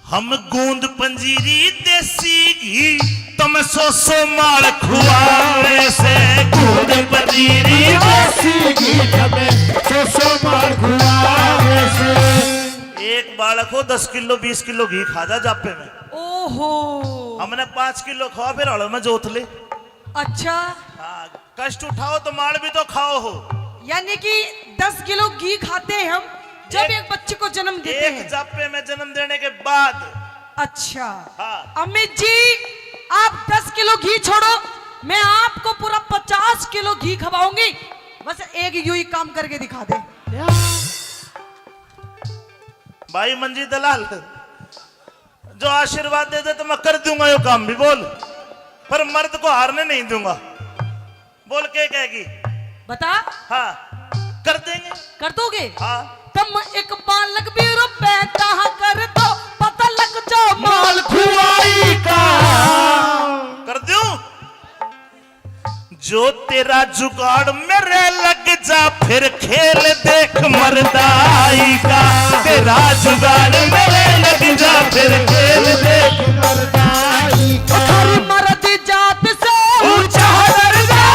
हम गूंद पंजीरी देसी घी तुम सो माल खुआवे से। गूंद पंजीरी देसी घी तुम्हें सो माल खुआवे से। एक बालक हो 10 किलो 20 किलो घी खा जा जापे में। ओहो, हमने 5 किलो खाओ फिर हड़ो में जोत ले। अच्छा, हाँ, कष्ट उठाओ तो माल भी तो खाओ हो। यानी कि 10 किलो घी खाते हैं हम जब एक बच्चे को जन्म देते हैं। एक जापे में जन्म देने के बाद। अच्छा, हाँ। अमित जी आप 10 किलो घी छोड़ो, मैं आपको पूरा 50 किलो घी खवाऊंगी। बस एक यूं ही काम करके दिखा दे। भाई मंजी दलाल जो आशीर्वाद दे दे तो मैं कर दूंगा यो काम भी। बोल, पर मर्द को हारने नहीं दूंगा। बोल के कहेगी? बता। हाँ, कर देंगे। कर दोगे? हाँ। तुम एक बालक भी रुपए कर दो, पता लग जाओ माल खुआई का। कर दूं? जो तेरा जुगाड़ मेरे लग जा फिर खेल देख मर्दाई का। तेरा जुगाड़ मेरे लग जा फिर खेल देख मर्दाई का। हर मर्द जात से ऊंचा दर्जा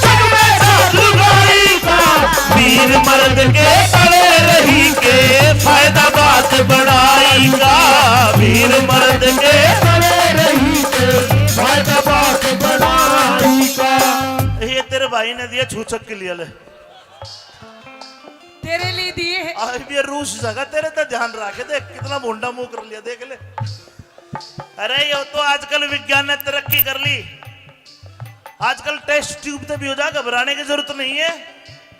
जग में साधुगाई का। वीर मर्द के खड़े रही के फायदा बात बढ़ाई का। वीर मर्द के खड़े रही के फायदा बात बढ़ाई का। ये तेरे भाई ने दिया छूछक के लिए ले। तेरे लिए दिए हैं। आज भी रूस जगह तेरे तो ध्यान रखे। देख कितना भोंडा मुंह कर लिया, देख ले। अरे ये तो आजकल विज्ञान ने तरक्की कर ली। आजकल टेस्ट ट्यूब तो भी हो जा, घबराने की जरूरत नहीं है।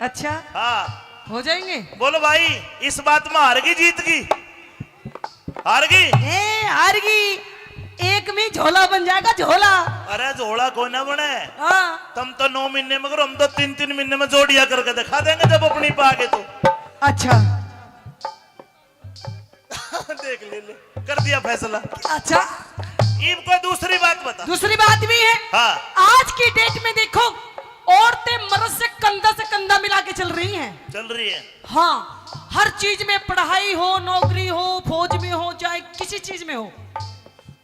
अच्छा, हाँ हो जाएंगे। बोलो भाई, इस बात में हार गई जीत गई? हार गई? हार गई। एक में झोला बन जाएगा, झोला। अरे झोला कोई ना बने। हाँ। तुम तो 9 महीने में करो, हम तो 3-3 महीने में जोड़िया करके दिखा देंगे जब अपनी पागे तो। अच्छा। देख ले, कर दिया फैसला। अच्छा, ईब को दूसरी बात बता। दूसरी बात भी है। हाँ। आज की डेट में देखो, औरतें मर्द से कंधा मिला के चल रही हैं। चल रही है। हाँ, हर चीज में, पढ़ाई हो, नौकरी हो, फौज में हो, चाहे किसी चीज में हो।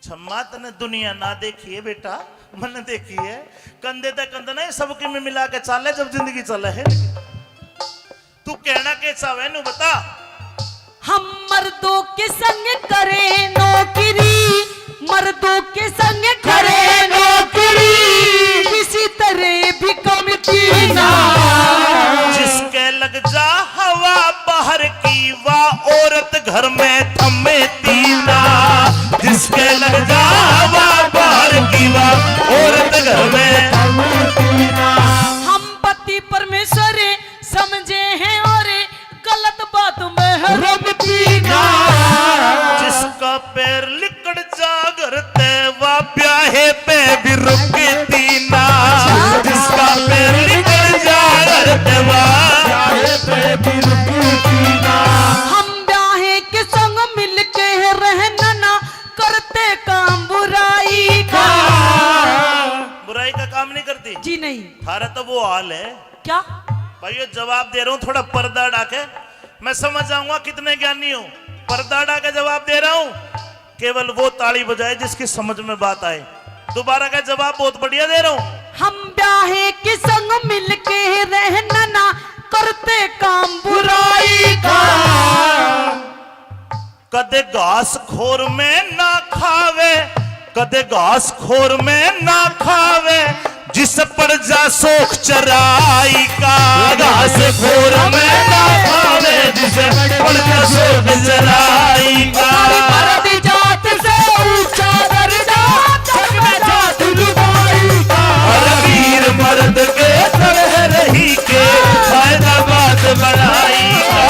छम्मा तने दुनिया ना देखी है बेटा, मैंने देखी है। कंधे तक कंधा नहीं, सबके में मिला के चाले जब जिंदगी चले है। तू कहना कैसा है नू बता। हम मर्दों के संग करे नौकरी, मर्दों के संग करे नौकरी, किसी तरह भी कम पीना। जिसके लग जा हवा बाहर की, वाह औरत घर में थमे तीना। जिसके लग जा हवा बाहर की, वाह औरत घर में थमे तीना। हम पति परमेश्वर समझे हैं और गलत बात में रब पीना। जिसका पैर लिकड़ जा करते वा ब्याहे पे भी रुकती ना। जिसका पैर लिकड़ जा करते वा ब्याहे पे भी रुकती ना। हम ब्याहे के संग मिल के रहना ना, करते काम बुराई का। बुराई का काम नहीं करती जी नहीं। थारा तो वो हाल है। क्या भाई ये जवाब दे रहा हूँ, थोड़ा पर्दा डाके मैं समझ जाऊंगा कितने ज्ञानी हो। पर्दा डाके जवाब दे रहा हूँ, केवल वो ताली बजाए जिसकी समझ में बात आए। दोबारा का जवाब बहुत बढ़िया दे रहा हूँ। हम ब्याहे के संग मिल के रहना ना, करते काम बुराई का। कदे घास खोर में ना खावे, कदे घास खोर में ना खावे, जिस पर जा सोख चराई का। घास खोर में ना खावे, जिस पर जा सोख चराई का। मर्द जात से ऊंचा दर्जा, जग में जात लुगाई का। वीर मर्द के खड़े रही के फायदा बात बढ़ाई का।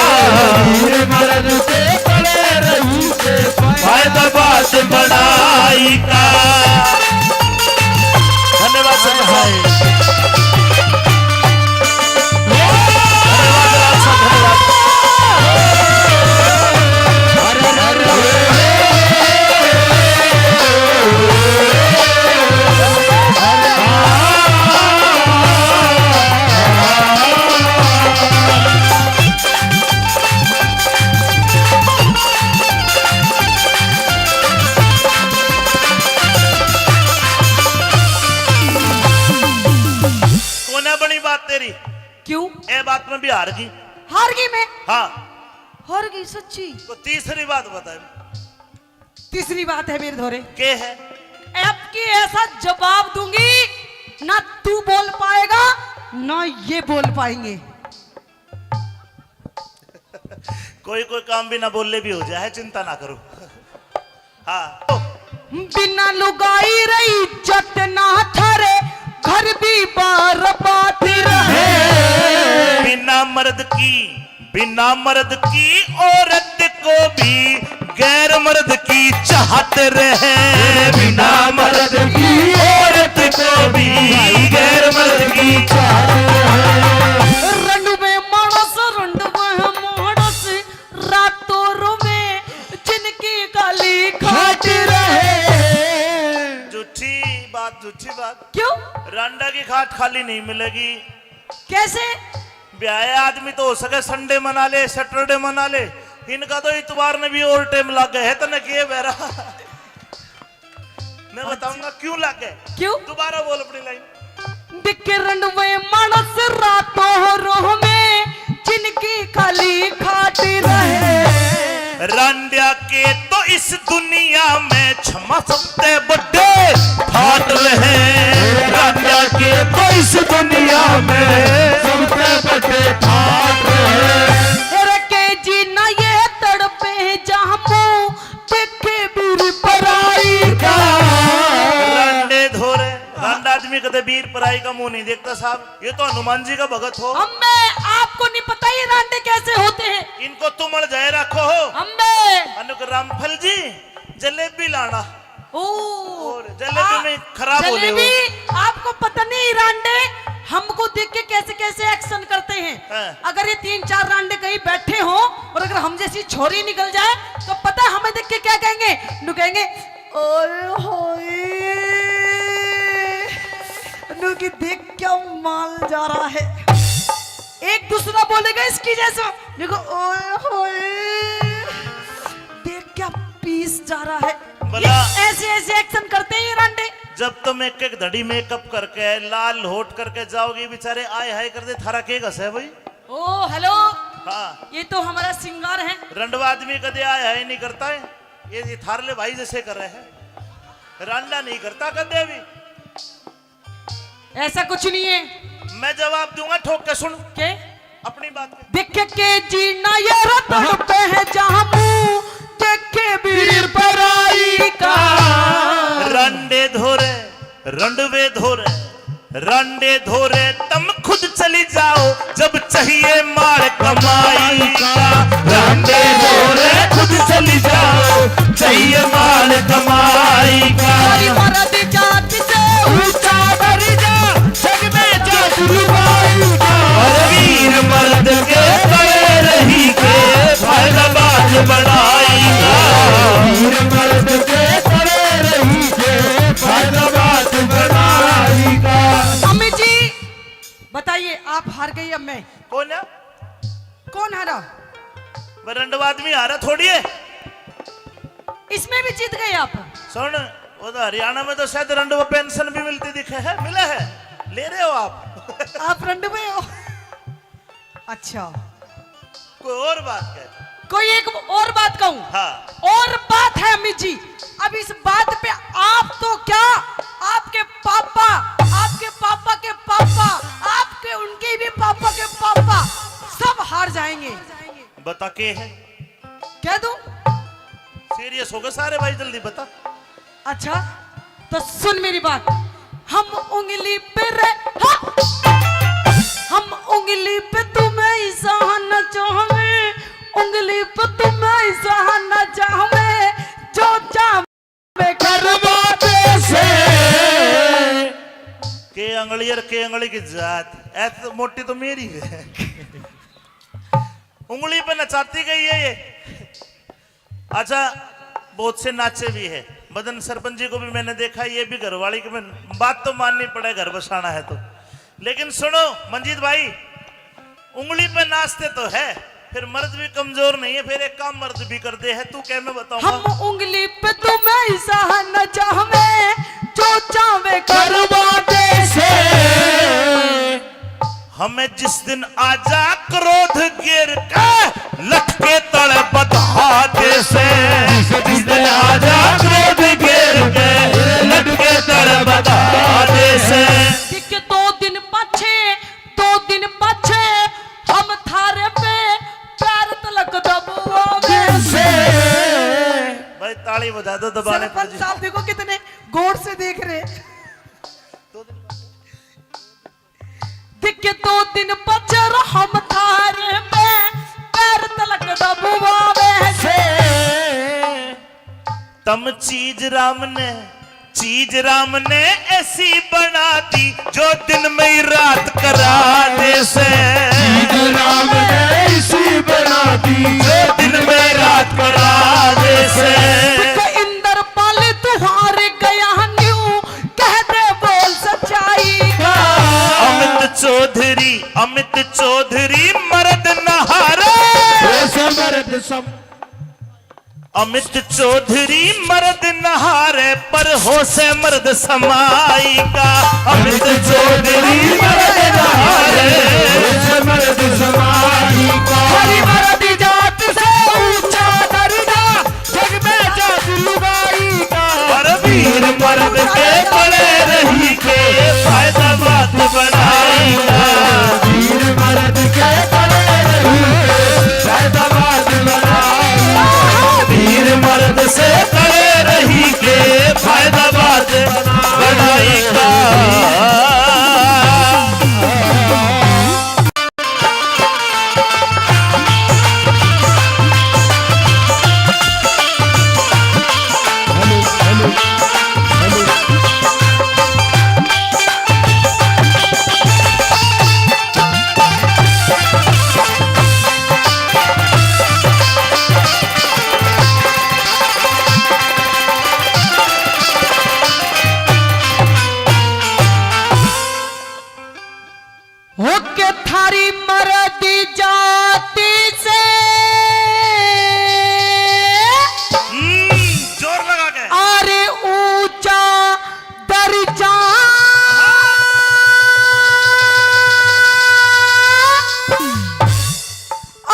वीर मर्द के खड़े रही के फायदा बात बढ़ाई का। धन्यवाद सर भाई, धन्यवाद। क्यों? ए बात में भी हार गई। हार गई मैं? हाँ। हार गई सच्ची? तो तीसरी बात बता। तीसरी बात है मेरे धोरे के है? अब की ऐसा जवाब दूंगी ना तू बोल पाएगा ना ये बोल पाएंगे। कोई कोई काम भी ना बोलले भी हो जाए, चिंता ना करो। हाँ। बिना लुगाई रही इज्जत ना थारे घर भी बर्बाद रहे। बिना मर्द की औरत को भी गैर मर्द की चाहत रहे। बिना मर्द की औरत को भी गैर मर्द की चाहत रहे। रंडुवे मानस रातों रोवे जिनकी गाली खाट रहे। झूठी बात। क्यों? रांडा की खाट खाली नहीं मिलेगी। कैसे? ब्याह आदमी तो हो सके संडे मना ले, सैटरडे मना ले, इनका तो इतवार में भी ओवर टाइम लग गए है। तो न किए बेरा मैं बताऊंगा क्यों लग गए। क्यों? दोबारा बोल अपनी लाइन। दिखे रंडवे मानस रातों रोह में जिनकी खाली खाट रहे। रांडिया के तो इस दुनिया में क्षमा सबसे बड़े फाट रहे। रांडिया के तो इस दुनिया में सबसे बड़े फाट रहे। के जीना ये तड़पे जहाँ देखे बीर पराई का। रांडे धोरे रांडा आदमी कदे बीर पराई का मुंह नहीं देखता साहब। ये तो हनुमान जी का भगत हो। अम्मे आपको नहीं पता ये रांडे कैसे होते हैं। इनको तुमड़ जाए रखो हो। अम्मे अनुक रामफल जी जलेबी लाना। और जलेबी में खराब हो जलेबी आपको पता नहीं रांडे हमको देख के कैसे कैसे एक्शन करते हैं। हाँ। अगर ये 3-4 रांडे कहीं बैठे हो और अगर हम जैसी छोरी निकल जाए तो पता है हमें देख के क्या कहेंगे? नु कहेंगे ओए होए नु की देख क्या माल जा रहा है। एक दूसरा बोलेगा इसकी जैसा, देखो ओए होए देख क्या पीस जा रहा है। ऐसे ऐसे एक्शन करते हैं ये रांडे। जब तुम एक एक धड़ी मेकअप करके लाल होट करके जाओगे बेचारे आए हाय कर दे थारा के घस है भाई। ओ हेलो। हाँ। ये तो हमारा सिंगार है। रंडवा आदमी कदे आए हाय नहीं करता है। ये थारले भाई जैसे कर रहे हैं। रांडा नहीं करता कदे भी। ऐसा कुछ नहीं है। मैं जवाब दूंगा ठोक के सुन के अपनी बात पे। देखे के जीना ये रतन पे है जहाँ मुँह देखे बीर पराई का। रंडे धोरे रंडवे धोरे रंडे धोरे तुम खुद चली जाओ जब चाहिए मार कमाई का। रंडे धोरे खुद चली जाओ चाहिए मार कमाई का। मर्द जात से ऊंचा बढ़ जा जग में जा गुरुबाई का। वीर मर्द के करे रही के फायदा बात बढ़ाएगा। वीर मर्द के करे रही के फायदा बात बढ़ाएगा। अम्मी जी बताइए आप हार गई। अब मैं कौन है? कौन हारा? रंडवा आदमी हारा थोड़ी है। इसमें भी जीत गए आप। सुन वो तो हरियाणा में तो शायद रंडवा पेंशन भी मिलती दिखे है। मिला है? ले रहे हो आप? आप रंडवे हो? अच्छा कोई और बात है? कोई एक और बात कहूं? हाँ। और बात है अमित जी। अब इस बात पे आप तो क्या आपके पापा के पापा आपके उनके भी पापा के पापा सब हार जाएंगे। बता के है? कह दूं? सीरियस हो गए सारे भाई जल्दी बता। अच्छा तो सुन मेरी बात। हम उंगली पे हम उंगली पे तुम्हें सहना चाहे। उंगली पे तुम्हें सहना चाहे जो चाहे करवाते से। के अंगली और के अंगली की जात ऐसे तो मोटी तो मेरी है। उंगली पे नचाती गई है ये। अच्छा बहुत से नाचे भी है। मदन सरपंच जी को भी मैंने देखा। ये भी घरवाली की बात तो माननी पड़े घर बसाना है तो। लेकिन सुनो मंजीत भाई उंगली पे नाचते तो है फिर मर्द भी कमजोर नहीं है। फिर एक काम मर्द भी कर दे है। तू क्या मैं बताऊंगा? हम उंगली पे तुम्हें सहना चाहे जो चाहे करवाते से। हम हमें जिस दिन आजा क्रोध गिर के लटके तड़े बता दे से, जिस दिन आजा क्रोध गिर के लटके तड़े बता दे से। ठीक है, 2 दिन पछे हम थारे पे पैर तलक दबोगे से। भाई ताली बजा दो दबाने पर। सरपंच साहब देखो कितने गौर से देख रहे। दिखे 2 दिन पचर हम थारे में पैर तलक दबोगे से। तम चीज राम ने ऐसी बना दी जो दिन में ही रात करा दे से। चीज राम ने ऐसी बना दी जो दिन में रात करा दे से। इंदर पाले तुहारे गया न्यू कह दे बोल सच्चाई का। अमित चौधरी मर्द नहारे, अमित चौधरी मर्द नहारे पर हो से मर्द समाई का। अमित चौधरी मर्द नहारे हो से मर्द समाई का। हरी मर्द जात से ऊंचा दर्जा जग में जात लुगाई का। पर वीर मर्द के बड़े रही के फायदा बात बनाएगा। वीर मर्द के बड़े रही के फायदा बात बनाएगा। वीर मर्द से करे रही के फायदा बात बनाएगा। होके थारी मर्द जाति से जोर लगा के अरे ऊंचा दर्जा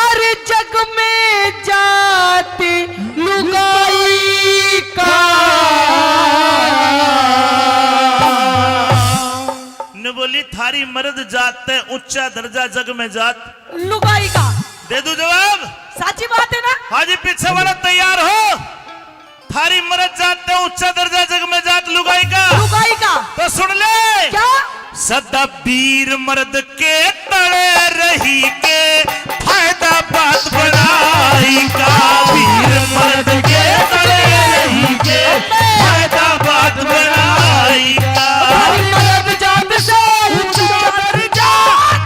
अरे जग में जाति लुगाई का। ने बोली थारी मर्द जात है ऊंचा दर्जा जग में जात। लुगाई का दे दू जवाब। साची बात है ना। हाजी पीछे वाला तैयार हो। थारी मर्द जात है ऊंचा दर्जा जग में जात लुगाई का। लुगाई का तो सुन ले क्या सदा वीर मर्द के तड़े रही के फायदा बात बनाई का। वीर मर्द के तड़े रही के फायदा बात बनाई का। मर्द जात से ऊंचा दर्जा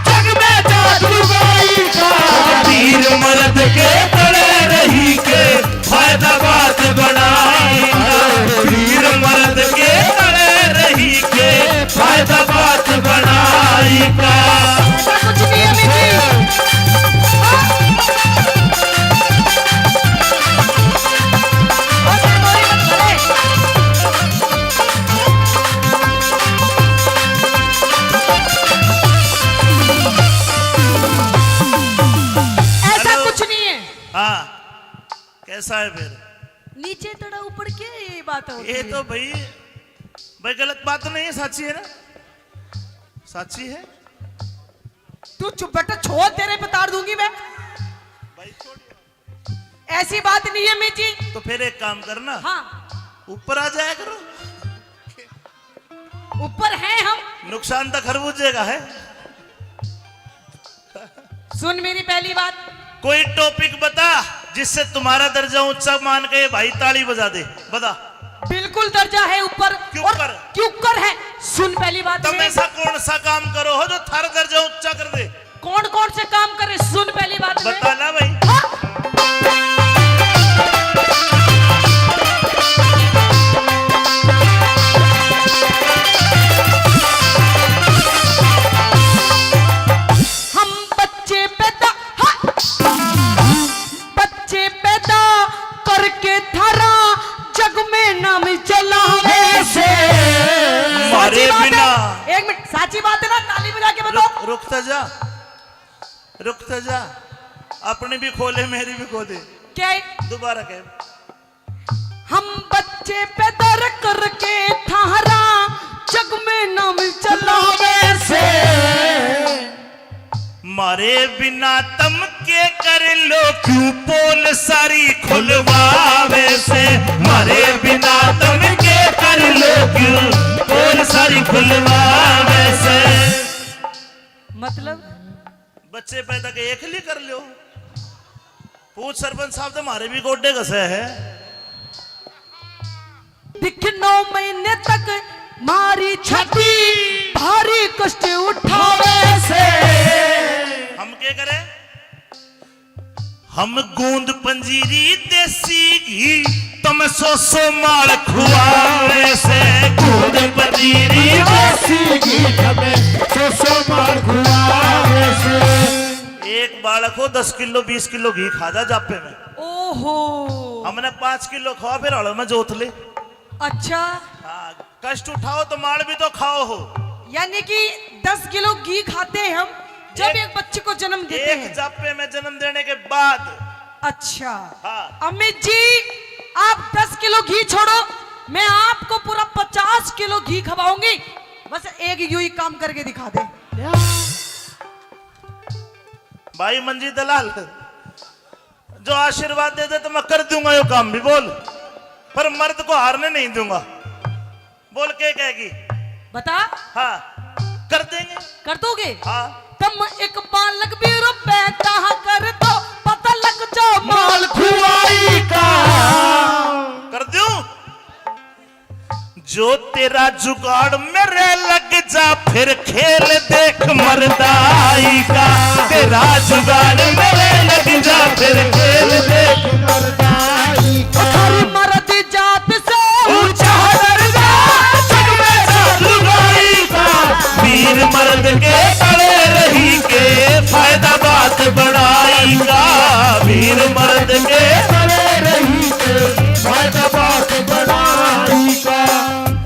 जग में जात लुगाई का। वीर मर्द के तड़े रही के फायदा बात बनाई का। वीर मर्द के तड़े रही के फायदा बात बनाई का। ऐसा कुछ नहीं है मिठी। ऐसा कुछ नहीं है। हाँ कैसा है फिर? नीचे तड़ा ऊपर क्या ये बात होती ये है? तो भाई गलत बात तो नहीं है, साची है ना? साची है। तू चुप बेटा, छोड़ तेरे पे तार दूंगी मैं। भाई छोड़। ऐसी बात नहीं है मिजी। तो फिर एक काम करना, हाँ ऊपर आ जाया करो। ऊपर हैं हम। नुकसान तो खरबूजे का है। सुन मेरी पहली बात, कोई टॉपिक बता जिससे तुम्हारा दर्जा ऊंचा मान के भाई ताली बजा दे। बता। बिल्कुल दर्जा है ऊपर। क्यों और कर? क्यों कर है? सुन पहली बात तुम मेरी। ऐसा कौन सा काम करो हो जो थारा दर्जा ऊंचा कर दे? कौन कौन से काम करे? सुन पहली बात में। बता ना भाई। हाँ? हम बच्चे पैदा, हाँ? बच्चे पैदा करके थारा जग में नाम चलावे से। मारे साची बात बिना। है? एक मिनट, साची बात है ना? ताली बजा के बताओ। रुकता जा। रुक तो जा, अपनी भी खोले मेरी भी खो दे। क्या है? दोबारा कह। हम बच्चे पे दर करके ठहरा जग में नाम चलावे से, मारे बिना तम के कर लो क्यों पोल सारी खुलवावे से, मारे बिना तम के कर लो क्यों पोल सारी खुलवावे से। मतलब बच्चे पैदा के एक लिए कर लो। पूछ सरपंच साहब तो हमारे भी गोड्डे घसे है। दिख 9 महीने तक मारी छठी भारी कष्ट उठावे से, हम क्या करें? हम गूंद पंजीरी देसी घी तुम सो माल खुआवे से, गूंद पंजीरी देसी घी हमें सो मार खुआवे से। एक बालक हो 10 किलो 20 किलो घी खा जा जापे में। ओहो हमने 5 किलो खाओ फिर हड़ो में जोत ले। अच्छा, हाँ, कष्ट उठाओ तो माल भी तो खाओ हो। यानी कि 10 किलो घी खाते हैं हम जब एक बच्चे को जन्म देते एक हैं। जापे में जन्म देने के बाद। अच्छा हाँ। अमित जी, आप 10 किलो घी छोड़ो, मैं आपको पूरा 50 किलो घी खवाऊंगी, बस एक यूं ही काम करके दिखा दे। भाई मंजी दलाल, जो आशीर्वाद दे दे तो मैं कर दूंगा यो काम भी। बोल, पर मर्द को हारने नहीं दूंगा। बोल के कहेगी? बता। हाँ, कर देंगे। कर दोगे? हाँ। तुम एक बालक भी रुपए कर दो, पता लग जाओ माल खुआई का कर दूं? जो तेरा जुगाड़ मेरे लग जा फिर खेल देख मर्दाई का, तेरा जुगाड़ मेरे लग जा फिर खेल देख मर्दाई का। हर मर्द जात से ऊंचा दर्जा जग में साधुगाई का, वीर मर्द के तले रही के फायदा बात बढ़ाई का, वीर मर्द के तले रही के फायदा बात बढ़ाई का।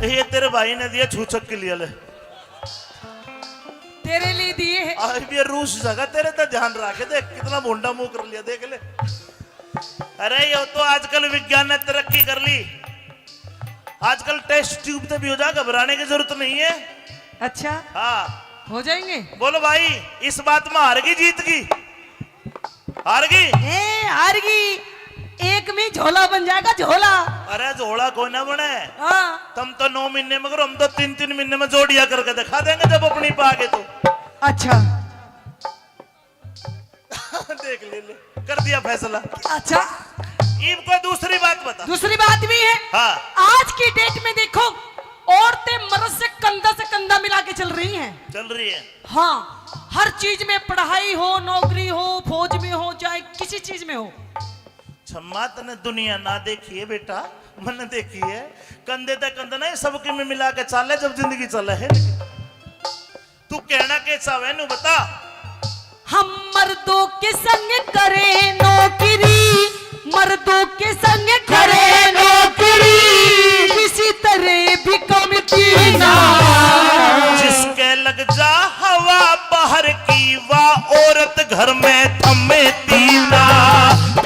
ये तेरे भाई ने दिया छूछक के लिए ले। तेरे लिए दिए हैं। आज भी रूस जगह तेरे तो ध्यान रखे, देख कितना भोंडा मुंह कर लिया, देख ले। अरे ये तो आजकल विज्ञान ने तरक्की कर ली, आजकल टेस्ट ट्यूब तो भी हो जा, घबराने की जरूरत नहीं है। अच्छा, हाँ हो जाएंगे। बोलो भाई, इस बात में हार गई जीत गई? हार गई? हार गई, एक में झोला बन जाएगा, झोला। अरे झोला कोई ना बने। हाँ। तुम तो 9 महीने में करो, हम तो 3-3 महीने में जोड़िया करके दिखा देंगे जब अपनी पागे तो। अच्छा देख ले, कर दिया फैसला। अच्छा, ईब को दूसरी बात बता। दूसरी बात भी है। हाँ। आज की डेट में देखो, औरतें मर्द से कंधा मिला के चल रही हैं। चल रही है। हाँ, हर चीज में, पढ़ाई हो, नौकरी हो, फौज में हो, चाहे किसी चीज में हो। छम्मा तने दुनिया ना देखी है बेटा, मैंने देखी है। कंधे तक कंधा नहीं, सबके में मिला के चाले जब जिंदगी चले है। तू कहना कैसा है नू बता। हम मर्दों के संग करे नौकरी, मर्दों के संग करे नौकरी, किसी तरह भी कमती ना। जिसके लग जा हवा बाहर की, वाह औरत घर में थमे तीना।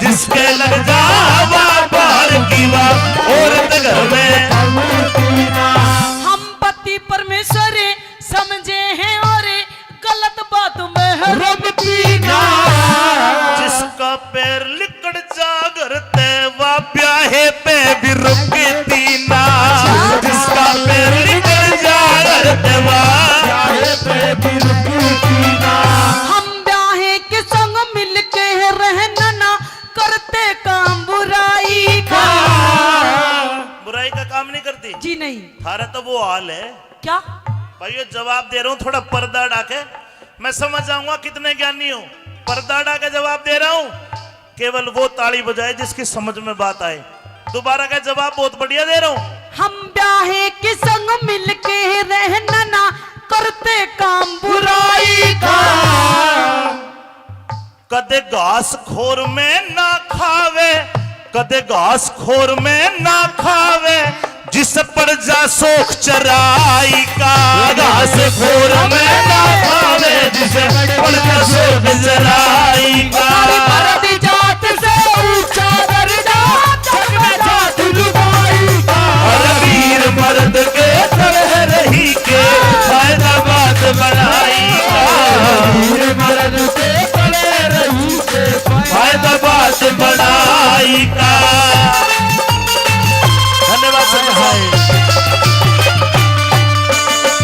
जिसके लग जा हवा बाहर की, वाह औरत घर में थमे तीना। हम पति परमेश्वर समझे हैं और गलत बात में है रमती ना। जिसका पैर लिकड़ जा घर ते, वा ब्याहे पे भी रुकती ना। जिसका पैर लिकड़ जा घर ते, वा चाहे पे भी रुकती ना। हम ब्याहे के संग मिल के रहना ना, करते काम बुराई का। बुराई का काम नहीं करती जी नहीं। थारा तो वो हाल है। क्या? भाई ये जवाब दे रहा हूँ, थोड़ा पर्दा डाके, मैं समझ जाऊंगा कितने ज्ञानी हो। पर्दा डाके जवाब दे रहा हूँ, केवल वो ताली बजाए जिसकी समझ में बात आए। दोबारा का जवाब बहुत बढ़िया दे रहा हूँ। हम ब्याहे के संग मिल के रहना ना, करते काम बुराई का। कदे घास खोर में ना खावे, कदे घास खोर में ना खावे, जिस पर जा सोख चराई का, घास खोर में ना खावे जिसे बढ़कर सोख चराई का। मर्द जात से ऊंचा दर्जा, जग में जात लुगाई का। और वीर मर्द के तरह रही के फायदा बात बनाई का। वीर मर्द के तरह रही के फायदा बात बनाई का। धन्यवाद संत भाई,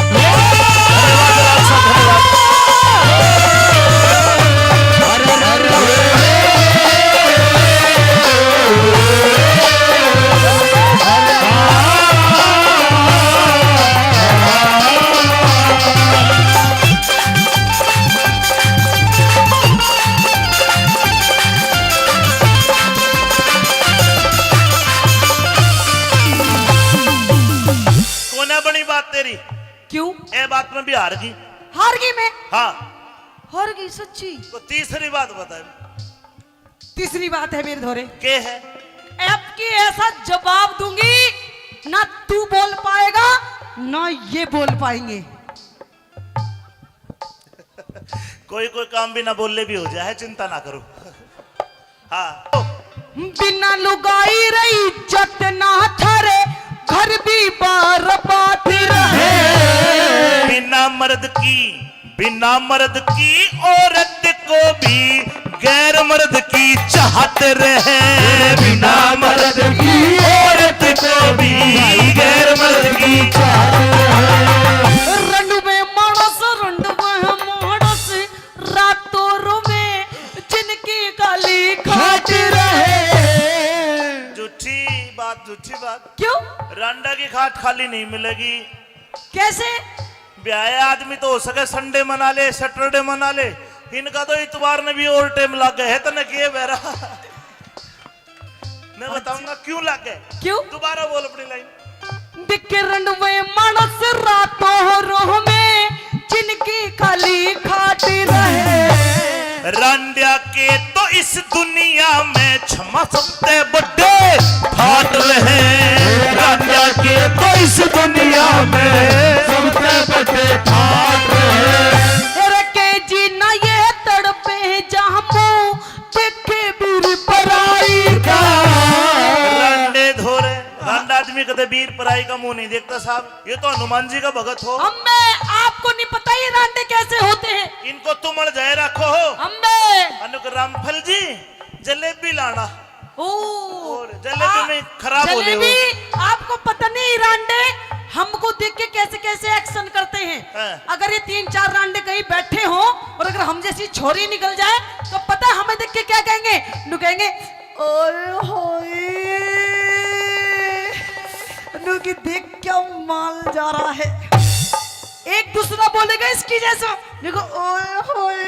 धन्यवाद लाल साहब, धन्यवाद। कोने बनी बात तेरी, क्यों ए बात में भी हार गई। हार गई मैं? हाँ, हार गई सच्ची? तो तीसरी बात बता, तीसरी बात है मेरे धोरे, के है? अब की ऐसा जवाब दूंगी ना तू बोल पाएगा ना ये बोल पाएंगे। कोई कोई काम भी ना बोलले भी हो जाए, चिंता ना करो। हाँ, बिना लुगाई रही इज्जत ना थारे, घर भी बर्बाद रहे। बिना मर्द की औरत को भी गैर मर्द की चाहत रहे। बिना मर्द की औरत को भी गैर मर्द की चाहत रहे। रंड में मानस रंड में मानस, रातों रोवे जिनकी गाली खाट रहे। झूठी बात। क्यों? रांडा की खाट खाली नहीं मिलेगी। कैसे? ब्याह आदमी तो हो सके संडे मना ले, सैटरडे मना ले, इनका तो इतवार में भी और टाइम लग गए है। तो किए बेरा मैं बताऊंगा क्यों लग गए। क्यों? दोबारा बोल अपनी लाइन। दिखे रंड में मानस रातों रोह में जिनकी खाली खाट रहे। रांडिया के तो इस दुनिया में क्षमा सबसे बड़े फाट रहे। रांडिया के तो इस दुनिया में सबसे बड़े ठाट रहे। रखे जी ना ये तड़पे जहाँ मुँह देखे वीर पराई का। रांडे धोरे, रांडा आदमी कदे वीर पराई का मुंह नहीं देखता साहब। ये तो हनुमान जी का भगत हो। अम्मे आपको नहीं पता ये रांडे कैसे होते हैं। इनको तुमड़ जाए रखो हो। अम्मे अनुक रामफल जी जलेबी लाना। ओ और जलेबी में खराब हो रहे जलेबी आपको पता नहीं रांडे हमको देख के कैसे कैसे एक्शन करते हैं। हाँ। अगर ये 3-4 रांडे कहीं बैठे हो और अगर हम जैसी छोरी निकल जाए तो पता है हमें देख के क्या कहेंगे? नु कहेंगे ओए होए, नु की देख क्या माल जा रहा है। एक दूसरा बोलेगा इसकी जैसा, देखो ओए होए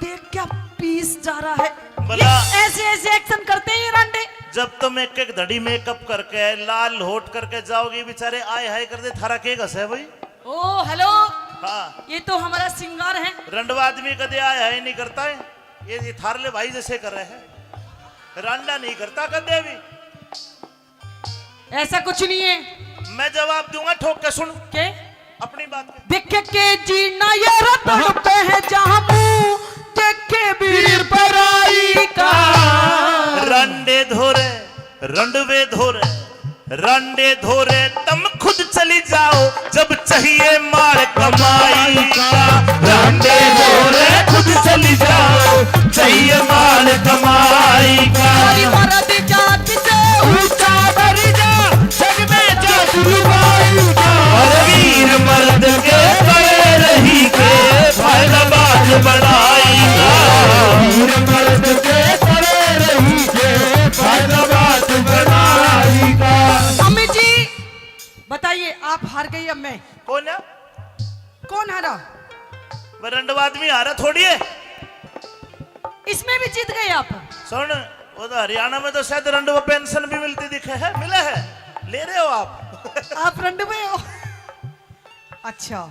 देख क्या पीस जा रहा है। भला ऐसे ऐसे एक्शन करते हैं ये रांडे। जब तुम एक एक घड़ी मेकअप करके लाल होट करके जाओगी, बेचारे आए हाय कर दे, थारा के घस है भाई। ओ हेलो, हाँ, ये तो हमारा सिंगार है। रंडवा आदमी कदे आए हाय नहीं करता है। ये थारले भाई जैसे कर रहे हैं, रांडा नहीं करता कदे भी। ऐसा कुछ नहीं है। मैं जवाब दूंगा, ठोक के सुन के अपनी बात के। देखे के जीना ये रतन पे है जहाँ मुँह देखे वीर पराई का। रंडे धोरे, रंडवे धोरे, रंडे धोरे तुम खुद चली जाओ जब चाहिए मार कमाई का। रंडे धोरे खुद चली जाओ चाहिए मार कमाई का। मर्द जात से ऊंचा दर्जा, जग में जात लुगाई का। और वीर मर्द के करे रही के फायदा बात बढ़ाई का। वीर मर्द के करे रही के फायदा बात बनाई का। अम्मी जी बताइए, आप हार गई अब मैं। कौन है? कौन हारा? वह रंडवा आदमी हारा थोड़ी है। इसमें भी जीत गए आप। सुन, वो तो हरियाणा में तो शायद रंडवा पेंशन भी मिलती दिखे है, मिला है, ले रहे हो आप। आप रंड में हो? अच्छा,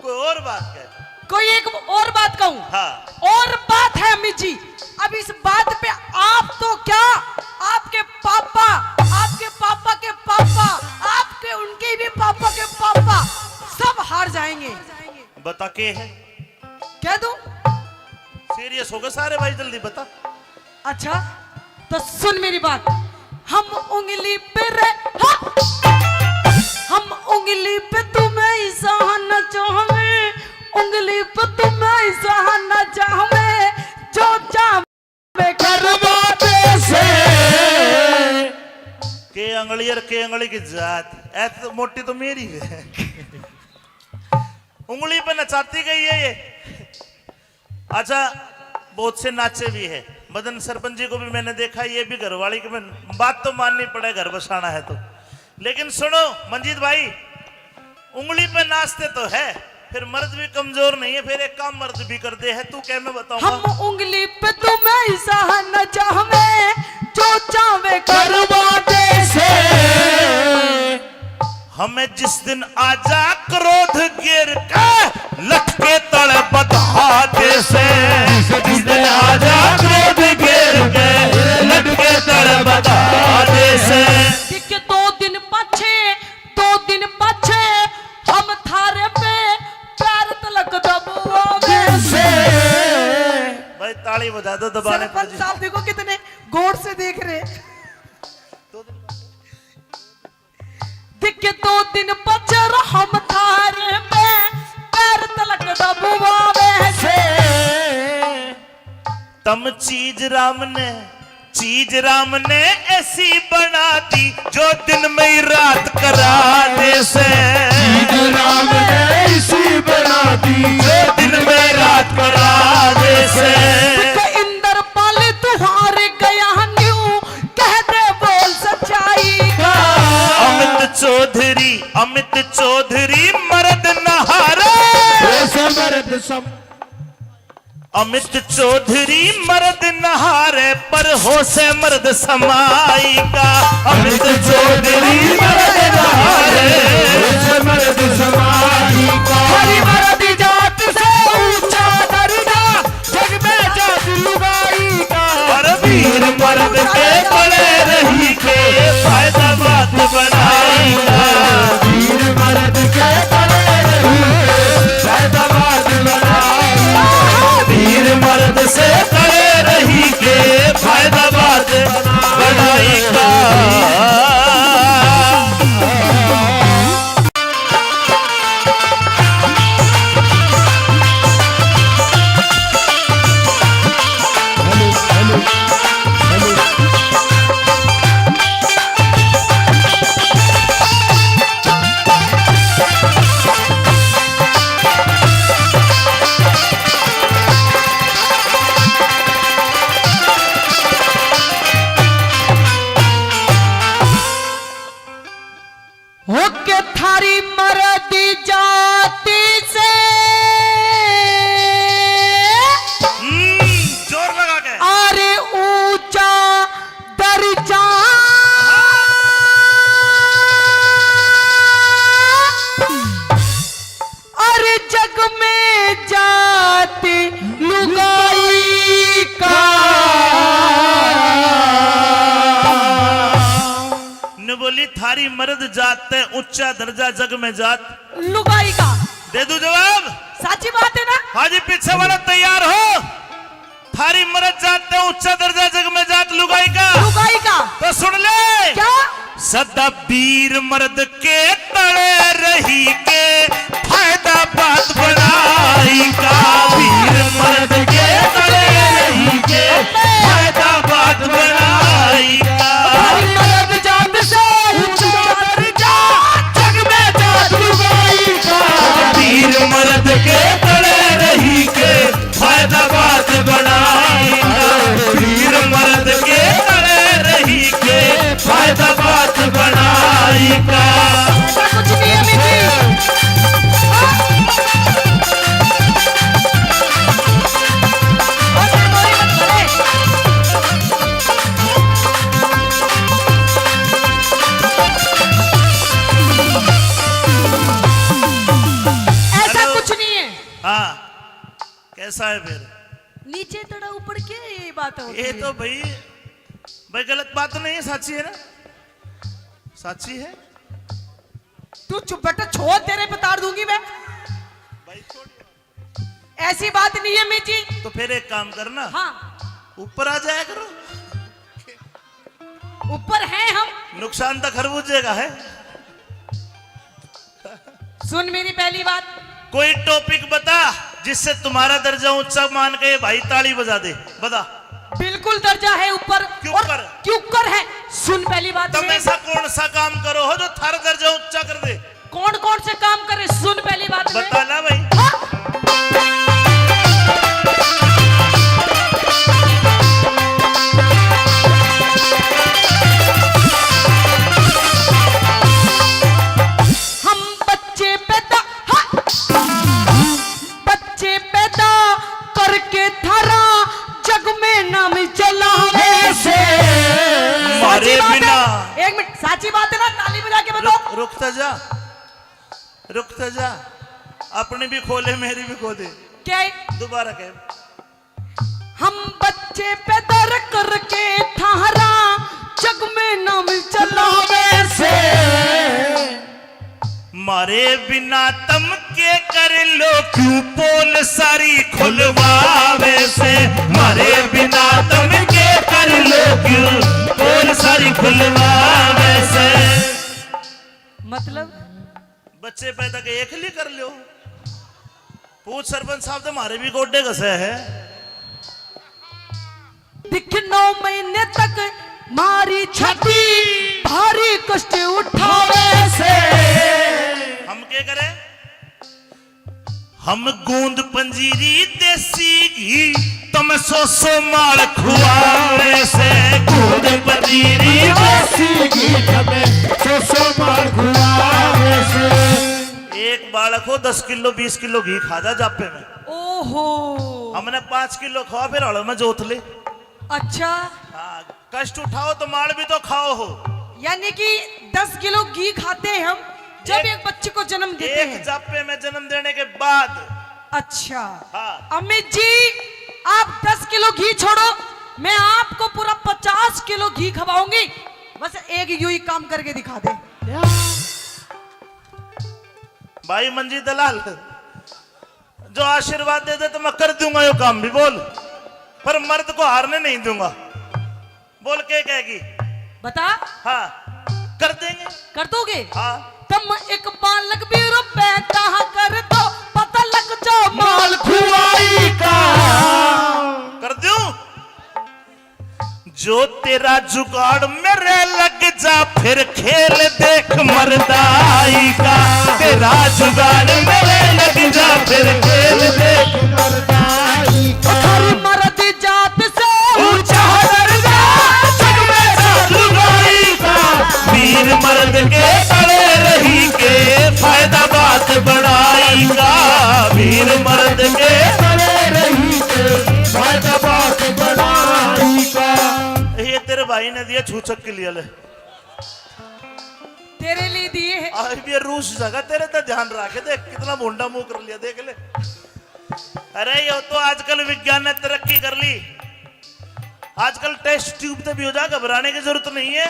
कोई और बात है? कोई एक और बात कहूं? हाँ, और बात है अमित जी। अब इस बात पे आप तो क्या, आपके पापा के पापा बता के है। कह दूं? सीरियस हो गए सारे भाई, जल्दी बता। अच्छा तो सुन मेरी बात। हम उंगली पे हम उंगली पे तुम्हें इशारा चाहवे, उंगली पे तुम्हें इशारा चाहवे, जो चाहे करवाते से के अंगली और के अंगली की जात ऐसे तो मोटी तो मेरी है। उंगली पे नचाती गई है ये। अच्छा बहुत से नाचे भी है। मदन सरपंच जी को भी मैंने देखा, ये भी घरवाली की बात तो माननी पड़े, घर बसाना है तो। लेकिन सुनो मंजीत भाई, उंगली पे नाचते तो है, फिर मर्द भी कमजोर नहीं है, फिर एक काम मर्द भी कर दे है। तू क्या मैं बताऊंगा? हम उंगली पे तुम्हें इशारा चाहवे, जो चाहे करवाते से हमें जिस दिन आजा क्रोध गिर के लटके तड़ बधाते से, जिस दिन आजा क्रोध गिर के लटके तड़ बधाते से। के 2 दिन पछे हम थारे पे पैर तलक दबुआवे से भाई ताली बजा दो दबाने पर सरपंच साहब देखो कितने गौर से देख रहे। के 2 दिन पचर हम थारे पे पैर तलक दबुआवे से तम चीज राम ने ऐसी बना दी, जो दिन में ही रात कराने से। चीज राम ने ऐसी बना दी, जो दिन में रात कराने से। इंदर पाले तुहारे गया न्यू कह दे बोल सच्चाई का। अमित चौधरी मर्द नहारे, अमित चौधरी मर्द नहारे, पर हो से मर्द समाई का। अमित चौधरी मर्द नहारे, हो से मर्द समाई का। हरी मर्द जात से ऊंचा दर्जा, जग में जात लुगाई का। पर वीर मर्द के बड़े रही के फायदा बात बनाएगा। वीर मर्द के बड़े रही के फायदा बात बनाएगा। वीर मर्द से करे रही के फायदा बात बनाएगा। होके थारी मर्द जाति से जोर लगा के अरे ऊंचा दर्जा, अरे जग में जाति लुगाई का। ने बोली थारी मर्द जात है ऊंचा दर्जा, जग में जात लुगाई का। दे दू जवाब? सच्ची बात है ना? हाजी पीछे वाला तैयार हो? थारी मर्द जात है ऊंचा दर्जा, जग में जात लुगाई का। लुगाई का तो सुन ले क्या? सदा वीर मर्द के तड़े रही के फायदा बात बनाई का। वीर मर्द के तड़े रही के फायदा बात बनाई का। हरी मर्द जात से ऊंचा दर्जा, जग में जात लुगाई का। वीर मर्द के तड़े रही के फायदा बात बनाई का। वीर मर्द के तड़े रही के फायदा बात बनाई का। ऐसा कुछ नहीं है मिठी। ऐसा कुछ नहीं है। हाँ कैसा है फिर? नीचे तड़ा ऊपर क्या ये बात होती ये है? तो भाई गलत बात तो नहीं है, साची है ना? साची है तू चुप बेटा, छोड़ तेरे पे तार दूंगी मैं। भाई छोड़। ऐसी बात नहीं है मैं जी। तो फिर एक काम करना, हाँ ऊपर आ जाया करो। ऊपर हैं हम। नुकसान तो खरबूजे का है। सुन मेरी पहली बात, कोई टॉपिक बता जिससे तुम्हारा दर्जा ऊंचा मान के भाई ताली बजा दे, बता। बिल्कुल दर्जा है ऊपर। क्यों और कर? क्यों कर है? सुन पहली बात तुम में। ऐसा कौन सा काम करो हो जो थारा दर्जा ऊंचा कर दे? कौन कौन से काम करे? सुन पहली बात में। बता ना भाई। हम बच्चे पैदा, बच्चे पैदा करके थारा जग में नाम चलावे से। मारे साची बात बिना। है? एक मिनट, साची बात है ना? ताली बजा के बताओ। रुकता जा, रुकता जा। अपनी भी खोले मेरी भी खोले। क्या है? दोबारा कह। हम बच्चे पैदा करके थारा जग में नाम चलावे से। मारे बिना तम के कर लो क्यों पोल सारी खुलवावे से। मारे बिना तम के कर लो क्यों पोल सारी खुलवावे से। मतलब बच्चे पैदा के एक लिए कर लो। पूछ सरपंच साहब तो हमारे भी गोड्डे घसे है। दिख 9 महीने तक मारी छाती भारी कष्ट उठावे से। हम क्या करें? हम गूंद पंजीरी देसी घी तुम सो माल खुआवे से। गूंद पंजीरी देसी घी हमें सो मार खुआवे से। एक बालक हो 10 किलो 20 किलो घी खा जा जापे में। ओहो, हमने 5 किलो खाओ फिर हड़ में जोत ले। अच्छा, हाँ, कष्ट उठाओ तो माल भी तो खाओ हो। यानी कि 10 किलो घी खाते हैं हम जब एक बच्चे को जन्म देते एक हैं। जापे में जन्म देने के बाद। अच्छा, हाँ। अमित जी आप 10 किलो घी छोड़ो, मैं आपको पूरा 50 किलो घी खवाऊंगी। बस एक यूं ही काम करके दिखा दे। भाई मंजी दलाल जो आशीर्वाद दे दे तो मैं कर दूंगा यो काम भी। बोल, पर मर्द को हारने नहीं दूंगा। बोल के कहेगी? बता। हाँ कर देंगे। कर दोगे? हाँ। तुम एक बालक भी रुपए कहा कर दो पता लग जाओ माल खुआई का कर दूं? जो तेरा जुगाड़ मेरे लग जा फिर खेल देख मर्दाई का। तेरा जुगाड़ मेरे लग जा फिर खेल देख मर्दाई का। हर मर्द जात से ऊंचा दर्जा जग में साधुगाई का। वीर मर्द के तले रही के फायदा बात बढ़ाई का। वीर मर्द के तले रही के फायदा बात बढ़ाई का। ये तेरे भाई ने दिया छूचक के लिए ले। तेरे लिए दिए हैं। आज भी रूस जगह तेरे तो ध्यान रखे। देख कितना भोंडा मुंह कर लिया, देख ले। अरे ये तो आजकल विज्ञान ने तरक्की कर ली। आजकल टेस्ट ट्यूब तो भी हो जा, घबराने की जरूरत नहीं है।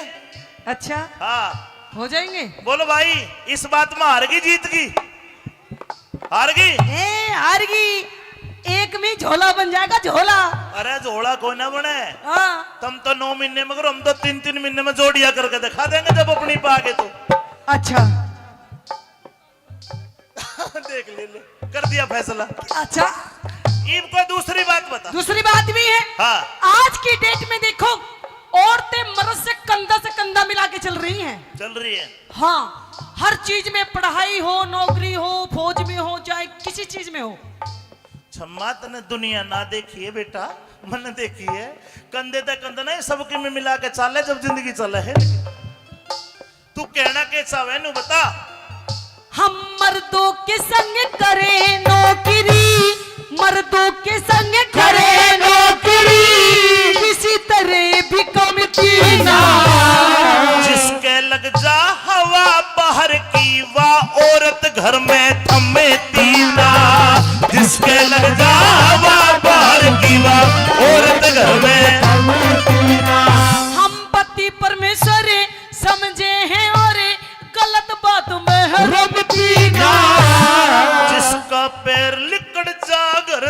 अच्छा, हाँ हो जाएंगे। बोलो भाई, इस बात में हार गई जीत गई? हार गई? हार गई। एक में झोला बन जाएगा, झोला। अरे झोला कोई ना बने। हाँ। तुम तो 9 महीने में करो, हम तो 3-3 महीने में जोड़िया करके दिखा देंगे जब अपनी पागे तो। अच्छा देख ले, कर दिया फैसला। अच्छा, ईब को दूसरी बात बता। दूसरी बात भी है। हाँ। आज की डेट में देखो औरतें मर्द से कंधा मिला के चल रही हैं। चल रही है। हाँ, हर चीज में, पढ़ाई हो, नौकरी हो, फौज में हो, चाहे किसी चीज में हो। छम्मा तने दुनिया ना देखी है बेटा, मैंने देखी है। कंधे तक कंधा नहीं, सबके में मिला के चाले जब जिंदगी चले है। तू कहना कैसा है नू बता। हम मर्दों के संग करे नौकरी, मर्दों के संग करे नौकरी, किसी तरह भी कमती ना। जिसके लग जा हवा बाहर की वाह औरत घर में थमे तीना। जिसके लग जा हवा बाहर की वाह औरत घर में। हम पति परमेश्वर समझे हैं और गलत बात में है रमती ना। जिसका पैर लिकड़ जा घर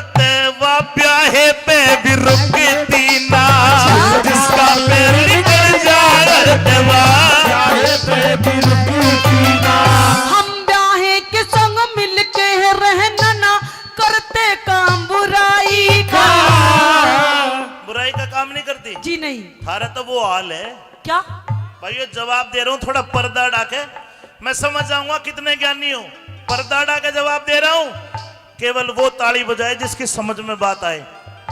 भाई ये जवाब दे रहा हूँ, थोड़ा पर्दा डाके मैं समझ जाऊंगा कितने ज्ञानी हो। पर्दा डाके जवाब दे रहा हूँ, केवल वो ताली बजाए जिसकी समझ में बात आए।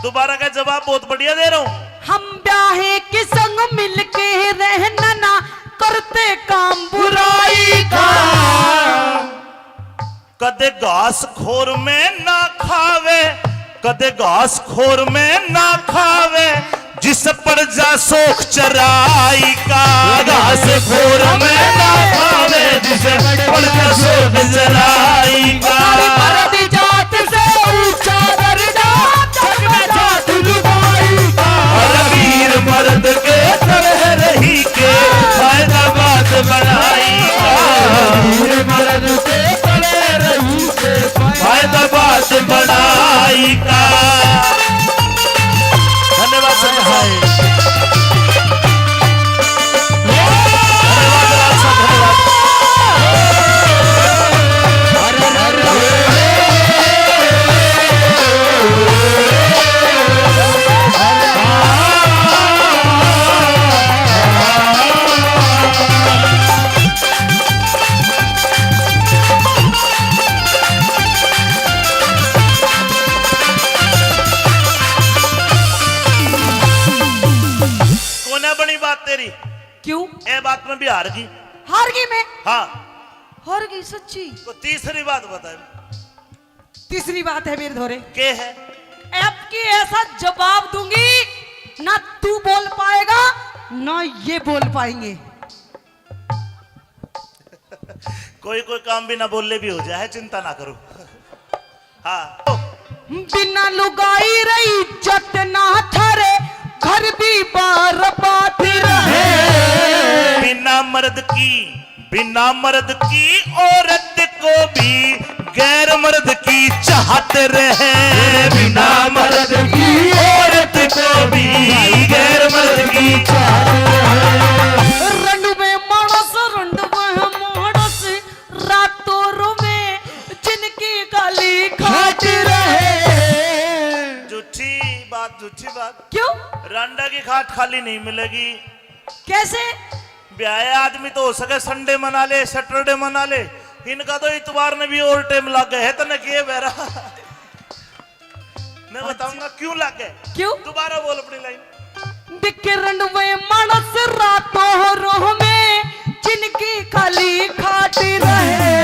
दोबारा का जवाब बहुत बढ़िया दे रहा हूँ। हम ब्याहे के संग मिलके रहना ना करते काम बुराई का। कदे घास खोर में ना खावे, कदे घास खोर में ना खावे, जिस पर जा सोख चराई का। घास खोर में ना खावे, जिस पर जा सोख चराई का। मर्द जात से ऊंचा दर्जा, जग में जात लुगाई का। वीर मर्द के तरह रही के फायदा बात बनाई का। वीर मर्द के तरह रही के फायदा बात बनाई का। धन्यवाद सर। धन्यवाद राज साहब, धन्यवाद। कोने बनी बात तेरी? क्यों ए बात में भी हार गई। हार गई मैं? हाँ, हार गई सच्ची? तो तीसरी बात बताए। तीसरी बात है मेरे धोरे, के है? अब की ऐसा जवाब दूंगी ना तू बोल पाएगा ना ये बोल पाएंगे। कोई कोई काम भी ना बोलले भी हो जाए, चिंता ना करो। हाँ, बिना लुगाई रही जट ना थारे, घर भी बार बात रहे। बिना मर्द की औरत को भी गैर मर्द की चाहत रहे। बिना मर्द की औरत को भी गैर मर्द की चाहत रहे। रंडवे मानस रंडवे मानस, रातों रुमे जिनकी गाली खाट रहे। झूठी बात। क्यों? रांडा की खाट खाली नहीं मिलेगी। कैसे? ब्याह आदमी तो हो सके संडे मना ले, सैटरडे मना ले, इनका तो इतवार में भी और टाइम लग गए है। तो न किए बेरा मैं बताऊंगा क्यों लग गए। क्यों? दोबारा बोल अपनी लाइन। दिखे रंडवे मानस रातों रोह में जिनकी खाली खाट रहे।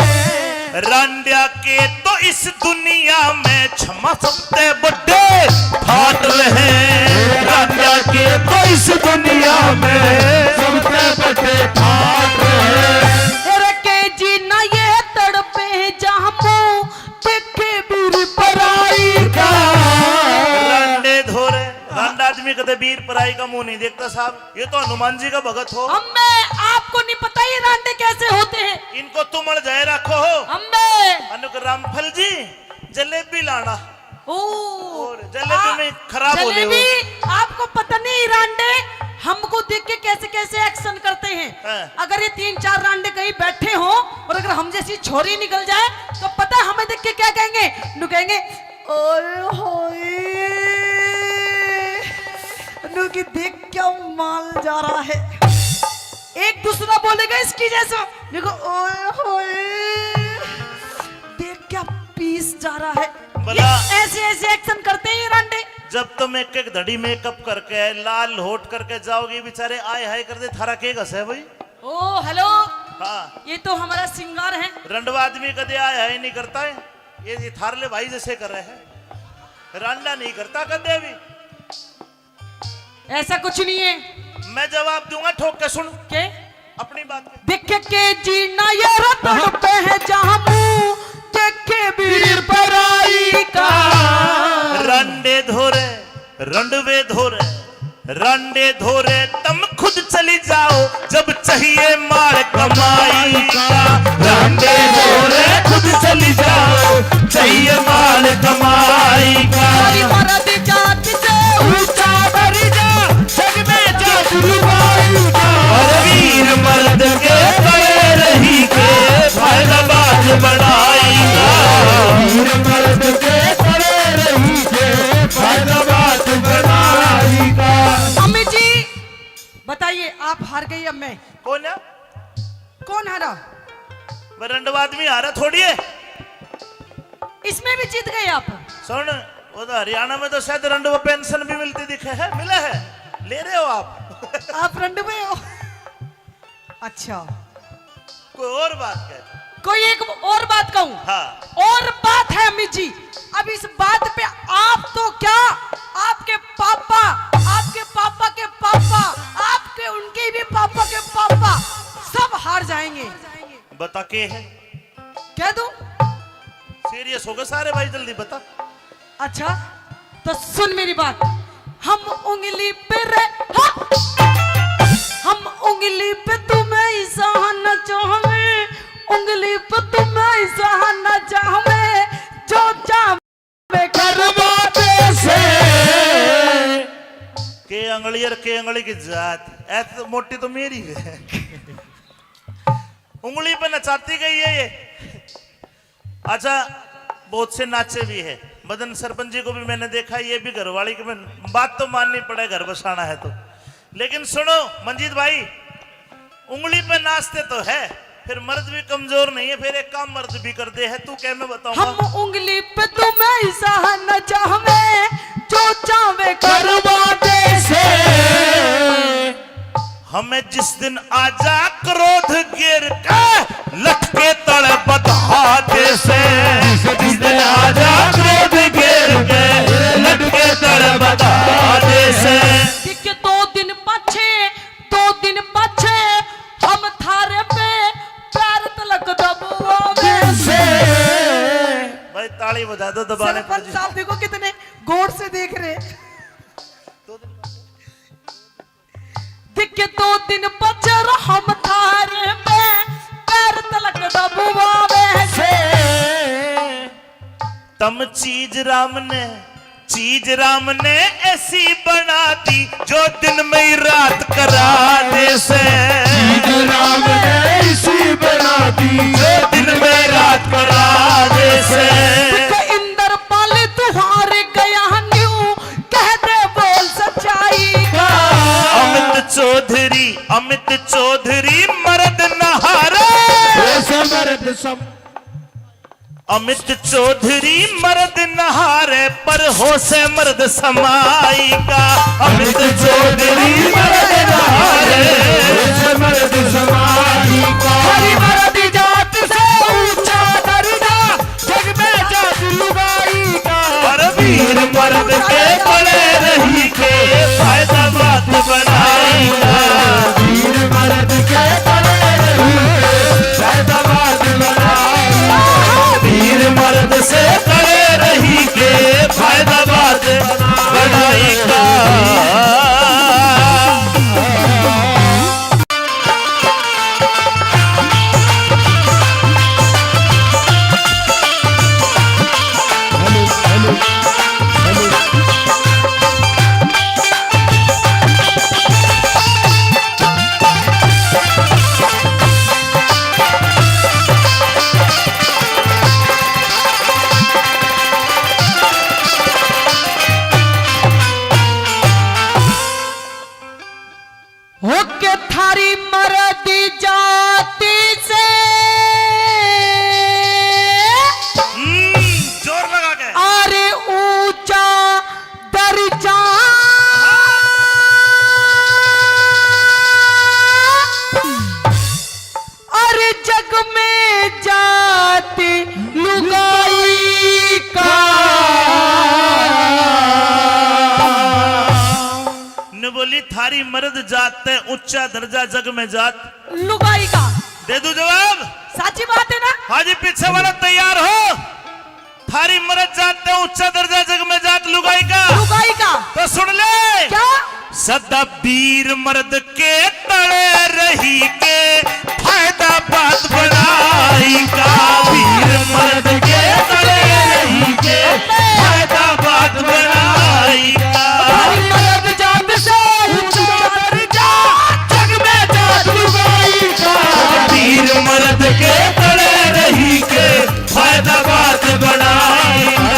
रांडिया के तो इस दुनिया में क्षमा सकते बड़े फाट रहे। रांडिया के तो इस दुनिया में सबसे बड़े फाट रहे। रखे जी ना ये तड़पे जहां देखे वीर पराई का। रांडे धोरे, रांडा आदमी कदे वीर पराई का मुंह नहीं देखता साहब। ये तो हनुमान जी का भगत हो। अम्मे आपको नहीं पता ये रांडे कैसे होते हैं? इनको तुमड़ जाए रखो हो। अम्मे अनुक रामफल जी जलेबी लाना। ओ और जलेबी में खराब हो रहे हो। जलेबी आपको पता नहीं रांडे हमको देख के कैसे कैसे एक्शन करते हैं। हाँ। अगर ये 3-4 रांडे कहीं बैठे हो और अगर हम जैसी छोरी निकल जाए तो पता है हमें देख के क्या कहेंगे? नु कहेंगे ओए होए, नु की देख क्या माल जा रहा है। एक दूसरा बोलेगा इसकी जैसा, देखो ओए होए देख क्या पीस जा रहा है। भला ऐसे ऐसे एक्शन करते हैं ये रांडे। जब तुम एक एक धड़ी मेकअप करके लाल होट करके जाओगे, बेचारे आए हाय कर दे, थारा के घस है भाई। ओ हेलो, हाँ, ये तो हमारा सिंगार है। रंडवा आदमी कदे आए हाय नहीं करता है। ये थारले भाई जैसे कर रहे हैं, रांडा नहीं करता कदे भी। ऐसा कुछ नहीं है। मैं जवाब दूंगा, ठोक के सुन के अपनी बात के। देख के जीना ये रतन पे है जहां मुंह देखे वीर पराई का। रंडे धोरे, रंडवे धोरे, रंडे धोरे तुम खुद चली जाओ जब चाहिए मार कमाई का। रंडे धोरे खुद चली जाओ चाहिए मार कमाई का। मर्द जात से ऊंचा दर्जा जग में जात लुगाई का। और वीर मर्द के तले रही के फायदा बात बढ़ाई का। वीर मर्द के तरह रही के फायदा बात बनाई का। अम्मी जी बताइए, आप हार गई अब मैं कौन है? कौन हारा? रंडवा आदमी हारा थोड़ी है। इसमें भी जीत गए आप। सुन, वो तो हरियाणा में तो शायद रंडवा पेंशन भी मिलती दिखे है, मिला है, ले रहे हो आप? आप रंडवे हो? अच्छा, कोई और बात कह। कोई एक और बात कहूं? हाँ। और बात है अमित जी, अब इस बात पे आप तो क्या, आपके पापा के पापा, आपके उनके भी पापा के पापा सब हार जाएंगे। बता के है? कह दूं? सीरियस हो गए सारे भाई, जल्दी बता। अच्छा तो सुन मेरी बात, हम उंगली पे हम उंगली पे तुम्हें ही सहना चाहवे, उंगली पे तुम्हें ही सहना चाहवे, जो चाहे करवाते से के अंगली और के अंगली की जात ऐसे मोटी तो मेरी है। उंगली पे नचाती गई है ये। अच्छा, बहुत से नाचे भी है। मदन सरपंच जी को भी मैंने देखा, ये भी घरवाली की बात तो माननी पड़े, घर बसाना है तो। लेकिन सुनो मंजीत भाई, उंगली पे नाचते तो है, फिर मर्द भी कमजोर नहीं है, फिर एक काम मर्द भी कर दे है। तू क्या मैं बताऊंगा? हम उंगली पे तुम्हें ही सहना चाहवे, जो चाहे करवाते से हमें जिस दिन आजा क्रोध गिर के लटके तड़े बधाते से, जिस दिन आजा क्रोध गिर के लटके तड़े बधाते से। के 2 दिन पछे हम थारे पे पैर तलक दबुआवे से। भाई ताली बजा दो दबाने पर। सरपंच साहब देखो कितने गौर से देख रहे। दिखे 2 दिन पचर हम थारे पे पैर तलक दबुआवे से। तम चीज राम ने ऐसी बना दी, जो दिन में ही रात करा दे से। चीज राम ने ऐसी बना दी, जो दिन में रात करा दे से। इंदर पाले तुहारे गया न्यू, कह दे बोल सच्चाई का। अमित चौधरी मर्द नहारे, मर्द सब अमित चौधरी मर्द नहारे, पर हो से मर्द समाई का। अमित चौधरी मर्द नहारे, मर्द समाई का। हरी मर्द जात से ऊंचा दर्जा, जग में जात लुगाई का। पर वीर मर्द के बड़े रही के फायदा बात बनाएगा। वीर मर्द के बड़े रही के फायदा बात बनाएगा। वीर मर्द से बड़े रही के फायदा बात बनाएगा। होके थारी मर्द जाति से जोर लगा के। अरे ऊंचा दर्जा, अरे जग में जाति लुगाई का। ने बोली थारी मर्द जात है ऊंचा दर्जा, जग में जात लुगाई का। दे दू जवाब? साची बात है ना? हाजी पीछे वाला तैयार हो? थारी मर्द जात है ऊंचा दर्जा, जग में जात लुगाई का। लुगाई का तो सुन ले, क्या? सदा वीर मर्द के तड़े रही के फायदा बात बनाई का। वीर मर्द के तड़े रही के फायदा बात बनाई का। हरी मर्द जात से ऊंचा दर्जा, जग में जात लुगाई का। वीर मर्द के तड़े रही के फायदा बात बनाई का।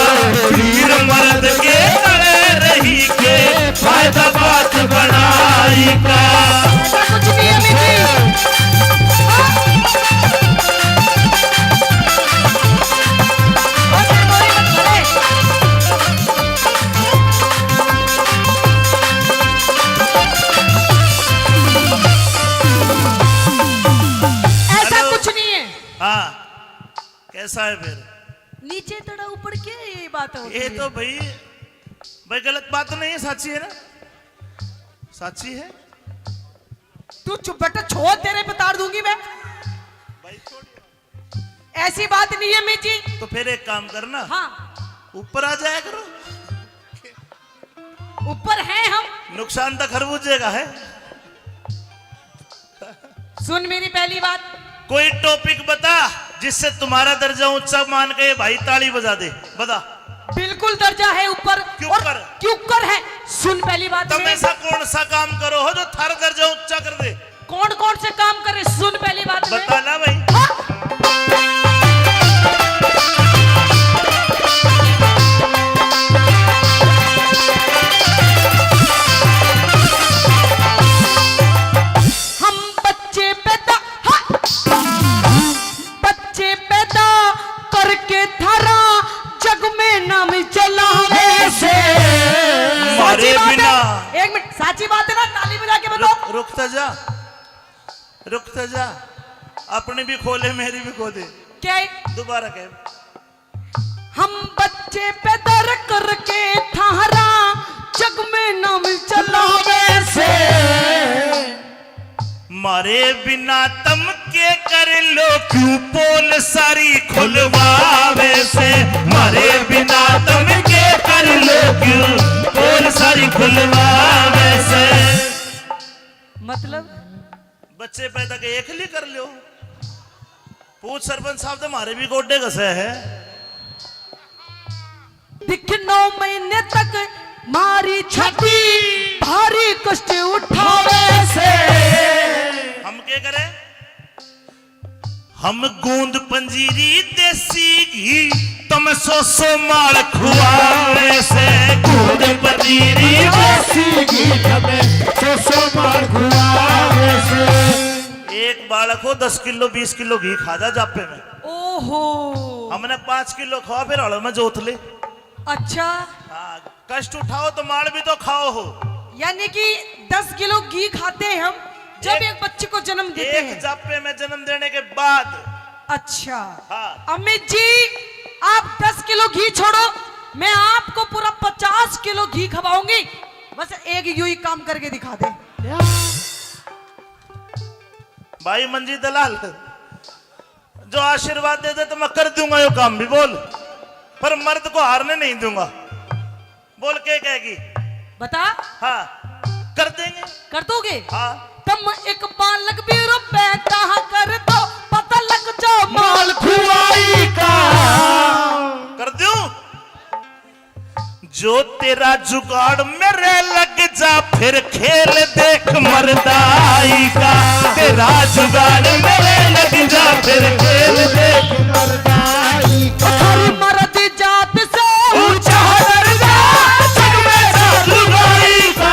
वीर मर्द के तड़े रही के फायदा बात बनाई का। कुछ नहीं है मिठी। ऐसा है फिर। नीचे तड़ा ऊपर क्या ये बात होती ये है? तो भाई गलत बात नहीं है, साची है ना, साची है। तू चुप बेटा, छोड़, तेरे पे तार दूंगी मैं। भाई छोड़िए, ऐसी बात नहीं है मी जी। तो फिर एक काम करना, हाँ, ऊपर आ जाया करो। ऊपर हैं हम। नुकसान तो खरबूजे का है। सुन मेरी पहली बात, कोई टॉपिक बता जिससे तुम्हारा दर्जा ऊंचा मान के भाई ताली बजा दे, बता। बिल्कुल दर्जा है ऊपर। क्यों और कर? क्यों कर है? सुन पहली बात तुम में, ऐसा कौन सा काम करो हो जो थारा दर्जा ऊंचा कर दे? कौन कौन से काम करे? सुन पहली बात में। बता ना भाई। हम बच्चे पैदा, बच्चे पैदा करके थारा जग में नाम चलावे से। मारे साची बात बिना। है? एक मिनट, साची बात है ना? ताली बजा के बताओ। रुकता जा, रुकता जा, अपनी भी खोले मेरी भी खोले। क्या है? दोबारा कह। हम बच्चे पैदा करके थारा जग में नाम चलावे से। मारे बिना तम के कर लो क्यों पोल सारी खुलवावे से। मारे बिना तम के कर लो क्यों पोल सारी खुलवावे से। मतलब बच्चे पैदा के एक लिए कर लो। पूछ सरपंच साहब तो हमारे भी गोड्डे घसे है। दिख 9 महीने तक मारी छाती भारी कष्ट उठावे से। हम क्या करें? हम गूंद पंजीरी देसी घी तुम सो माल खुआवे से। गूंद पंजीरी देसी घी हमें सो मार खुआवे से। एक बालक हो 10 किलो 20 किलो घी खा जा जापे में। ओहो, हमने 5 किलो खाओ फिर हड़ में जोत ले। अच्छा, हाँ, कष्ट उठाओ तो माल भी तो खाओ हो। यानी कि 10 किलो घी खाते हैं हम जब एक बच्चे को जन्म देते एक हैं। जापे में जन्म देने के बाद। अच्छा, हाँ। अमित जी आप 10 किलो घी छोड़ो, मैं आपको पूरा 50 किलो घी खवाऊंगी। बस एक यूं ही काम करके दिखा दे। भाई मंजी दलाल, जो आशीर्वाद दे दे तो मैं कर दूंगा यो काम भी। बोल, पर मर्द को हारने नहीं दूंगा। बोल के कहेगी? बता, हाँ कर देंगे। कर दोगे? हाँ, तुम एक बालक भी रुपए कहा कर दो, पता लग जाओ माल खुआई का कर दूं। जो तेरा जुगाड़ मेरे लग जा फिर खेल देख मर्दाई का। तेरा जुगाड़ मेरे लग जा फिर खेल देख मर्दाई का। हर मर्द जात से ऊंचा दर्जा जग में साधुगाई का।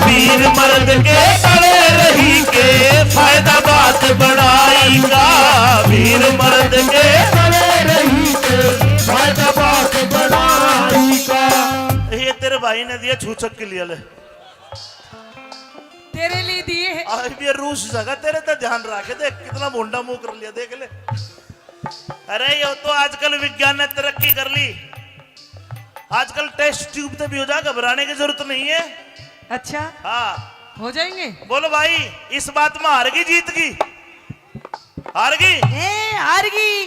वीर मर्द के तले रही के फायदा बात बढ़ाई का। वीर मर्द के तले रही के फायदा बात बढ़ाई का। ये तेरे भाई ने दिया छूचक के लिए ले। तेरे लिए दिए हैं। आज भी रूस जगह तेरे तो ध्यान रखे, देख कितना भोंडा मुंह कर लिया, देख ले। अरे ये तो आजकल विज्ञान ने तरक्की कर ली। आजकल टेस्ट ट्यूब तो भी हो जा, घबराने की जरूरत नहीं है। अच्छा, हाँ हो जाएंगे। बोलो भाई, इस बात में हार गई जीत गई? हार गई? हार गई,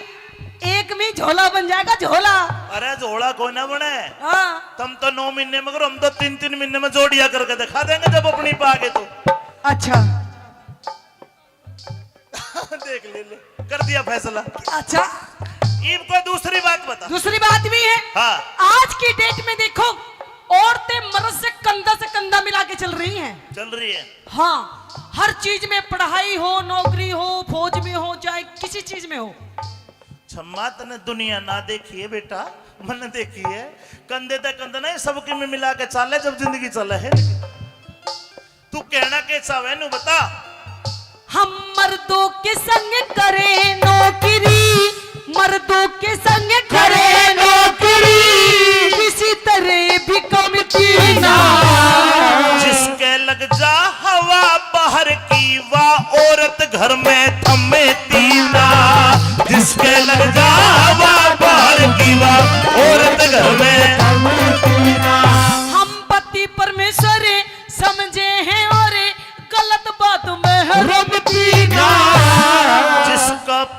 एक में झोला बन जाएगा, झोला। अरे झोला कोई ना बने। हाँ, तुम तो 9 महीने में करो, हम तो 3-3 महीने में जोड़िया करके दिखा देंगे जब अपनी पागे तो। अच्छा देख ले, कर दिया फैसला। अच्छा, ईब को दूसरी बात बता। दूसरी बात भी है। हाँ, आज की डेट में देखो, औरतें मर्द से कंधा मिला के चल रही हैं। चल रही है। हाँ, हर चीज में, पढ़ाई हो, नौकरी हो, फौज में हो, चाहे किसी चीज में हो। छम्मा तने दुनिया ना देखी है बेटा, मैंने देखी है। कंधे तक कंधा नहीं, सबके में मिला के चाले जब जिंदगी चले है। तू कहना कैसा है नू बता। हम मर्दों के संग करे नौकरी, मर्दों के संग करे नौकरी, किसी तरह भी कमती ना। जिसके लग जा हवा बाहर की, वाह औरत घर में थमे तीना। जिसके लग जा हवा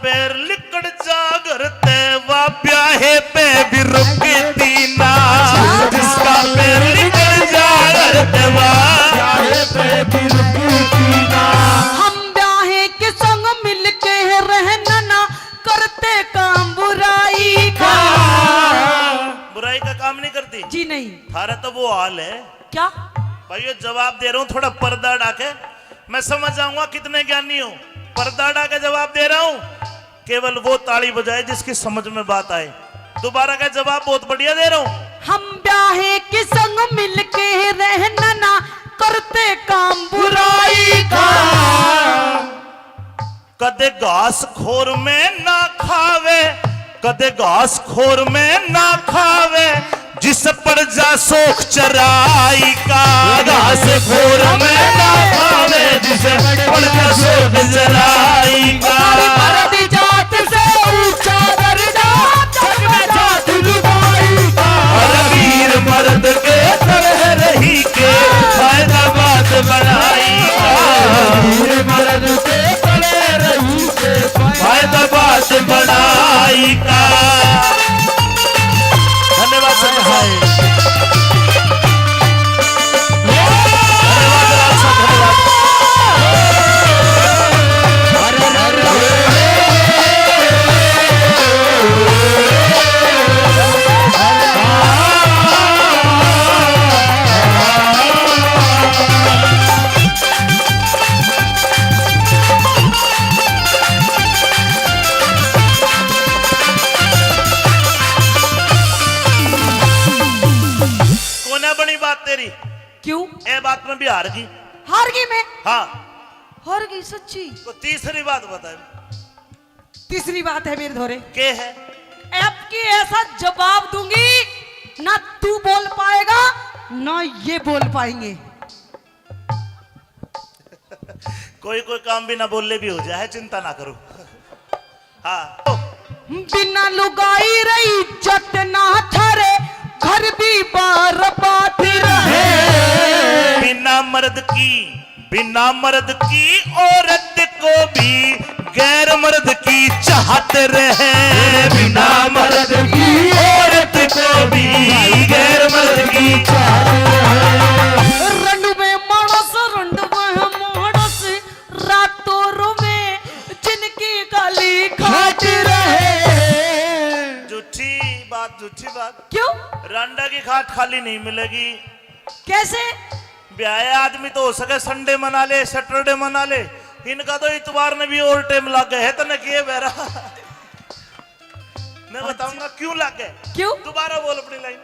पैर लिकड़ जा करते वा ब्याहे पे भी रुकती ना जिसका पैर लिकड़ जा करते वा ब्याहे पे भी रुकती ना हम ब्याहे के संग मिलके रहना ना करते काम बुराई का। बुराई का काम नहीं करती जी नहीं। थारा तो वो हाल है। क्या भाई ये जवाब दे रहा हूँ, थोड़ा पर्दा डाके मैं समझ जाऊंगा कितने ज्ञानी हो। पर्दा डाके जवाब दे रहा हूँ, केवल वो ताली बजाए जिसकी समझ में बात आए। दोबारा का जवाब बहुत बढ़िया दे रहा हूँ। हम ब्याहे के संग मिलके रहना ना करते काम बुराई का। कदे घास खोर में ना खावे, कदे घास खोर में ना खावे जिस पर जा सोख चराई का। घास खोर में ना खावे जिस पर जा सोख चराई का। मर्द जात से ऊंचा दर्जा जग में जात लुगाई का। और वीर मर्द के तरह रही के फायदा बात बनाई का। वीर मर्द के तले रही के फायदा बात बनाई का। धन्यवाद सर भाई, धन्यवाद राज सर, कोना बनी बात तेरी। क्यों ए बात में भी हार गई। हार गई मैं? हाँ, हार गई सच्ची। तो तीसरी बात बता तीसरी बात है मेरे धोरे, के है। अब की ऐसा जवाब दूंगी ना तू बोल पाएगा ना ये बोल पाएंगे। कोई कोई काम भी ना बोलले भी हो जाए, चिंता ना करो। हाँ, बिना लुगाई रही इज्जत ना ठहरे घर भी बार बात रहे। बिना मर्द की औरत को भी गैर मर्द की चाहत रहे। बिना मर्द की औरत को भी गैर मर्द की चाहत रहे। रंडवे मानस रंडवे मानस रातों रोवे जिनकी गाली खाट रहे। झूठी बात। क्यों? रांडा की खाट खाली नहीं मिलेगी। कैसे? ब्याह आदमी तो हो सके संडे मना ले, सैटरडे मना ले, इनका तो इतवार में भी और टाइम लग गए है। तो न किए बेरा मैं बताऊंगा क्यों लग गए। क्यों? दोबारा बोल अपनी लाइन।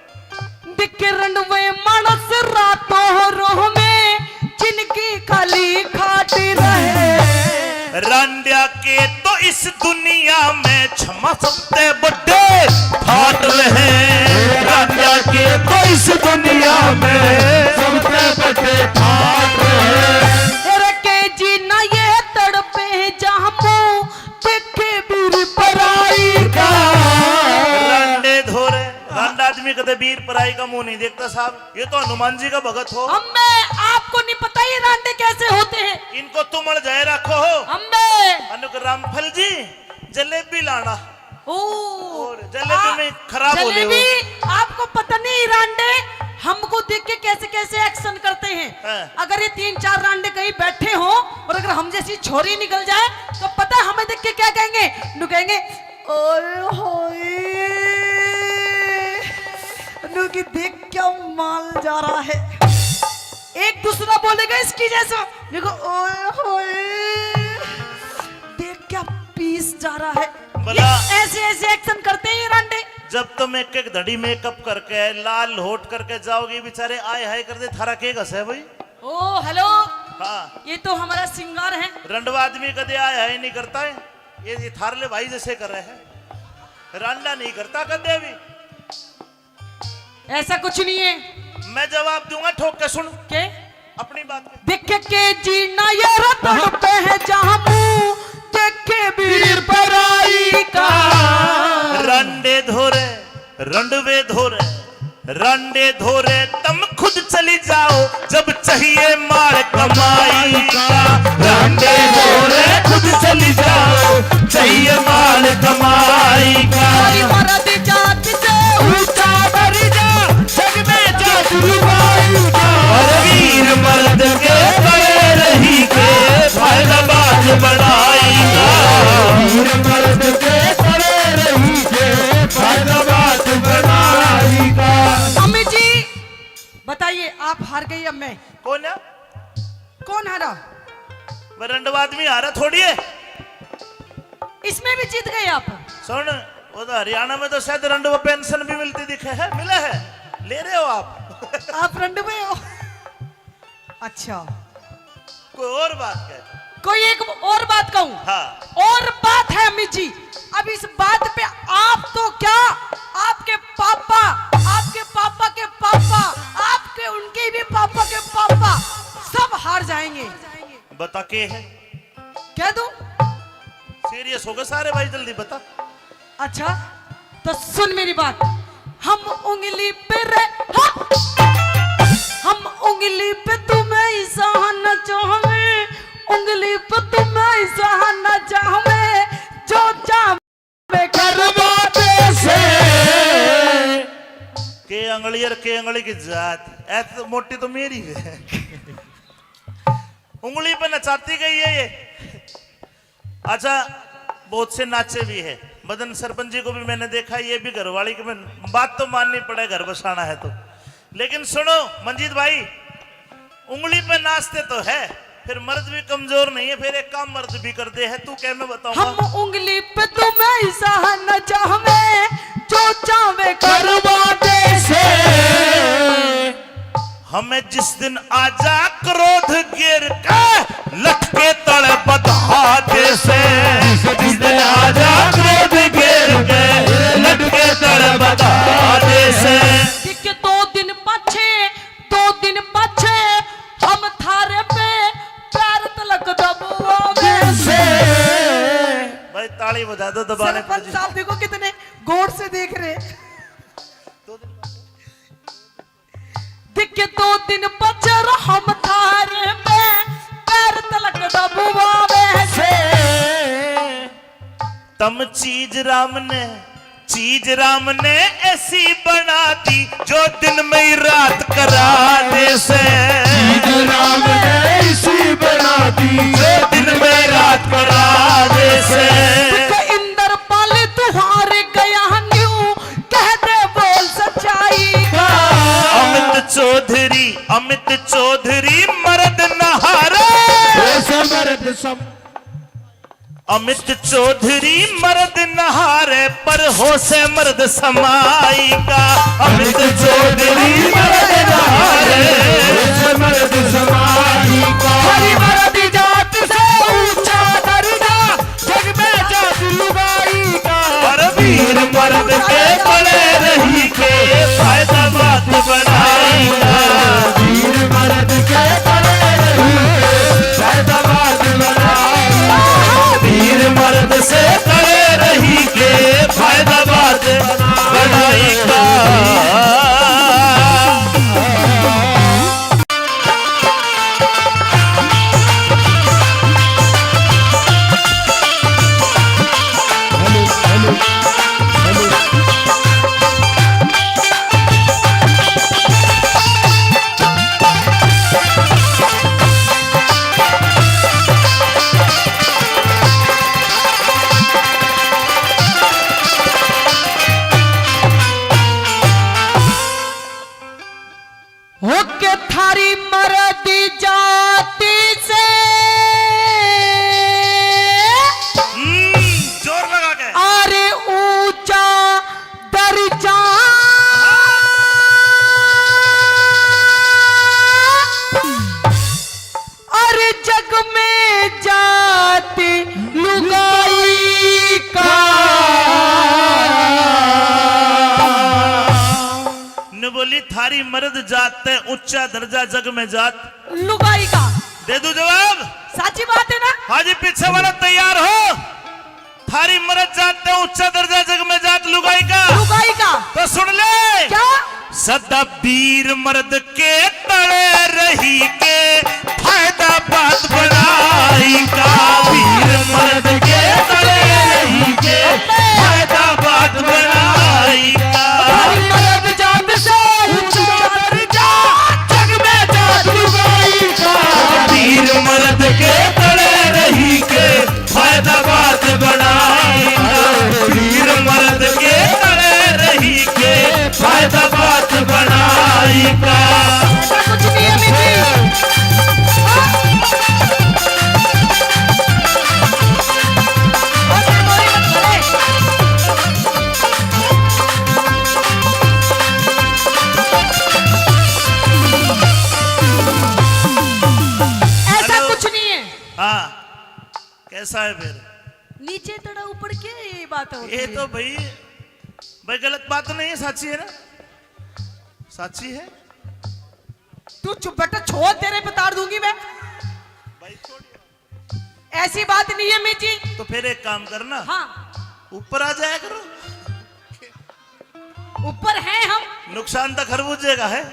दिखे रंडवे मानस रातों रोह में जिनकी खाली खाट रहे। रांडिया के तो इस दुनिया में क्षमा सकते बड़े फाट रहे। रांडिया के तो इस दुनिया में सबसे बड़े फाट रहे। रखे जीना ये तड़पे जहाँ मुँह देखे वीर पराई का। रांडे धोरे रांडा आदमी कदे वीर पराई का मुंह नहीं देखता साहब। ये तो हनुमान जी का भगत हो। अम्मे आपको नहीं पता ये रांडे कैसे होते हैं। इनको तुमड़ जाए रखो हो। अम्मे अनुक रामफल जी जलेबी लाना। ओ और जलेबी में खराब हो रहे जलेबी आपको पता नहीं रांडे हमको देख के कैसे कैसे एक्शन करते हैं। हाँ। अगर ये 3-4 रांडे कहीं बैठे हो और अगर हम जैसी छोरी निकल जाए तो पता है हमें देख के क्या कहेंगे? नु कहेंगे ओए होए नु की देख क्या माल जा रहा है। एक दूसरा बोलेगा इसकी जैसा, देखो ओए होए देख क्या पीस जा रहा है। भला ऐसे ऐसे एक्शन करते हैं ये रांडे। जब तुम एक एक घड़ी मेकअप करके लाल होट करके जाओगे बेचारे आए हाय कर दे थारा के घस है भाई। ओ हेलो, हाँ, ये तो हमारा सिंगार है। रंडवा आदमी कदे आए हाय नहीं करता है। ये थारले भाई जैसे कर रहे हैं, रांडा नहीं करता कदे भी। ऐसा कुछ नहीं है। मैं जवाब दूंगा ठोक के सुन के अपनी बात के। देख के जीना ये तड़पे है जहाँ मुँह देखे वीर पराई का। रंडे धोरे रंडवे धोरे रंडे धोरे तुम खुद चली जाओ जब चाहिए मार कमाई का। रंडे धोरे खुद चली जाओ चाहिए गई अब मैं। कौन है? कौन हारा? वह रंडवा आदमी हारा थोड़ी है। इसमें भी जीत गए आप। सुन, वो तो हरियाणा में तो शायद रंडवा पेंशन भी मिलती दिखे है, मिला है, ले रहे हो आप? आप रंडू में हो? अच्छा, कोई और बात है? कोई एक और बात कहूं? हाँ। और बात है अमित जी, अब इस बात पे आप तो क्या, आपके पापा के पापा, आपके उनके भी पापा के पापा सब हार जाएंगे। बता के है? कह दूं? सीरियस हो गए सारे भाई, जल्दी बता। अच्छा तो सुन मेरी बात, हम उंगली पे हम उंगली पे तुम्हें ही सहना चाहवे, उंगली पे तुम्हें ही सहना चाहवे, जो चाहे करवाते से के अंगली और के अंगली की जात ऐसे तो मोटी तो मेरी है। उंगली पे नचाती गई है ये। अच्छा, बहुत से नाचे भी है। मदन सरपंच जी को भी मैंने देखा, ये भी घरवाली की बात तो माननी पड़े, घर बसाना है तो। लेकिन सुनो मंजीत भाई, उंगली पे नाचते तो है, फिर मर्द भी कमजोर नहीं है, फिर एक काम मर्द भी कर दे है। तू क्या मैं बताऊंगा? हम उंगली पे तुम्हें ही सहना चाहवे, जो चाहे करवाते से हमें जिस दिन आजा क्रोध गिर के लटके तड़े बधाते से, जिस दिन आजा क्रोध गिर के लटके तड़े बधाते से। कि 2 दिन पछे हम थारे पे पैर तलक दबावे से। भाई ताली बजा दो दबाने पर। सरपंच साहब देखो कितने गौर से देख रहे। दिखे 2 दिन पचर हम थारे में पैर तलक दबावे से। तम चीज राम ने ऐसी बना दी, जो दिन में ही रात करा दे से। चीज राम ने ऐसी बना दी, जो दिन में रात करा दे से। इंदर पाले तुम्हारे गया न्यू, कह दे बोल सच्चाई का। अमित चौधरी मर्द नहारे, अमित चौधरी मर्द नहारे, पर हो से मर्द समाई का। अमित चौधरी मर्द नहारे, मर्द समाई का। हरी मर्द जात से ऊंचा दर्जा, जग में जात लुगाई का। पर वीर मर्द के बड़े रही के फायदा बात बनाएगा। वीर मर्द के बड़े रही के फायदा बात बनाएगा। वीर मर्द से करे रही के फायदा बात बनाएगा। होके थारी मर्द जाति से, जोर लगा के। अरे ऊंचा दर्जा, अरे जग में जाति लुगाई का। न बोली थारी मर्द जात है ऊंचा दर्जा, जग में जात लुगाई का। दे दू जवाब? सच्ची बात है ना? हाजी पीछे वाला तैयार हो? थारी मर्द जात है ऊंचा दर्जा, जग में जात लुगाई का। लुगाई का तो सुन ले क्या? सदा वीर मर्द के तड़े रही के फायदा बात बनाई का। वीर मर्द के तड़े रही के फायदा बात बनाई का। हरी मर्द जात से ऊंचा दर्जा, जग में जात लुगाई का। वीर मर्द के तड़े रही के फायदा बात बनाई का। वीर मर्द के तड़े रही के फायदा बात बनाई का। कुछ नहीं है है फिर? नीचे तड़ा ऊपर क्या ये बात होती ये है? तो भाई गलत बात तो नहीं है, साची है ना, साची है। तू चुप बेटा, छोड़, तेरे पे तार दूंगी मैं। भाई छोड़िए। ऐसी बात नहीं है मीची। तो फिर एक काम करना, हाँ, ऊपर आ जाया करो। ऊपर हैं हम। नुकसान तो खरबूजे का है।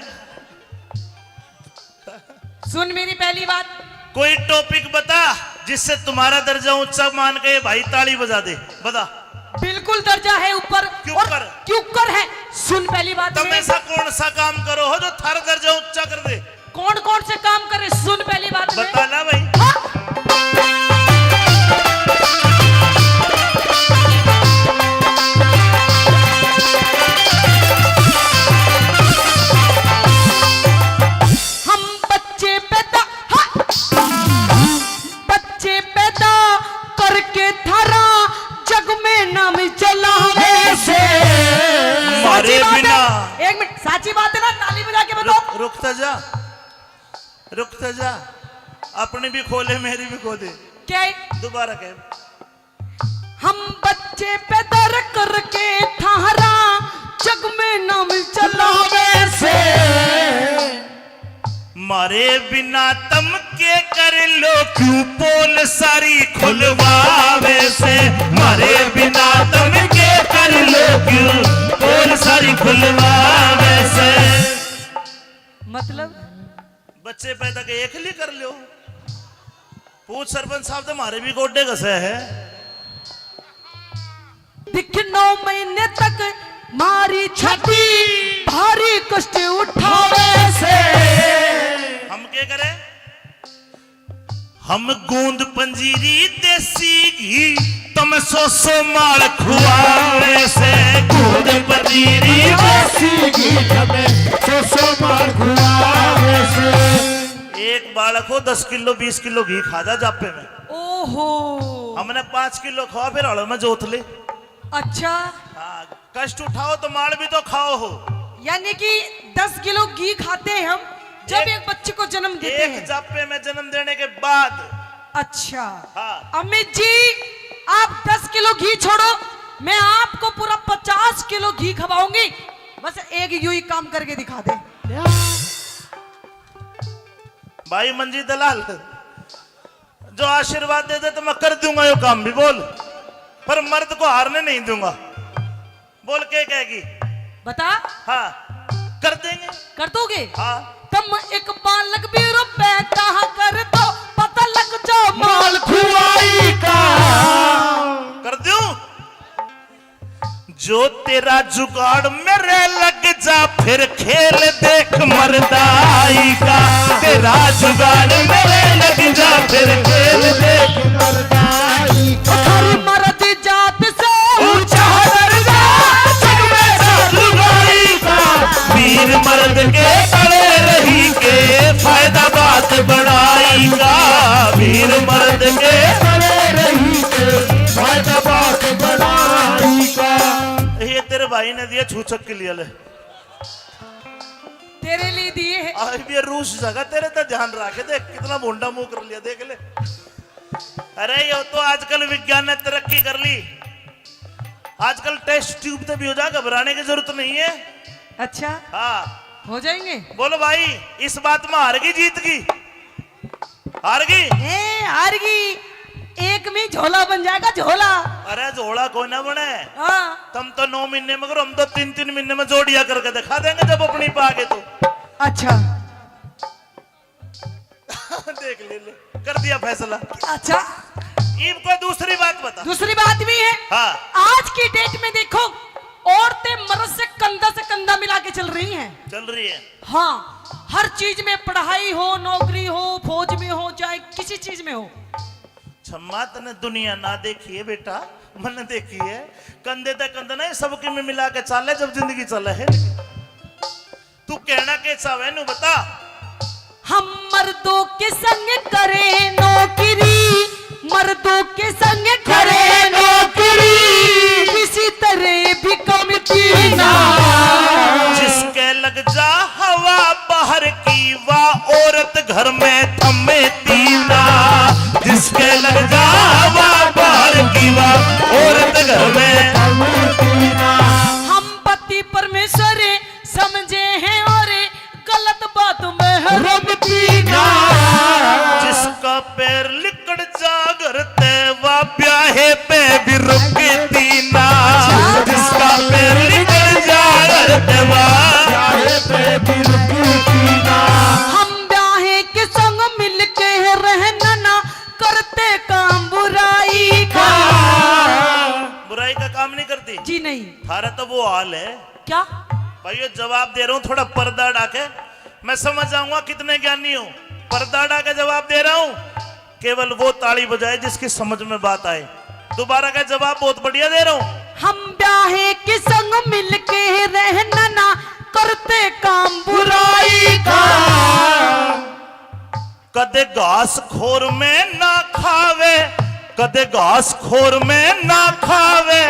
सुन मेरी पहली बात, कोई टॉपिक बता जिससे तुम्हारा दर्जा ऊंचा मान के भाई ताली बजा दे, बता। बिल्कुल दर्जा है ऊपर। क्यों और ऊपर? क्यों ऊपर है? सुन पहली बात तुम में। ऐसा कौन सा काम करो हो जो थारा दर्जा ऊंचा कर दे? कौन कौन से काम करे? सुन पहली बात में। बता ना भाई। हम बच्चे पैदा, बच्चे पैदा करके थारा जग में नाम चलावे से। मारे साची बात बिना। है? एक मिनट, साची बात है ना? ताली बजा के बताओ। रुकता जा, रुकता जा, अपनी भी खोले मेरी भी खोले। क्या है? दोबारा कह। हम बच्चे पैदा करके थारा जग में नाम चलावे से। मारे बिना तम के कर लो क्यों पोल सारी खुलवावे से। मारे बिना तम के कर लो क्यों पोल सारी खुलवावे से। मतलब बच्चे पैदा के एक लिए कर लो। पूछ सरपंच साहब, तो हमारे भी गोड्डे घसे है। दिख 9 महीने तक मारी छाती भारी कष्ट उठावे से। हम क्या करें? हम गूंद पंजीरी देसी घी तुम सो माल खुआवे से। गूंद पंजीरी देसी घी हमें सो मार खुआवे से। एक बालक हो 10 किलो 20 किलो घी खा जा जापे में। ओहो, हमने 5 किलो खाओ फिर हड़ो में जोत ले। अच्छा, हाँ, कष्ट उठाओ तो माल भी तो खाओ हो। यानी कि 10 किलो घी खाते हैं हम जब एक बच्चे को जन्म देते एक हैं। जापे में जन्म देने के बाद। अच्छा, हाँ। अमित जी आप 10 किलो घी छोड़ो, मैं आपको पूरा 50 किलो घी खवाऊंगी। बस एक यूं ही काम करके दिखा दे। भाई मंजी दलाल, जो आशीर्वाद दे दे तो मैं कर दूंगा यो काम भी। बोल, पर मर्द को हारने नहीं दूंगा। बोल के कहेगी? बता, हाँ कर देंगे। कर दोगे? हाँ। तुम एक बालक भी रुपए कहा कर दो, पता लग जाओ माल खुआई का कर दूं? जो तेरा जुगाड़ मेरे लग जा फिर खेल देख मर्दाई का। तेरा जुगाड़ मेरे लग जा फिर खेल देख मर्दाई का। हर मर्द जात से ऊंचा दर्जा जग में साधुगाई का। वीर मर्द के खड़े रही के फायदा बात बढ़ाई का। वीर मर्द के खड़े रही के फायदा बात बढ़ाई का। ये तेरे भाई ने दिया छूचक के लिए ले। तेरे लिए दिए हैं। आज भी ये रूस जगह तेरे तो ध्यान रखे, देख कितना भोंडा मुंह कर लिया, देख ले। अरे ये तो आजकल विज्ञान ने तरक्की कर ली। आजकल टेस्ट ट्यूब तो भी हो जाए, घबराने की जरूरत नहीं है। अच्छा, हाँ हो जाएंगे। बोलो भाई, इस बात में हार गई जीत गई? हार गई? हार गई, एक में झोला बन जाएगा, झोला। अरे झोला कोई ना बने। हाँ, तुम तो 9 महीने में करो, हम तो 3-3 महीने में जोड़िया करके दिखा देंगे जब अपनी पागे तो। अच्छा देख ले, कर दिया फैसला। अच्छा, ईब को दूसरी बात बता। दूसरी बात भी है। हाँ। आज की डेट में देखो, औरतें मर्द से कंधा मिला के चल रही हैं। चल रही है। हाँ, हर चीज में, पढ़ाई हो, नौकरी हो, फौज में हो, चाहे किसी चीज में हो। छम्मा तने दुनिया ना देखी है बेटा, मैंने देखी है। कंधे तक कंधा नहीं, सबके में मिला के चाले जब जिंदगी चले है। तू कहना कैसा है नु बता। हम मर्दों के संग करें नौकरी, मर्दों के संग करें नौकरी, किसी तरह भी कमती ना। जिसके लग जा हवा बाहर की, वाह औरत घर में थमे तीना। जिसके लग जा हवा थारा तो वो हाल है क्या? भाई, ये जवाब दे रहा हूँ थोड़ा पर्दा डाके, मैं समझ जाऊंगा कितने ज्ञानी हो। पर्दा डाके जवाब दे रहा हूँ, केवल वो ताली बजाए जिसकी समझ में बात आए। दोबारा का जवाब बहुत बढ़िया दे रहा हूँ। हम ब्याहे के संग मिलके रहना ना करते काम बुराई का। कदे घास खोर में ना खावे, कदे घास खोर में ना खावे,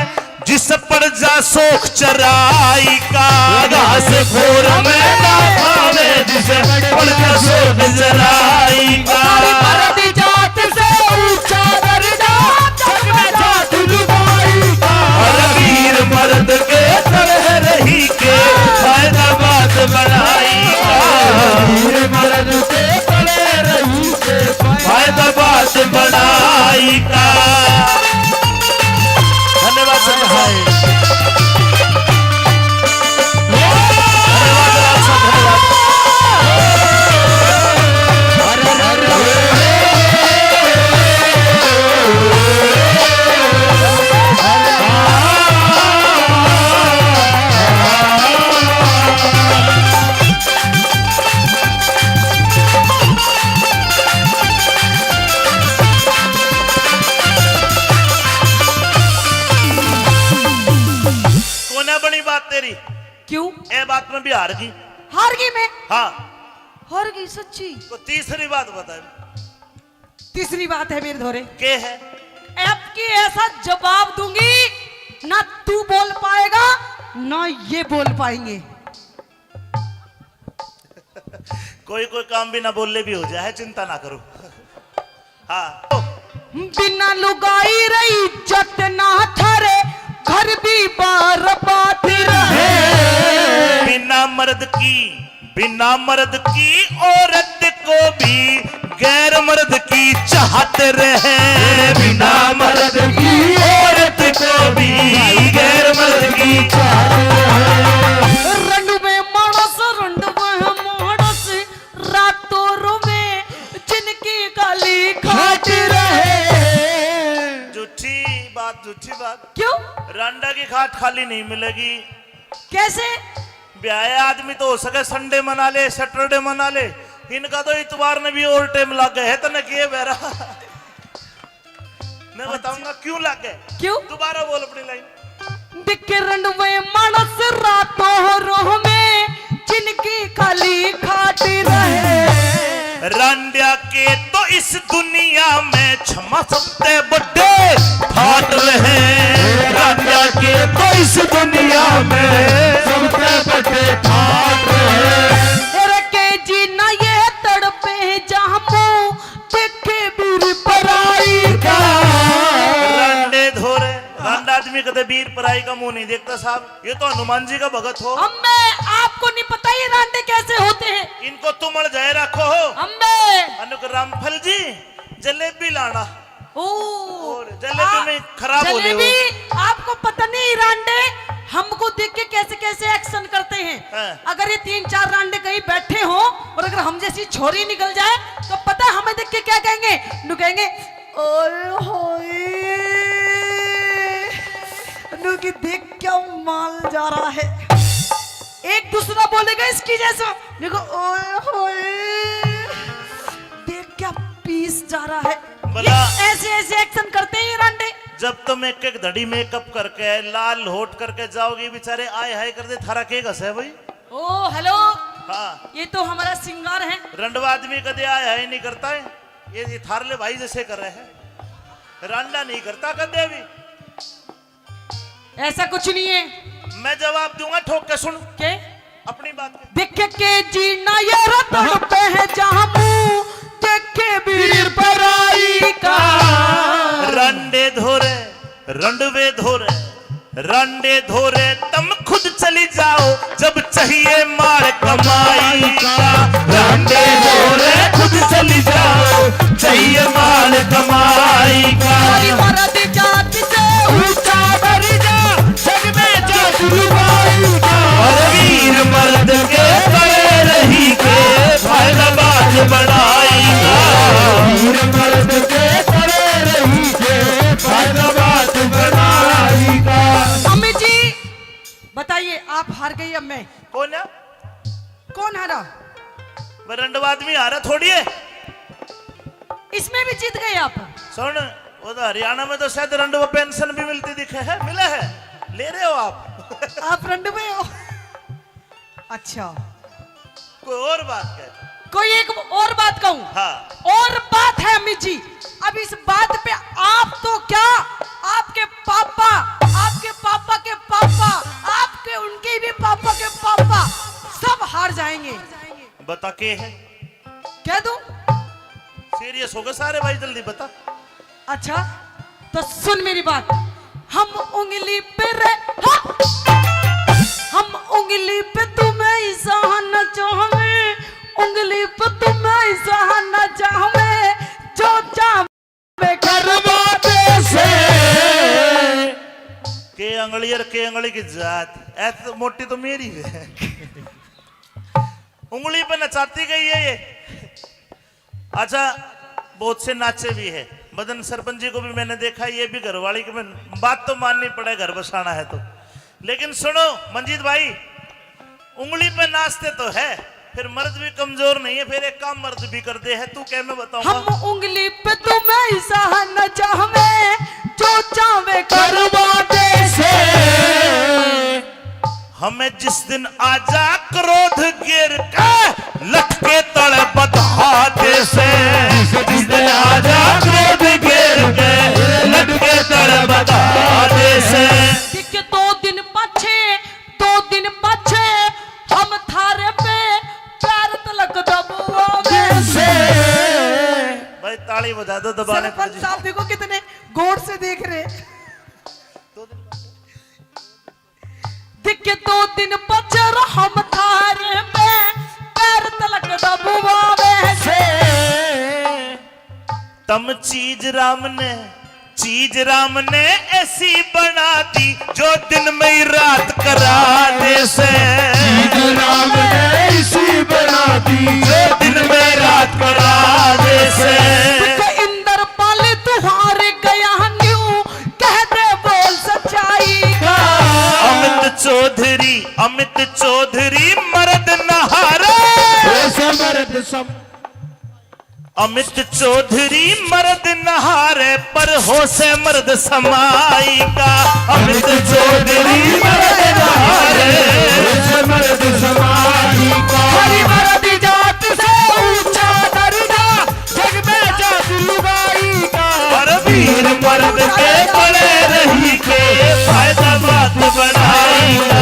जिस पर जा सोख चराई का। घास खोर में ना खावे, जिस पर जा सोख चराई का। मर्द जात से ऊंचा दर्जा, जग में जात लुगाई का। वीर मर्द के तरह रही के फायदा बात बनाई का। वीर मर्द के तरह रही के फायदा बात बनाई का। धन्यवाद सर भाई, धन्यवाद राज साहब, धन्यवाद। कोने बनी बात तेरी, क्यों? ये बात में भी हार गई। हार गई मैं? हाँ, हार गई सच्ची? तो तीसरी बात बता। तीसरी बात है मेरे धोरे, के है? अब की ऐसा जवाब दूंगी ना तू बोल पाएगा ना ये बोल पाएंगे। कोई कोई काम भी ना बोलले भी हो जाए, चिंता ना करो। हाँ, बिना लुगाई रही इज्जत ना ठहरे, घर भी बर्बाद रहे। बिना मर्द की औरत को भी गैर मर्द की चाहत रहे। बिना मर्द की औरत को भी गैर मर्द की चाहत रहे। रंडुवे मानस रंडुवे मानस रातों रोवे, जिनकी गाली खाट रहे। झूठी बात। क्यों? रांडा की खाट खाली नहीं मिलेगी। कैसे? ब्याह आदमी तो हो सके संडे मना ले, सैटरडे मना ले, इनका तो इतवार में भी और टाइम लग गए है। तो न किए बेरा मैं बताऊंगा क्यों लग गए। क्यों? दोबारा बोल अपनी लाइन। दिखे रंडुवे मानस रातों रोह में, जिनकी खाली खाट रहे। रांडिया के तो इस दुनिया में क्षमा सबसे बड़े फाट रहे। रांडिया के तो इस दुनिया में सबसे बड़े ठाट रहे। रखे जी ना ये तड़पे जामू, देखे वीर पराई का। रांडे धोरे, रांडा आदमी कदे वीर पराई का मुंह नहीं देखता साहब। ये तो हनुमान जी का भगत हो। अम्बे आपको नहीं पता ये रांडे कैसे होते हैं? इनको तुमड़ जाए रखो हो। अम्बे अनुक रामफल जी जलेबी लाना। ओ और जलेबी में खराब हो रहे हो। जलेबी आपको पता नहीं रांडे हमको देख के कैसे कैसे एक्शन करते हैं। हाँ। अगर ये 3-4 रांडे कहीं बैठे हो और अगर हम जैसी छोरी निकल जाए तो पता है हमें देख के क्या कहेंगे? नु कहेंगे ओए होए, नु की देख क्या माल जा रहा है। एक दूसरा बोलेगा इसकी जैसा, देखो ओए होए, देख क्या पीस जा रहा है। भला ऐसे ऐसे एक्शन करते हैं ये रांडे। जब तुम एक एक धड़ी मेकअप करके लाल होट करके जाओगी, बेचारे आए हाय कर दे, थारा के घस है भाई। ओ हेलो, हाँ, ये तो हमारा सिंगार है। रंडवा आदमी कदे आए हाय नहीं करता है। ये थारले भाई जैसे कर रहे हैं, रांडा नहीं करता कदे भी। ऐसा कुछ नहीं है। मैं जवाब दूंगा, ठोक के सुन के अपनी बात के। देखे के जीना ये रतन पे है जामू, देखे वीर पराई का। रंडे धोरे, रंडवे धोरे, रंडे धोरे, तुम खुद चली जाओ जब चाहिए मार कमाई का। रंडे धोरे खुद चली जाओ, चाहिए माल कमाई का। मर्द जात से ऊंचा दर्जा, जग में जात लुगाई का। और वीर मर्द के तले रही के फायदा बात बढ़ाई का। वीर मर्द के तरह रही के फायदा बात बनाई का। अम्मी जी गई अब मैं। कौन है? कौन हारा? रंडवा आदमी हारा थोड़ी है। इसमें भी जीत गए आप। सुन, उधर हरियाणा में तो शायद रंडवा पेंशन भी मिलती दिखे है, मिला है, ले रहे हो आप? आप रंड में हो? अच्छा, कोई और बात है? कोई एक और बात कहूं? हाँ। और बात है अमित जी, अब इस बात पे आप तो क्या, आपके पापा, आपके पापा के पापा, आपके उनके भी पापा के पापा सब हार जाएंगे। बता के है? कह दूं? सीरियस हो गए सारे भाई, जल्दी बता। अच्छा तो सुन मेरी बात, हम उंगली पे हम उंगली पे तुम्हें ही सहना चाहवे, उंगली पे तुम्हें ही सहना चाहवे, जो चाहे करवाते से के अंगली और के अंगली की जात ऐसे तो मोटी तो मेरी है। उंगली पे नचाती गई है ये। अच्छा, बहुत से नाचे भी है। मदन सरपंच जी को भी मैंने देखा, ये भी घरवाली की बात तो माननी पड़े, घर बसाना है तो। लेकिन सुनो मंजीत भाई, उंगली पे नाचते तो है, फिर मर्द भी कमजोर नहीं है, फिर एक काम मर्द भी कर दे है। तू क्या मैं बताऊंगा? हम उंगली पे तुम्हें ही सहना चाहवे, जो चाहे करवाते से हमें जिस दिन आजा क्रोध गिर के लटके तड़े बधाते से, जिस दिन आजा क्रोध गिर के लटके तड़े बधाते से, के 2 दिन पछे हम थारे पे पैर तलक दबुआवे से भाई ताली बजा दो दबाने पर। सरपंच साहब देखो कितने गौर से देख रहे। के 2 दिन पछे हम थारे पे पैर तलक दबुआवे से तम चीज राम ने ऐसी बना दी, जो दिन में ही रात कराने से। चीज राम ने ऐसी बना दी, जो दिन में रात कराने से। इंदर पाले तुम्हारे गया न्यू, कह दे बोल सच्चाई का। अमित चौधरी मर्द नहारे, मर्द सब अमित चौधरी मर्द नहारे, पर हो से मर्द समाई का। अमित चौधरी मर्द नहारे, मर्द समाई का। हरी मर्द जात से ऊंचा दर्जा, जग में जात लुगाई का। पर वीर मर्द के बड़े रही के फायदा बात बनाएगा।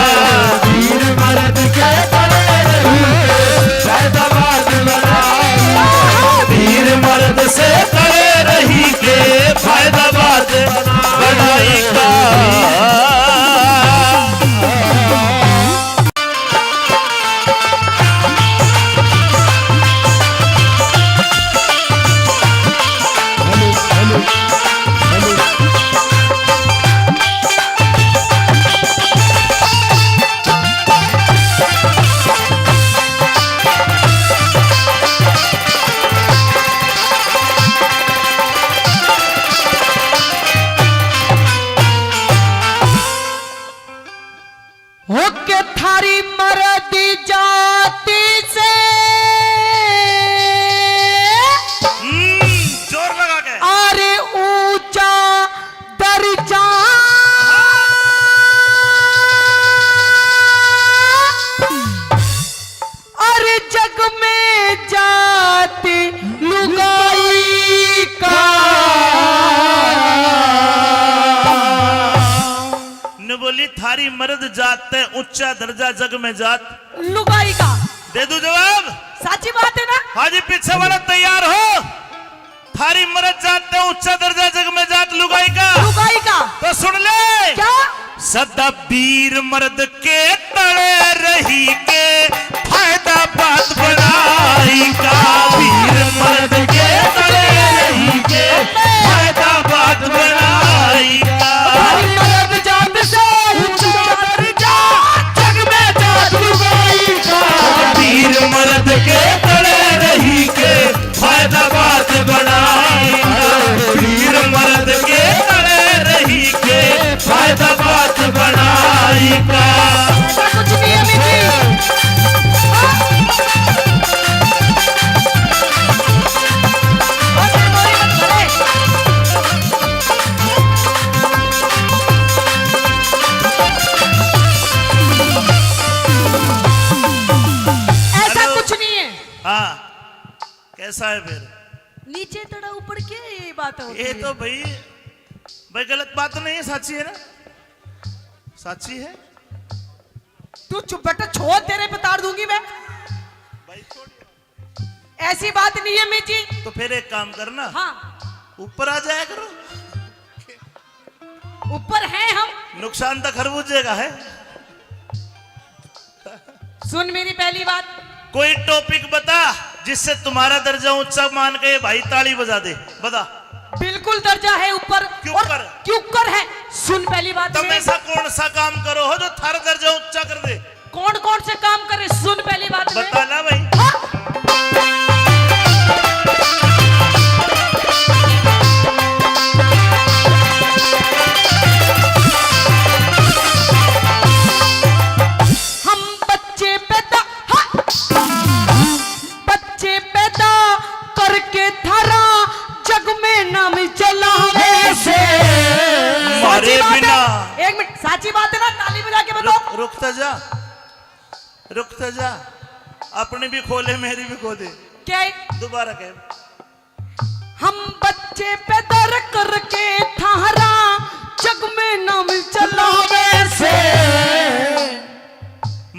वीर मर्द के बड़े रही के फायदा बात बनाएगा। वीर मर्द से करे रही के फायदा बात बनाएगा। होके थारी मर्द जाति से जोर लगा के अरे ऊंचा दर्जा, अरे जग में जाति लुगाई का। ने बोली थारी मर्द जात है ऊंचा दर्जा, जग में जात लुगाई का। दे दू जवाब? सच्ची बात है ना? हाजी पीछे वाला तैयार हो? थारी मर्द जात है ऊंचा दर्जा, जग में जात लुगाई का। लुगाई का तो सुन ले क्या? सदा वीर मर्द के तड़े रही के फायदा बात बनाई का। वीर मर्द के तड़े रही के फायदा बात बनाई का। मर्द जात से ऊंचा दर्जा, जग में जात लुगाई का। वीर मर्द के तड़े रही के फायदा बात बनाई का। वीर मर्द के तड़े रही के फायदा बात बनाई का। कुछ नहीं है। ऐसा है फिर। नीचे तड़ा ऊपर क्या ये बात होती ये है? तो भाई गलत बात नहीं है, साची है ना, साची है। तू चुप बेटा, छोड़, तेरे पे तार दूंगी मैं। भाई छोड़। ऐसी बात नहीं है मीची। तो फिर एक काम करना, हाँ, ऊपर आ जाया करो। ऊपर हैं हम। नुकसान तो खरबूजे का है। सुन मेरी पहली बात, कोई टॉपिक बता जिससे तुम्हारा दर्जा ऊंचा मान के भाई ताली बजा दे, बता। बिल्कुल दर्जा है ऊपर। क्यों और कर? क्यों कर है? सुन पहली बात तुम में, ऐसा कौन सा काम करो हो जो थारा दर्जा ऊंचा कर दे? कौन कौन से काम करे? सुन पहली बात में। बता ना भाई। हम बच्चे पैदा, बच्चे पैदा करके थारा जग में नाम चलावे से। मारे साची बात बिना। है? एक मिनट, साची बात है ना? ताली बजा के बताओ। रुकता जा, रुकता जा। अपनी भी खोले, मेरी भी खोले। क्या है? दोबारा कह। हम बच्चे पैदा करके थारा जग में नाम चलावे से।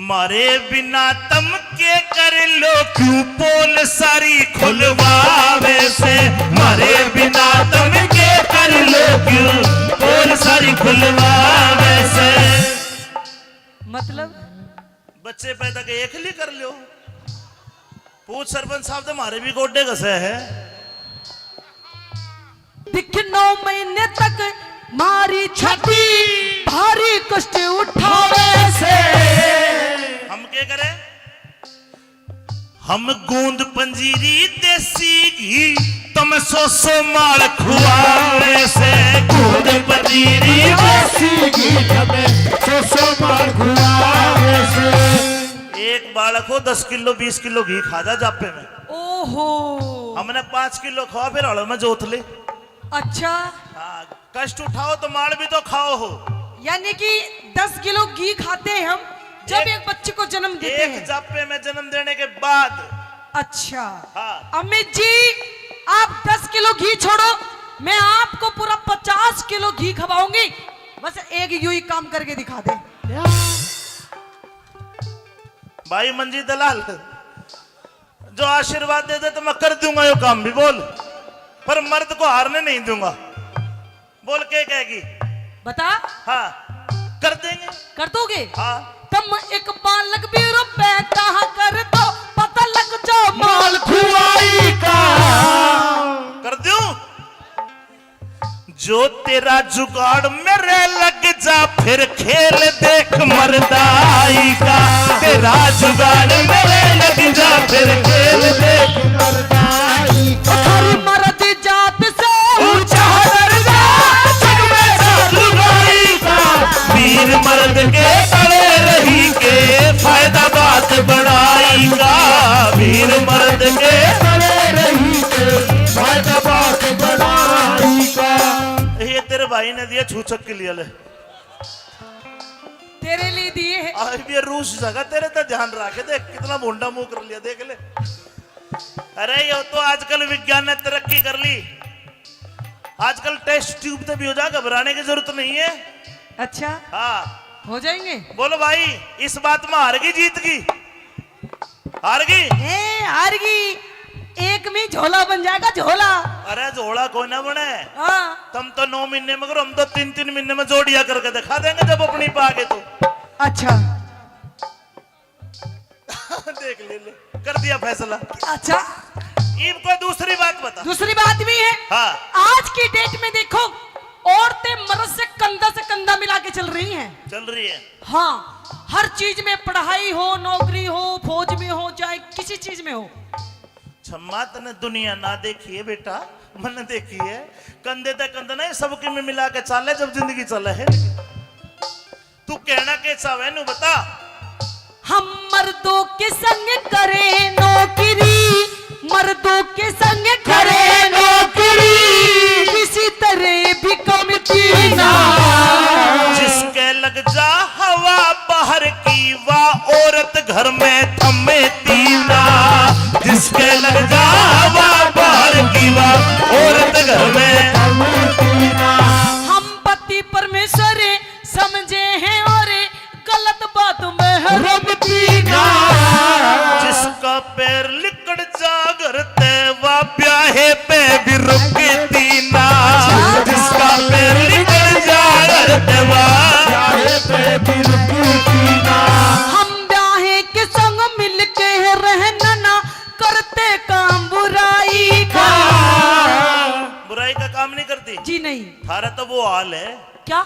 मारे बिना तम के कर लो क्यों पोल सारी खुलवावे से। मारे बिना तम के कर लो क्यों पोल सारी खुलवावे से। मतलब बच्चे पैदा के एक ही कर लो। पूछ सरपंच साहब, तुम्हारे भी गोड्डे घसे है। दिख 9 महीने तक मारी छाती भारी कष्ट उठावे से। हम क्या करें? हम गूंद पंजीरी देसी घी तुम सो माल खुआवे से। गूंद पंजीरी देसी घी मार खुआवे से। एक बालक हो 10 किलो 20 किलो घी खा जा जापे में। ओहो, हमने 5 किलो खाओ, फिर हड़ो में जोत ले। अच्छा, हाँ, कष्ट उठाओ तो माल भी तो खाओ हो। यानी कि 10 किलो घी खाते हैं हम जब एक बच्चे को जन्म देते एक हैं। जापे में जन्म देने के बाद। अच्छा, हाँ। अमित जी, आप 10 किलो घी छोड़ो, मैं आपको पूरा 50 किलो घी खवाऊंगी। बस एक यूं ही काम करके दिखा दे। भाई मंजी दलाल, जो आशीर्वाद दे दे तो मैं कर दूंगा यो काम भी। बोल, पर मर्द को हारने नहीं दूंगा। बोल के कहेगी? बता, हाँ, कर देंगे। कर दोगे? हाँ। तुम एक बालक भी रुपए कहा कर दो, पता लग जाओ माल खुआई का। कर दूं? जो तेरा जुगाड़ मेरे लग जा, फिर खेल देख मर्दाई का। तेरा जुगाड़ मेरे लग जा, फिर खेल देख मर्दाई का। हर मर्द जात से ऊंचा दर्जा जग में साधुगाई का। वीर मर्द के तले रही के फायदा बात बढ़ाई का। वीर मर्द के तले रही के फायदा बात बढ़ाई का। ये तेरे भाई ने दिया छूचक के लिए ले। तेरे लिए दिए हैं। आज भी रूस जगह तेरे तो ध्यान रखे, देख कितना भोंडा मुंह कर लिया, देख ले। अरे ये तो आजकल विज्ञान ने तरक्की कर ली। आजकल टेस्ट ट्यूब तो भी हो जा, घबराने की जरूरत नहीं है। अच्छा, हाँ, हो जाएंगे। बोलो भाई, इस बात में हार गई जीत गई? हार गई? हार गई, एक में झोला बन जाएगा, झोला। अरे झोला कोई ना बने। हाँ, तुम तो 9 महीने में करो, हम तो 3-3 महीने में जोड़िया करके दिखा देंगे जब अपनी पागे तो। अच्छा देख ले, कर दिया फैसला। अच्छा, ईब को दूसरी बात बता। दूसरी बात भी है। हाँ। आज की डेट में देखो, औरतें मर्द से कंधा मिला के चल रही हैं। चल रही है। हाँ, हर चीज में, पढ़ाई हो, नौकरी हो, फौज में हो, चाहे किसी चीज में हो। छम्मा तने दुनिया ना देखी है बेटा, मैंने देखी है। कंधे तक कंधा नहीं, सबके में मिला के चाले जब जिंदगी चले है। तू कहना के चाहे नु बता। हम मर्दों के संग करें नौकरी, मर्दों के संग करें नौकरी, किसी तरह भी कमती ना। जिसके लग जा हवा बाहर की, वाह औरत घर में थमे तीना। जिसके लग जा हवा समझे हैं और गलत बात में है रमती ना जिसका पैर लिकड़ जागरते वा ब्याहे पे भी रुकती ना जिसका पैर लिकड़ जागरते वा चाहे पे भी रुकती ना हम ब्याहे के संग मिलके रहना ना करते काम बुराई का बुराई का काम नहीं करती जी नहीं थारा तो वो हाल है क्या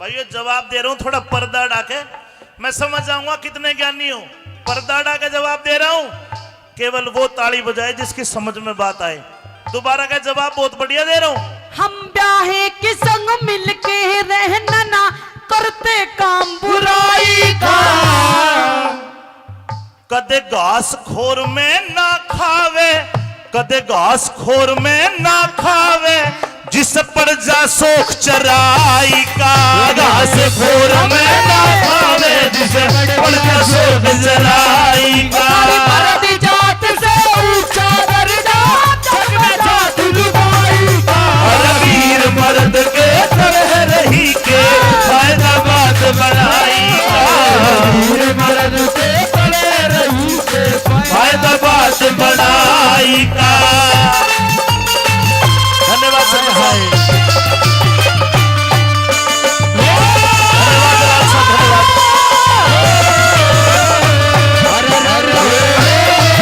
भाइयों जवाब दे रहा हूँ थोड़ा पर्दा डाके मैं समझ जाऊंगा कितने ज्ञानी हो पर्दा डाके जवाब दे रहा हूँ केवल वो ताली बजाए जिसकी समझ में बात आए दोबारा का जवाब बहुत बढ़िया दे रहा हूँ हम ब्याहे के संग मिलके रहना ना करते काम बुराई का कदे घास खोर में ना खावे कदे घास खोर में ना खावे जिस पर जा सोख चराई का घास खोर में ना खावे जिस पर जा सोख चराई का हमारी मर्द जात से ऊंचा दर्जा जग में जात लुगाई का और वीर मर्द के तरह रही के फायदा बात बढ़ाई का वीर मर्द के तले रही के फायदा बात बढ़ाई का धन्यवाद सर भाई धन्यवाद राज साहब, धन्यवाद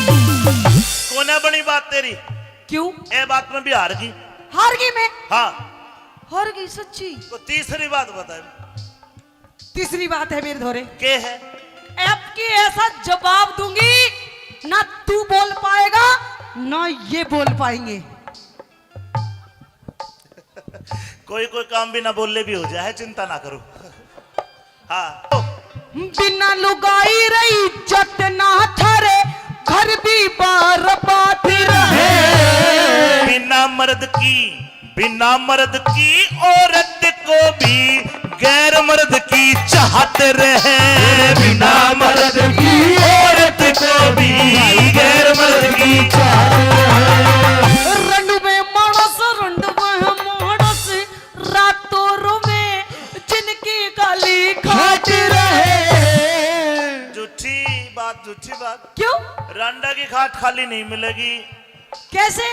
कोने बनी बात तेरी क्यों ए बात में भी हार गई हार गई मैं हाँ हार गई सच्ची तो तीसरी बात बताए तीसरी बात है मेरे धोरे के है अब की ऐसा जवाब दूंगी ना तू बोल पाएगा ना ये बोल पाएंगे कोई कोई काम भी ना बोलले भी हो जाए चिंता ना करो हाँ बिना लुगाई रही जट ना ठरे घर भी बार बात रहे बिना मर्द की औरत को भी गैर मर्द की चाहत रहे बिना मर्द की औरत को भी गैर मर्द की चाहत रहे रंडुवे मानस रंडुवे मानस रातों रोवे जिनकी गाली खाट रहे झूठी बात क्यों रांडा की खाट खाली नहीं मिलेगी कैसे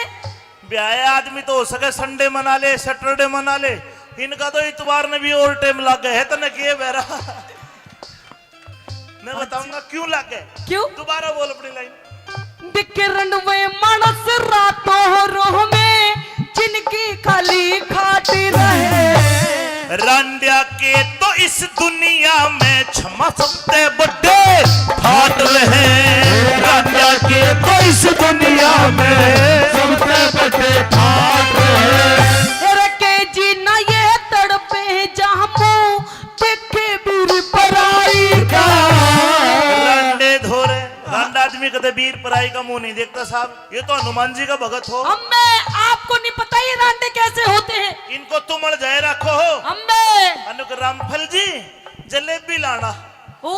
ब्याह आदमी तो हो सके संडे मना ले सैटरडे मना ले इनका तो इतवार में भी और टाइम लग गए है तो न किए बेरा मैं बताऊंगा क्यों लग गए क्यों दोबारा बोल अपनी लाइन दिखे रंडुवे मानस रातों रोह में जिनकी खाली खाट रहे रांडिया के तो इस दुनिया में क्षमा सकते बड़े फाट रहे रांडिया के तो इस दुनिया में सबसे बड़े ठाट रहे रखे जी ना ये तड़पे जामू देखे बीर पराई का रांडे धोरे रांडा आदमी कदे वीर पराई का मुंह नहीं देखता साहब ये तो हनुमान जी का भगत हो अम्बे आपको नहीं पता ये रांडे कैसे होते हैं इनको तुमड़ जाए रखो हो अम्बे अनुक रामफल जी जलेबी लाना ओ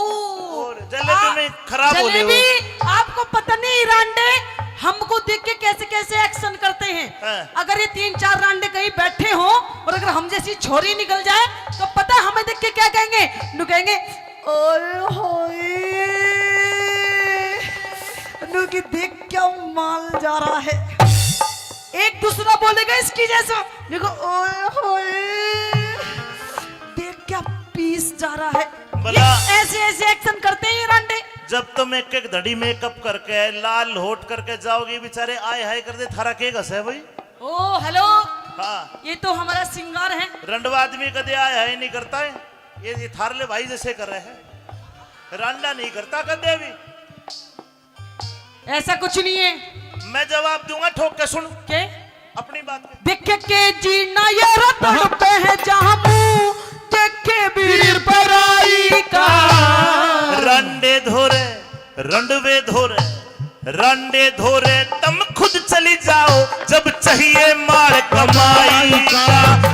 और जलेबी में खराब हो ले जलेबी आपको पता नहीं रांडे हमको देख के कैसे कैसे एक्शन करते हैं हाँ। अगर ये 3-4 रांडे कहीं बैठे हो और अगर हम जैसी छोरी निकल जाए तो पता है हमें देख के क्या कहेंगे नु कहेंगे ओए होए नु की देख क्या माल जा रहा है एक दूसरा बोलेगा इसकी जैसा देखो ओए होए देख क्या पीस जा रहा है भला- ये ऐसे ऐसे एक्शन करते हैं ये रांडे जब तुम एक एक धड़ी मेकअप करके लाल होट करके जाओगे बेचारे आए हाय कर दे थारा के घस है भाई ओ हेलो हाँ ये तो हमारा सिंगार है रंडवा आदमी कदे आए हाय नहीं करता है ये थारले भाई जैसे कर रहे हैं रांडा नहीं करता कदे भी ऐसा कुछ नहीं है मैं जवाब दूंगा ठोक के सुन के अपनी बात पे देख के जीना ये रतन पे है जहां मुंह देखे वीर पराई का रंडे धोरे रंडवे धोरे रंडे धोरे तुम खुद चली जाओ जब चाहिए कमाई का।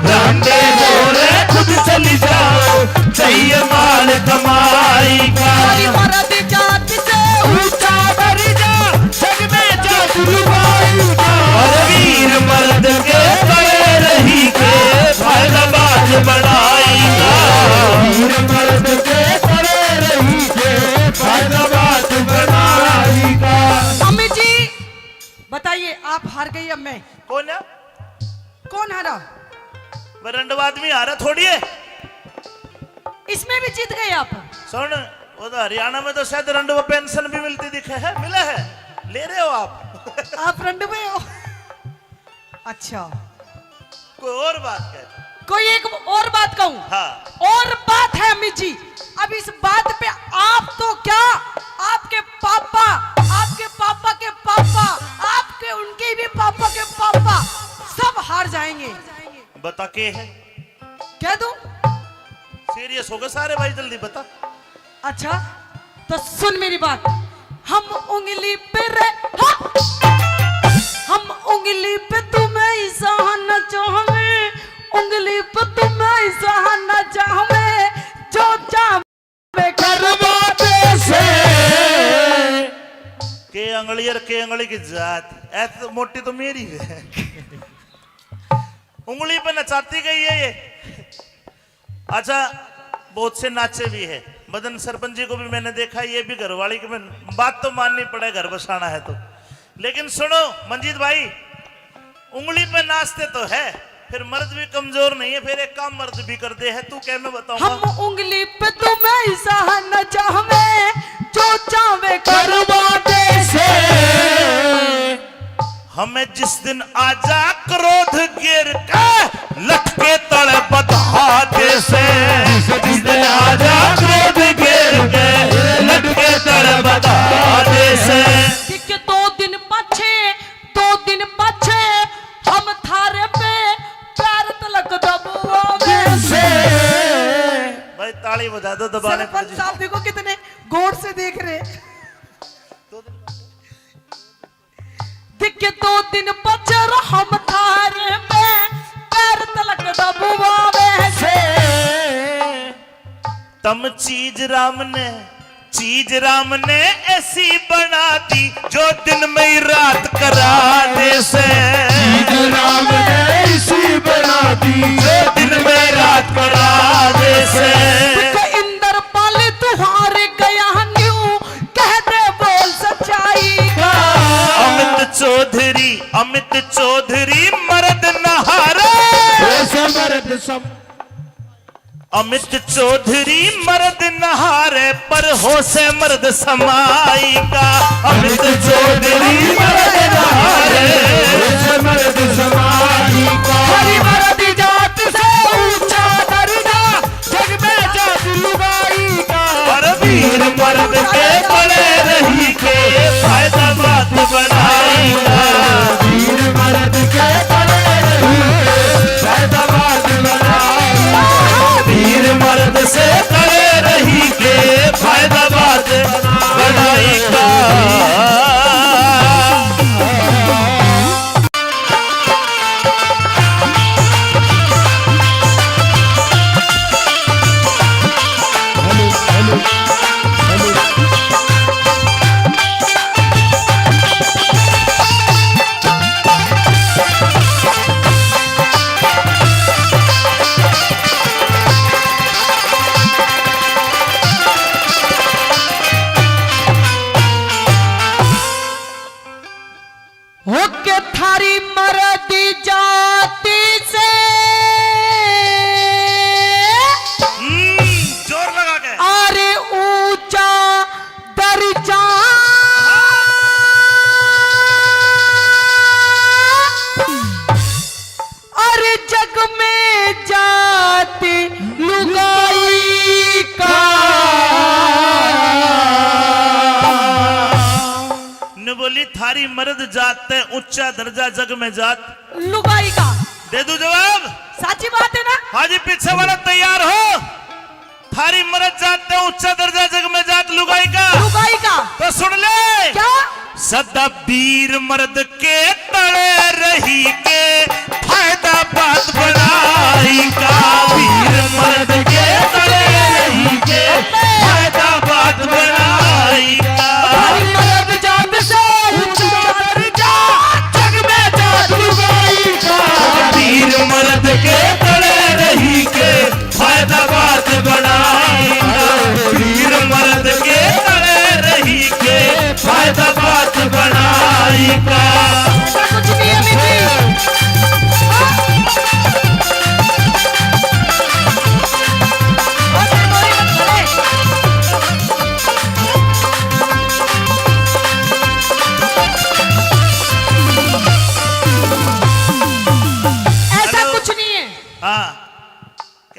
लौंडे बोले खुद चली जाओ, चाहिए माल कमाई का। हरी मर्द जात से ऊंचा दर्जा जग में जात लुगाई का। और वीर मर्द के तले रही के फायदा बात बढ़ाई का। वीर मर्द के तले रही के फायदा बात बढ़ाई का। अम्मी जी बताइए, आप हार गई अब मैं? कौन है? कौन हारा? बरंडवा आदमी हारा थोड़ी है। इसमें भी जीत गए आप। सुन, वो तो हरियाणा में तो शायद रंडवा पेंशन भी मिलती दिखे है, मिला है, ले रहे हो आप। आप रंड में हो? अच्छा, कोई और बात है? कोई एक और बात कहूं? हाँ। और बात है अम्मी जी, अब इस बात पे आप तो क्या, आपके पापा, आपके पापा के पापा, आपके उनके भी पापा के पापा सब हार जाएंगे। बता के है? कह दूं? सीरियस हो गए सारे भाई, जल्दी बता। अच्छा तो सुन मेरी बात, हम उंगली पे हाँ! हम उंगली पे तुम्हें ही सहना चाहवे, उंगली पे तुम्हें ही सहना चाहवे, जो चाहे करवाते से के अंगली और के अंगली की जात ऐसे तो मोटी तो मेरी है। उंगली पे नचाती गई है ये। अच्छा, बहुत से नाचे भी है। मदन सरपंच जी को भी मैंने देखा, ये भी घरवाली की बात तो माननी पड़े, घर बसाना है तो। लेकिन सुनो मंजीत भाई, उंगली पे नाचते तो है, फिर मर्द भी कमजोर नहीं है, फिर एक काम मर्द भी करते हैं। तू क्या मैं बताऊंगा? हम उंगली पे तुम्हें ही सहना चाहवे, जो चाहे करवाते से हमें जिस दिन आजा क्रोध गिर के लटके तड़े बधाते से, जिस दिन आजा क्रोध गिर के लटके तड़े बधाते से। कि 2 दिन पछे हम थारे पे पैर तलक दबुआवे से भाई ताली बजा दो दबाने पर। सरपंच साहब देखो कितने गौर से देख रहे। दिखे 2 दिन पचर हम थारे में पैर तलक दबुआवे से तम चीज राम ने ऐसी बना दी, जो दिन में ही रात कराने से। चीज राम ने ऐसी बना दी, जो दिन में रात कराने से। इंदर पाल तुहारे गया न्यू, कह दे बोल सच्चाई का। अमित चौधरी मर्द नहारे, मर्द सब अमित चौधरी मर्द नहारे, पर हो से मर्द समाई का। अमित चौधरी मर्द नहारे, मर्द समाई का। हरी मर्द जात से ऊंचा दर्जा जग में जात लुगाई का। पर वीर मर्द के बड़े रही के फायदा बात बढ़ाई का। वीर मर्द के तले रही के फायदा बात बढ़ाई का। वीर मर्द से करे रही के फायदा बात बढ़ाई का। होके थारी मर्द जाति से जोर लगा के अरे ऊंचा दर्जा अरे जग में जाति लुगाई का। ने बोली थारी मर्द जात है ऊंचा दर्जा जग में जात। लुगाई का दे दू जवाब? साची बात है ना? हाजी पीछे वाला तैयार हो? थारी मर्द जात है ऊंचा दर्जा जग में जात लुगाई का। लुगाई का तो सुन ले, क्या? सदा वीर मर्द के तले रही के फायदा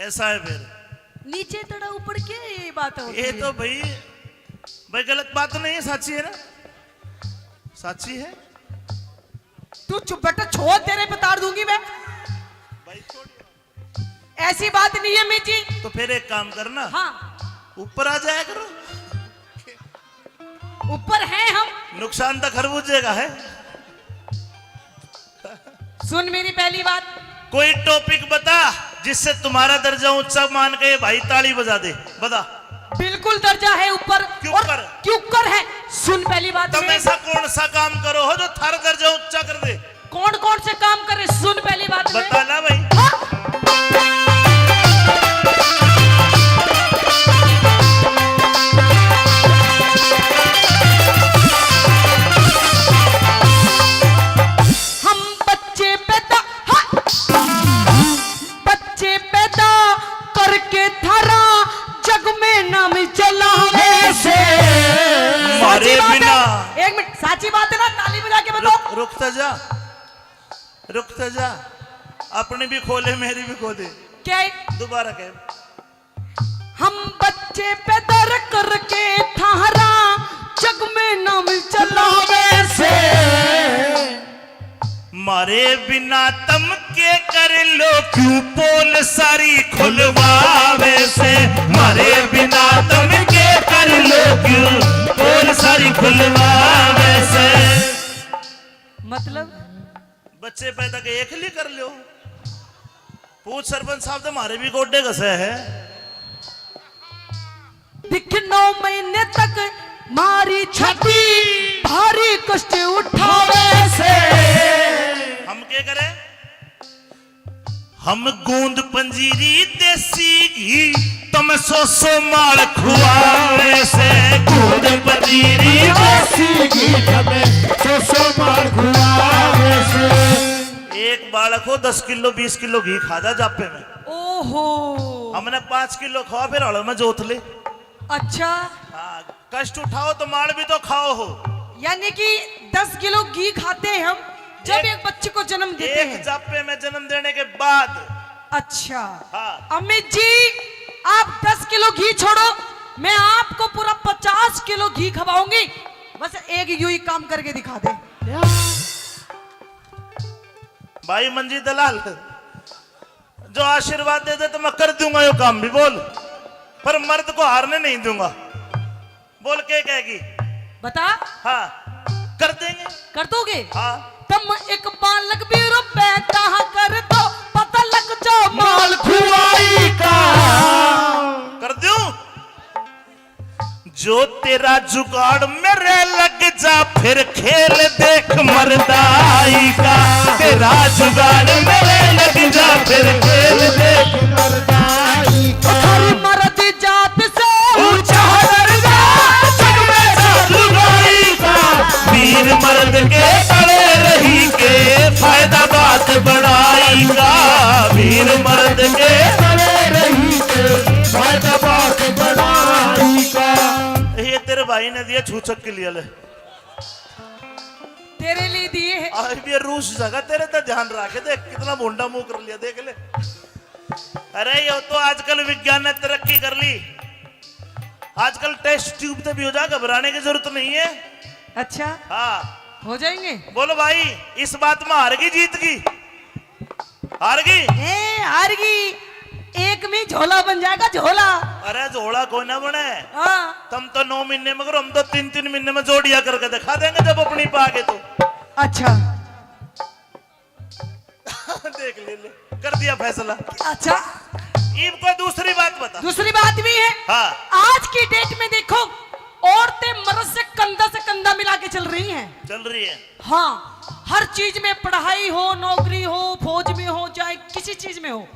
ऐसा है फिर। नीचे तड़ा ऊपर क्या ये बात होती ये है? तो भाई गलत बात नहीं है, साची है ना, साची है। तू चुप बेटा, छोड़, तेरे पे तार दूंगी मैं। भाई छोड़, ऐसी बात नहीं है मीची। तो फिर एक काम करना, हाँ, ऊपर आ जाया करो। ऊपर हैं हम। नुकसान तो खरबूजे का है। सुन मेरी पहली बात, कोई टॉपिक बता जिससे तुम्हारा दर्जा ऊंचा मान के भाई ताली बजा दे, बता। बिल्कुल दर्जा है ऊपर। क्यों और कर? क्यों कर है? सुन पहली बात तुम में, ऐसा कौन सा काम करो हो जो थारा दर्जा ऊंचा कर दे? कौन कौन से काम करे? सुन पहली बात में। बता ना भाई। हम बच्चे पैदा, बच्चे पैदा करके थारा जग में नाम चलावे से। मारे साची बात बिना। है? एक मिनट, साची बात है ना? ताली बजा के बताओ। रुकता जा, रुकता जा, अपनी भी खोले मेरी भी खोले। क्या है? दोबारा कह। हम बच्चे पैदा करके थारा जग में नाम चलावे से। मारे बिना तम के कर लो क्यों पोल सारी खुलवावे से। मारे बिना तम के कर लो क्यों पोल सारी खुलवावे से। मतलब बच्चे पैदा के एक लिए कर लो। पूछ सरपंच साहब, तो हमारे भी गोड्डे घसे है। दिख 9 महीने तक मारी छाती भारी कष्ट उठावे से। हम क्या करें? हम गूंद पंजीरी देसी घी तुम 100 माल खुआवे से। गूंद पंजीरी देसी घी हमें 100 मार खुआवे से। एक बालक को 10 किलो 20 किलो घी खा जा जापे में। ओहो, हमने 5 किलो खाओ फिर हड़ो में जोत ले। अच्छा, हाँ, कष्ट उठाओ तो माल भी तो खाओ हो। यानी कि 10 किलो घी खाते हैं हम जब एक बच्चे को जन्म देते एक हैं। जापे में जन्म देने के बाद। अच्छा, हाँ। अमित जी आप 10 किलो घी छोड़ो, मैं आपको पूरा 50 किलो घी खवाऊंगी। बस एक यूं ही काम करके दिखा दे। भाई मंजी दलाल, जो आशीर्वाद दे दे तो मैं कर दूंगा यो काम भी। बोल, पर मर्द को हारने नहीं दूंगा। बोल के कहेगी? बता, हाँ, कर देंगे। कर दोगे? हाँ, तुम एक बालक भी रुपए कहा कर दो, पता लग जाओ माल खुआई का कर दूं। जो तेरा जुगाड़ मेरे लग जा फिर खेल देख मर्दाई का। तेरा जुगाड़ मेरे लग जा फिर खेल देख मर्दाई का। हर मर्द जात से ऊंचा दर्जा जग में जादूगारी का। वीर मर्द के तले रही के फायदा बात बढ़ाएगा। वीर मर्द के तले रही के फायदा बात बढ़ाई का। ये तेरे भाई ने दिया छूचक के लिए ले। तेरे लिए दिए हैं। आज भी ये रूस जगह तेरे तो ध्यान रखे, देख कितना भोंडा मुंह कर लिया, देख ले। अरे ये तो आजकल विज्ञान ने तरक्की कर ली। आजकल टेस्ट ट्यूब से भी हो जाए, घबराने की जरूरत नहीं है। अच्छा, हाँ, हो जाएंगे। बोलो भाई, इस बात में हार गई जीत गई? हार गई? हार गई, एक में झोला बन जाएगा, झोला। अरे झोला कोई ना बने। हाँ, तुम तो 9 महीने में करो, हम तो 3-3 महीने में जोड़िया करके दिखा देंगे जब अपनी पागे तो। अच्छा देख ले, कर दिया फैसला। अच्छा, ईब को दूसरी बात बता। दूसरी बात भी है। हाँ, आज की डेट में देखो, औरतें मर्द से कंधा मिला के चल रही हैं। चल रही है। हाँ, हर चीज में, पढ़ाई हो, नौकरी हो, फौज में हो, चाहे किसी चीज में हो।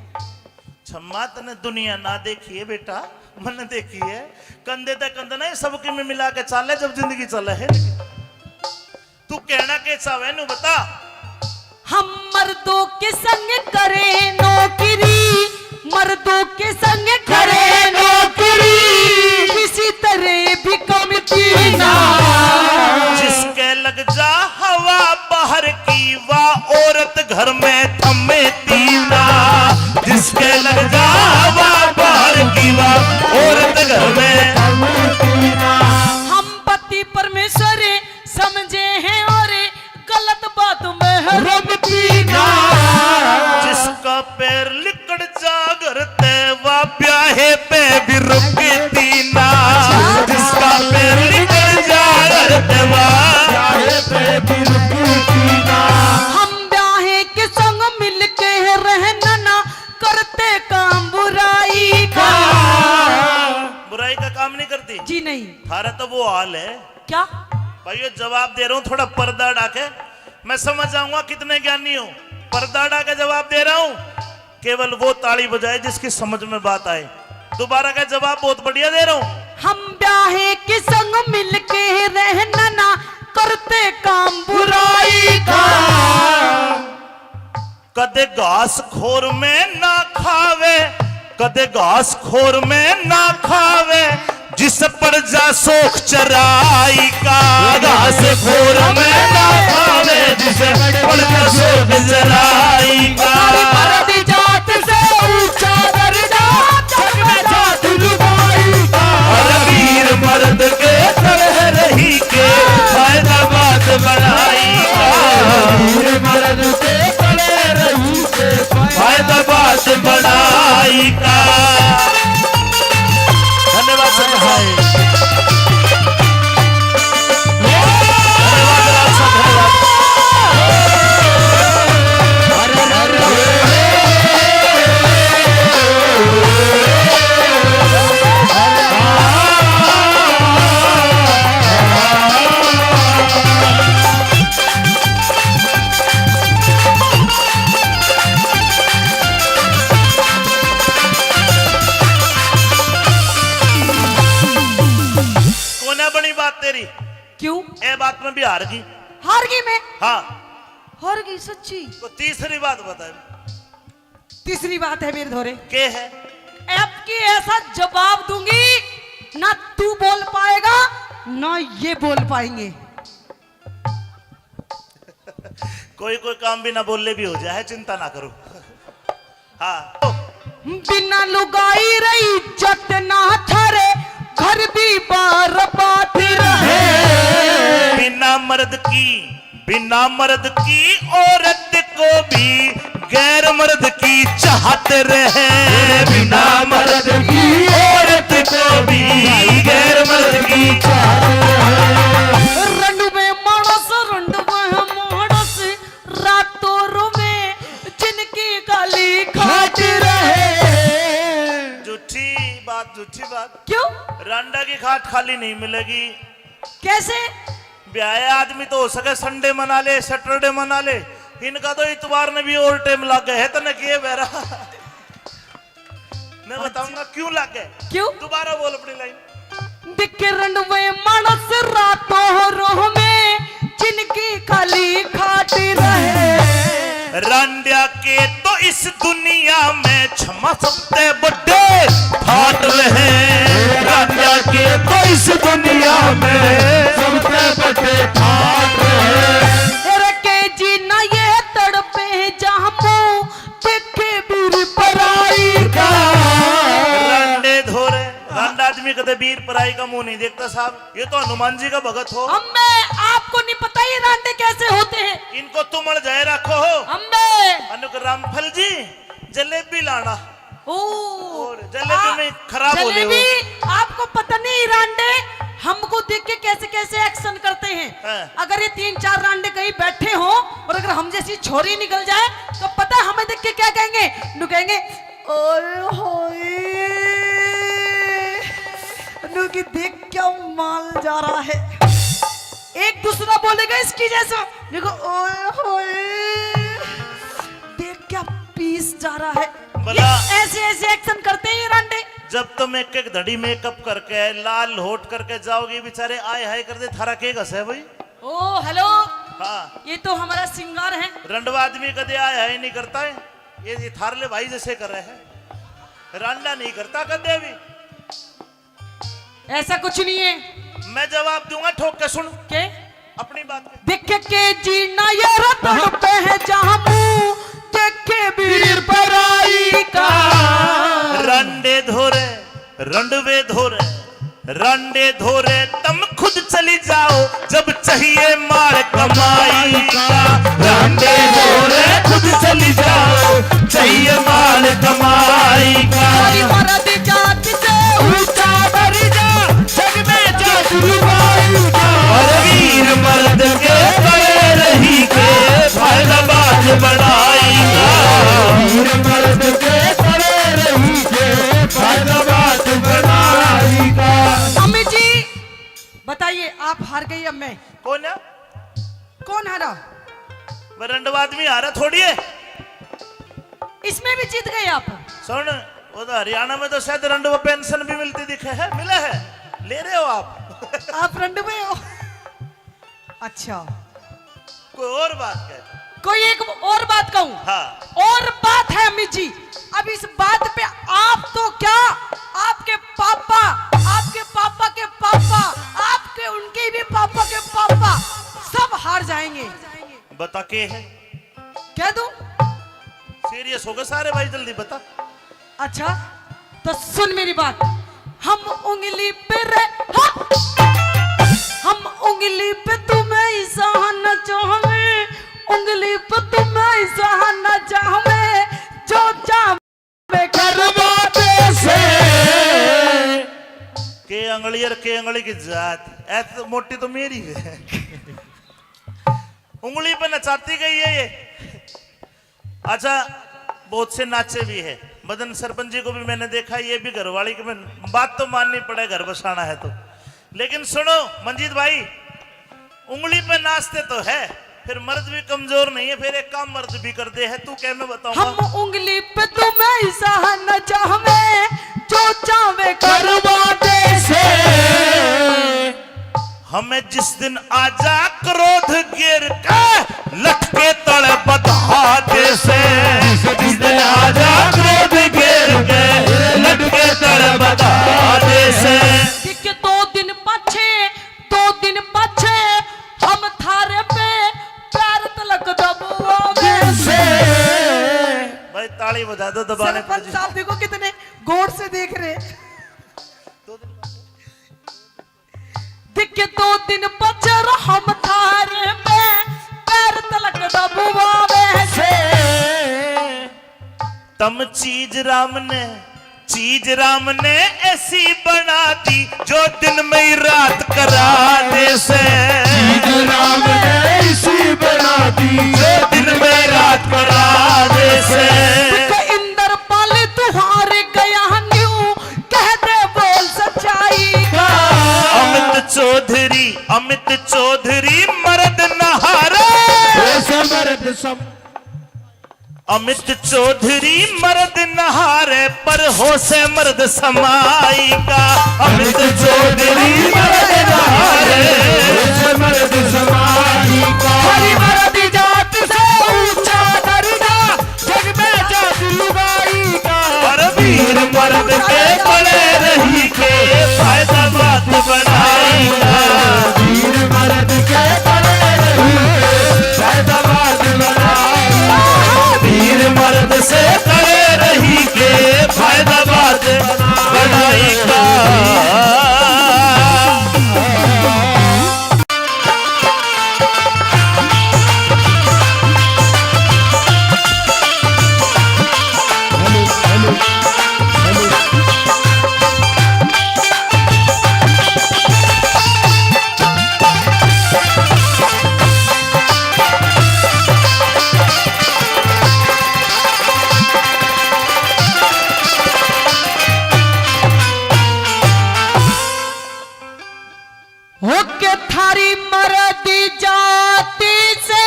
छम्मा तने दुनिया ना देखी है बेटा, मैंने देखी है। कंधे तक कंधा नहीं, सबके में मिला के चाले जब जिंदगी चले है। तू कहना कैसा है नु बता। हम मर्दों के संग करें नौकरी, मर्दों के संग करें नौकरी, किसी तरह भी कमती ना। जिसके लग जा हवा बाहर की, वाह औरत घर में थमे तीना। जिसके लग जा हवा पैर लिकड़ जागरते वा ब्याहे पे भी रुकती ना जिसका पैर लिकड़ जागरते वा ब्याहे पे भी रुकती ना हम ब्याहे के संग मिलके रहना ना करते काम बुराई का। बुराई का काम नहीं करती जी नहीं। थारा तो वो हाल है। क्या भाइयों जवाब दे रहा हूँ, थोड़ा पर्दा डाके मैं समझ जाऊंगा कितने ज्ञानी हो। पर्दा डाके जवाब दे रहा हूँ, केवल वो ताली बजाए जिसकी समझ में बात आए। दोबारा का जवाब बहुत बढ़िया दे रहा हूँ। हम ब्याहे के संग मिलके रहना ना करते काम बुराई का। कदे घास खोर में ना खावे, कदे घास खोर में ना खावे जिस पर जा सोख चराई का। घास खोर में ना खावे जिस पर जा सोख चराई का। मर्द जात से ऊंचा दर्जा जग में जात लुगाई का। और वीर मर्द के तरह रही के फायदा बात बनाई का। वीर मर्द के तले रही के फायदा बात बनाई का। धन्यवाद सर भाई, धन्यवाद लाल साहब, कोना बनी बात तेरी। क्यों ए बात में भी हार गई। हार गई मैं? हाँ हार गई सच्ची? तो तीसरी बात बता तीसरी बात है मेरे धोरे के है। अब की ऐसा जवाब दूंगी ना तू बोल पाएगा ना ये बोल पाएंगे। कोई कोई काम भी ना बोलले भी हो जाए, चिंता ना करो। हाँ बिना लुगाई रही इज्जत ना थारे घर भी बार बात रहे। बिना मर्द की औरत को भी गैर मर्द की चाहत रहे। बिना मर्द की औरत को भी गैर मर्द की चाहत रहे। रंड में मानस रातों में जिनकी गाली खाट रहे। झूठी बात। क्यों? रांडा की खाट खाली नहीं मिलेगी। कैसे? ब्याह आदमी तो हो सके संडे मना ले, सैटरडे मना ले, इनका तो इतवार में भी और टाइम लग गए है। तो न किए बेरा मैं बताऊंगा क्यों लग गए। क्यों? दोबारा बोल अपनी लाइन। दिखे रंडवे मानस रातों में जिनकी खाली खाट रहे। रांडिया के तो इस दुनिया में क्षमा सकते बड़े फाट रहे। रांडिया के तो इस दुनिया में सबसे बड़े ठाट रहे। रखे जी ना ये तड़पे जामू देखे बीर पराई का। रांडे धोरे रांडा आदमी कदे वीर पराई का मुंह नहीं देखता साहब। ये तो हनुमान जी का भगत हो। अम्मे आपको नहीं पता ये रांडे कैसे होते हैं। इनको तुमड़ जाए रखो हो। अम्मे अनुक रामफल जी जलेबी लाना। ओ जलेबी में खराब हो गए जलेबी आपको पता नहीं रांडे हमको देख के कैसे कैसे एक्शन करते हैं। हाँ। अगर ये 3-4 रांडे कहीं बैठे हो और अगर हम जैसी छोरी निकल जाए तो पता है हमें देख के क्या कहेंगे? नु कहेंगे ओए होए नु की देख क्या माल जा रहा है। एक दूसरा बोलेगा इसकी जैसा देखो ओए होए देख क्या पीस जा रहा है। भला ऐसे ऐसे एक्शन करते हैं ये रांडे। जब तुम एक एक धड़ी मेकअप करके लाल होट करके जाओगे बेचारे आए हाय कर दे थारा के घस है भाई। ओ हेलो हाँ ये तो हमारा सिंगार है। रंडवा आदमी कदे आए हाय नहीं करता है। ये थारले भाई जैसे कर रहे हैं। रांडा नहीं करता कदे भी। ऐसा कुछ नहीं है। मैं जवाब दूंगा ठोक के सुन के अपनी बात पे। देख के जीना ये तड़पे है जहां मुंह देखे वीर पराई का। रंडे धोरे रंडवे धोरे रंडे धोरे तुम खुद चली जाओ जब चाहिए मार कमाई का। रंडे धोरे खुद चली जाओ चाहिए आदमी आ रहा थोड़ी है। इसमें भी जीत गए आप। सुन, वो तो हरियाणा में तो शायद रंडवा पेंशन भी मिलती दिखे है, मिला है, ले रहे हो आप। आप रंड में हो। अच्छा, कोई और बात है? कोई एक और बात कहूं? हाँ। और बात है अमित जी, अब इस बात पे आप तो क्या, आपके पापा के पापा, आपके उनके भी पापा के पापा सब हार जाएंगे। बता के है? कह दूं? सीरियस हो गए सारे भाई, जल्दी बता। अच्छा तो सुन मेरी बात, हम उंगली पे हम उंगली पे तुम्हें ही सहना चाहवे, उंगली पे तुम्हें ही सहना चाहवे, जो चाहे करवाते से के अंगली और के अंगली की जात, ऐसे तो मोटी तो मेरी है। उंगली पे नचाती गई है ये। अच्छा, बहुत से नाचे भी है। मदन सरपंच जी को भी मैंने देखा, ये भी घरवाली की बात तो माननी पड़े, घर बसाना है तो। लेकिन सुनो मंजीत भाई, उंगली पे नाचते तो है, फिर मर्द भी कमजोर नहीं है, फिर एक काम मर्द भी करते हैं। तू क्या मैं बताऊंगा? हम उंगली पे तुम्हें ही सहना चाहवे, जो चाहे करवाते से हमें जिस दिन आजा क्रोध गिर के लटके तड़ बधाते से, जिस दिन आजा क्रोध गिर के लटके तड़ बधाते से। कि 2 दिन पछे हम थारे पे पैर तलक दबुआवे से भाई ताली बजा दो दबाने पर। सरपंच साहब देखो कितने गौर से देख रहे। दिखे 2 दिन पचर हम थारे में पैर तलक दबुआवे से। तम चीज राम ने ऐसी बना दी, जो दिन में ही रात कराने से। चीज राम ने ऐसी बना दी, जो दिन में रात कराने से। इंदर पाल तुहारे गया न्यू, कह दे बोल सच्चाई का। अमित चौधरी मर्द नहारे, मर्द सब अमित चौधरी मर्द नहारे, पर हो से मर्द समाई का। अमित चौधरी मर्द नहारे, मर्द समाई का। हरी मर्द जात से ऊंचा दर्जा, जग में जात लुगाई का। पर वीर मर्द के पड़े रही के फायदा बात बनाएगा। वीर मर्द के पड़े रही के फायदा बात बनाएगा। वीर मर्द से करे रही के फायदा बात बनाएगा। होके थारी मर्द जाति से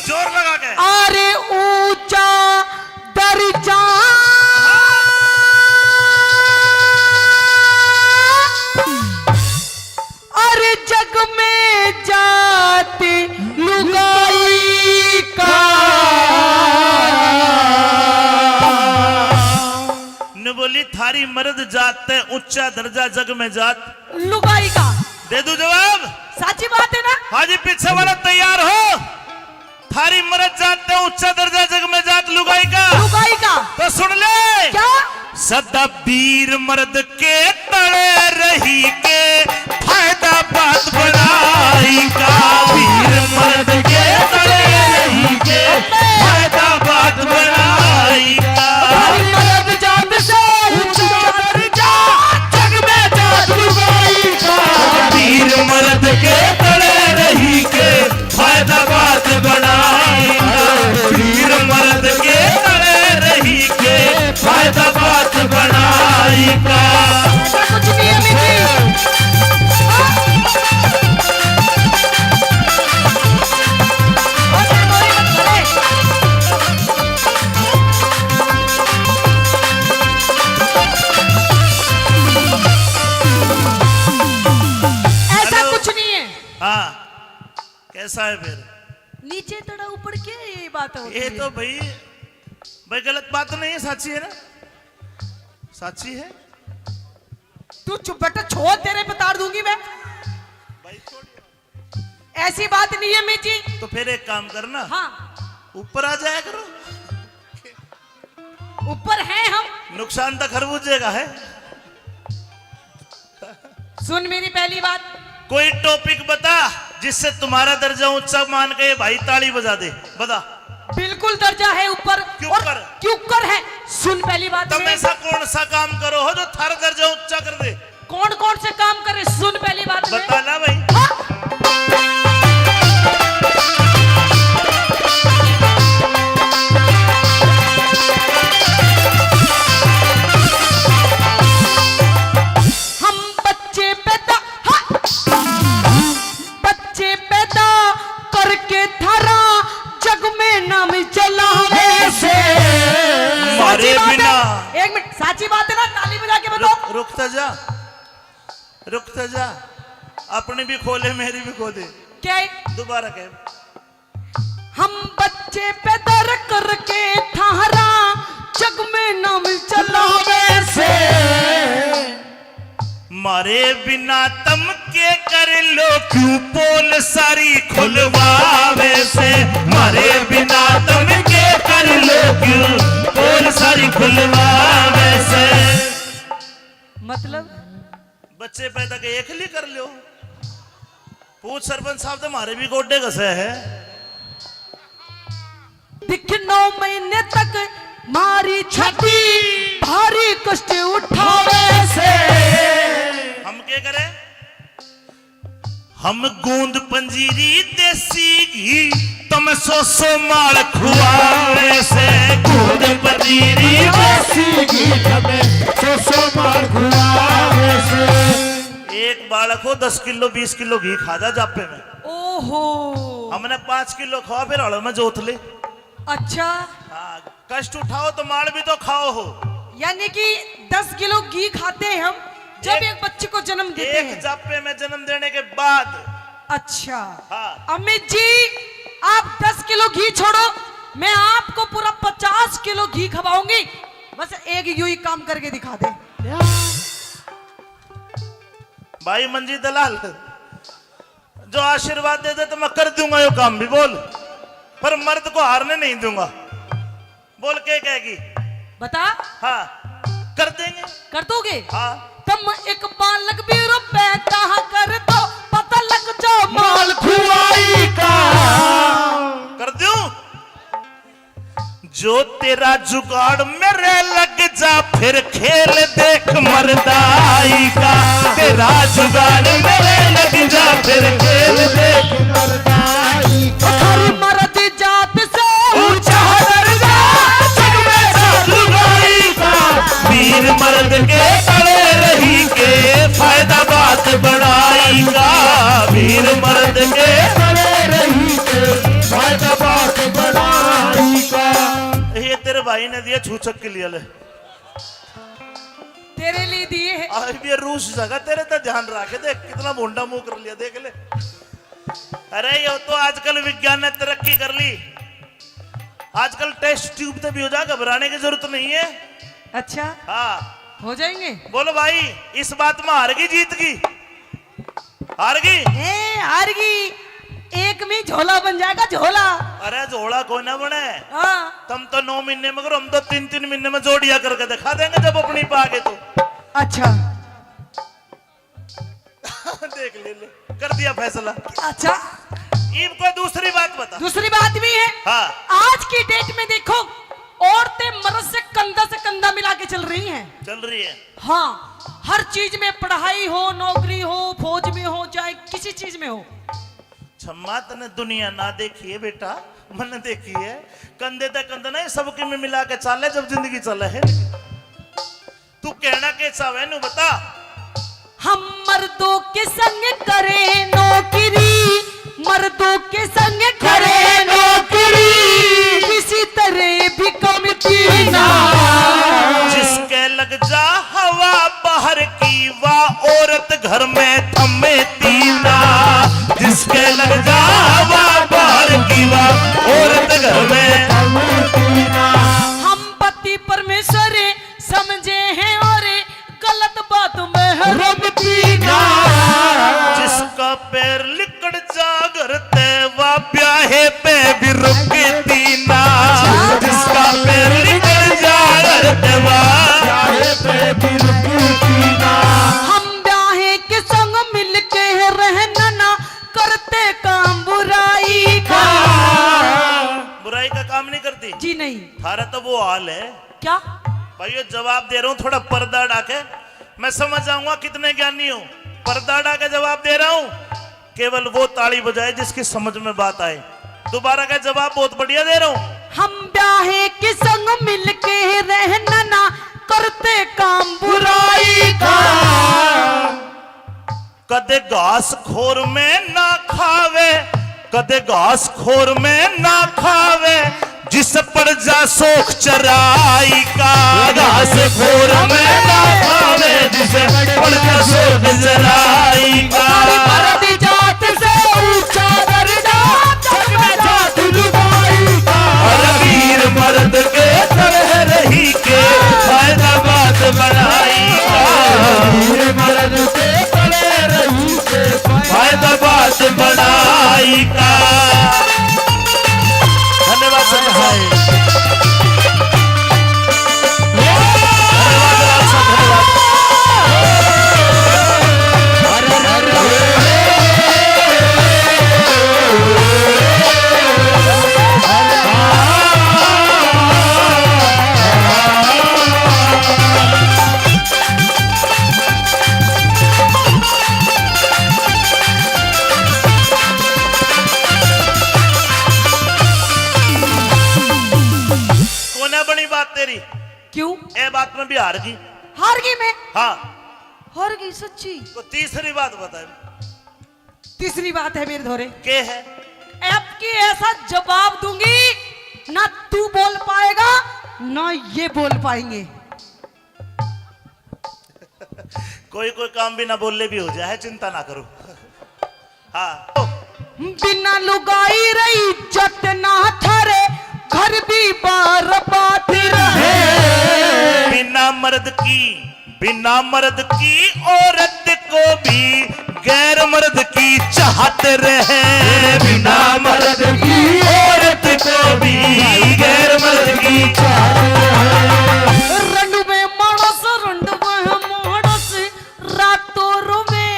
जोर लगा के अरे ऊंचा दर्जा, अरे जग में जाति लुगाई का। ने बोली थारी मर्द जात है ऊंचा दर्जा जग में जात। लुगाई का दे दू जवाब? साची बात है ना? हाजी पीछे वाला तैयार हो? थारी मर्द जात है ऊंचा दर्जा जग में जात लुगाई का। लुगाई का तो सुन ले क्या? सदा वीर मर्द के तड़े रही के फायदा बात बनाई का। वीर मर्द के तड़े रही के फायदा बात बनाई का। हरी मर्द जात से ऊंचा दर्जा, जग में जात लुगाई का। वीर मर्द के तड़े रही के फायदा बात बनाई का। वीर मर्द के तड़े रही के फायदा बात बनाई का। कुछ नहीं है मिली। है फिर? नीचे तड़ा ऊपर क्या ये बात होती ये है? तो भाई गलत बात नहीं है, साची है ना, साची है। तू चुप बेटा, छोड़, तेरे पे तार दूंगी मैं। भाई छोड़। ऐसी बात नहीं है मीची। तो फिर एक काम करना, हाँ, ऊपर आ जाया करो। ऊपर हैं हम। नुकसान तो खरबूजे का है। सुन मेरी पहली बात, कोई टॉपिक बता जिससे तुम्हारा दर्जा ऊंचा मान के ये भाई ताली बजा दे, बता। बिल्कुल दर्जा है ऊपर। क्यों और कर? क्यों कर है? सुन पहली बात तुम में, ऐसा कौन सा काम करो हो जो थारा दर्जा ऊंचा कर दे? कौन कौन से काम करे? सुन पहली बात में। बता ना भाई। हाँ? हम बच्चे पैदा, हाँ, बच्चे पैदा करके थारा जग में नाम चलावे से। मारे साची बात है? बिना। एक मिनट, साची बात है ना? ताली बजा के बताओ। रुकता जा, रुकता जा, अपनी भी खोले मेरी भी खोले। क्या है? दोबारा कह। हम बच्चे पैदा करके थारा जग में नाम चलावे से। मारे बिना तम के कर लो क्यों पोल सारी खुलवावे से। मारे बिना तम के कर लो क्यों पोल सारी खुलवावे से। मतलब बच्चे पैदा के एक ही कर लो। पूछ सरपंच साहब, तुम्हारे भी गोड्डे घसे है। दिख 9 महीने तक मारी छाती भारी कष्ट उठावे से। हम क्या करें? हम गूंद पंजीरी देसी घी तुम 100 माल खुआवे से। गूंद पंजीरी देसी घी हमें 100 मार खुआवे से। एक बालक हो 10 किलो 20 किलो घी खा जा जापे में। ओहो, हमने 5 किलो खाओ फिर हड़ो में जोत ले। अच्छा, हाँ, कष्ट उठाओ तो माल भी तो खाओ हो। यानी कि 10 किलो घी खाते हैं हम जब एक बच्चे को जन्म देते एक हैं। जापे में जन्म देने के बाद। अच्छा, हाँ। अमित जी, आप 10 किलो घी छोड़ो, मैं आपको पूरा 50 किलो घी खवाऊंगी। बस एक यूं ही काम करके दिखा दे। भाई मंजी दलाल, जो आशीर्वाद दे दे तो मैं कर दूंगा यो काम भी। बोल, पर मर्द को हारने नहीं दूंगा। बोल के कहेगी? बता, हाँ, कर देंगे। कर दोगे? हाँ, तुम एक बालक भी रुपए कहा कर दो, पता लग जाओ माल खुआई का कर दूं। जो तेरा जुगाड़ मेरे लग जा फिर खेल देख मर्दाई का। तेरा जुगाड़ मेरे लग जा फिर खेल देख मर्दाई का। खरी मर्द जात से ऊंचा दर्जा जग में साधुगाई का। वीर मर्द के तले रही के फायदा बात बढ़ाई का। वीर मर्द के तले रही के फायदा बात बढ़ाई का। ये तेरे भाई ने दिया छूचक के लिए ले। तेरे लिए दिए हैं। आज भी ये रूस जगह तेरे तो ध्यान रखे, देख कितना भोंडा मुंह कर लिया, देख ले। अरे ये तो आजकल विज्ञान ने तरक्की कर ली। आजकल टेस्ट ट्यूब पे भी हो जा, घबराने की जरूरत नहीं है। अच्छा, हाँ, हो जाएंगे। बोलो भाई, इस बात में हार गई जीत गई? हार गई? हार गई, एक में झोला बन जाएगा, झोला। अरे झोला कोई ना बने। हाँ, तुम तो 9 महीने में करो, हम तो 3-3 महीने में जोड़िया करके दिखा देंगे जब अपनी पागे तो। अच्छा देख ले, कर दिया फैसला। अच्छा, ईब को दूसरी बात बता। दूसरी बात भी है। हाँ, आज की डेट में देखो, औरतें मर्द से कंधा मिला के चल रही हैं। चल रही है। हाँ, हर चीज में, पढ़ाई हो, नौकरी हो, फौज में हो, चाहे किसी चीज में हो। छम्मा तने दुनिया ना देखी है बेटा, मैंने देखी है। कंधे तक कंधा नहीं, सबके में मिला के चाले जब जिंदगी चले है। तू कहना के चाहे नु बता। हम मर्दों के संग करें नौकरी, मर्दों के संग करें नौकरी, किसी तरह भी कमती ना। जिसके लग जा हवा बाहर की, वाह औरत घर में थमे तीना। जिसके लग जा हवा काम नहीं करती? जी नहीं। थारा तो वो हाल है। क्या? भाई ये जवाब दे रहा हूँ, थोड़ा पर्दा डाके मैं समझ जाऊंगा कितने ज्ञानी हो। पर्दा डाके जवाब दे रहा हूँ, केवल वो ताली बजाए जिसकी समझ में बात आए। दोबारा का जवाब बहुत बढ़िया दे रहा हूँ। हम ब्याहे के संग मिलके रहना ना करते काम बुराई का। कदे घास खोर में ना खावे, कदे घास खोर में ना खावे, जिस पर जा सोख चराई का। घास खोर में ना खावे, जिस पर जा सोख चराई का। मर्द जात से ऊंचा दर्जा जग में जात लुगाई का। और वीर मर्द के तरह रही के फायदा बात बनाई का। वीर मर्द के तरह रही के फायदा बात बनाई का। धन्यवाद सर भाई, धन्यवाद लाल साहब, धन्यवाद। कोने बनी बात तेरी? क्यों? ए बात में भी हार गई। हार गई मैं? हाँ, हार गई सच्ची? तो तीसरी बात बताए। तीसरी बात है मेरे धोरे, के है? अब की ऐसा जवाब दूंगी ना तू बोल पाएगा ना ये बोल पाएंगे। कोई कोई काम भी ना बोलले भी हो जाए, चिंता ना करो। हाँ, बिना लुगाई रही इज्जत ना थारे घर भी बार बात रहे। बिना मर्द की औरत को भी गैर मर्द की चाहत रहे। बिना मर्द की औरत को भी गैर मर्द की चाहत रहे। रंडुवे मानस रंडुवे मानस रातों रोवे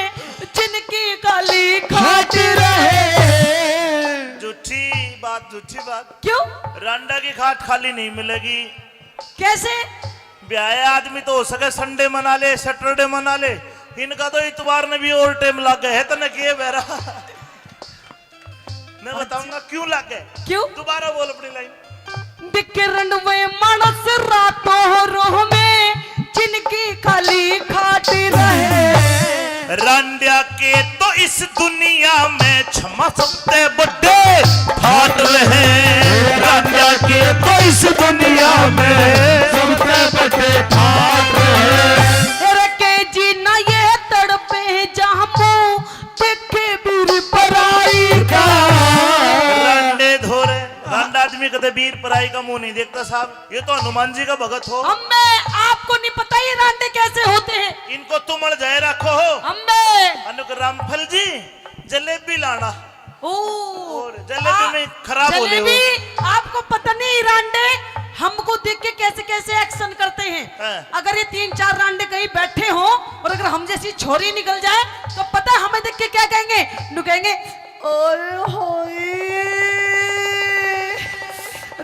जिनकी गाली खाट रहे। झूठी बात। क्यों? रांडा की खाट खाली नहीं मिलेगी। कैसे? ब्याह आदमी तो हो सके संडे मना ले, सैटरडे मना ले, इनका तो इतवार में भी और टाइम लग गए है। तो न किए बेरा मैं बताऊंगा क्यों लग गए। क्यों? दोबारा बोल अपनी लाइन। दिखे रंडुवे मानस रातों रोह में जिनकी खाली खाट रहे। रांडिया के तो इस दुनिया में क्षमा सकते बड़े फाट रहे। रांडिया के तो इस दुनिया में सबसे बड़े ठाट रहे। रखे जी ना ये तड़पे जामू देखे बीर पराई का। रांडे धोरे, रांडा आदमी कदे वीर पराई का मुंह नहीं देखता साहब। ये तो हनुमान जी का भगत हो। अम्बे आपको नहीं पता ये रांडे कैसे होते हैं। इनको तुमड़ जाए रखो हो। अम्बे अनुक रामफल जी जलेबी लाना। ओ और जलेबी में खराब हो गए जलेबी आपको पता नहीं रांडे हमको देख के कैसे कैसे एक्शन करते हैं। हाँ। अगर ये 3-4 रांडे कहीं बैठे हो और अगर हम जैसी छोरी निकल जाए तो पता है हमें देख के क्या कहेंगे? नु कहेंगे ओए होए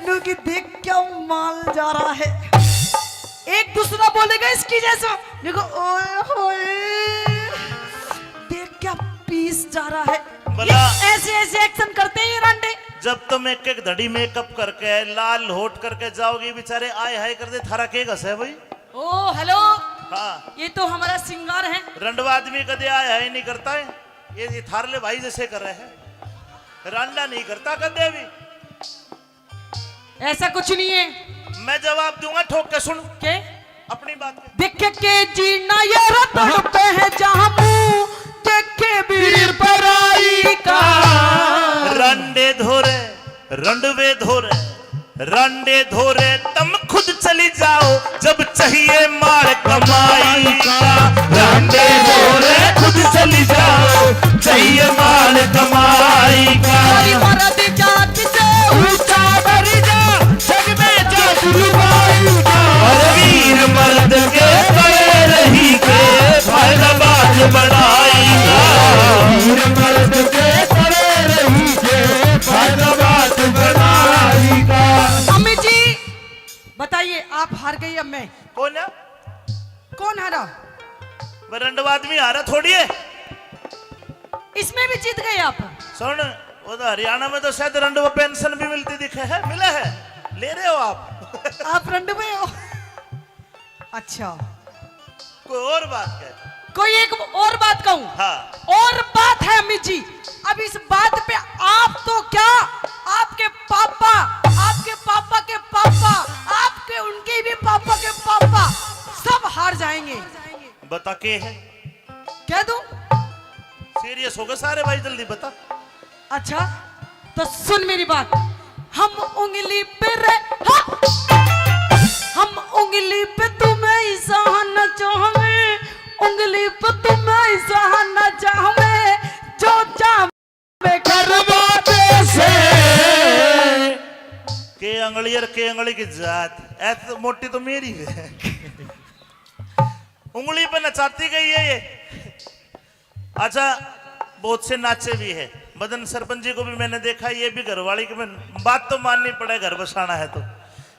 नु की देख क्या माल जा रहा है। एक दूसरा बोलेगा इसकी जैसा, देखो ओए होए देख क्या पीस जा रहा है। भला ऐसे ऐसे एक्शन करते हैं ये रांडे। जब तुम एक एक धड़ी मेकअप करके लाल होट करके जाओगे बेचारे आए हाय कर दे, थारा के गस है भाई। ओ हेलो, हाँ, ये तो हमारा सिंगार है। रंडवा आदमी कदे आए हाय नहीं करता है। ये थारले भाई जैसे कर रहे हैं, रांडा नहीं करता कदे भी। ऐसा कुछ नहीं है। मैं जवाब दूंगा, ठोक के सुन के अपनी बात पे। देख के जीना ये रतन पे है जहां मुंह देखे वीर पराई का। रंडे धोरे, रंडवे धोरे, रंडे धोरे तुम खुद चली जाओ जब चाहिए मार कमाई का। रंडे धोरे खुद चली जाओ चाहिए माल कमाई का। मर्द जात से ऊंचा दर्जा जग में जात लुगाई का। और वीर मर्द के बड़े रही के फायदा बात बढ़ाई का। वीर मर्द के तरह रही के फायदा बात बनाई का। आप हार गई अब मैं। कौन है? कौन हारा? वह रंडवा आदमी हारा थोड़ी है। इसमें भी जीत गए आप। सुन, वो तो हरियाणा में तो शायद रंडवा पेंशन भी मिलती दिखे है, मिला है, ले रहे हो आप? आप रंडवे हो? अच्छा, कोई और बात है? कोई एक और बात कहूं? हाँ। और बात है अमित जी, अब इस बात पे आप तो क्या, आपके पापा के पापा, आपके उनके भी पापा के पापा सब हार जाएंगे। बता के है? कह दूं? सीरियस हो गए सारे भाई, जल्दी बता। अच्छा तो सुन मेरी बात, हम उंगली पे हम उंगली पे तुम्हें ही सहना चाहवे, उंगली पे तुम्हें ही सहना चाहवे, जो चाहे करवाते से के अंगली और के अंगली की जात, ऐसे तो मोटी तो मेरी है। उंगली पे नचाती गई है ये। अच्छा, बहुत से नाचे भी है। मदन सरपंच जी को भी मैंने देखा, ये भी घरवाली की बात तो माननी पड़े, घर बसाना है तो।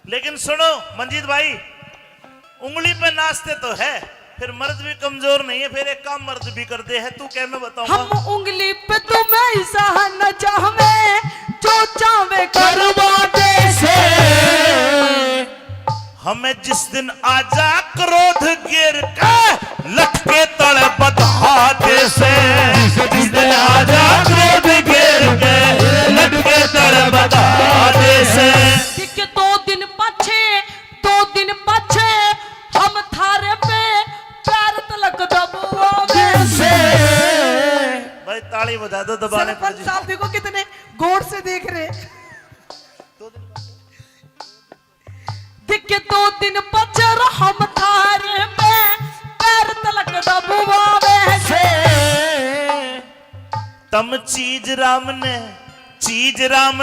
लेकिन सुनो मंजीत भाई, उंगली पे नाचते तो है, फिर मर्द भी कमजोर नहीं है, फिर एक काम मर्द भी करते हैं। तू क्या मैं बताऊंगा? हम उंगली पे तुम्हें ही सहना चाहवे, जो चाहे करवाते से हमें जिस दिन आजा क्रोध गिर के लटके तले बधाते से, जिस दिन आजा क्रोध गिर के लटके तले बधाते से। कि 2 दिन पछे हम थारे पे पैर तलक दबुआवे से भाई ताली बजा दो, दबाने पड़ सरपंच साहब देखो कितने गौर से देख रहे। दिखे 2 दिन पचर हम थारे में पैर तलक दबुआवे से। तम चीज राम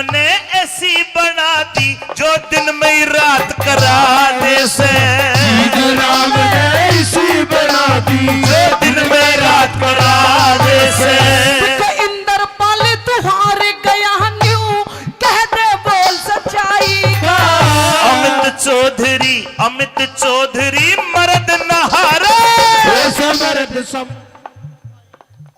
ने ऐसी बना दी, जो दिन में ही रात कराने से। चीज राम ने ऐसी बना दी, जो दिन में रात कराने से। इंदर पाल तुम्हारे गया न्यू, कह दे बोल सच्चाई का। अमित चौधरी मर्द नहारे, मर्द सब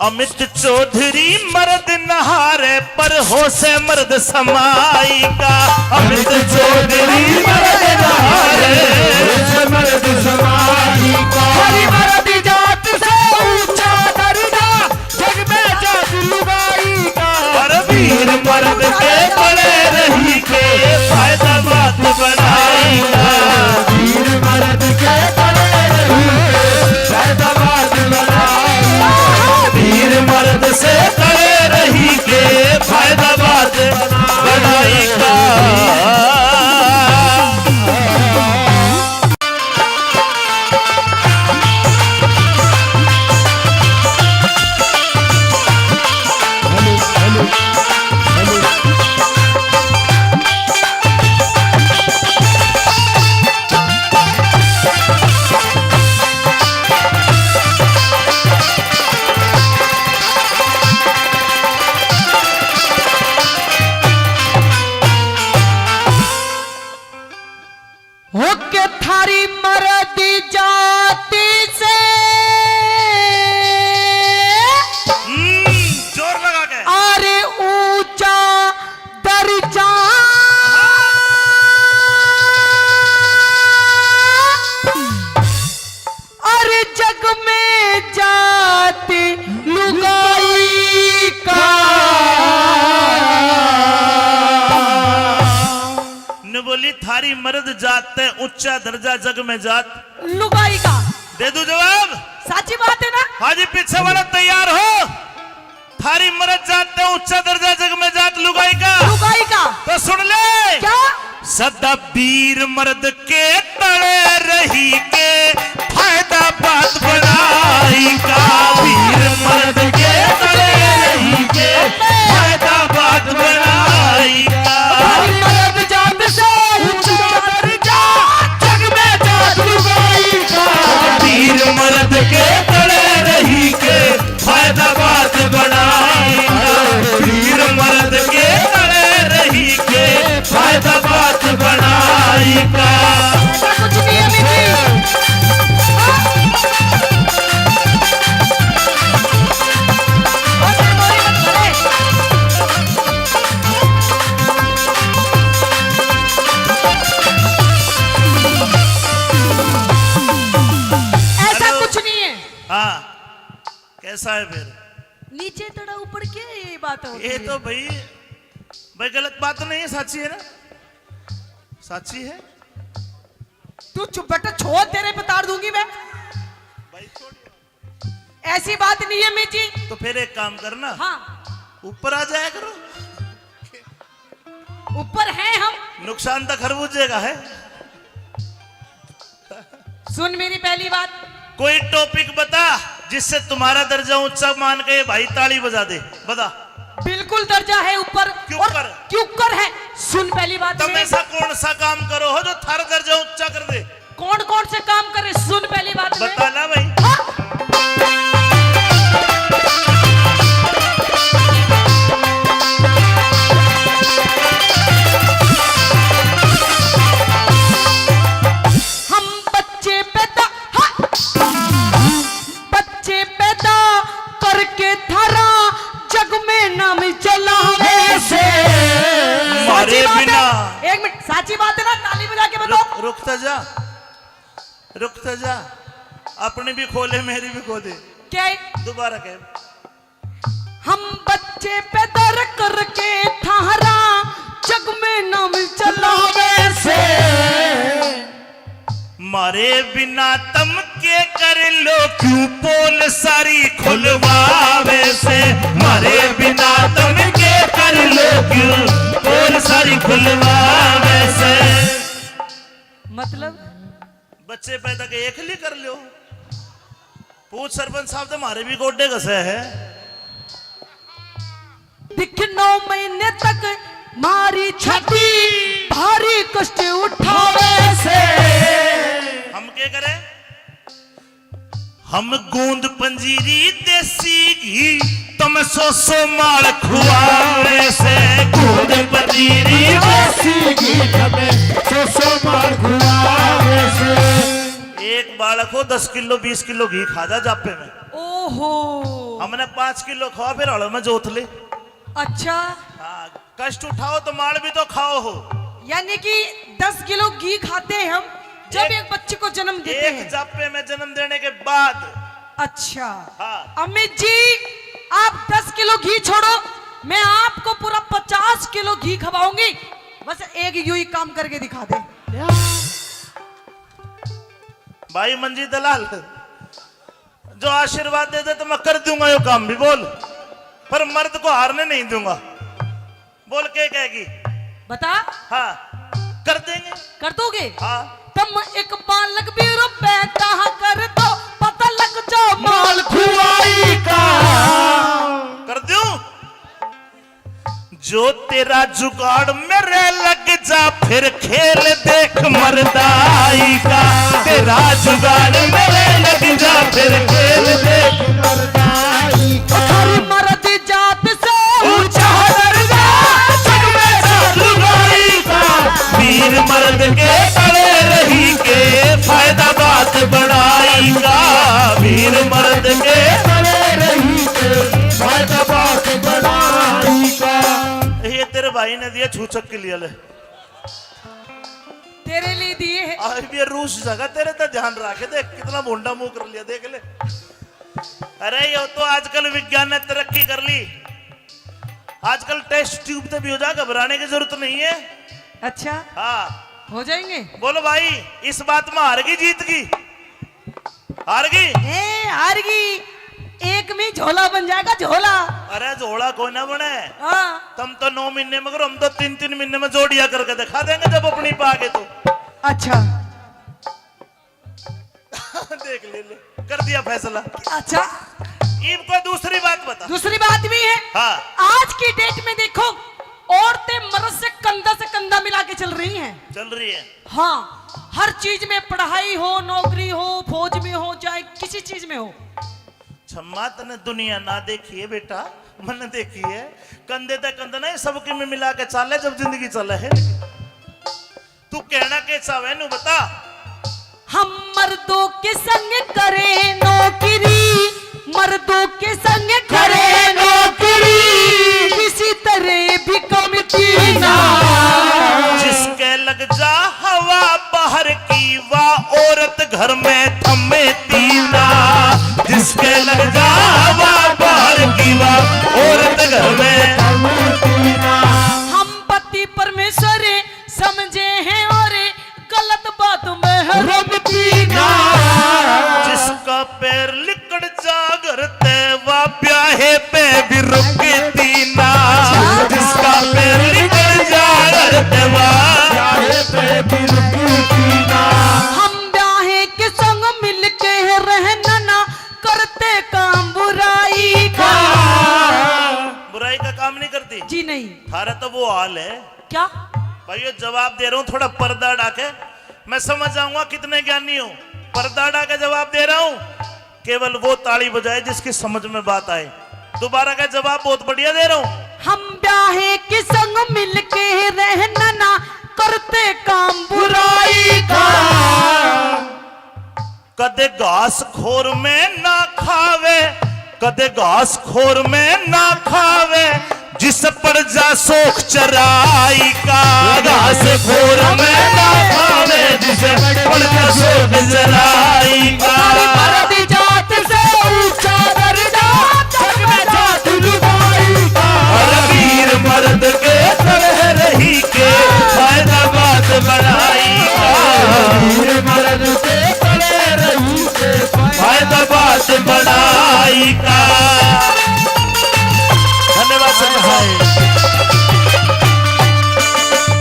अमित चौधरी मर्द नहारे, पर हो से मर्द समाई का। अमित चौधरी मर्द नहारे, मर्द समाई का। हरी मर्द जात से ऊंचा दर्जा, जग में जात लुगाई का। पर वीर मर्द के बड़े रही के फायदा बात बनाएगा। वीर मर्द के बड़े रही के फायदा बात बनाएगा। वीर मर्द से बड़े रही के फायदा बात बनाएगा। होके थारी मर्द जाति से जोर लगा के अरे ऊंचा दर्जा, अरे जग में जाति लुगाई का। ने बोली थारी मर्द जात है ऊंचा दर्जा जग में जात। लुगाई का दे दू जवाब? साची बात है ना? हाजी पीछे वाला तैयार हो? थारी मर्द जात है ऊंचा दर्जा जग में जात लुगाई का। लुगाई का तो सुन ले क्या? सदा वीर मर्द के तले रही के फायदा बात बनाई का। वीर मर्द के तले रही के फायदा बात बनाई का। मर्द जात से ऊंचा दर्जा, जग में जात लुगाई का। वीर मर्द के तले रही के फायदा बात बनाई का। वीर मर्द के तले रही के फायदा बात बनाई का। कैसा है फिर? नीचे तड़ा ऊपर क्या ये बात होती ये है? तो भाई गलत बात नहीं है, साची है ना, साची है। तू चुप बेटा, छोड़, तेरे पे तार दूंगी मैं। भाई छोड़, ऐसी बात नहीं है मिजी। तो फिर एक काम करना, हाँ, ऊपर आ जाया करो। ऊपर हैं हम। नुकसान तो खरबूजे का है। सुन मेरी पहली बात, कोई टॉपिक बता जिससे तुम्हारा दर्जा ऊंचा मान के ये भाई ताली बजा दे, बता। बिल्कुल दर्जा है ऊपर। क्यों और कर? क्यों कर है? सुन पहली बात तुम में, ऐसा कौन सा काम करो हो जो थारा दर्जा ऊंचा कर दे? कौन कौन से काम करे? सुन पहली बात में। बता ना भाई। हम बच्चे पैदा, बच्चे पैदा करके थारा जग में नाम चला वैसे। मारे साची बात बिना। है? एक मिनट, साची बात है ना? ताली बजा के बताओ। रुकता जा, रुकता जा, अपनी भी खोले मेरी भी खोले। क्या है? दोबारा कह। हम बच्चे पैदा करके थारा जग में नाम चला वैसे। मारे बिना तम के कर लो क्यों पोल सारी खुलवावे से। मारे बिना तम के कर लो क्यों पोल सारी खुलवावे से। मतलब बच्चे पैदा के एक लिए कर लो। पूछ सरपंच साहब तो हमारे भी गोड्डे घसे है। दिख 9 महीने तक मारी छाती भारी कष्ट उठावे से। हम क्या करें? हम गूंद पंजीरी देसी घी तुम 100 माल खुआवे से। गूंद पंजीरी देसी घी हमें 100 मार खुआवे से। एक बालक हो 10 किलो 20 किलो घी खा जा जापे में। ओहो, हमने 5 किलो खाओ फिर हड़ो में जोत ले। अच्छा, हाँ, कष्ट उठाओ तो माल भी तो खाओ हो। यानी कि 10 किलो घी खाते हैं हम जब एक बच्चे को जन्म देते एक हैं। जापे में जन्म देने के बाद। अच्छा, हाँ। अमित जी आप 10 किलो घी छोड़ो, मैं आपको पूरा 50 किलो घी खवाऊंगी। बस एक यूं ही काम करके दिखा दे। भाई मंजी दलाल जो आशीर्वाद दे दे तो मैं कर दूंगा ये काम भी। बोल, पर मर्द को हारने नहीं दूंगा। बोल के कहेगी? बता, हाँ कर देंगे। कर दोगे? हाँ। तुम एक बालक भी रुपए कहा कर दो, पता लग जाओ माल खुआई का कर दूं? जो तेरा जुगाड़ मेरे लग जा फिर खेल देख मर्दाई का। तेरा जुगाड़ मेरे लग जा फिर खेल देख मर्दाई का। थारी मर्द जात से ऊंचा दर्जा जग में साधुगाई का। वीर मर्द के तले रही के फायदा बात बढ़ाई का। वीर मर्द के तले रही के फायदा बात बढ़ाई का। ये तेरे भाई ने दिया छूचक के लिए ले। तेरे लिए दिए हैं। आज भी ये रूस जगह तेरे तो ध्यान रखे। देख कितना भोंडा मुंह कर लिया, देख ले। अरे ये तो आजकल विज्ञान ने तरक्की कर ली। आजकल टेस्ट ट्यूब पे भी हो जा, घबराने की जरूरत नहीं है। अच्छा, हाँ हो जाएंगे। बोलो भाई, इस बात में हार गई जीत गई? हार गई? ए हारगी, एक में झोला बन जाएगा, झोला। अरे झोला कोई ना बने। हाँ, तुम तो 9 महीने में करो, हम तो 3-3 महीने में जोड़िया करके दिखा देंगे जब अपनी पागे तो। अच्छा देख ले, कर दिया फैसला। अच्छा, ईब को दूसरी बात बता। दूसरी बात भी है। हाँ। आज की डेट में देखो, औरतें मर्द से कंधा मिला के चल रही हैं। चल रही है। हाँ, हर चीज में, पढ़ाई हो, नौकरी हो, फौज में हो, चाहे किसी चीज में हो। छम्मा तने दुनिया ना देखी है बेटा, मैंने देखी है। कंधे तक कंधा नहीं, सबके में मिला के चाले जब जिंदगी चले है। तू कहना के चाहे नु बता। हम मर्दों के संग करें नौकरी, मर्दों के संग करें नौकरी, किसी तरह भी कमती ना। जिसके लग जा हवा बाहर की, वाह औरत घर में थमे तीना। जिसके लग जा हवा भी परमेश्वर समझे हैं और गलत बात में है रमती ना जिसका पैर लिकड़ जागरते वा ब्याहे पे भी रुकती ना जिसका पैर लिकड़ जागरते वा चाहे पे भी रुकती ना हम ब्याहे के संग मिलके रहना ना करते काम बुराई का बुराई का काम नहीं करती जी नहीं थारा तो वो हाल है क्या भाइयों जवाब दे रहा हूँ थोड़ा पर्दा डाके मैं समझ जाऊंगा कितने ज्ञानी हो पर्दा डाके जवाब दे रहा हूँ केवल वो ताली बजाए जिसकी समझ में बात आए दोबारा का जवाब बहुत बढ़िया दे रहा हूँ हम ब्याहे के संग मिलके रहना ना करते काम बुराई का कदे घास खोर में ना खावे कदे घास खोर में ना खावे जिस पर जा सोख चराई का घास खोर में ना खावे जिस पर जा सोख चराई का मर्द जात से ऊंचा दर्जा जग में जात लुगाई का और वीर मर्द के तरह रही के फायदा बात बनाई का वीर मर्द के तले रही के फायदा बात बनाई का धन्यवाद सर भाई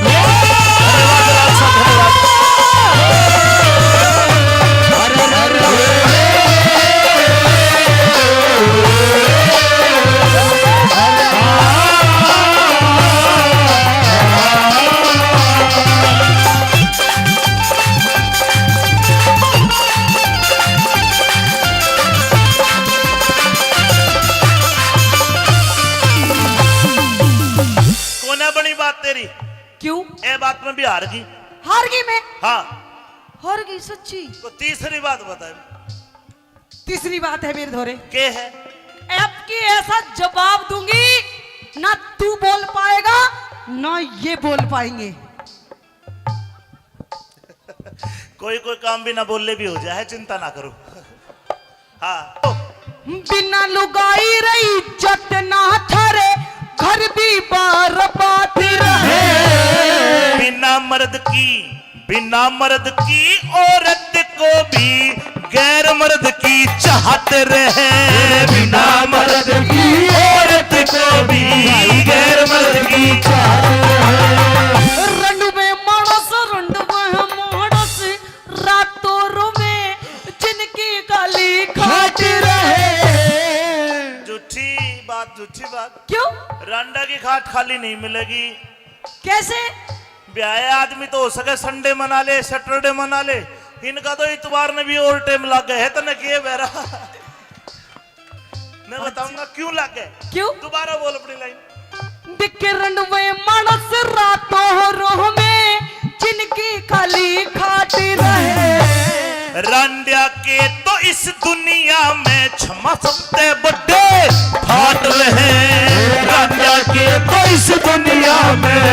धन्यवाद लाल साहब कोना बनी बात तेरी क्यों ए बात में भी हार गई हार गई मैं हाँ हार गई सच्ची तो तीसरी बात बताए तीसरी बात है मेरे धोरे के है अब की ऐसा जवाब दूंगी ना तू बोल पाएगा ना ये बोल पाएंगे कोई कोई काम भी ना बोलले भी हो जाए चिंता ना करो हाँ बिना लुगाई रही जट ना थारे घर भी बार बात रहे बिना मर्द की औरत को भी गैर मर्द की चाहत रहे बिना मर्द की औरत को भी गैर मर्द की चाहत रहे रंडुवे मानस रातों रोवे जिनकी गाली खाट रहे झूठी बात क्यों रांडा की खाट खाली नहीं मिलेगी कैसे ब्याह आदमी तो हो सके संडे मना ले सैटरडे मना ले इनका तो इतवार में भी और टाइम लग गए है तो न किए बेरा मैं बताऊंगा क्यों लग गए क्यों दोबारा बोल अपनी लाइन दिखे रंडुवे मानस रातों रोवे जिनकी खाली खाट रहे रांडिया के तो इस दुनिया में क्षमा सकते बड़े फाट रहे रांडिया के तो इस दुनिया में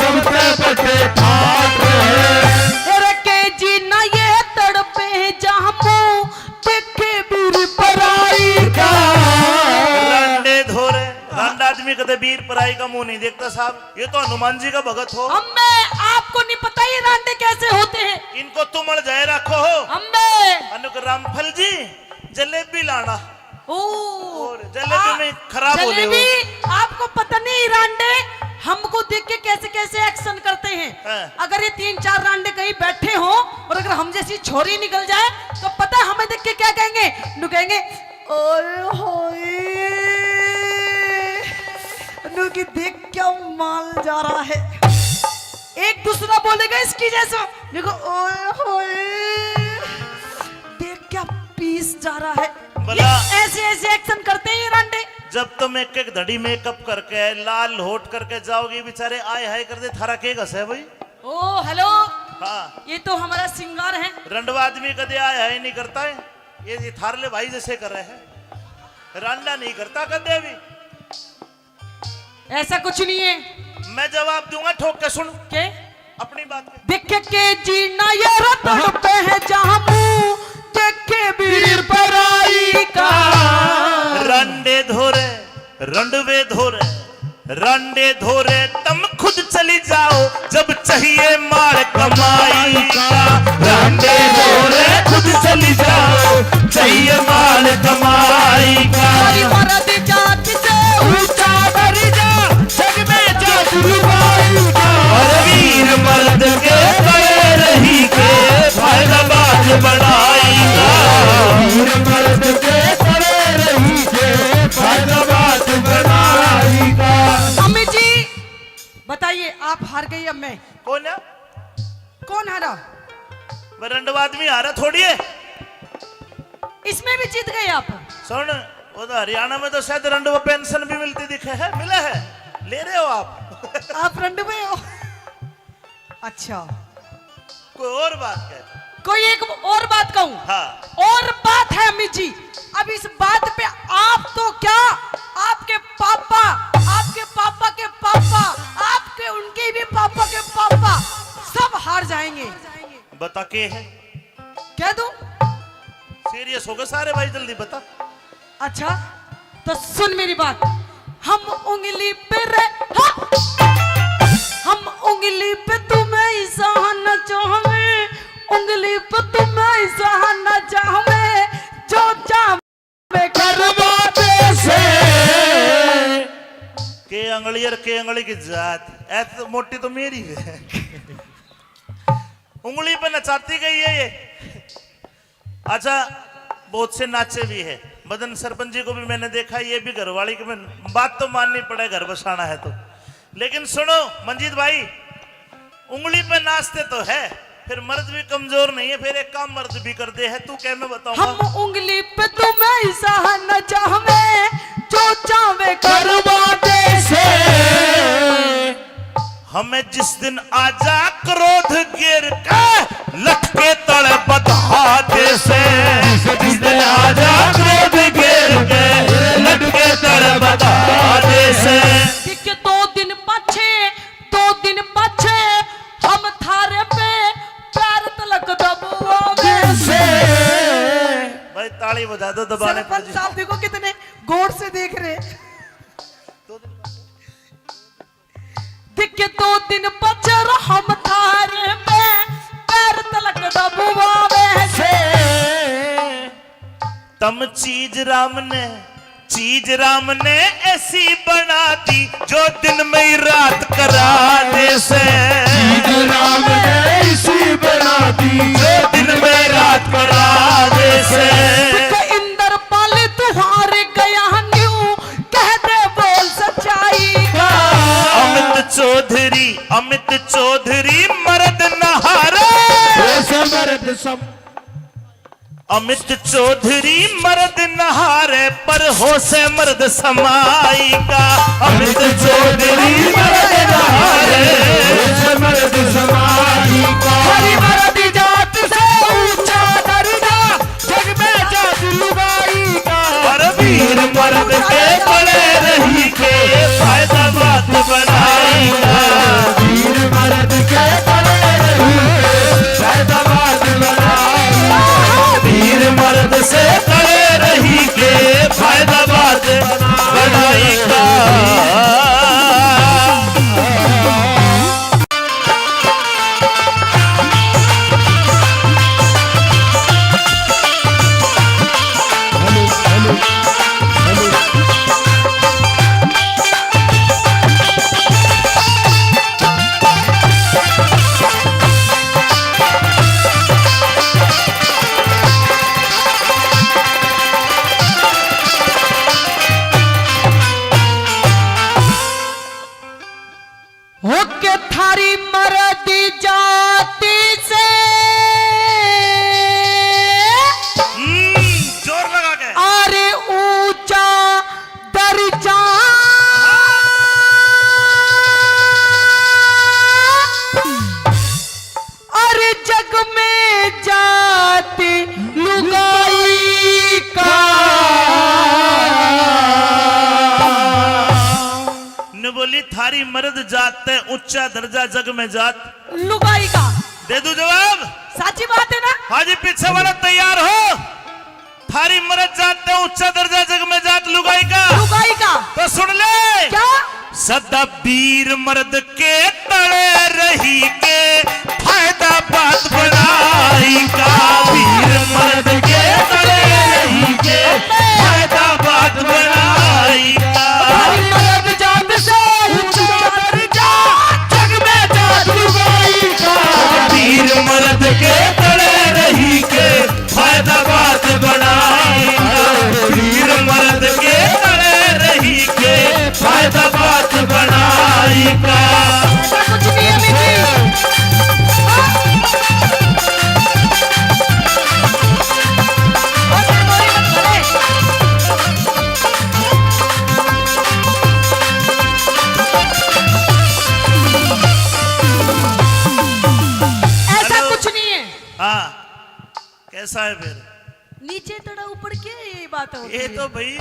सबसे बड़े ठाट रहे रखे जी ना ये तड़पे जामू देखे बीर पराई का रांडे धोरे रांडा आदमी कदे वीर पराई का मुंह नहीं देखता साहब ये तो हनुमान जी का भगत हो अम्मे आपको नहीं पता ये रांडे कैसे होते हैं इनको तुमड़ जाए रखो हो अम्मे अनुक रामफल जी जलेबी लाना ओ और जलेबी में खराब हो रहे जलेबी आपको पता नहीं रांडे हमको देख के कैसे कैसे एक्शन करते हैं हाँ। अगर ये 3-4 रांडे कहीं बैठे हो और अगर हम जैसी छोरी निकल जाए तो पता है हमें देख के क्या कहेंगे नु कहेंगे ओए होए नु की देख क्या माल जा रहा है एक दूसरा बोलेगा इसकी जैसा देखो ओए होए देख क्या पीस जा रहा है भला। ये ऐसे ऐसे एक्शन करते हैं ये रांडे जब तुम एक एक धड़ी मेकअप करके लाल होट करके जाओगे बेचारे आए हाय कर दे थारा के गस है भाई ओ हेलो हाँ ये तो हमारा सिंगार है रंडवा आदमी कदे आए हाय नहीं करता है ये थारले भाई जैसे कर रहे हैं रांडा नहीं करता कदे भी ऐसा कुछ नहीं है मैं जवाब दूंगा ठोक के सुन के अपनी बात पे देखे के जीना ये रतन पे है जहां मुंह देखे वीर पराई का रंडे धोरे रंडवे धोरे रंडे धोरे तम खुद खुद चली जाओ जब चाहिए मार कमाई का। रंडे बोले खुद चली जाओ चाहिए माल कमाई का। थारी मर्द जात से ऊंचा दर्जा जग में जात लुगाई का। और वीर मर्द के बड़े रही के फैजाबाद बढ़ाएगा। वीर मर्द के बड़े रही के फैजाबाद बढ़ाएगा। अम्मी जी बताइए, आप हार गई अब मैं? कौन है? कौन हारा? मैं रंडवा आदमी हारा थोड़ी है। इसमें भी जीत गए आप। सुन, वो तो हरियाणा में तो शायद रंडवा पेंशन भी मिलती दिखे है, मिला है, ले रहे हो आप? आप रंड में हो? अच्छा, कोई और बात है? कोई एक और बात कहूं? हाँ। और बात है अम्मी जी, अब इस बात पे आप तो क्या, आपके पापा, आपके पापा के पापा, आपके उनके भी पापा के पापा सब हार जाएंगे। बता के है? कह दूं? सीरियस हो गए सारे भाई, जल्दी बता। अच्छा तो सुन मेरी बात, हम उंगली पे हम उंगली पे तुम्हें ही सहना चाहवे, उंगली पे तुम्हें ही सहना चाहवे, जो चाहे करवाते से के अंगली और के अंगली की जात ऐसे तो मोटी तो मेरी है। उंगली पे नचाती गई है ये। अच्छा, बहुत से नाचे भी है। मदन सरपंच जी को भी मैंने देखा, ये भी घरवाली की बात तो माननी पड़े, घर बसाना है तो। लेकिन सुनो मंजीत भाई, उंगली पे नाचते तो है, फिर मर्द भी कमजोर नहीं है, फिर एक काम मर्द भी करते हैं। तू क्या मैं बताऊंगा? हम उंगली पे तुम्हें ही सहना चाहवे, जो चाहे करवाते से हमें जिस दिन आजा क्रोध गिर के लटके तड़े बधाते से। जिस दिन आजा क्रोध गिर के लटके तड़े बधाते से। ठीक 2 दिन पछे हम थारे पे पैर तलक दबोगे। भाई ताली बजा दो, दबाने पड़ सरपंच साहब देखो कितने गौर से देख रहे। दिखे 2 दिन पचर हम थारे में पैर तलक दबुआवे से। तम चीज राम ने ऐसी बना दी, जो दिन में ही रात करा दे से। राम ने इसी बना दी, जो दिन में रात करा दे से। इंदर पाल तुम्हारे गया न्यू कह दे बोल सच्चाई का। अमित चौधरी मर्द नहारे। मर्द सब अमित चौधरी मर्द नहारे, पर हो से मर्द समाई का। अमित चौधरी मर्द नहारे, मर्द समाई का। हरी मर्द जात से ऊंचा दर्जा जग में जात लुगाई का। पर वीर मर्द के बड़े रही के फायदा बात बनाएगा। वीर मर्द के बड़े रही के फैजाबाद बनाएगा। वीर मर्द से बड़े रही के फायदा बात बनाएगा। होके थारी मर्द जाति से जोर लगा के। अरे ऊंचा दर्जा अरे जग में जाति लुगाई का। ने बोली थारी मर्द जात है ऊंचा दर्जा जग में जात। लुगाई का दे दू जवाब? साची बात है ना? हाजी पीछे वाला तैयार हो? थारी मर्द जात है ऊंचा दर्जा जग में जात लुगाई का। लुगाई का तो सुन ले, क्या? सदा वीर मर्द के तले रही के फायदा बात बनाई का। वीर मर्द के तले रही के फायदा बात बनाई का। मर्द जात से ऊंचा दर्जा जग में जादू गाई का। वीर मर्द के तले रही के फायदा बात बनाई का। वीर मर्द के तले रही के फायदा बात बनाई का। कुछ नहीं है मिजी। ऐसा कुछ नहीं है। हाँ कैसा है फिर? नीचे तड़ा ऊपर क्या ये बात होती ये है? तो भाई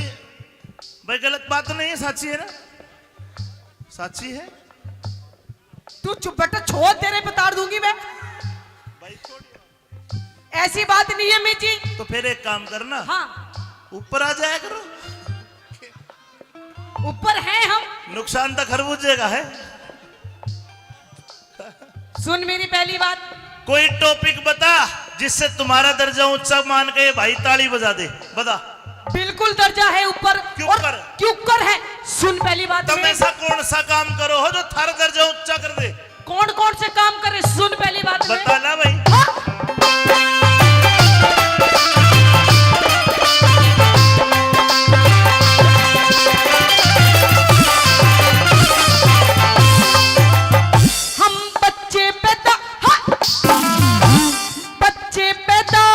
गलत बात तो नहीं है, साची है ना? साची है तू चुप बेटा, छोड़, तेरे पे तार दूंगी मैं। भाई छोड़। ऐसी बात नहीं है मिजी। तो फिर एक काम करना, हाँ ऊपर आ जाया करो। ऊपर हैं हम। नुकसान तो खरबूजे का है। सुन मेरी पहली बात, कोई टॉपिक बता जिससे तुम्हारा दर्जा ऊंचा मान के भाई ताली बजा दे, बता। बिल्कुल दर्जा है ऊपर। क्यों और ऊपर? क्यों ऊपर है? सुन पहली बात तुम में, ऐसा कौन सा काम करो हो जो थारा दर्जा ऊंचा कर दे? कौन कौन से काम करे? सुन पहली बात में। बता ना भाई। हाँ? हम बच्चे पैदा, हाँ? बच्चे पैदा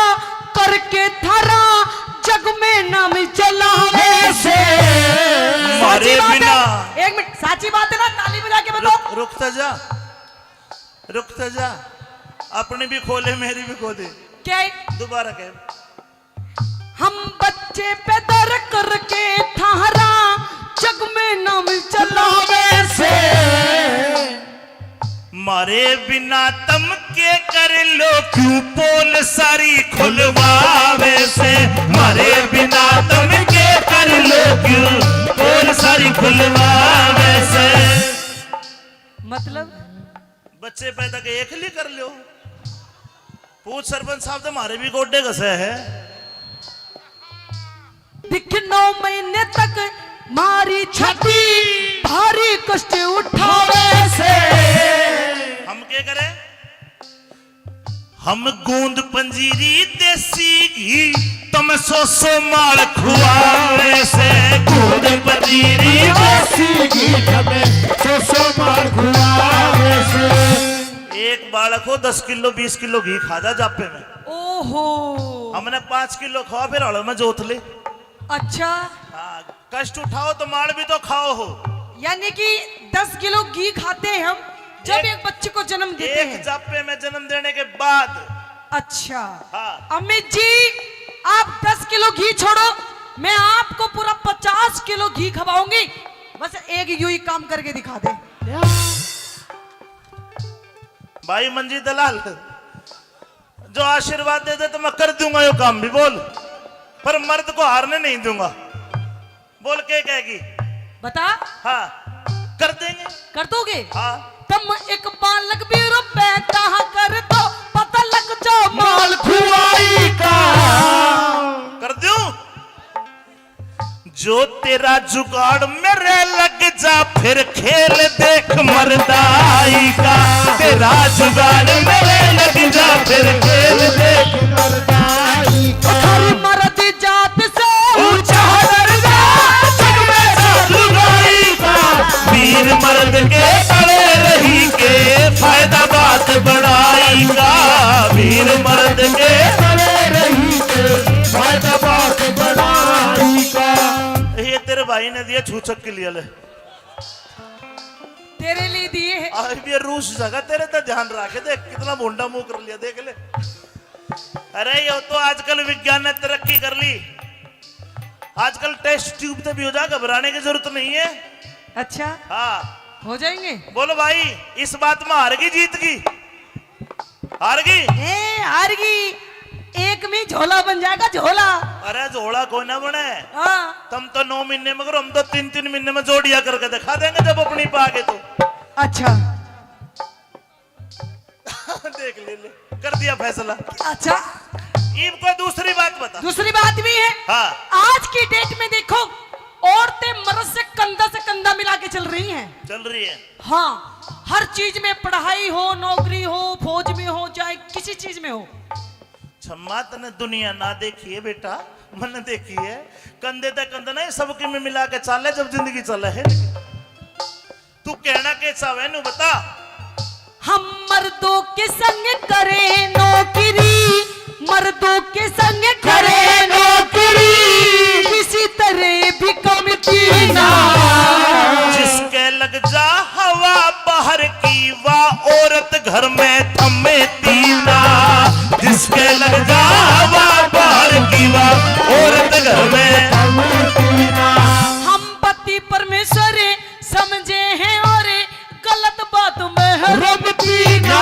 करके थारा जग में नाम चला वैसे। मारे साची बात बिना। है? एक मिनट, साची बात है ना? ताली बजा के बताओ। रुकता जा, रुकता जा। अपनी भी खोले मेरी भी खोले। क्या है? दोबारा कह। हम बच्चे पैदा करके थारा जग में नाम चला वैसे। मारे बिना तम के कर लो क्यों पोल सारी खुलवावे से। मारे बिना तम के कर लो क्यों पोल सारी खुलवावे से। मतलब बच्चे पैदा के एक लिए कर लो। पूछ सरपंच साहब तो हमारे भी गोड्डे घसे है। दिख 9 महीने तक मारी छाती भारी कष्ट उठावे से। हम क्या करें? हम गूंद पंजीरी देसी घी तुम सो माल खुआवे से। गूंद पंजीरी देसी घी हमें सो मार खुआवे से। एक बालक हो 10 किलो 20 किलो घी खा जा जापे में। ओहो, हमने 5 किलो खाओ फिर हड़ो में जोत ले। अच्छा, हाँ, कष्ट उठाओ तो माल भी तो खाओ हो। यानी कि 10 किलो घी खाते हैं हम जब एक बच्चे को जन्म देते एक हैं। जापे में जन्म देने के बाद। अच्छा, हाँ। अमित जी आप 10 किलो घी छोड़ो, मैं आपको पूरा 50 किलो घी खवाऊंगी। बस एक यूं ही काम करके दिखा दे। भाई मंजी दलाल जो आशीर्वाद दे दे तो मैं कर दूंगा यो काम भी। बोल, पर मर्द को हारने नहीं दूंगा। बोल के कहेगी? बता, हाँ कर देंगे। कर दोगे? हाँ तुम एक बालक भी रुपए कहा कर दो, पता लग जाओ माल खुआई का। कर दूं। जो तेरा जुगाड़ मेरे लग जा फिर खेल देख मर्दाई का। तेरा जुगाड़ मेरे लग जा फिर खेल देख मर्दाई का। थारी मर्द जात से ऊंचा दर्जा जग में जादू गाई का। वीर मर्द के तले रही के फायदा बात बढ़ाई का। वीर मर्द के तले रही के फायदा बात बढ़ाई का। ये तेरे भाई ने दिया छूचक के लिए ले। तेरे लिए दिए हैं। आज भी ये रूस जगह तेरे तो ध्यान रखे। देख कितना मुंडा मुंह कर लिया, देख ले। अरे ये तो आजकल विज्ञान ने तरक्की कर ली। आजकल टेस्ट ट्यूब से भी हो जा, घबराने की जरूरत नहीं है। अच्छा, हाँ हो जाएंगे। बोलो भाई, इस बात में हार गई जीत गई? हार गई? ए हारगी, एक में झोला बन जाएगा, झोला। अरे झोला कोई ना बने, हाँ तुम तो 9 महीने में करो, हम तो 3-3 महीने में जोड़िया करके दिखा देंगे जब अपनी पे आगे तो। अच्छा देख ले, कर दिया फैसला। अच्छा, ईब को दूसरी बात बता। दूसरी बात भी है। हाँ। आज की डेट में देखो, औरतें मर्द से कंधा मिला के चल रही हैं। चल रही है। हाँ, हर चीज में, पढ़ाई हो, नौकरी हो, फौज में हो, चाहे किसी चीज में हो। छम्मा तने दुनिया ना देखी है बेटा, मैंने देखी है। कंधे तक कंधा नहीं, सबके में मिला के चाले जब जिंदगी चले है। तू कहना कैसा है नु बता। हम मर्दों के संग करें नौकरी, मर्दों के संग करें नौकरी, किसी तरह भी कमती ना। जिसके लग जा हवा बाहर की, वाह औरत घर में थमे तीना। जिसके लग जा हवा बाहर की, वाह औरत घर में थमे तीना। हम पति परमेश्वर समझे हैं और गलत बात में है रमती ना।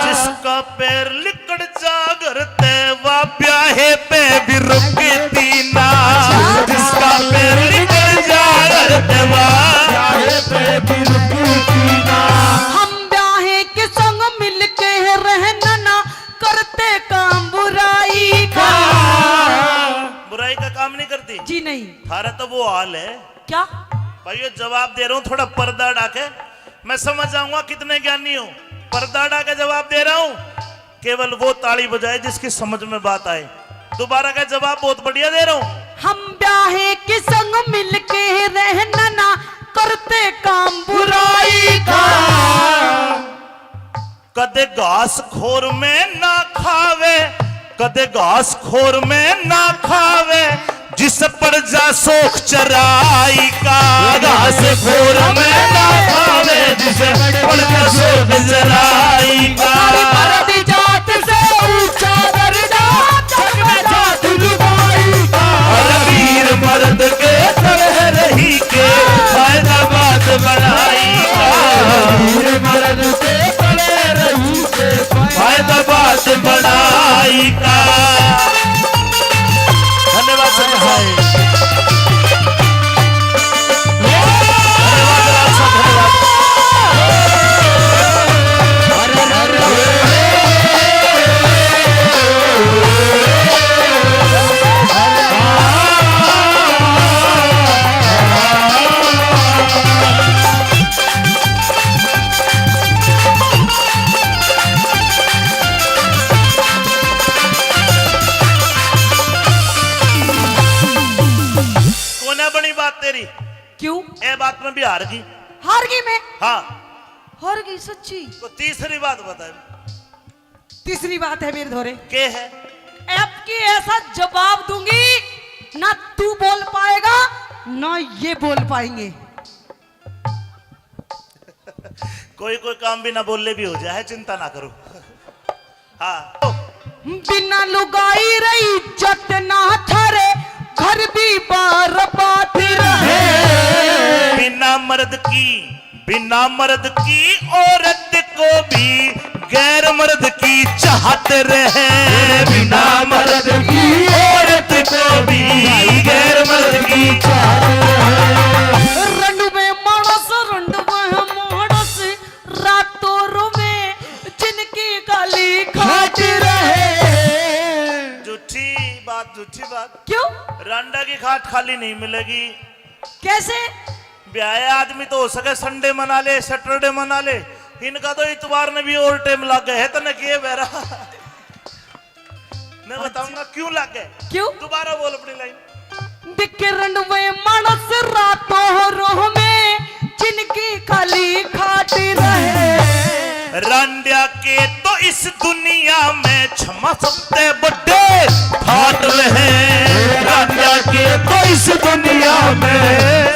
जिसका पैर लिकड़ जा करते, वा ब्याहे पे भी रुकती ना। जिसका पैर लिकड़ जा करते, वा ब्याहे पे भी रुकती ना। हम ब्याहे के संग मिलके रहना ना, करते काम बुराई का। बुराई का काम नहीं करती जी नहीं। थारा तो वो हाल है। क्या भाइयों जवाब दे रहा हूँ, थोड़ा पर्दा डाके, मैं समझ जाऊंगा कितने ज्ञानी हो। पर्दा डाके जवाब दे रहा हूँ, केवल वो ताली बजाए जिसकी समझ में बात आए। दोबारा का जवाब बहुत बढ़िया दे रहा हूँ। हम ब्याहे के संग मिलके रहना ना, करते काम बुराई का। कदे घास खोर में ना खावे, कदे घास खोर में ना खावे, जिस पर जा सोख चराई का। घास खोर में ना खावे, जिस पर जा सोख चराई का। मर्द जात से ऊंचा दर्जा, जग में जात जुदाई का। और वीर मर्द के तरह रही के, फायदा बात बनाई का। वीर मर्द के तरह रही के, फायदा बात बनाई का। धन्यवाद सर भाई, धन्यवाद राज साहब, कोना बनी बात तेरी। क्यों ए बात में भी हार गई। हार गई मैं? हाँ, हार गई सच्ची। तो तीसरी बात बता। तीसरी बात है मेरे धोरे, के है? अब की ऐसा जवाब दूंगी, ना तू बोल पाएगा ना ये बोल पाएंगे। कोई कोई काम भी ना बोलले भी हो जाए, चिंता ना करो। हाँ, बिना लुगाई रही इज्जत ना थारे, घर भी बार बात रहे। बिना मर्द की औरत को भी गैर मर्द की चाहत रहे। बिना मर्द की औरत को भी गैर मर्द की चाहत रहे। रंडवे मानस रातों रोवे, जिनकी गाली खाट रहे। झूठी बात। क्यों? रांडा की खाट खाली नहीं मिलेगी। कैसे? ब्याह आदमी तो हो सके संडे मना ले, सैटरडे मना ले, इनका तो इतवार ने भी और टाइम लग गए है। तने किए बेरा मैं बताऊंगा क्यों लग गए। क्यों? दोबारा बोल अपनी लाइन। दिखे रंडवे मानस रातों रोह में, जिनकी खाली खाट रहे। रांडिया के तो इस दुनिया में क्षमा सकते बड़े ठाट रहे। रांडिया के तो इस दुनिया में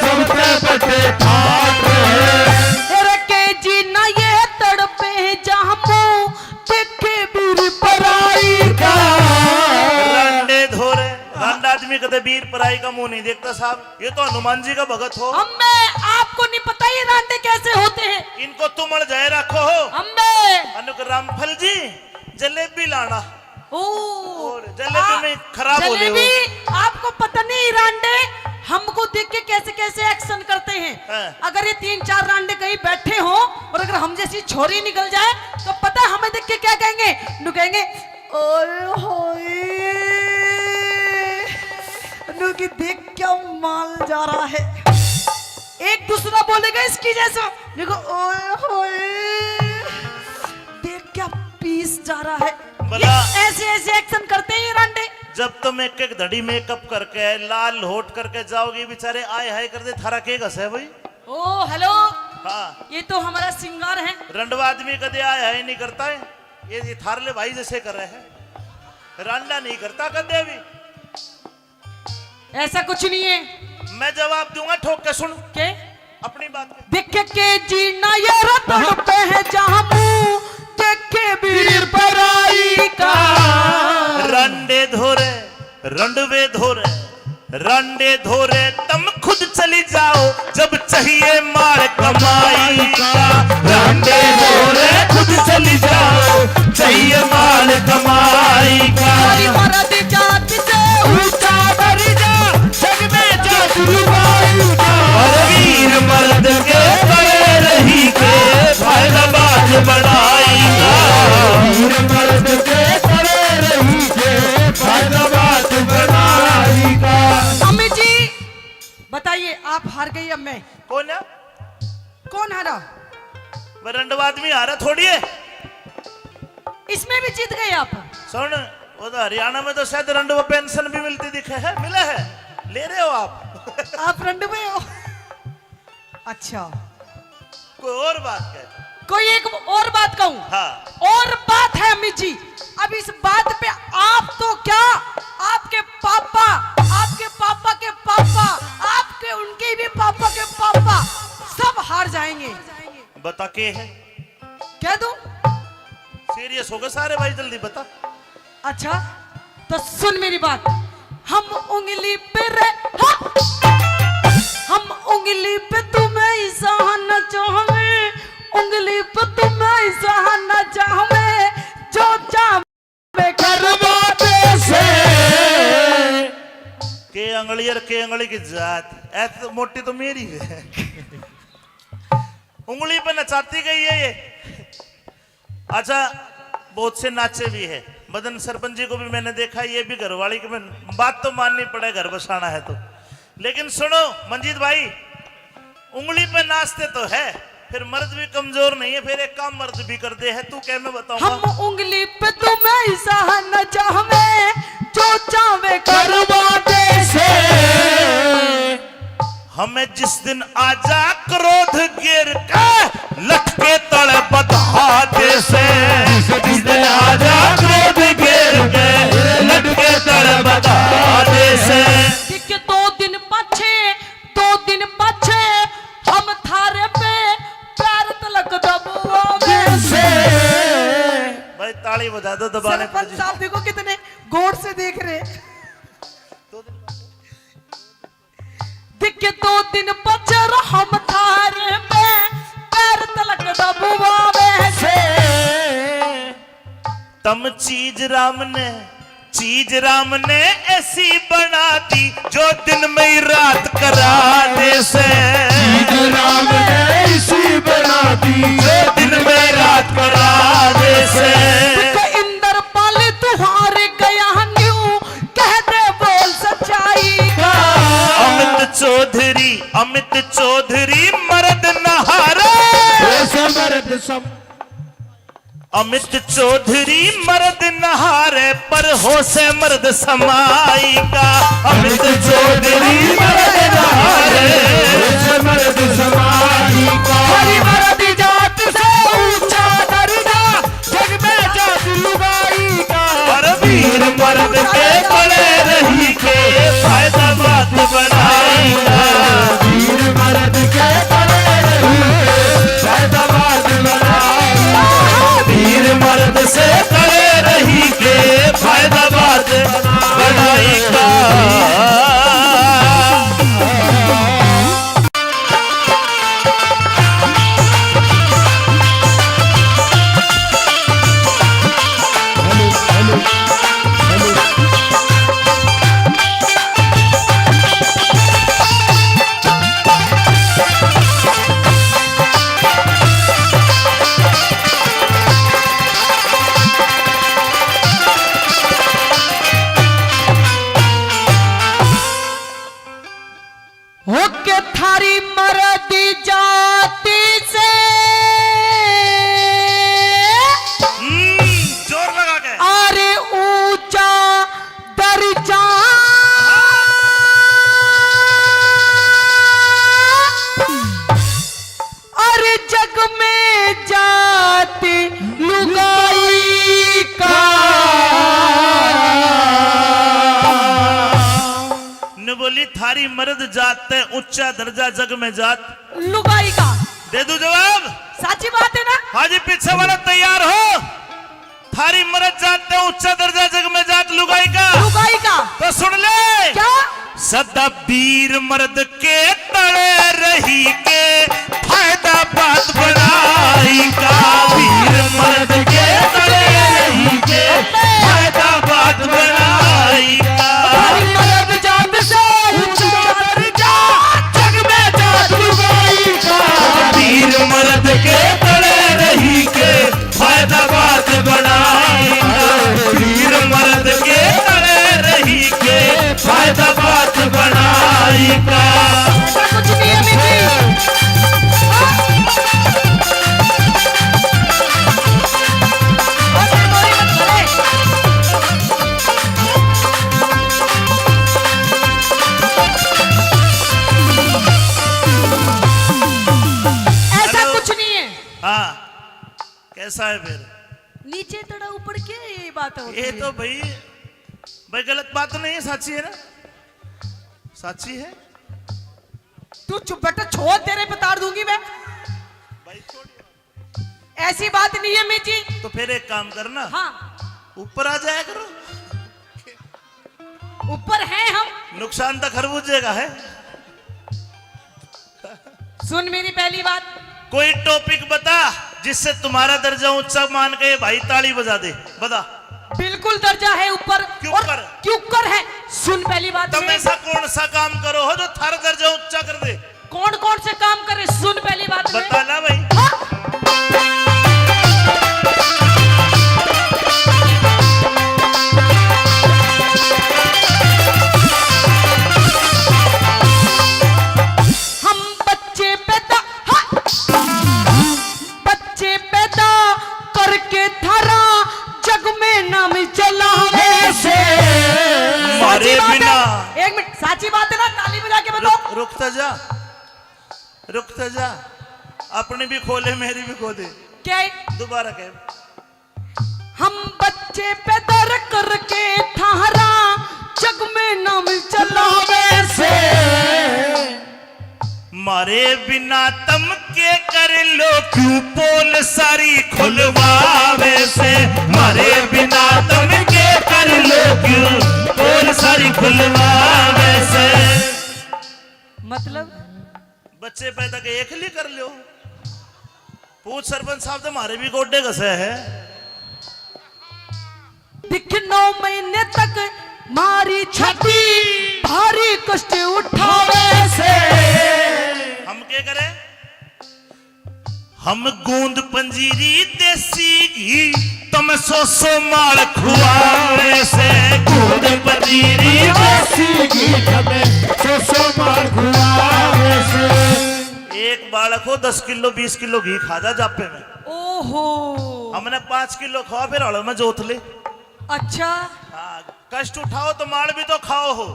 सबसे बड़े ठाट रहे। रखे जी ना ये तड़पे जामो, देखे बीर पराई का। रांडे धोरे, रांडा आदमी कदे वीर पराई का मुंह नहीं देखता साहब। ये तो हनुमान जी का भगत हो। अम्बे आपको नहीं पता ये रांडे कैसे होते हैं? इनको तुमड़ जाए रखो हो। अम्बे अनुक रामफल जी जलेबी लाना। और जलेबी में खराब हो रहे हो। जलेबी आपको पता नहीं रांडे हमको देख के कैसे कैसे एक्शन करते हैं। हाँ। अगर ये 3-4 रांडे कहीं बैठे हो और अगर हम जैसी छोरी निकल जाए तो पता है हमें देख के क्या कहेंगे? नु कहेंगे ओए होए, नु की देख क्या माल जा रहा है। एक दूसरा बोलेगा इसकी जैसा, देखो ओए होए देख क्या पीस जा रहा है। भला- ये ऐसे ऐसे एक्शन करते हैं ये रांडे। जब तुम एक एक धड़ी मेकअप करके लाल होट करके जाओगी, बेचारे आए हाय कर दे, थारा के गस है भाई। ओ हेलो, हाँ, ये तो हमारा सिंगार है। रंडवा आदमी कदे आए हाय नहीं करता है, ये थारले भाई जैसे कर रहे हैं, रांडा नहीं करता कदे भी। ऐसा कुछ नहीं है। मैं जवाब दूंगा, ठोक के सुन के अपनी बात के। देख के जीना ये रतन पे है जहां मुंह देखे वीर पराई का। रंडे धोरे रंडवे धोरे रंडे धोरे तुम खुद चली जाओ जब चाहिए मार कमाई का। रंडे धोरे खुद चली जाओ चाहिए मार कमाई का। हमारी मर्द जात से ऊंचा दर्जा जग में जादूबाई का। और वीर मर्द के बड़े रही के फायदा बात बढ़ाई का। वीर मर्द के पड़े रही के फायदा बात बढ़ाई का। अम्मी जी बताइए, आप हार गई अब मैं? कौन है? कौन हारा? मैं रंडवा आदमी हारा थोड़ी है। इसमें भी जीत गए आप। सुन, वो तो हरियाणा में तो शायद रंडवा पेंशन भी मिलती दिखे है, मिला है, ले रहे हो आप। आप रंड में हो? अच्छा, कोई और बात है? कोई एक और बात कहूं? हाँ, और बात है अम्मी जी। अब इस बात पे आप तो क्या, आपके पापा के पापा, आपके उनके भी पापा के पापा सब हार जाएंगे। बता के है? कह दूं? सीरियस हो गए सारे भाई, जल्दी बता। अच्छा तो सुन मेरी बात। हम उंगली पे हम उंगली पे तुम्हें ही सहना चाहवे, उंगली पे तुम्हें ही सहना चाहवे, जो चाहे करवाते से के अंगली और के अंगली की जात ऐसे तो मोटी तो मेरी है। उंगली पे नचाती गई है ये। अच्छा, बहुत से नाचे भी है। मदन सरपंच जी को भी मैंने देखा, ये भी घरवाली की बात तो माननी पड़े, घर बसाना है तो। लेकिन सुनो मंजीत भाई, उंगली पे नाचते तो है, फिर मर्द भी कमजोर नहीं है, फिर एक काम मर्द भी कर दे है। तू क्या मैं बताऊंगा? हम उंगली पे तुम्हें ही सहना चाहवे, जो चाहे करवाते से हमें जिस दिन आजा क्रोध गिर के लटके तड़े बधाते से, जिस दिन आजा क्रोध गिर के लटके तड़े बधाते से। कि 2 दिन पाछे हम थारे पे पैर तलक दबोगे से भाई ताली बजा दो, दबाने पड़ सरपंच साहब देखो कितने गौर से देख रहे। दिख 2 दिन पचर हम थारे पे पैर तलक दबोगे से। तम चीज राम ने ऐसी बना दी जो दिन में ही रात करा दे से। राम ने इसी बना दी जो दिन में रात करा दे से। इंदर पाल तुम्हारे गया न्यू कह दे बोल सच्चाई का। अमित चौधरी मर्द नहारे, अमित चौधरी मर्द नहारे पर हो से मर्द समाई का। अमित चौधरी मर्द नहारे मर्द समाई का। हरी मर्द जात से ऊंचा दर्जा जग में जादू लुगाई का। और वीर मर्द के बड़े रही के फायदा बात बढ़ाएगा। वीर मर्द के बड़े रही के फायदा बात बढ़ाएगा। वीर मर्द से बड़े रही के फायदा बात बढ़ाएगा। हेलो थारी मर्द जात ते ऊंचा दर्जा जग में जात। लुगाई का दे दू जवाब? साची बात है ना? हाँ जी, पीछे वाला तैयार हो। थारी मर्द जात ते ऊंचा दर्जा जग में जात लुगाई का। लुगाई का तो सुन ले। क्या? सदा वीर मर्द के तले रही के फायदा बात बनाई का। वीर मर्द के तले रही के फायदा बात बनाई का। मर्द जात से ऊंचा दर्जा जग में जात लुगाई का। वीर मर्द के तले रही के फायदा बात बनाई का। वीर मर्द के तले रही के फायदा बात बनाई का। कुछ नहीं है मिजी। ऐसा कुछ नहीं है। हाँ, कैसा है फिर? नीचे तड़ा ऊपर क्या ये बात होती ये है? तो भाई गलत बात तो नहीं है, साची है ना? साची है तू चुप बेटा, छोड़, तेरे पे तार दूंगी मैं। भाई। छोड़। ऐसी बात नहीं है मिजी। तो फिर एक काम करना, हाँ, ऊपर आ जाया करो। ऊपर हैं हम। नुकसान तो खरबूजे का है। सुन मेरी पहली बात। कोई टॉपिक बता जिससे तुम्हारा दर्जा ऊंचा मान के भाई ताली बजा दे। बता। बिल्कुल दर्जा है ऊपर। क्यों और ऊपर? क्यों ऊपर है? सुन पहली बात। तुम में ऐसा कौन सा काम करो हो जो थारा दर्जा ऊंचा कर दे? कौन कौन से काम करे? सुन पहली बात में। बता ना भाई। हाँ? हम बच्चे पैदा, हाँ, बच्चे पैदा करके थारा जग में नाम चलावे से। मारे साची बात बिना। है। एक मिनट, साची बात है ना? ताली बजा के बताओ। रुकता जा, रुकता जा। अपनी भी खोले, मेरी भी खोले। क्या है? दोबारा कह। हम बच्चे पैदा करके थारा जग में नाम चलावे से। मारे बिना तम के कर लो क्यों पोल सारी खुलवावे से। मारे बिना तम के कर लो क्यों पोल सारी खुलवावे से। मतलब बच्चे पैदा के एक ही कर लो। पूछ सरपंच साहब तो हमारे भी गोड्डे घसे है। दिख 9 महीने तक मारी छाती भारी कष्ट उठावे से। हम क्या करें? हम गूंद पंजीरी देसी घी तुम 100 माल खुआवे से। गूंद पंजीरी देसी घी हमें 100 मार खुआवे से। एक बालक हो 10 किलो 20 किलो घी खा जा जापे में। ओहो, हमने 5 किलो खाओ फिर हड़ो में जोत ले। अच्छा, हाँ, कष्ट उठाओ तो माल भी तो खाओ हो।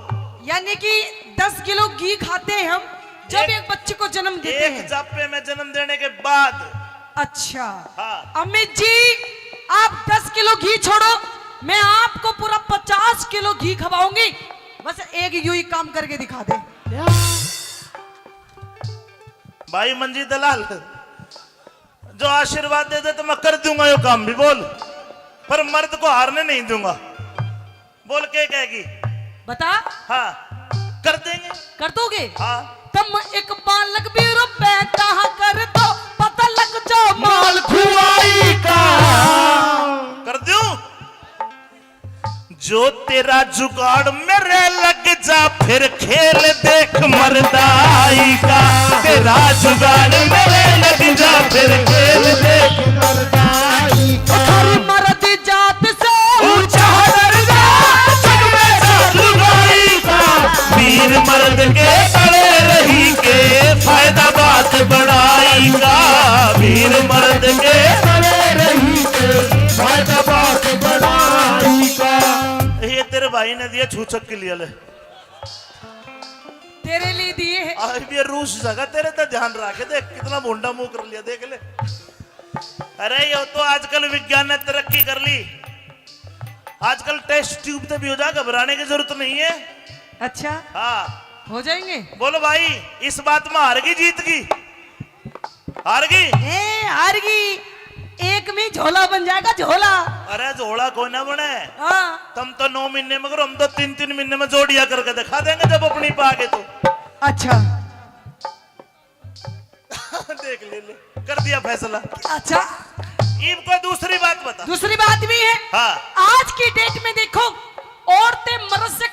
यानी कि 10 किलो घी खाते हैं हम जब एक बच्चे को जन्म देते एक हैं। जापे में जन्म देने के बाद। अच्छा, हाँ। अमित जी आप 10 किलो घी छोड़ो, मैं आपको पूरा 50 किलो घी खवाऊंगी। बस एक यूं ही काम करके दिखा दे। भाई मंजी दलाल, जो आशीर्वाद दे दे तो मैं कर दूंगा ये काम भी। बोल, पर मर्द को हारने नहीं दूंगा। बोल के कहेगी? बता। हाँ, कर देंगे। कर दोगे? हाँ। तुम एक बालक भी रुपए कहा कर दो, पता लग जाओ माल खुआई का। कर दूं? जो तेरा जुगाड़ मेरे लग जा फिर खेल देख मर्दाई का। तेरा जुगाड़ मेरे लग जा फिर खेल देख मर्दाई का। थारी मर्द जात से ऊंचा दर्जा जग में जात लुगाई का। वीर मर्द के तले रही के फायदा बात बढ़ाई का। वीर मर्द के तले रही के फायदा बात बढ़ाई का। ये तेरे भाई ने दिया छूचक के लिए ले। तेरे लिए दिए है। आज भी रूस जगह तेरे तो ध्यान रखे। देख कितना मुंडा मुंह कर लिया, देख ले। अरे ये तो आजकल विज्ञान ने तरक्की कर ली। आजकल टेस्ट ट्यूब से भी हो जा, घबराने की जरूरत नहीं है। अच्छा, हाँ, हो जाएंगे। बोलो भाई, इस बात में हार गई जीत गई? हार गई? ए हारगी, एक में झोला बन जाएगा, झोला। अरे झोला कोई ना बने। हाँ तुम तो 9 महीने में करो, हम तो 3-3 महीने में जोड़िया करके दिखा देंगे जब अपनी पा के तो। अच्छा देख ले, कर दिया फैसला। अच्छा, ईब को दूसरी बात बता। दूसरी बात भी है। हाँ। आज की डेट में देखो, औरतें मर्द से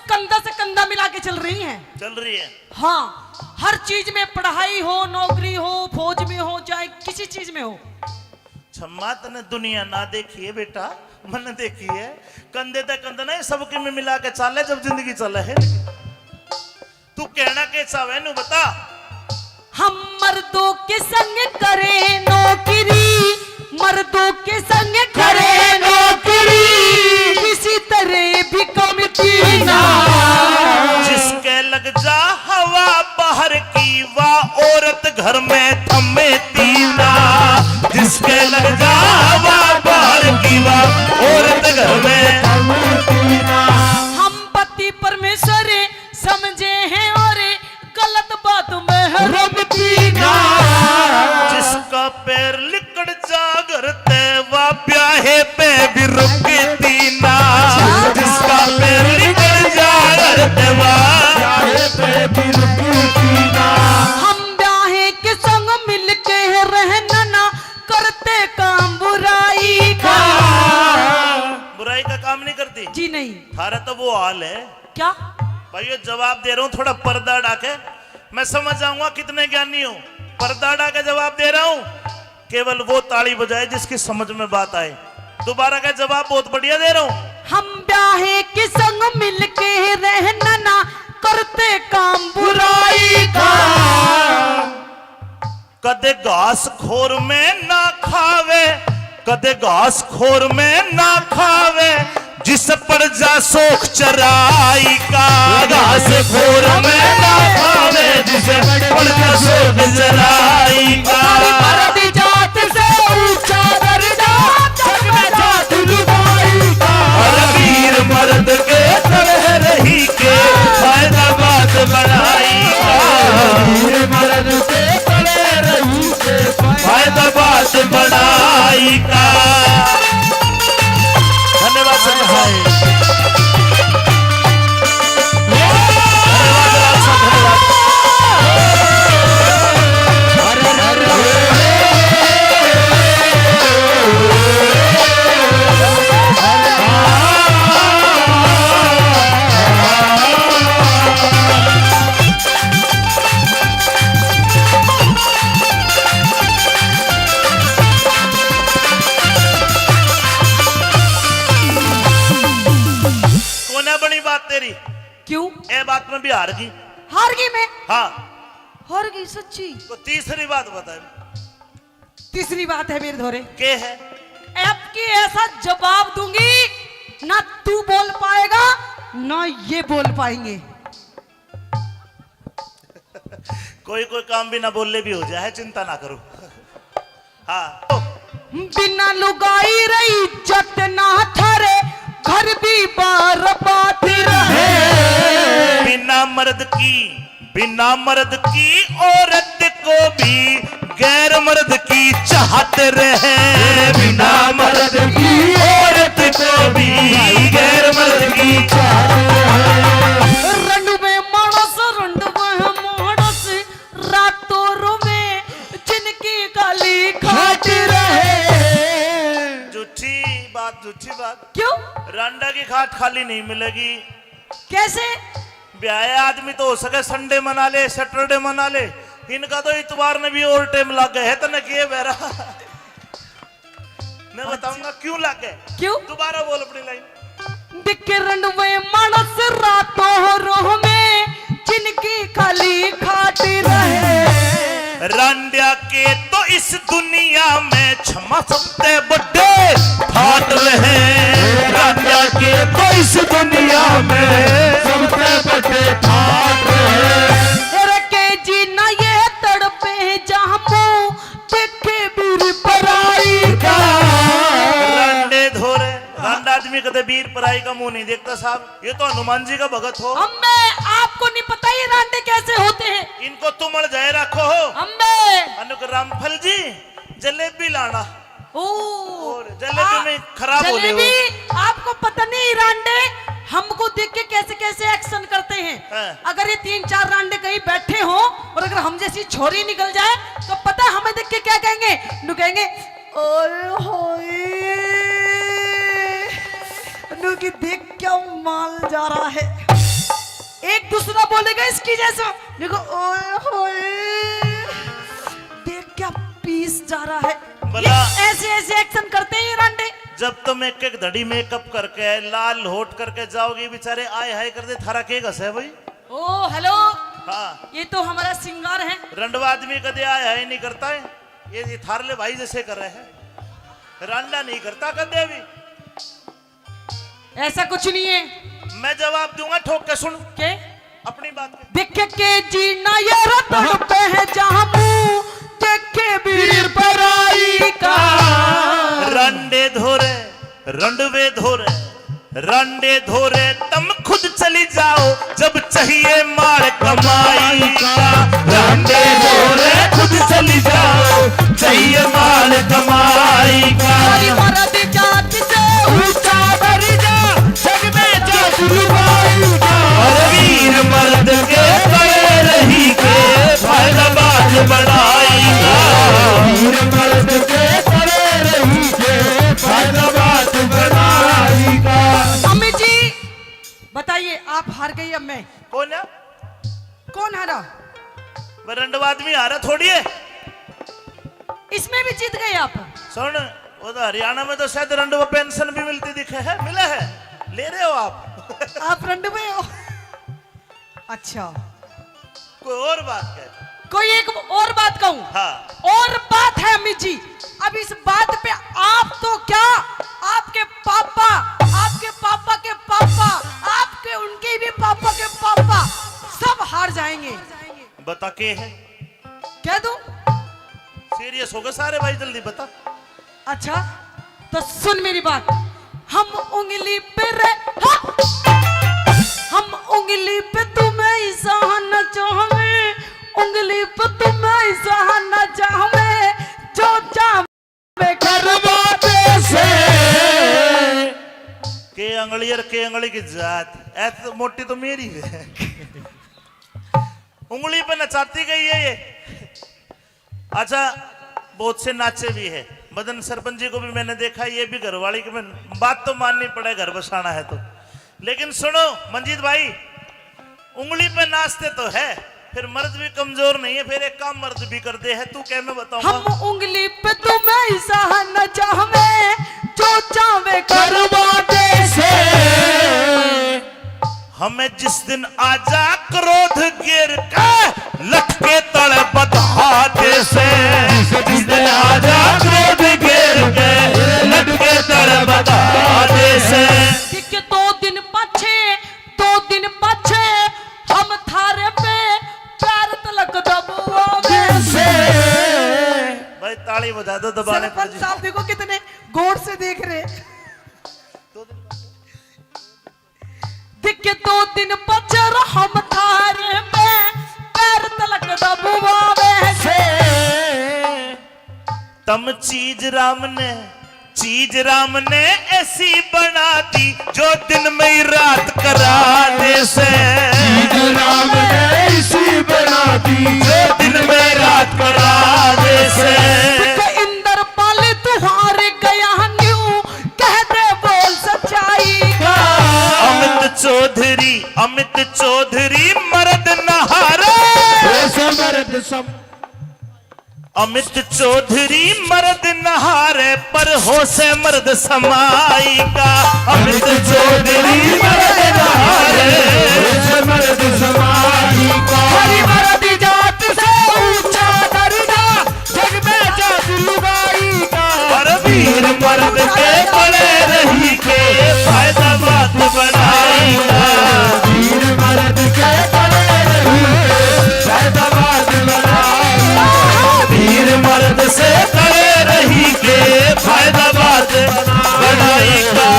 कंधा मिला के चल रही हैं। चल रही है। हाँ, हर चीज में, पढ़ाई हो, नौकरी हो, फौज में हो, चाहे किसी चीज में हो। छम्मा तने दुनिया ना देखी है बेटा, मैंने देखी है। कंधे तक कंधा नहीं, सबके में मिला के चाले जब जिंदगी चले है। तू कहना कैसा है नु बता। हम मर्दों के संग करें नौकरी, मर्दों के संग करें नौकरी, किसी तरह भी कमती ना। जिसके लग जा हवा बाहर की, वाह औरत घर में थमे तीना। जिसके लग जा हवा बाहर की, वाह औरत घर में थमे तीना। हम पति परमेश्वर समझे हैं और गलत बात में है रमती ना। जिसका पैर लिकड़ जा घर ते, वाह ब्याहे पे भी रुकती ना। जिसका पैर लिकड़ जा घर ते, वाह ब्याहे पे भी रुकती ना। हम ब्याहे के संग मिलके रहना ना, करते काम बुराई का। बुराई का काम नहीं करती जी नहीं। थारा तो वो हाल है। क्या? भाइयों जवाब दे रहा हूँ, थोड़ा पर्दा डाके, मैं समझ जाऊंगा कितने ज्ञानी हो। पर्दा डाके जवाब दे रहा हूँ, केवल वो ताली बजाए जिसकी समझ में बात आए। दोबारा का जवाब बहुत बढ़िया दे रहा हूँ। हम ब्याहे के संग मिलके रहना ना, करते काम बुराई का। कदे घास खोर में ना खावे, कदे घास खोर में ना खावे, जिस पर जा सोख चराई का। घास खोर में ना खावे, जिस पर जा सोख चराई का। मर्द जात से ऊंचा दर्जा, जग में जात जुदाई का। और वीर मर्द के तरह रही के, फायदा बात बनाई का। वीर मर्द के तरह रही के, फायदा बात बनाई का। धन्यवाद सर भाई, धन्यवाद सर, धन्यवाद। कोना बनी बात तेरी? क्यों? ए बात में भी हार गई। हार गई मैं? हाँ, हार गई सच्ची। तो तीसरी बात बता। तीसरी बात है मेरे धोरे, के है? अब की ऐसा जवाब दूंगी, ना तू बोल पाएगा ना ये बोल पाएंगे। कोई कोई काम भी ना बोलले भी हो जाए, चिंता ना करो। हाँ, बिना लुगाई रही इज्जत ना थारे, घर भी बर्बाद रहे। बिना मर्द की औरत को भी गैर मर्द की चाहत रहे। बिना मर्द की औरत को भी गैर मर्द की चाहत रहे। रंडवे मानस रंडवे मानस, रातों रोवे जिनकी गाली खाट रहे। झूठी बात। क्यों? रांडा की खाट खाली नहीं मिलेगी। कैसे? ब्याह आदमी तो हो सके संडे मना ले, सैटरडे मना ले, इनका तो इतवार ने भी और टाइम लग गए है। तने किए बेरा मैं बताऊंगा क्यों लग गए। क्यों? दोबारा बोल अपनी लाइन। बिके रंडवे मानस रातों रोह में जिनकी खाली खाट रहे। रांडिया के तो इस दुनिया में क्षमा सबसे बड़े ठाट रहे। रांडिया के तो इस दुनिया में सबसे बड़े ठाट रहे। रखे जी ना ये तड़पे जामो, देखे बीर पराई का। रांडे धोरे रंड आदमी कदे वीर पराई का मुंह नहीं देखता साहब। ये तो हनुमान जी का भगत हो। अम्बे आपको नहीं पता ये रांडे कैसे होते हैं। इनको तुम अड़ जाए रखो हो। अम्बे अनुक रामफल जी जलेबी लाना। और जलेबी में खराब हो रहे हो। जलेबी आपको पता नहीं रांडे हमको देख के कैसे कैसे एक्शन करते हैं। हाँ। अगर ये 3-4 रांडे कहीं बैठे हो और अगर हम जैसी छोरी निकल जाए तो पता है हमें देख के क्या कहेंगे। नु कहेंगे ओए होए नु की देख क्या माल जा रहा है। एक दूसरा बोलेगा इसकी जैसा देखो ओए होए देख क्या पीस जा रहा है। ये ऐसे ऐसे एक्शन करते हैं ये रांडे। जब तुम एक एक धड़ी मेकअप करके लाल होट करके जाओगे बेचारे आए हाय कर दे थारा के घस है भाई। ओ हेलो हाँ ये तो हमारा सिंगार है। रंडवा आदमी कदे आए हाय नहीं करता है। ये थारले भाई जैसे कर रहे हैं। रांडा नहीं करता कदे भी। ऐसा कुछ नहीं है। मैं जवाब दूंगा ठोक के सुन के अपनी बात के। देखे के जीना ये रतन पे है जहां मुंह देखे वीर पराई का। रंडे धोरे रंडवे धोरे रंडे धोरे तुम खुद चली जाओ जब चाहिए मार कमाई का। रंडे धोरे खुद चली जाओ चाहिए मार कमाई का। हमारी मर्द जात से ऊंचा दर्जा जग में जादूबाई का। और वीर मर्द के बड़े रही के फैलाबाद बढ़ाएगा। वीर मर्द के पड़े रही के फैलाबाद बढ़ाएगा। अम्मी जी बताइए आप हार गई अब मैं कौन है? कौन हारा। रंडवा आदमी हारा थोड़ी है। इसमें भी जीत गए आप। सुन वो तो हरियाणा में तो शायद रंडवा पेंशन भी मिलती दिखे है। मिला है ले रहे हो आप। आप रंड में हो। अच्छा कोई और बात है? कोई एक और बात कहूं। हाँ और बात है अम्मी जी। अब इस बात पे आप तो क्या आपके पापा के पापा आपके उनके भी पापा के पापा सब हार जाएंगे। बता के है कह दो सीरियस हो गए सारे भाई जल्दी बता। अच्छा तो सुन मेरी बात। हम उंगली पे हम उंगली पे तुम्हें सहाना चाहवे उंगली पे तुम्हें सहाना चाहवे जो चाहे करवाते से के अंगली और के अंगली की जात ऐसे मोटी तो मेरी है। उंगली पे नचाती गई है ये। अच्छा बहुत से नाचे भी है। मदन सरपंच जी को भी मैंने देखा। ये भी घरवाली की बात तो माननी पड़े घर बसाना है तो। लेकिन सुनो मंजीत भाई उंगली पे नाचते तो है फिर मर्द भी कमजोर नहीं है। फिर एक काम मर्द भी कर दे है। तू क्या मैं बताऊंगा। हम उंगली पे तुम्हें सहाना चाहवे जो चाहे करवाते से हमें जिस दिन आजा क्रोध गिर का लटके तड़े बधाते से। जिस दिन आजा क्रोध गिर के लटके तड़े बधाते से। कि 2 दिन पाछे हम थारे पे पैर तलक दबोगे से भाई ताली बजा दो दबाने पड़ सरपंच साहब देखो कितने गौर से देख रहे। दिखे 2 दिन पचर हम थारे में पैर तलक दबोगे से तम चीज राम ने ऐसी बना दी जो दिन में ही रात करा दे से। राम ने इसी बना दी जो दिन में रात करा दे से। इंदर पाल तुम्हारे गया न्यू कह दे बोल सच्चाई का। अमित चौधरी मर्द नहारे। मर्द सब अमित चौधरी मर्द नहारे पर हो से मर्द समाई का। अमित चौधरी मर्द नहारे मर्द समाई का। हरी मर्द जात से ऊंचा दर्जा जग में जादूबाई का। पर वीर मर्द के बड़े रही के फायदा बात बढ़ाएगा। वीर मर्द के बड़े रही के फायदा बात बढ़ाएगा। वीर मर्द से खड़े रही के फायदा बात बढ़ाएगा।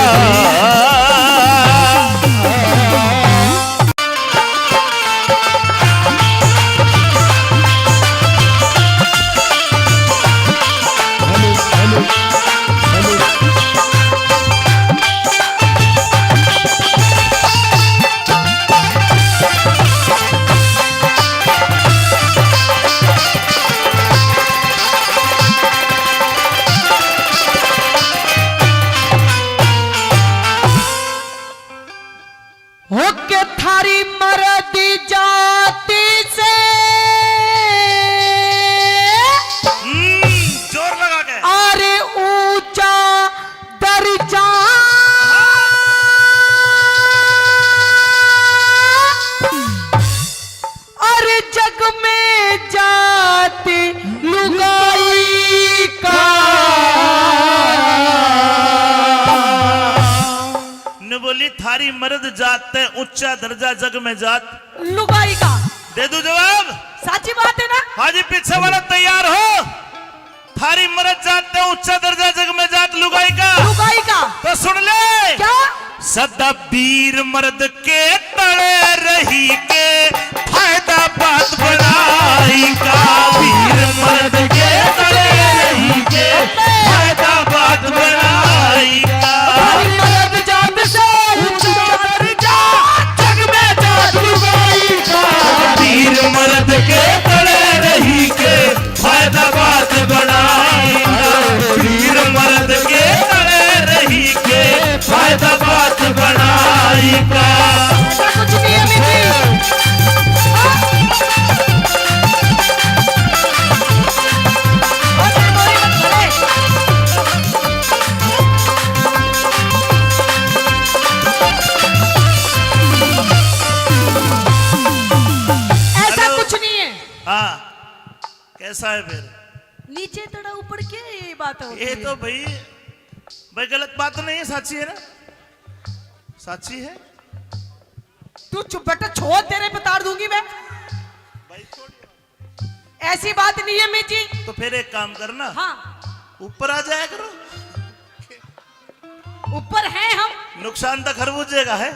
भाई थारी मर्द जात है ऊंचा दर्जा जग में जात, लुगाई का। दे दू जवाब? साची बात है ना? हाँ जी, पीछे वाला तैयार हो। थारी मर्द जात है ऊंचा दर्जा जग में जात, लुगाई का। लुगाई का। तो सुन ले क्या? सदा वीर मर्द के तले रही के फायदा बात बनाई का, वीर मर्द के तले रही के फायदा बात बनाई का। मर्द जात से ऊंचा दर्जा जग में जात लुगाई का, वीर मर्द के तले रही के फायदा बात बनाई का, वीर मर्द के तले रही के फायदा बात बनाई का। ऐसा कुछ नहीं है मिजी। ऐसा कुछ नहीं है। हाँ, कैसा है फिर? नीचे तड़ा ऊपर क्या ये बात होती ये है? तो भाई गलत बात तो नहीं है, साची है ना? साची है तू चुप बेटा, छोड़, तेरे पे तार दूंगी मैं। भाई, छोड़। ऐसी बात नहीं है मिजी। तो फिर एक काम करना, हाँ, ऊपर आ जाया करो। ऊपर हैं हम। नुकसान तो खरबूजे का है।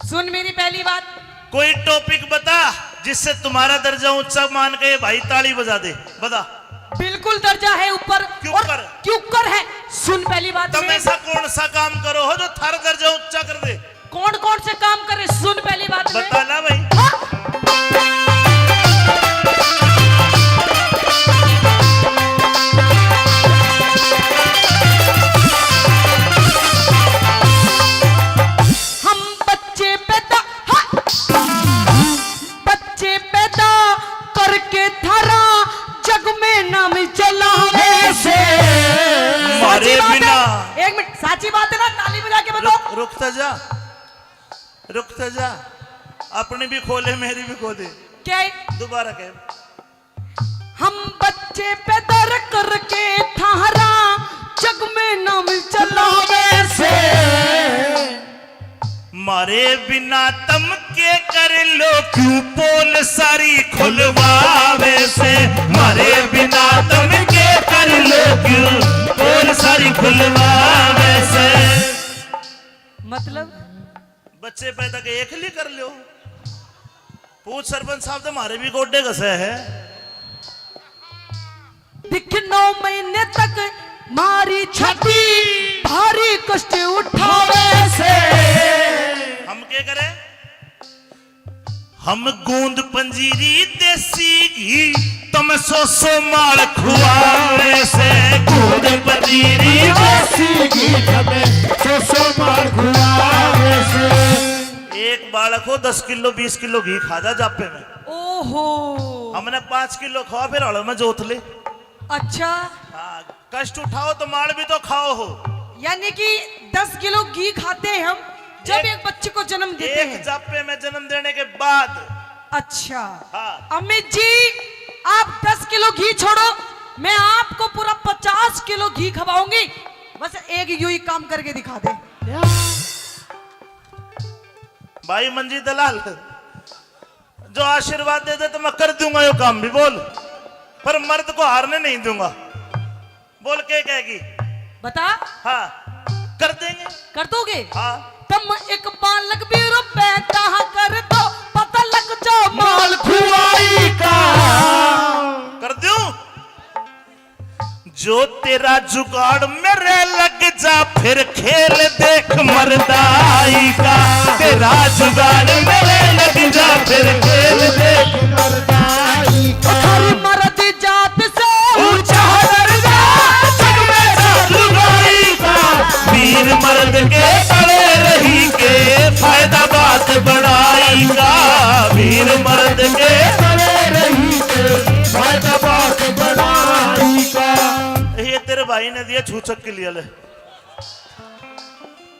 सुन मेरी पहली बात, कोई टॉपिक बता जिससे तुम्हारा दर्जा ऊंचा मान के भाई ताली बजा दे, बता। बिल्कुल दर्जा है ऊपर। क्यों और कर? क्यों कर है? सुन पहली बात तुम में। ऐसा कौन सा काम करो हो जो थारा दर्जा ऊंचा कर दे? कौन कौन से काम करे? सुन पहली बात में। बता ना भाई। हाँ? हम बच्चे पैदा, हाँ, बच्चे पैदा करके थारा जग में नाम चलावे से। मारे साची बात बिना। है? एक मिनट, साची बात है ना? ताली बजा के बताओ। रुकता जा, रुकता जा। अपनी भी खोले, मेरी भी खोले। क्या है? दोबारा कह। हम बच्चे पैदा करके थारा जग में नाम चलावे से। मारे बिना तम के कर लो क्यों पोल सारी खुलवावे से, मारे बिना तम के कर लो क्यों पोल सारी खुलवावे से। मतलब बच्चे पैदा के एक ही कर लो। पूछ सरपंच साहब तो हमारे भी गोड्डे घसे है। दिख 9 महीने तक मारी छाती भारी कष्ट उठावे से। हम क्या करें? हम गूंद पंजीरी देसी घी तुम 100 माल खुआवे से, गूंद पंजीरी देसी घी हमें 100 मार खुआवे से। एक बालक हो 10 किलो 20 किलो घी खा जा जापे में। ओहो, हमने 5 किलो खाओ फिर हड़ो में जोत ले। अच्छा, हाँ, कष्ट उठाओ तो माल भी तो खाओ हो। यानी कि 10 किलो घी खाते हैं हम जब एक बच्चे को जन्म देते एक हैं। जापे में जन्म देने के बाद। अच्छा, हाँ। अमित जी आप 10 किलो घी छोड़ो, मैं आपको पूरा 50 किलो घी खवाऊंगी। बस एक यूं ही काम करके दिखा दे। भाई मंजी दलाल, जो आशीर्वाद दे दे तो मैं कर दूंगा ये काम भी, बोल। पर मर्द को हारने नहीं दूंगा। बोल के कहेगी? बता। हाँ, कर देंगे। कर दोगे? हाँ। तुम एक बालक भी रुपए कहा कर दो, पता लग जाओ माल खुआई का। कर दूं? जो तेरा जुगाड़ मेरे लग जा फिर खेल देख मर्दाई का, तेरा जुगाड़ मेरे लग जा फिर खेल देख मर्दाई का। थारी मर्द जात से ऊंचा दर्जा जग में जात लुगाई का, वीर मर्द के तले रही के फायदा बात बढ़ाएगा, वीर मर्द के तले रही के फायदा बात बढ़ाई का। ये तेरे भाई ने दिया छूचक के लिए ले।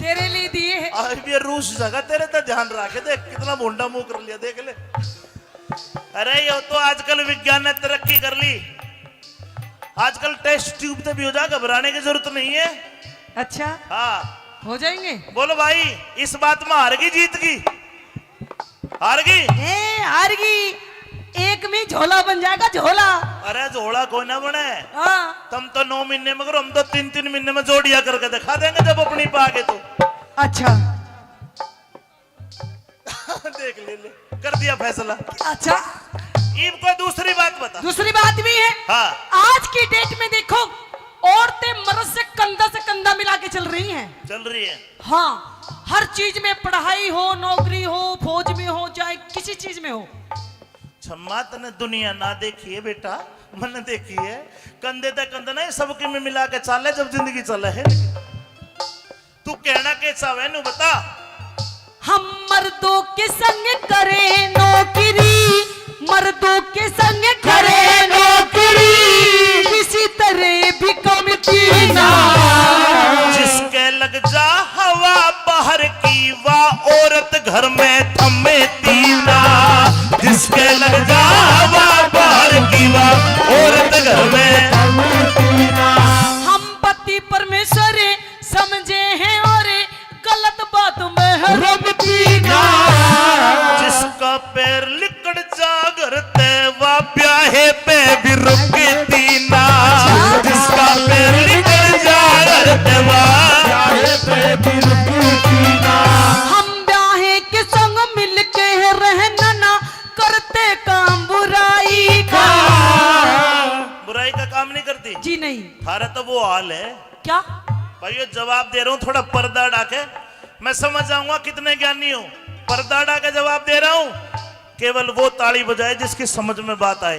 तेरे लिए दिए हैं। आज भी रूस जगह तेरे तो ध्यान रखे, देख कितना भोंडा मुंह कर लिया, देख ले। अरे ये तो आजकल विज्ञान ने तरक्की कर ली, आजकल टेस्ट ट्यूब से भी हो जा, घबराने की जरूरत नहीं है। अच्छा, हाँ, हो जाएंगे। बोलो भाई, इस बात में हार गई जीत गई? हार गई? ए हारगी, एक में झोला बन जाएगा, झोला। अरे झोला कोई ना बने। हाँ तुम तो 9 महीने में करो, हम तो 3-3 महीने में जोड़िया करके दिखा देंगे जब अपनी पा के तो। अच्छा देख ले, कर दिया फैसला। अच्छा, ईब को दूसरी बात बता। दूसरी बात भी है। हाँ। आज की डेट में देखो, औरतें मर्द से कंधा मिला के चल रही हैं। चल रही है। हाँ, हर चीज में, पढ़ाई हो, नौकरी हो, फौज में हो, चाहे किसी चीज में हो। छम्मा तने दुनिया ना देखी है बेटा, मैंने देखी है। कंधे तक कंधा नहीं, सबके में मिला के चाले जब जिंदगी चले है। तू कहना कैसा है नु बता। हम मर्दों के संग करें नौकरी, मर्दों के संग करें नौकरी, किसी तरह भी कमती ना। जिसके लग जा हवा बाहर की, वाह औरत घर में थमे तीना। जिसके लग जा हवा बाहर की, वाह औरत घर में थमे तीना। हम पति परमेश्वर समझे हैं और गलत बात में है रमती ना। जिसका पैर लिकड़ जा घर ते, वाह ब्याहे पे भी रुकती ना। जिसका पैर लिकड़ जा घर ते, वाह ब्याहे पे भी रुकती ना। हम ब्याहे के संग मिलके रहना ना, करते काम बुराई का। बुराई का काम नहीं करती जी नहीं। थारा तो वो हाल है। क्या? भाई ये जवाब दे रहा हूँ, थोड़ा पर्दा डाके, मैं समझ जाऊंगा कितने ज्ञानी हो। पर्दा डाके जवाब दे रहा हूँ, केवल वो ताली बजाए जिसकी समझ में बात आए।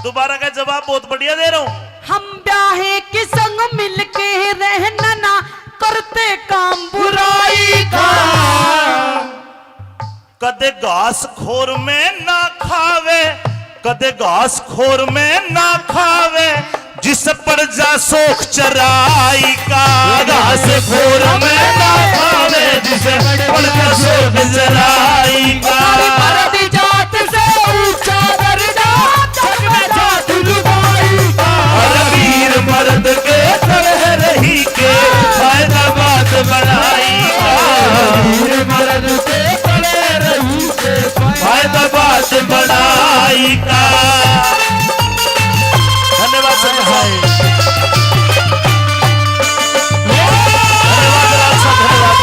दोबारा का जवाब बहुत बढ़िया दे रहा हूँ। हम ब्याहे के संग मिलके रहना ना, करते काम बुराई का। कदे घास खोर में ना खावे, कदे घास खोर में ना खावे, जिस पर जा सोख चराई का। घास खोर में ना खावे, जिस पर जा सोख चराई का। मर्द जात से ऊंचा दर्जा, जग में जात लुगाई का। और वीर मर्द के तरह रही के, फायदा बात बनाई का। वीर मर्द के तरह रही के, फायदा बात बनाई का। धन्यवाद सर भाई, धन्यवाद राज साहब,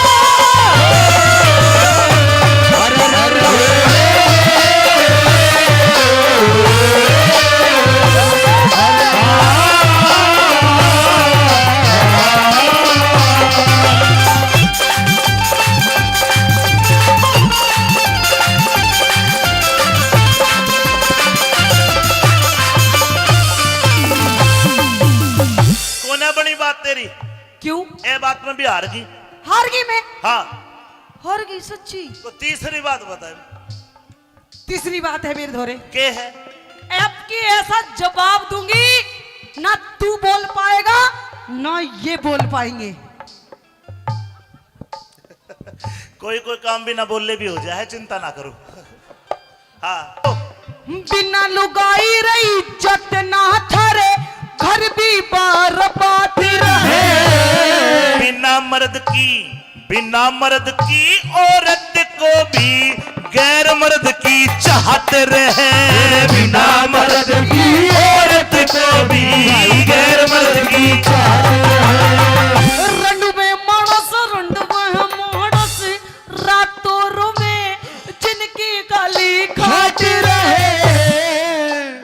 कोना बनी बात तेरी। क्यों? ए बात में भी हार गई। हार गई मैं? हाँ, हार गई सच्ची। तो तीसरी बात बता। तीसरी बात है मेरे धोरे, के है? अब की ऐसा जवाब दूंगी, ना तू बोल पाएगा ना ये बोल पाएंगे। कोई कोई काम भी ना बोलले भी हो जाए, चिंता ना करो। हाँ, बिना लुगाई रही इज्जत ना थारे, घर भी बर्बाद रहे। बिना मर्द की औरत को भी गैर मर्द की चाहत रहे। बिना मर्द की औरत को भी गैर मर्द की चाहत रहे। रंडुवे मानस रंडुवे मानस, रातों रोवे जिनकी गाली खाट रहे।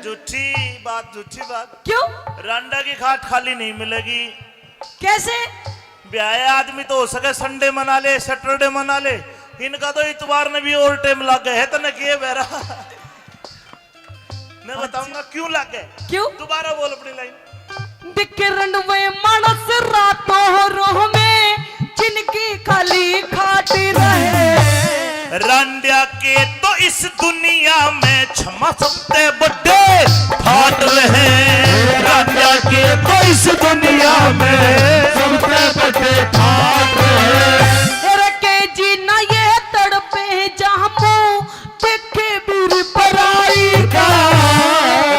झूठी बात। क्यों? रांडा की खाट खाली नहीं मिलेगी। कैसे? ब्याह आदमी तो हो सके संडे मना ले, सैटरडे मना ले, इनका तो इतवार ने भी ओवर टाइम लग गए है। तो न किए बेरा मैं बताऊंगा क्यों लग गए। क्यों? दोबारा बोल अपनी लाइन। दिखे रंडुवे मानस रातों रोह में, जिनकी खाली खाट रहे। रांडिया के तो इस दुनिया में क्षमा सबसे बड़े फाट रहे। रांडिया के तो इस दुनिया में सबसे बड़े फाट रहे। के जीना ये तड़पे जामो, देखे बीर पराई का।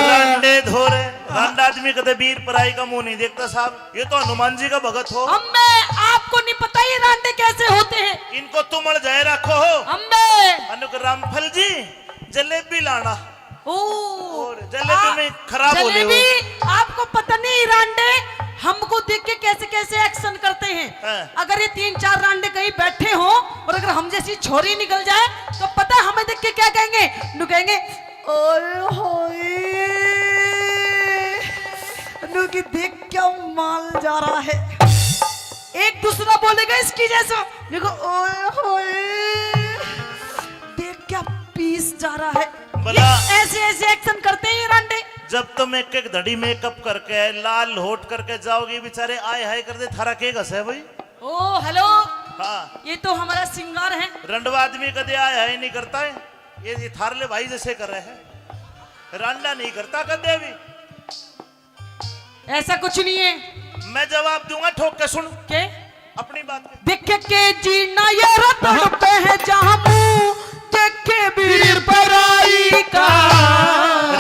रांडे धोरे, रांडा आदमी कदे वीर पराई का मुंह नहीं देखता, देखा साहब, ये तो हनुमान जी का भगत हो। अम्बे आपको नहीं पता ये रांडे कैसे होते हैं। इनको तुम अड़जाए रखो हो। अम्बे अनुक रामफल जी जलेबी लाना। और जलेबी में खराब हो जलेबी आपको पता नहीं रांडे हमको देख के कैसे कैसे एक्शन करते हैं। अगर ये 3-4 रांडे कहीं बैठे हो और अगर हम जैसी छोरी निकल जाए तो पता है हमें देख के क्या कहेंगे? नु कहेंगे ओए होए नु की देख क्या माल जा रहा है। एक दूसरा बोलेगा इसकी जैसा, देखो ओए होए देख क्या पीस जा रहा है। ऐसे ऐसे एक्शन करते हैं ये रांडे। जब तुम एक एक धड़ी मेकअप करके लाल होट करके जाओगी, बेचारे आए हाय कर दे, थारा के घस है भाई। ओ हेलो, हाँ ये तो हमारा सिंगार है। रंडवा आदमी कदे आए हाय नहीं करता है, ये थारले भाई जैसे कर रहे हैं, रांडा नहीं करता कदे भी। ऐसा कुछ नहीं है। मैं जवाब दूंगा, ठोक के सुन के अपनी बात। देखे के जीना ये रतन पे है जहां मुंह देखे वीर पराई का।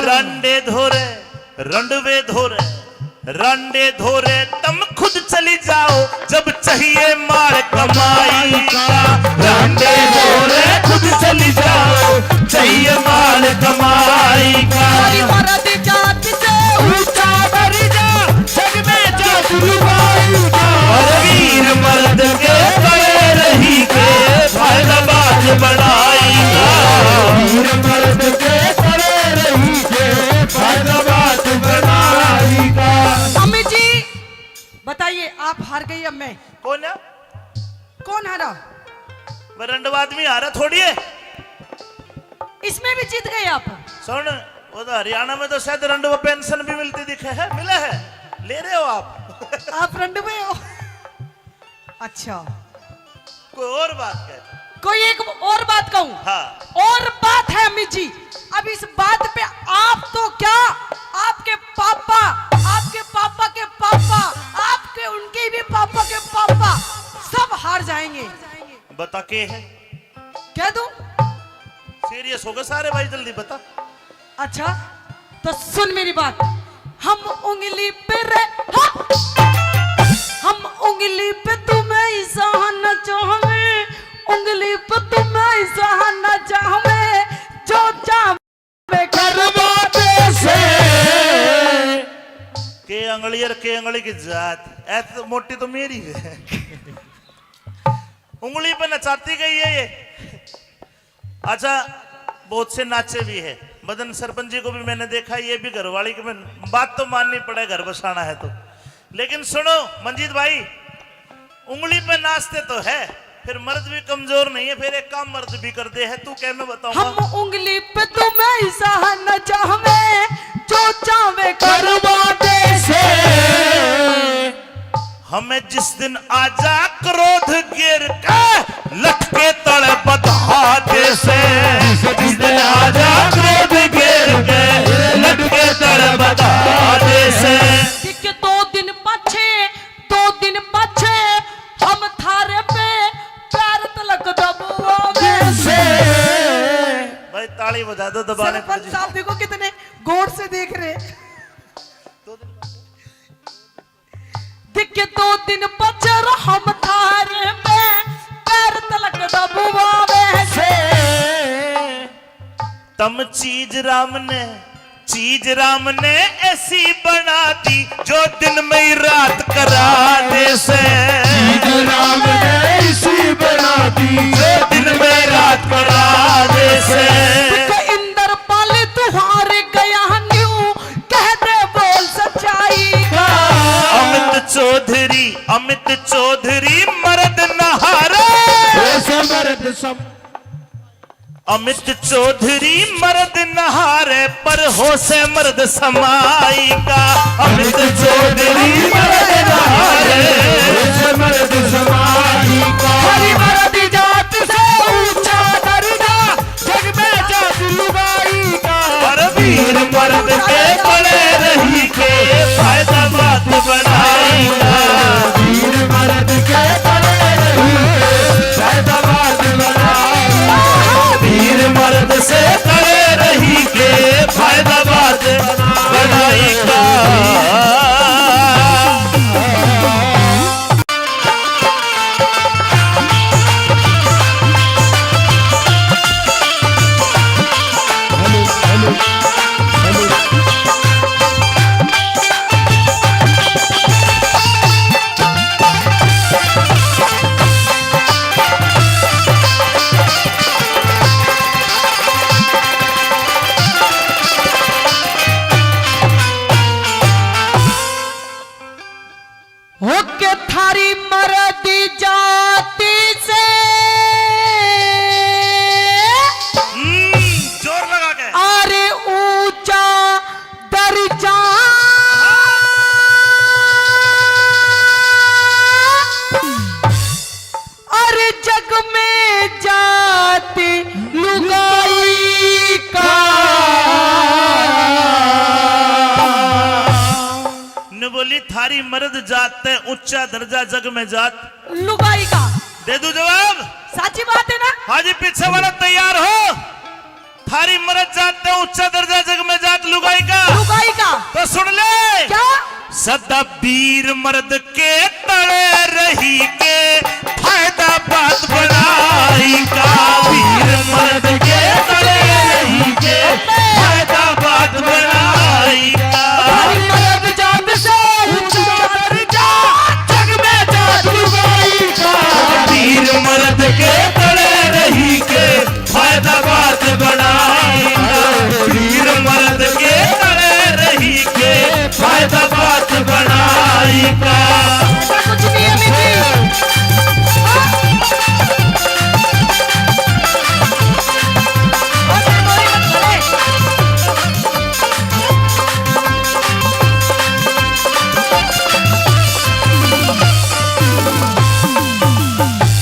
रंडे धोरे रंडवे धोरे रंडे धोरे तुम खुद चली जाओ जब चाहिए मार कमाई का। रंडे धोरे खुद चली जाओ चाहिए मार कमाई का। मर्द जात से ऊंचा दर्जा जग में जादूबाई का। और वीर मर्द के कड़े रही के फायदा बात बढ़ाई का। वीर मर्द के खड़े रही के फायदा बात बढ़ाई का। अम्मी जी बताइए आप हार गई अब मैं? कौन है? कौन हारा? रंडवा आदमी हारा थोड़ी है। इसमें भी जीत गए आप। सुन, वो तो हरियाणा में तो शायद रंडवा पेंशन भी मिलती दिखे है, मिला है, ले रहे हो आप। आप रंडवे हो? अच्छा कोई और बात है? कोई एक और बात कहूं? हाँ और बात है अम्मी जी। अब इस बात पे आप तो क्या, आपके पापा के पापा, आपके उनके भी पापा के पापा सब हार जाएंगे। बता के है? कह दूं? सीरियस हो गए सारे भाई, जल्दी बता। अच्छा तो सुन मेरी बात। हम उंगली पे हम उंगली पे तुम्हें सहाना चाहे, उंगली पे तुम्हें सहाना चाहे, जो चाहे करवा दे से। के अंगली और के अंगली की जात ऐसे मोटी तो मेरी है। उंगली पे नचाती गई है ये। अच्छा बहुत से नाचे भी है। मदन सरपंच जी को भी मैंने देखा, ये भी घरवाली की बात तो माननी पड़े, घर बसाना है तो। लेकिन सुनो मंजीत भाई, उंगली पे नाचते तो है, फिर मर्द भी कमजोर नहीं है, फिर एक काम मर्द भी कर दे है। तू क्या मैं बताऊंगा? हम उंगली पे तुम्हें सहाना चाहे, जो चाहे करवा दे से। हमें जिस दिन आजा क्रोध गिर के लटके तड़े बधा दे से। जिस दिन आजा क्रोध गिर के लटके तड़े बधा दे से। कि 2 दिन पाछे हम थारे पे पैर तलक दबुआवे से। भाई ताली बजा दो, दबाने पड़ सरपंच साहब देखो कितने गौर से देख रहे। दिखे 2 दिन पचर हम थारे पे पैर तलक दबुआवे से। तम चीज राम ने ऐसी बना दी जो दिन में ही रात करा दे से। चीज राम ने ऐसी बना दी जो दिन में रात करा दे से। इंदर पाल तुम्हारे गया न्यू कह दे बोल सच्चाई का। अमित चौधरी मर्द नहारे। अमित चौधरी मर्द नहारे पर हो से मर्द समाई का। अमित चौधरी मर्द नहारे से मर्द समाई का। हरी मर्द जात से ऊंचा दर्जा जग में जादूबाई का। पर वीर मर्द के पड़े रही के फायदा बात बढ़ाएगा। वीर मर्द के खड़े रही के फायदा बात बढ़ाएगा। वीर मर्द से खड़े रही के फायदा बात बढ़ाएगा। थारी मर्द जाति से जोर लगा के अरे ऊंचा दर्जा अरे जग में जाति लुगाई का न बोली थारी मर्द जात है ऊंचा दर्जा जग में जात लुगाई का। दे दू जवाब। साची बात है ना? हाजी पीछे वाला तैयार हो। थारी मर्द जात है ऊंचा दर्जा जग में जात लुगाई का। लुगाई का तो सुन ले क्या? सदा वीर मर्द के तले रही के फायदा बात बनाई का। वीर मर्द के तले रही के फायदा बात बनाई का। थारी मर्द जात से ऊंचा दर्जा जग में जात लुगाई का। वीर मर्द के तले रही के फायदा बात बनाई का। वीर मर्द के तले रही के फायदा बात बनाई का। ऐसा कुछ नहीं है मिजी।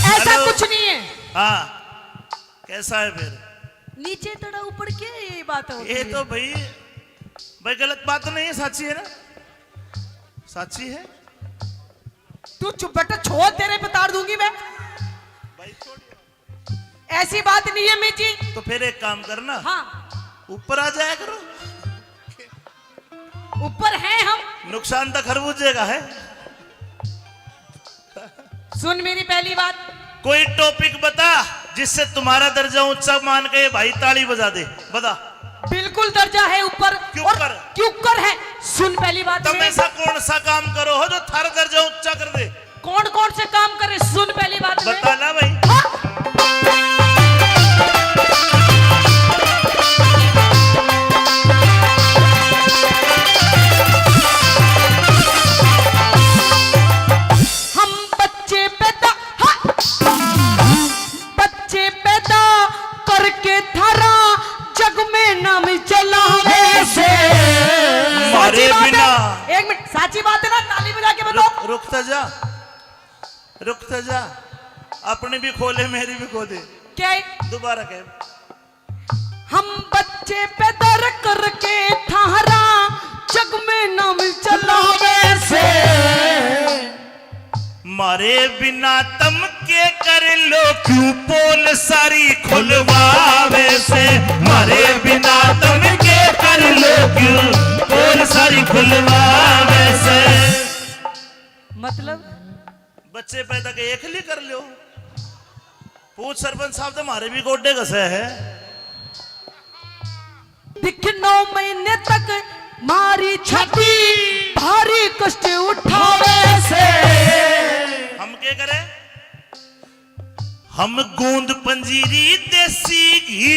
ऐसा कुछ नहीं है। हाँ कैसा है फिर? नीचे तड़ा ऊपर क्या ये बात होती ये है? तो भाई गलत बात तो नहीं है, साची है ना? साची है तू चुप बेटा, छोड़ तेरे पे तार दूंगी मैं। भाई छोड़। ऐसी बात नहीं है मिजी। तो फिर एक काम करना, हाँ ऊपर आ जाया करो। ऊपर हैं हम। नुकसान तो खरबूजे का है। सुन मेरी पहली बात, कोई टॉपिक बता जिससे तुम्हारा दर्जा ऊंचा मान के भाई ताली बजा दे। बता। बिल्कुल दर्जा है ऊपर। क्यों और कर? क्यों कर है? सुन पहली बात तुम में। ऐसा कौन सा काम करो हो जो थारा दर्जा ऊंचा कर दे? कौन कौन से काम करे? सुन पहली बात में। बता ना भाई। हाँ? हम बच्चे पैदा, हाँ? बच्चे पैदा करके थारा जग में नाम चलावे से। मारे साची बात बिना। है? एक मिनट, साची बात है ना? ताली बजा के बताओ। रुकता जा, रुकता जा। अपनी भी खोले मेरी भी खोले। क्या है? दोबारा कह। हम बच्चे पैदा करके थारा जग में नाम चलावे से। मारे बिना तम के कर लो क्यों पोल सारी खुलवावे से। मारे बिना तम के कर लो क्यों पोल सारी खुलवावे से। मतलब बच्चे पैदा के एक ही कर लो। पूछ सरपंच साहब, तो हमारे भी गोड्डे घसे है। दिख 9 महीने तक मारी छाती भारी कष्ट उठावे से। हम क्या करें? हम गूंद पंजीरी देसी घी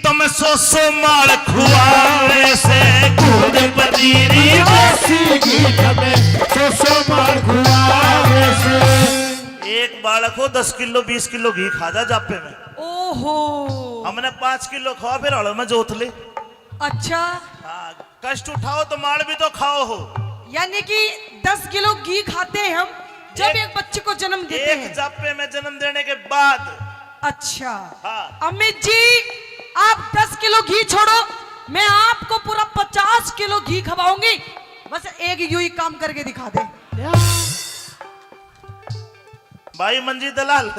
तुम 100 माल खुआवे से। गूंद पंजीरी देसी घी हमें 100 मार खुआवे से। एक बालक हो 10 किलो 20 किलो घी खा जा जापे में। ओहो, हमने 5 किलो खाओ फिर हड़ो में जोत ले। अच्छा, हाँ, कष्ट उठाओ तो माल भी तो खाओ हो। यानी कि 10 किलो घी खाते हैं हम जब एक बच्चे को जन्म देते एक हैं। जापे में जन्म देने के बाद। अच्छा, हाँ। अमित जी आप 10 किलो घी छोड़ो, मैं आपको पूरा 50 किलो घी खवाऊंगी। बस एक यूं ही काम करके दिखा दे। भाई मंजी दलाल,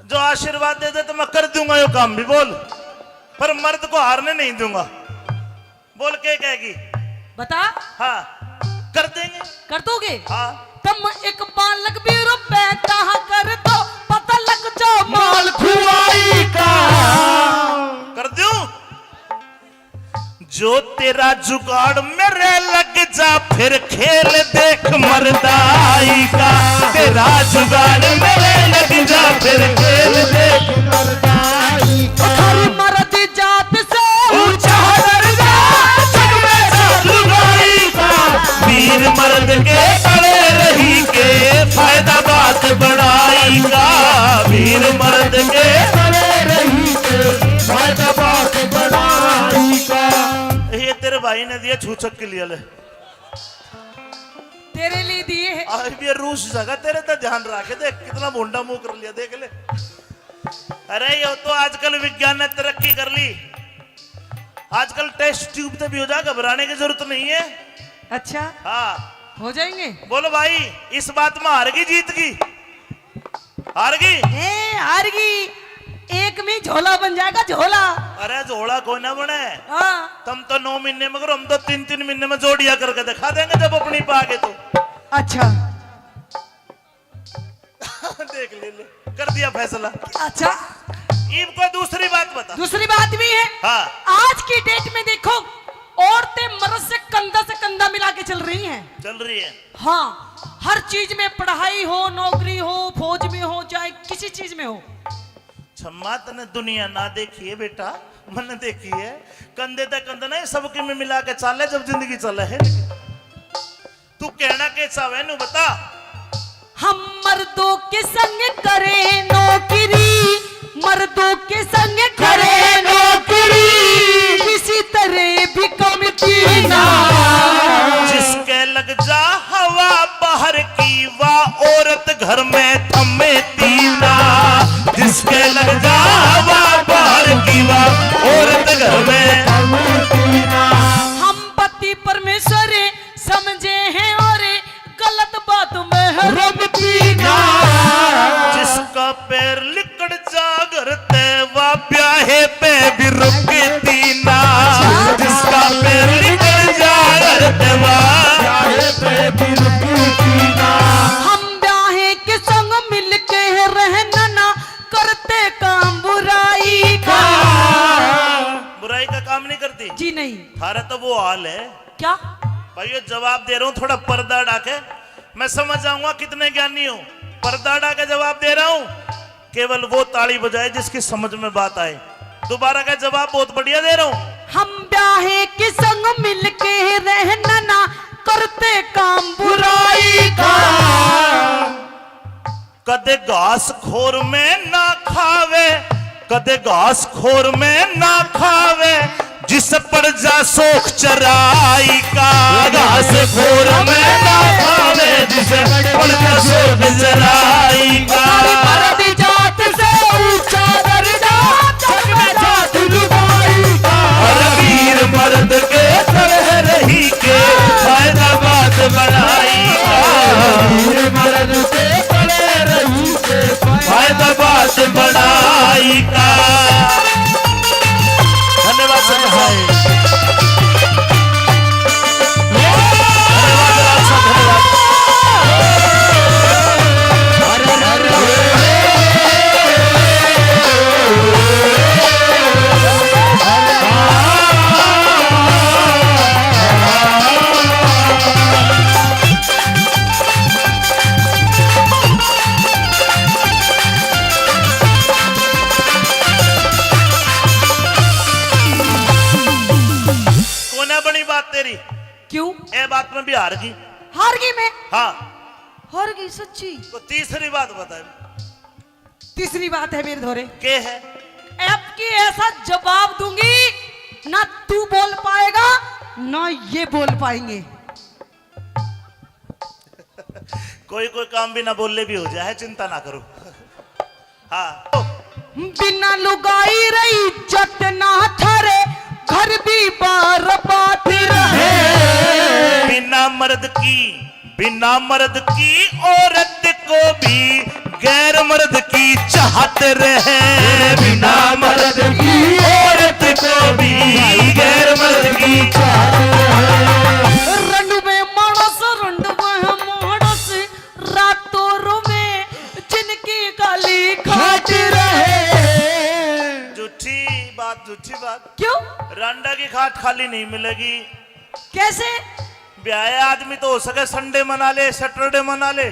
जो आशीर्वाद दे दे तो मैं कर दूंगा ये काम भी। बोल, पर मर्द को हारने नहीं दूंगा। बोल के कहेगी? बता। हाँ कर देंगे। कर दोगे? हाँ। तुम एक बालक भी रुपए कहा कर दो, पता लग जाओ माल खुआई का। कर दूं? जो तेरा जुगाड़ मेरे लग जा फिर खेल देख मर्दाई का। तेरा जुगाड़ मेरे लग जा फिर खेल देख मर्दाई का। थारी मर्द जात से ऊंचा दर्जा जग में जात लुगाई का। वीर मर्द के तले रही के फायदा बात बढ़ाएगा वीर मर्द के खड़े रही के फायदा बात बढ़ाएगा। ये तेरे भाई ने दिया छूचक के लिए ले तेरे लिए दिए है। आज भी रूस जगह तेरे तो ध्यान रखे देख कितना भोंडा मुंह कर लिया देख ले। अरे ये तो आजकल विज्ञान ने तरक्की कर ली आजकल टेस्ट ट्यूब तो भी हो जाए घबराने की जरूरत नहीं है। अच्छा हाँ हो जाएंगे। बोलो भाई इस बात में हार गई जीत गई हार गई हार गई एक में झोला बन जाएगा झोला। अरे झोला कोई ना बने हाँ तुम तो 9 महीने में करो हम तो 3-3 महीने में जोड़िया करके दिखा देंगे जब अपनी पागे तो। अच्छा देख ले कर दिया फैसला। अच्छा ईब को दूसरी बात बता। दूसरी बात भी है। हाँ आज की डेट में देखो औरतें मर्द से कंधा मिला के चल रही हैं। चल रही है। हाँ हर चीज में पढ़ाई हो नौकरी हो फौज में हो चाहे किसी चीज में हो। छम्मा तने दुनिया ना देखी है बेटा मैंने देखी है कंधे तक कंधा नहीं सबके में मिला के चाले जब जिंदगी चले है। तू कहना कैसा है नु बता। हम मर्दों के संग करें नौकरी मर्दों के संग करें नौकरी किसी तरह भी कमती ना। जिसके लग जा हवा बाहर की वाह औरत घर में थमे तीना। जिसके लग जा हवा बाहर की वाह औरत घर में थमे तीना। हम पति परमेश्वर समझे हैं और गलत बात में रमती ना। जिसका पैर लिकड़ जा घर ते वा ब्याहे पे भी रुकती ना। जिसका पैर लिकड़ जा घर ते वा चाहे पे भी रुकती ना। हम ब्याहे के संग मिलके रहना ना करते काम बुराई का। बुराई का काम नहीं करती जी नहीं। थारा तो वो हाल है क्या भाई ये जवाब दे रहा हूँ थोड़ा पर्दा डाके मैं समझ जाऊंगा कितने ज्ञानी हो। पर्दा डाके जवाब दे रहा हूँ केवल वो ताली बजाए जिसकी समझ में बात आए। दोबारा का जवाब बहुत बढ़िया दे रहा हूँ। हम ब्याहे के संग मिलके रहना ना करते काम बुराई का। कदे घास खोर में ना खावे कदे घास खोर में ना खावे जिस पर जा सोख चराई का। घास खोर में ना खावे जिस पर जा सोख चराई का। मर्द जात से ऊंचा दर्जा जग में जात लुगाई का। और वीर मर्द के तरह रही के फायदा बात बनाई का। वीर मर्द से खड़े रही के फायदा बात बनाई का। धन्यवाद सर भाई धन्यवाद राज साहब, धन्यवाद। कोने बनी बात तेरी क्यों ए बात में भी हार गई। हार गई मैं हाँ हार गई सच्ची। तो तीसरी बात बता तीसरी बात है मेरे धोरे के है अब की ऐसा जवाब दूंगी ना तू बोल पाएगा ना ये बोल पाएंगे। कोई कोई काम भी ना बोलले भी हो जाए चिंता ना करो। हाँ बिना लुगाई रही इज्जत ना थारे घर भी बर्बाद रहे। बिना मर्द की औरत को भी गैर मर्द की चाहत रहे। बिना मर्द की औरत को भी गैर मर्द की चाहत रहे। रंडुवे मानस रंडुवे मानस रातों रोवे जिनकी गाली खाट रहे। झूठी बात क्यों रंडा की खाट खाली नहीं मिलेगी। कैसे ब्याह आदमी तो हो सके संडे मना ले सैटरडे मना ले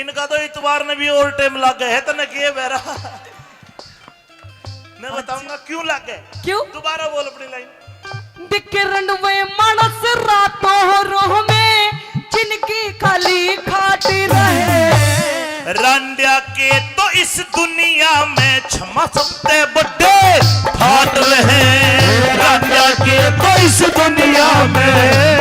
इनका तो इतवार ने भी ओवर टाइम लग गए है तो न किए बेरा। मैं बताऊंगा क्यों लग गए। क्यों दोबारा बोल अपनी लाइन। दिखे रंडुवे मानस रातों रोह में जिनकी खाली खाटी रहे। रांडिया के तो इस दुनिया में क्षमा सकते बड़े ठाट रहे। रांडिया के तो इस दुनिया में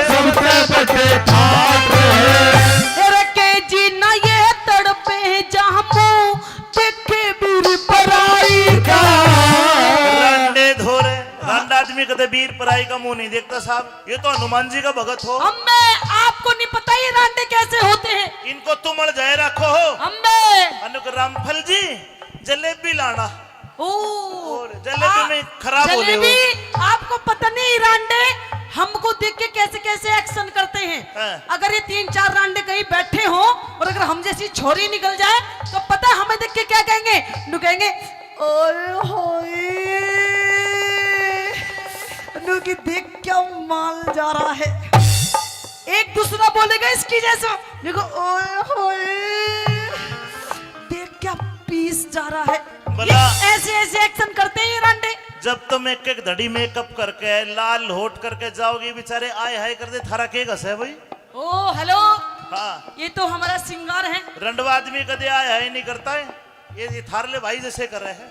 सबसे बड़े ठाट रहे। के जीना ये तड़पे जहाँ मुँह देखे वीर पराई का। रांडे धोरे रांडा आदमी कदे वीर पराई का मुंह नहीं देखता साहब। ये तो हनुमान जी का भगत हो। अम्मे आपको नहीं पता ये रांडे कैसे होते हैं। इनको तुम अड़जाए रखो हो। अम्मे अनुक रामफल जी जलेबी लाना। और जलेबी में खराब हो रहे हो। जलेबी आपको पता नहीं रांडे हमको देख के कैसे कैसे एक्शन करते हैं। हाँ। अगर ये 3-4 रांडे कहीं बैठे हो और अगर हम जैसी छोरी निकल जाए तो पता हमें देख के क्या कहेंगे। नु कहेंगे ओए होए नु की देख क्या माल जा रहा है। एक दूसरा बोलेगा इसकी जैसा देखो ओए होए देख क्या पीस जा रहा है। भला ऐसे ऐसे एक्शन करते हैं ये रांडे। जब तुम एक एक धड़ी मेकअप करके लाल होट करके जाओगी बेचारे आए हाय कर दे थारा के घस है भाई। ओ हेलो हाँ ये तो हमारा सिंगार है। रंडवा आदमी कदे आए हाय नहीं करता है। ये थारले भाई जैसे कर रहे हैं।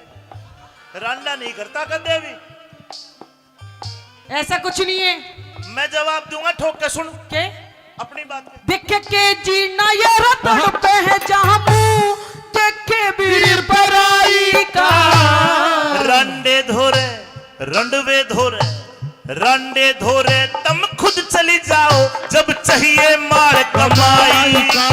रांडा नहीं करता कदे भी। ऐसा कुछ नहीं है। मैं जवाब दूंगा ठोक के सुन के अपनी बात के। देख के जीना ये रतन पे है जहाँ मुँह देखे वीर पराई का। रंडे धोरे रंडवे धोरे रंडे धोरे तुम खुद चली जाओ जब चाहिए मार कमाई का।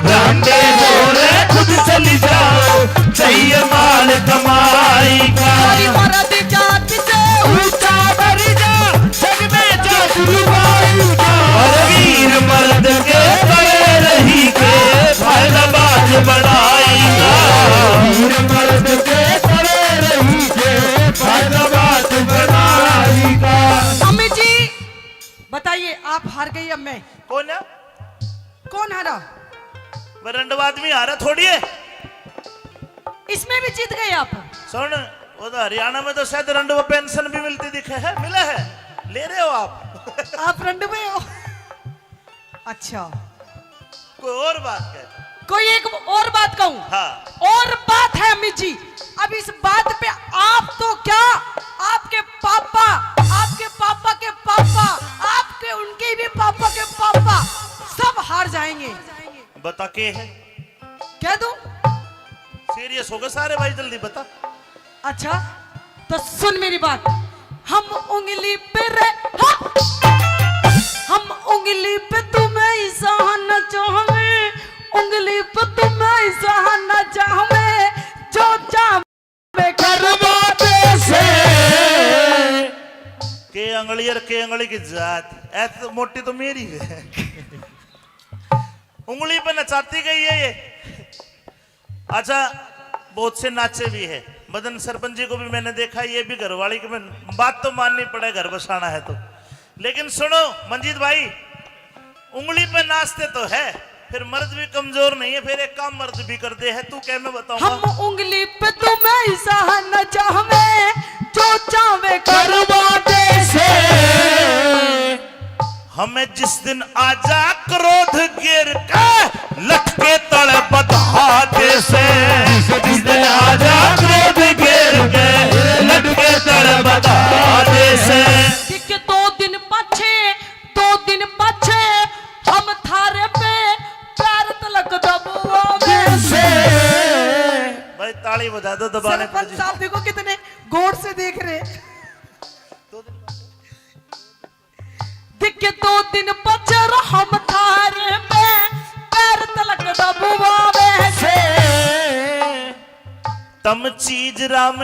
रंडे धोरे खुद चली जाओ चाहिए मार कमाई का। हरी मरद जात से ऊंचा बढ़ जा जग में जा गुरुवाई का। और वीर मर्द के बड़े रही के फायदा बाज बढ़ाएगा। वीर मर्द के खड़े रही के फायदा बात बढ़ाएगा। अम्मी जी बताइए आप हार गई अब मैं कौन है? कौन हारा? मैं रंडवा आदमी हारा थोड़ी है। इसमें भी जीत गए आप। सुन वो तो हरियाणा में तो शायद रंडवा पेंशन भी मिलती दिखे है। मिला है ले रहे हो आप। आप रंडवे हो। अच्छा कोई और बात है? कोई एक और बात कहूं। हाँ और बात है अम्मी जी। अब इस बात पे आप तो क्या आपके पापा के पापा आपके उनके भी पापा के पापा सब हार जाएंगे। बता के है कह दूं? सीरियस हो गए सारे भाई जल्दी बता। अच्छा तो सुन मेरी बात। हम उंगली पे हाँ! हम उंगली पे तुम्हें सहाना चाहे उंगली पे तुम्हें सहाना चाहे जो चाहे करवाते से के अंगली और के अंगली की जात ऐसे मोटी तो मेरी है। उंगली पे नचाती गई है ये। अच्छा बहुत से नाचे भी है। मदन सरपंच जी को भी मैंने देखा। ये भी घरवाली की बात तो माननी पड़े घर बसाना है तो। लेकिन सुनो मंजीत भाई उंगली पे नाचते तो है फिर मर्द भी कमजोर नहीं है। फिर एक काम मर्द भी कर दे है। तू क्या मैं बताऊंगा। हम उंगली पे तुम्हें सहाना चाहे जो चाहे करवाते से हमें जिस दिन आजा क्रोध गिर के लटके तड़े बधाते से। जिस दिन आजा क्रोध गिर के लटके तड़े बधाते से। कि 2 दिन पाछे हम थारे पे प्यार तलक दबुआ से भाई ताली बजा दो दबाने पर सरपंच साहब देखो कितने गौर से देख रहे। दिख 2 दिन पचर हम थारे में पैर तलक दबुआ से। तम चीज राम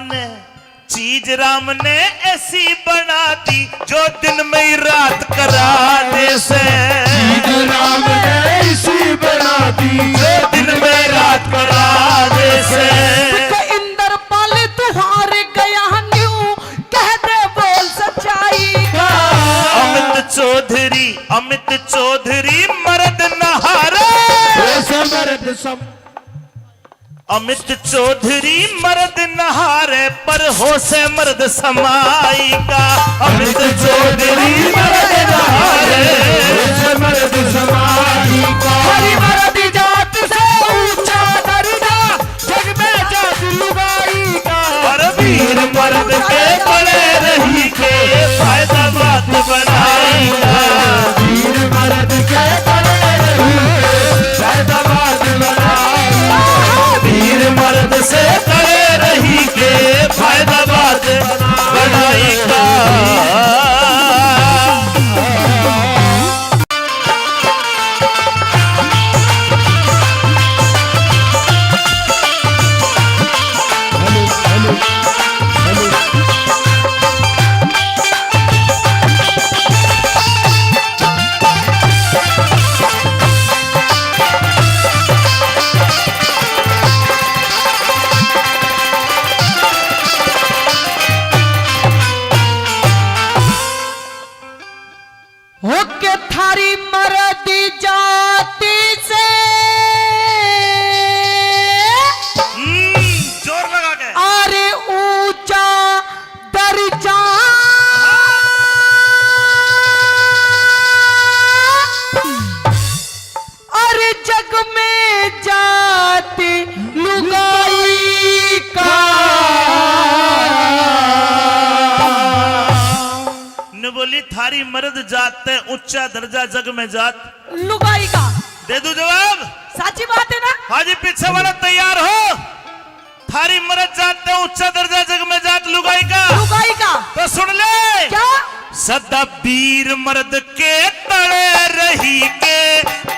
ने ऐसी बना दी जो दिन में ही रात करा दे से। राम ने ऐसी बना दी जो दिन में रात करा दे से। इंदर पाल तुम्हारे गया न्यू कह दे बोल सच्चाई का। अमित चौधरी मर्द नहारे। अमित चौधरी मर्द नहारे पर हो से मर्द समाई का। अमित चौधरी मर्द नहारे मर्द समाई बनाई का हरी मर्द जात से ऊंचा दर्जा जग में जात लुगाई का और वीर मर्द के पड़े रही के फायदा बात बनाएगा वीर मर्द के पड़े रही फैदाबाद बनाएगा वीर मर्द से पड़े रही के फायदा बात बनाएगा होके थारी मर्द जाति से जोर लगा के अरे ऊंचा दर्जा अरे जग में जाति लुगाई का न बोली थारी मर्द जात है उच्चा दर्जा जग में जात लुगाई का दे दू जवाब साची बात है ना हाजी पीछे वाला तैयार हो थारी मर्द जात है उच्चा दर्जा जग में जात लुगाई का लुगाई का तो सुन ले क्या सदा वीर मर्द के तड़े रही के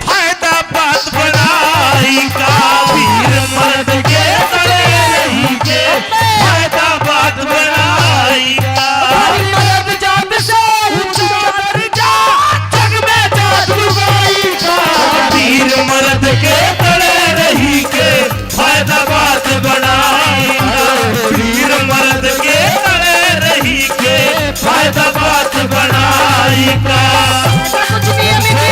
फायदा बात बनाई का वीर मर्द के तड़े रही के फायदा बात बनाई का मर्द जात से ऊंचा दर्जा जग में जात लुगाई का वीर मर्द के तड़े रही के फायदा बात बनाई का वीर मर्द के तड़े रही के फायदा बात बनाई का ऐसा कुछ नहीं है मिठी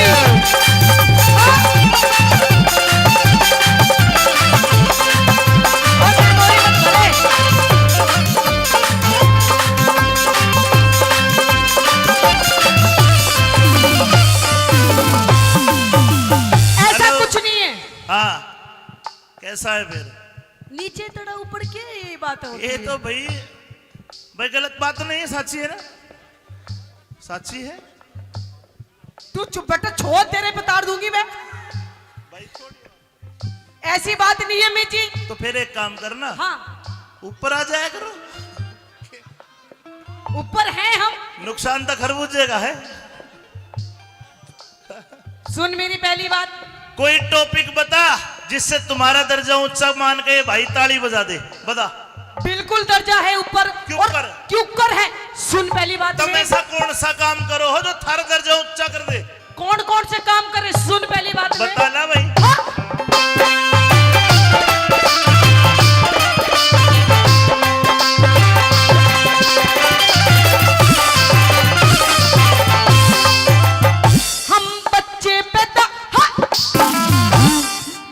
ऐसा कुछ नहीं है हाँ कैसा है फिर नीचे तड़ा ऊपर क्या ये बात होती ये है? तो भाई गलत बात तो नहीं है साची है ना साची है तू चुप बेटा छोड़ तेरे बता दूंगी मैं भाई छोड़ ऐसी बात नहीं है मिठी तो फिर एक काम करना हाँ ऊपर आ जाया करो ऊपर हैं हम नुकसान तो खरबूजे का है सुन मेरी पहली बात कोई टॉपिक बता जिससे तुम्हारा दर्जा ऊंचा मान के भाई ताली बजा दे बता बिल्कुल दर्जा है ऊपर क्यों और कर? क्यों कर है सुन पहली बात तुम में ऐसा कौन सा काम करो हो जो थारा दर्जा ऊंचा कर दे कौन कौन से काम करे सुन पहली बात में बता ना भाई हाँ? हम बच्चे पैदा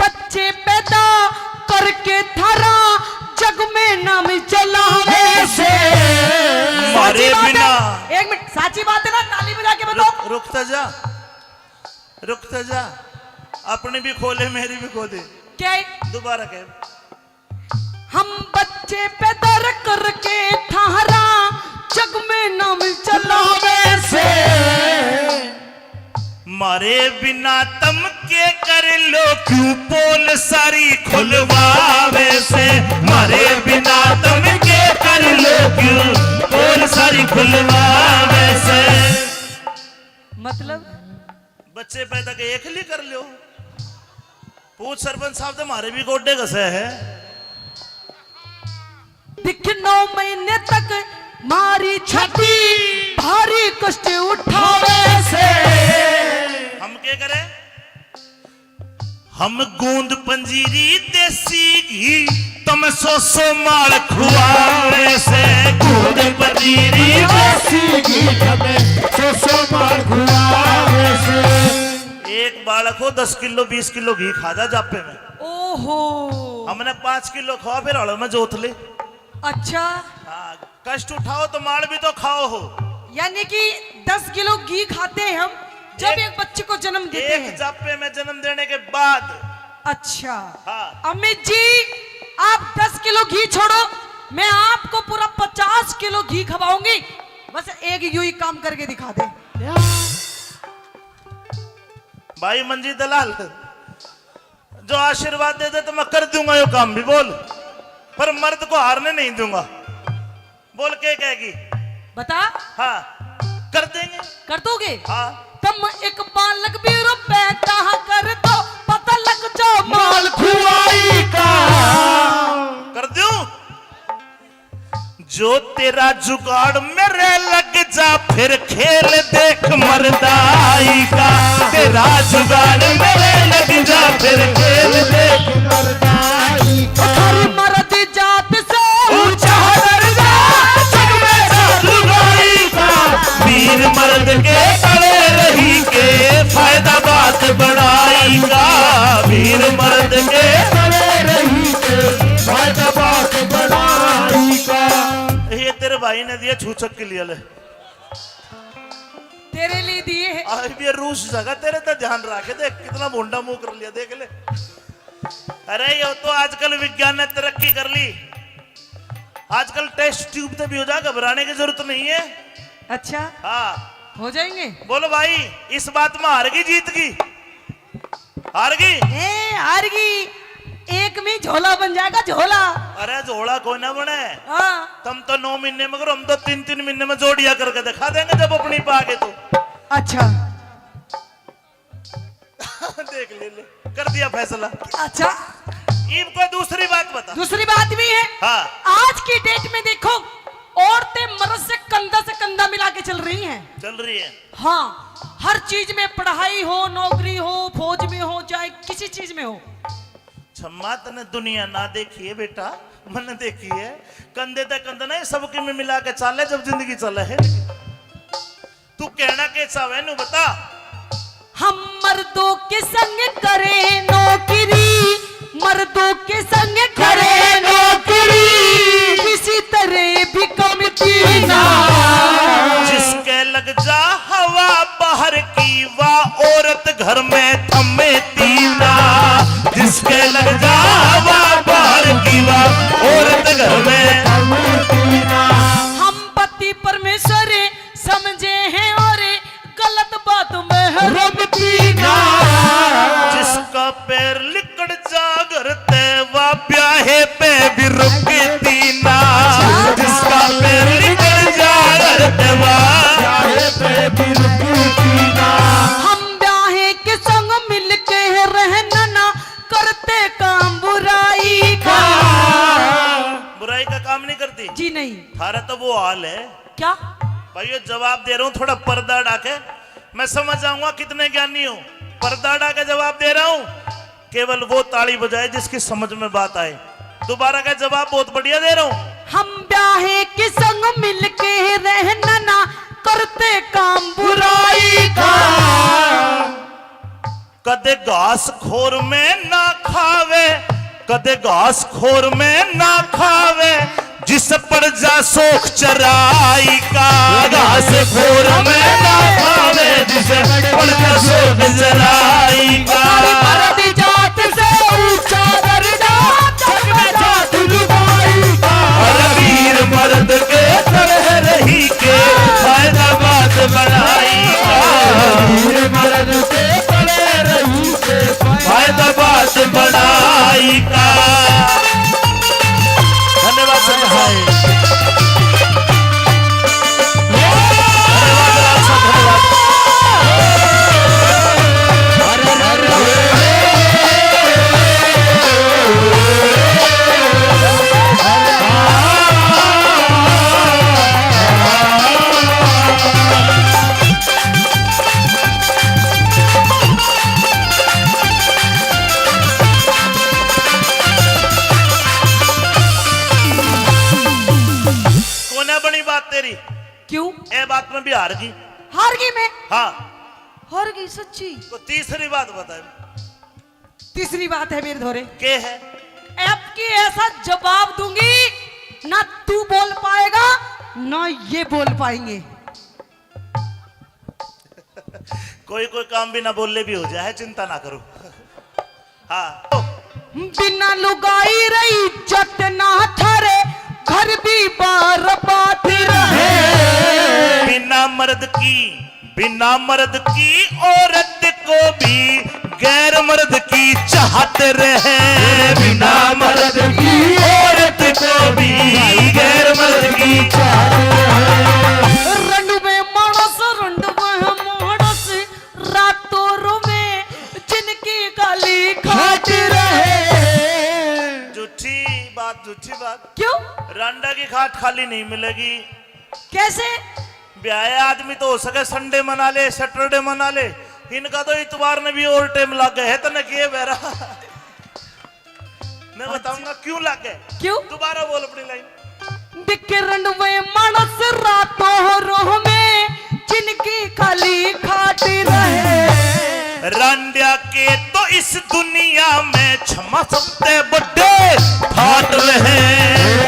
बच्चे पैदा करके थारा जग में नाम चलावे से मारे साची बात बिना है? एक मिनट साची बात है ना ताली बजा के बताओ रुकता जा अपने भी खोले मेरी भी खो दे क्या है? दोबारा कह हम बच्चे पैदा करके थारा जग में नाम चलावे से मारे बिना तम के कर लो क्यों पोल सारी खुलवावे से मारे बिना तम के कर लो क्यों पोल सारी खुलवावे से मतलब बच्चे पैदा के एक ही कर लो पूछ सरपंच साहब तो हमारे भी गोड्डे घसे है दिख 9 महीने तक मारी छाती भारी कष्ट उठावे से हम क्या करें हम गूंद पंजीरी देसी घी तुम सो माल खुआवे से गूंद पंजीरी देसी घी हमें सो मार खुआवे से एक बालक हो 10 किलो 20 किलो घी खा जा जापे में ओहो हमने 5 किलो खवा फिर हड़ो में जोत ले अच्छा हाँ, कष्ट उठाओ तो माल भी तो खाओ हो यानी कि 10 किलो घी खाते हैं हम जब एक बच्चे को जन्म देते एक हैं। जापे में जन्म देने के बाद। अच्छा हाँ। अमित जी, आप 10 किलो घी छोड़ो, मैं आपको पूरा 50 किलो घी खवाऊंगी। बस एक यूं ही काम करके दिखा दे। भाई मंजी दलाल, जो आशीर्वाद दे दे तो मैं कर दूंगा यो काम भी, बोल, पर मर्द को हारने नहीं दूंगा। बोल के कहेगी? बता। हाँ कर देंगे। कर दोगे? हाँ। तुम एक बालक भी रुपए कहा कर दो, पता लग जाओ माल खुआई का कर दूं? जो तेरा जुगाड़ मेरे लग जा, फिर खेल देख मर्दाई का। तेरा जुगाड़ मेरे लग जा, फिर खेल देख मर्दाई का हर मर्द जात से ऊंचा दर्जा, जग में जादूगारी का। वीर मर्द के तले रही के फायदा बात बढ़ाई का। वीर मर्द के तले रही के फायदा बात बढ़ाई का। ये तेरे भाई ने दिया छूचक के लिए ले। तेरे लिए दिए हैं। आज भी रूस जगह तेरे तो ध्यान रखे, देख कितना भोंडा मुंह कर लिया, देख ले। अरे ये तो आजकल विज्ञान ने तरक्की कर ली, आजकल टेस्ट ट्यूब से भी हो जा, घबराने की जरूरत नहीं है। अच्छा हाँ हो जाएंगे। बोलो भाई, इस बात में हार गई जीत गई? हार गई? हार गई, एक में झोला बन जाएगा, झोला। अरे झोला कोई ना बने, हाँ। तुम तो 9 महीने में करो, हम तो 3-3 महीने में जोड़िया करके दिखा देंगे जब अपनी पागे तो। अच्छा देख ले, कर दिया फैसला। अच्छा, ईब को दूसरी बात बता। दूसरी बात भी है। हाँ। आज की डेट में देखो, औरतें मर्द से कंधा मिला के चल रही हैं। चल रही है। हाँ, हर चीज में, पढ़ाई हो, नौकरी हो, फौज में हो, चाहे किसी चीज में हो। छम्मा तने दुनिया ना देखी है बेटा, मैंने देखी है। कंधे तक कंधा नहीं, सबके में मिला के चाले जब जिंदगी चले है। तू कहना के चाहे नु बता। हम मर्दों के संग करें नौकरी, मर्दों के संग करें नौकरी, किसी तरह भी कमती ना। जिसके लग जा हवा बाहर की, वाह औरत घर में थमे तीना। जिसके लग जा हवा बाहर की, वाह औरत घर में। हम पति परमेश्वर समझे हैं और गलत बात में है रमती ना। जिसका पैर लिकड़ जा घर ते, वाह ब्याहे पे भी रुकती ना। जिसका पैर लिकड़ जा घर ते, वाह चाहे पे भी रुकती ना। हम ब्याहे के संग मिलके रहना ना, करते काम बुराई का। बुराई का काम नहीं करती जी नहीं। थारा तो वो हाल है। क्या? भाई ये जवाब दे रहा हूँ, थोड़ा पर्दा डाके, मैं समझ जाऊंगा कितने ज्ञानी हो। पर्दा डाके जवाब दे रहा हूँ, केवल वो ताली बजाए जिसकी समझ में बात आए। दोबारा का जवाब बहुत बढ़िया दे रहा हूँ। हम ब्याहे के संग मिलके रहना ना, करते काम बुराई का। कदे घास खोर में ना खावे, कदे घास खोर में ना खावे, जिस पड़ जा सोख चराई का। घास खोर में ना खावे, जिस पड़ जा सोख चराई का। मर्द जात से ऊंचा दर्जा, जग में जात जुदाई का। और वीर मर्द के तरह रही के फायदा बात बढ़ाई का। वीर मर्द के तले रही के फायदा बात बढ़ाई का। धन्यवाद सर भाई, धन्यवाद राज साहब, धन्यवाद। कोने बनी बात तेरी, क्यों? ए बात में भी हार गई। हार गई मैं? हाँ, हार गई सच्ची। तो तीसरी बात बता। तीसरी बात है मेरे धोरे, के है? अब की ऐसा जवाब दूंगी, ना तू बोल पाएगा ना ये बोल पाएंगे। कोई कोई काम बिना बोले भी हो जाए, चिंता ना करो। हाँ बिना लुगाई रही इज्जत ना थारे घर भी बर्बाद रहे। बिना मर्द की औरत को भी गैर मर्द की चाहत रहे। बिना मर्द की औरत को भी गैर मर्द की चाहत रहे। रंडवे मानस रातों रोवे जिनकी गाली खाट रहे। झूठी बात क्यों? रांडा की खाट खाली नहीं मिलेगी। कैसे? ब्याह आदमी तो हो सके संडे मना ले, सैटरडे मना ले, इनका तो इतवार ने भी ओवर टाइम लग गए है। तो न किए बेरा मैं बताऊंगा क्यों लग गए। क्यों? दोबारा बोल अपनी लाइन। दिखे रंडवे मानस रातों रोह में जिनकी खाली खाट रहे। रांडिया के तो इस दुनिया में क्षमा सबसे बड़े फाट रहे।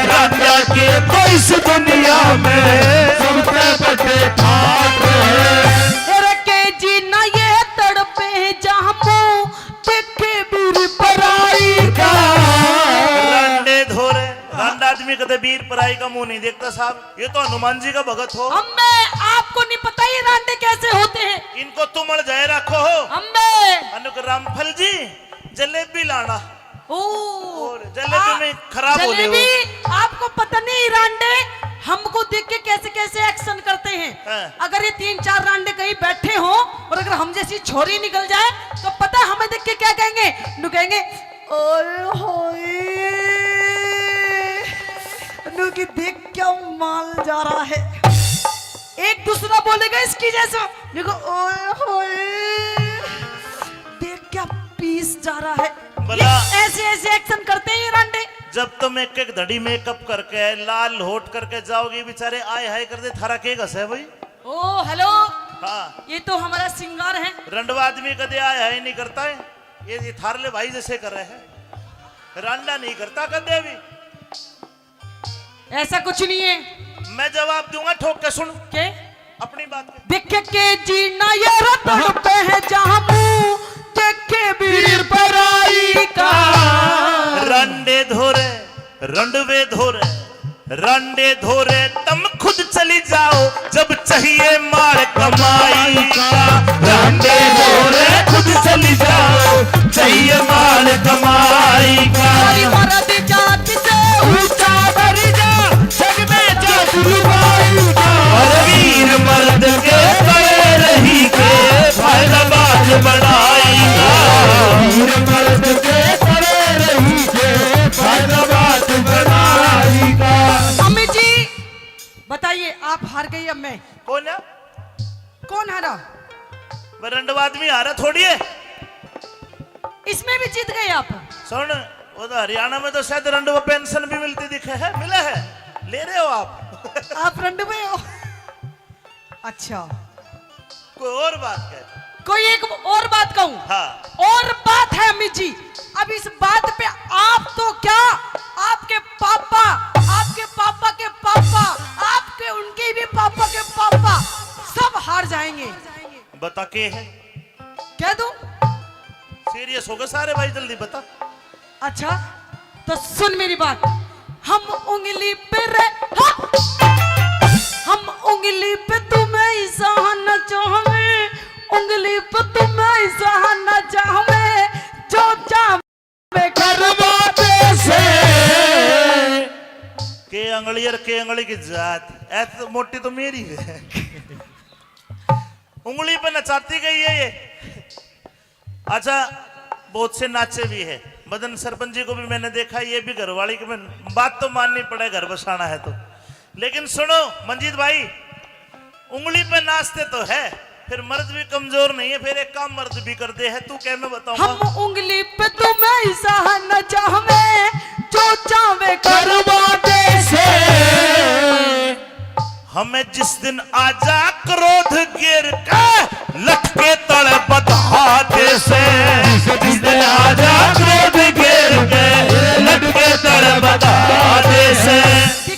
रांडिया के तो इस दुनिया में सबसे बड़े फाट रहे। के जी ना ये तड़पे जामो देखे बीर पराई का। रांडे धोरे रांडा आदमी कदे वीर पराई का मुंह नहीं देखता साहब। ये तो हनुमान जी का भगत हो। अम्मे आपको नहीं पता ये रांडे कैसे होते हैं। इनको तुमड़ जाए रखो हो। अम्मे अनुक रामफल जी जलेबी लाना। और जलेबी में खराब हो रहे हो। आपको पता नहीं रांडे हमको देख के कैसे कैसे एक्शन करते हैं। अगर ये 3-4 रांडे कहीं बैठे हो और अगर हम जैसी छोरी निकल जाए तो पता है हमें देख के क्या कहेंगे? नु कहेंगे ओए होए नु की देख क्या माल जा रहा है। एक दूसरा बोलेगा इसकी जैसा, देखो ओए होए देख क्या पीस जा रहा है। ऐसे ऐसे एक्शन करते हैं ये रांडे। जब तुम एक धड़ी मेकअप करके लाल होट करके जाओगी, बेचारे आए हाय कर दे थारा के घस है भाई। ओ हेलो। हाँ ये तो हमारा सिंगार है। रंडवा आदमी कदे आए हाय नहीं करता है। ये थारले भाई जैसे कर रहे हैं। रांडा नहीं करता कदे भी। ऐसा कुछ नहीं है। मैं जवाब दूंगा, ठोक के सुन के अपनी बात के। देखे के जीना ये रतन पे है जामू देखे वीर पराई का। रंडे धोरे रंडवे धोरे रंडे धोरे तुम खुद चली जाओ जब चाहिए मार कमाई का। रंडे धोरे खुद चली जाओ चाहिए मार कमाई का। मर्द जात से ऊंचा बढ़ जा जग में जादुई का। और वीर मर्द के करे रही के फायदा बात बढ़ाएगा। वीर मर्द के करे रही के फायदा बात बढ़ाएगा। अम्मी जी बताइए आप हार गई अब मैं। कौन है? कौन हारा? रंडवा आदमी हारा थोड़ी है। इसमें भी जीत गए आप। सुन वो तो हरियाणा में तो शायद रंडवा पेंशन भी मिलती दिखे है। मिला है? ले रहे हो आप? आप रंडवे हो? अच्छा कोई और बात है? कोई एक और बात कहूं? हाँ और बात है अम्मी जी। अब इस बात पे आप तो क्या आपके पापा के पापा आपके उनके भी पापा के पापा सब हार जाएंगे। बता के है? कह दूं? सीरियस हो गए सारे भाई, जल्दी बता। अच्छा तो सुन मेरी बात। हम उंगली पे हम उंगली पे तुम्हें सहाना चाहे, उंगली पे तुम्हें सहाना चाहे, जो चाहे करवाते से। के अंगली और के अंगली की जात ऐसे मोटी तो मेरी है। उंगली पे नचाती गई है ये। अच्छा बहुत से नाचे भी है। मदन सरपंच जी को भी मैंने देखा, ये भी घरवाली की बात तो माननी पड़े, घर बसाना है तो। लेकिन सुनो मंजीत भाई, उंगली पे नाचते तो है, फिर मर्द भी कमजोर नहीं है, फिर एक काम मर्द भी कर दे है। तू क्या मैं बताऊंगा? हम उंगली पे तुम्हें सहाना चाहे, जो चाहे करवाते से। हमें जिस दिन आजा क्रोध गिर के लटके तड़े बदहाते से। जिस दिन आजा क्रोध गिर के लटके तड़े बदहाते से।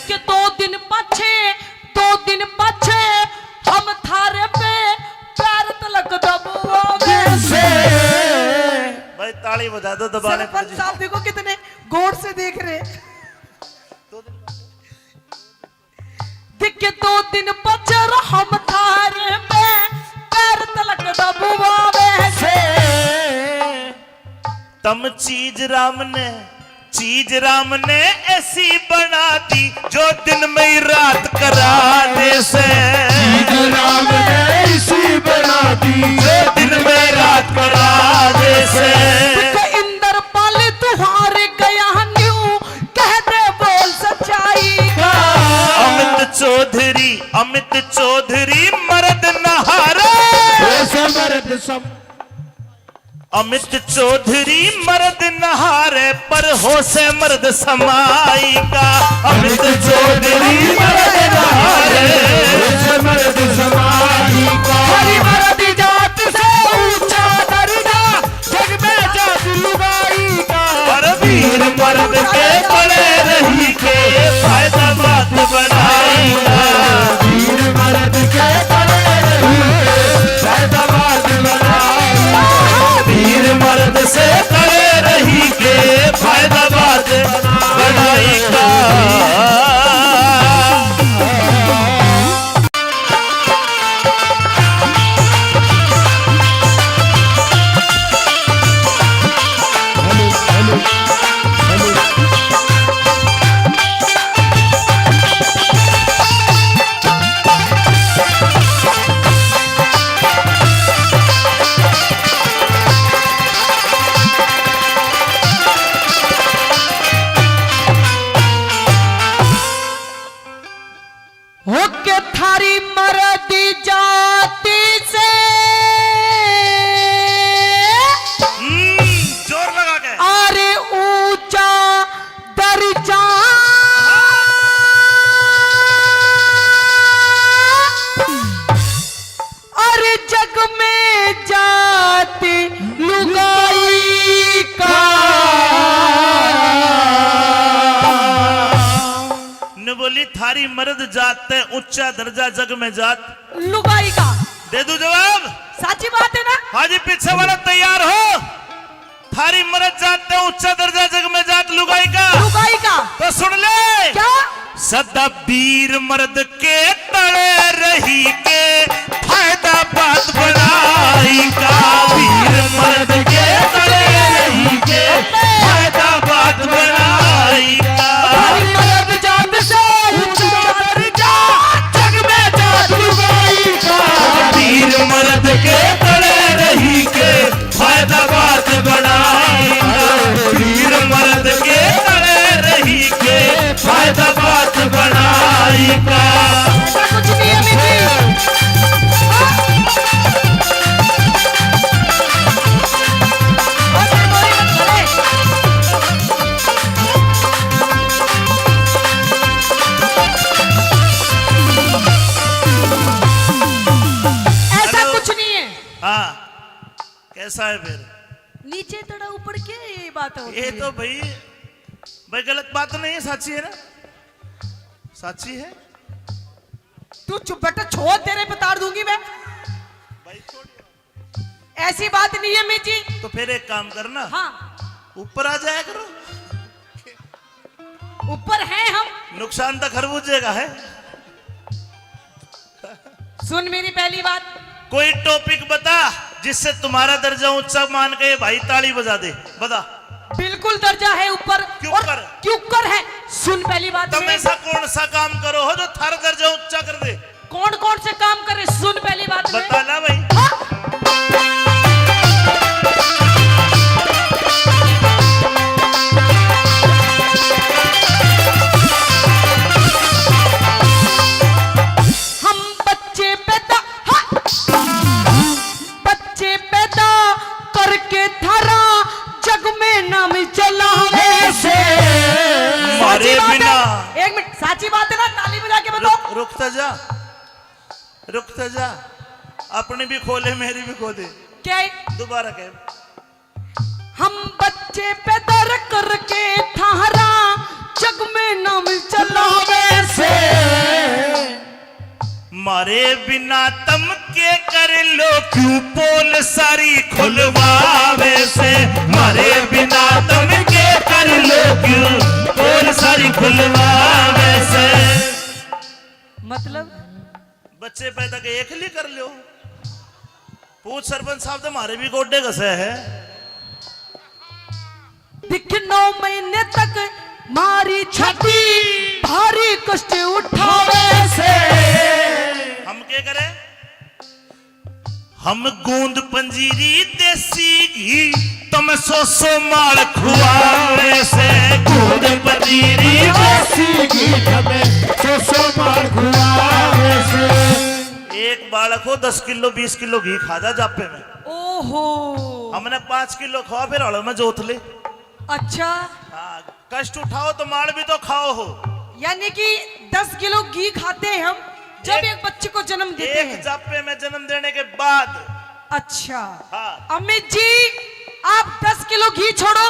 कि 2 दिन पाछे हम थारे पे प्यार तलक दबो गौर से देख रहे। दिखे 2 दिन बचर हम थारे में पैर तलक दबुआ वैसे। तम चीज राम ने ऐसी बना दी जो दिन में ही रात करा दे से। राम ने ऐसी बना दी जो दिन में रात करा दे से। इंदर पाल तुहारे गया न्यू कह दे बोल सच्चाई का। अमित चौधरी मर्द नहारे। अमित चौधरी मर्द नहारे पर हो से मर्द समाई का। अमित चौधरी मर्द नहारे मर्द समाई का। हरी मर्द जात से ऊंचा दर्जा जग में जात लुगाई का। पर वीर मर्द के पड़े रही के फायदा बात बनाएगा। वीर मर्द के पड़े रही के फायदा बात बनाएगा। वीर मर्द से पड़े रही के फायदा बात बनाएगा। होके थारी मर्द जाति से जोर लगा के अरे ऊंचा दर्जा अरे जग में जाति लुगाई का। ने बोली थारी मर्द जात है ऊंचा दर्जा जग में जात। लुगाई का दे दू जवाब। साची बात है ना। हाजी पीछे वाला तैयार हो। थारी मर्द जात है ऊंचा दर्जा जग में जात लुगाई का। लुगाई का तो सुन ले क्या सदा वीर मर्द के तड़े रही के फायदा बात बनाई का। वीर मर्द के तड़े रही के फायदा बात बनाई का। हरी मर्द जात से ऊंचा दर्जा जग में जात लुगाई का। वीर मर्द के तड़े रही के फायदा बात बनाई का। वीर मर्द के तड़े रही के फायदा बात बनाई का। ऐसा कुछ नहीं है मिठी। ऐसा कुछ नहीं है। हाँ कैसा है फिर? नीचे तड़ा ऊपर क्या ये बात होती ये है? तो भाई गलत बात नहीं है, साची है ना, साची है। तू चुप बेटा, छोड़ तेरे पे तार दूंगी मैं। भाई छोड़। ऐसी बात नहीं है मिठी। तो फिर एक काम करना, हाँ ऊपर आ जाया करो। ऊपर हैं हम। नुकसान तो खरबूजे का है। सुन मेरी पहली बात, कोई टॉपिक बता जिससे तुम्हारा दर्जा ऊंचा मान के भाई ताली बजा दे, बता। बिल्कुल दर्जा है ऊपर। क्यों और कर? क्यों कर है? सुन पहली बात तुम में। ऐसा कौन सा काम करो हो जो थारा दर्जा ऊंचा कर दे? कौन कौन से काम करे? सुन पहली बात में। बता ना भाई। हाँ? हम बच्चे पैदा, हाँ? बच्चे पैदा करके थारा जग में नाम चलावे से। मारे साची बात बिना। है? एक मिनट, साची बात है ना? ताली बजा के बताओ। रुकता जा, रुकता जा। अपनी भी खोले मेरी भी खो दे। क्या है? दोबारा कह। हम बच्चे पैदा करके थारा जग में नाम चलावे से। मारे बिना तम के कर लो क्यों पोल सारी खुलवावे से। मारे बिना तम के कर यार लोग और सारी खुलवावे से। मतलब बच्चे पैदा के एक ली कर लो। पूछ सरपंच साहब तो हमारे भी गोड्डे घसे है। दिख 9 महीने तक मारी छाती भारी कष्ट उठावे से। हम क्या करें? हम गूंद पंजीरी देसी घी तुम 100 माल खुआवे से। गूंद पंजीरी देसी घी हमें 100 माल खुआवे से। एक बालक हो 10 किलो 20 किलो घी खा जा जापे में। ओहो हमने 5 किलो खाओ फिर हड़ो में जोत ले। अच्छा, हाँ, कष्ट उठाओ तो माल भी तो खाओ हो। यानी कि 10 किलो घी खाते हैं हम जब एक बच्चे को जन्म देते एक हैं। जापे में जन्म देने के बाद। अच्छा हाँ। अमित जी, आप 10 किलो घी छोड़ो,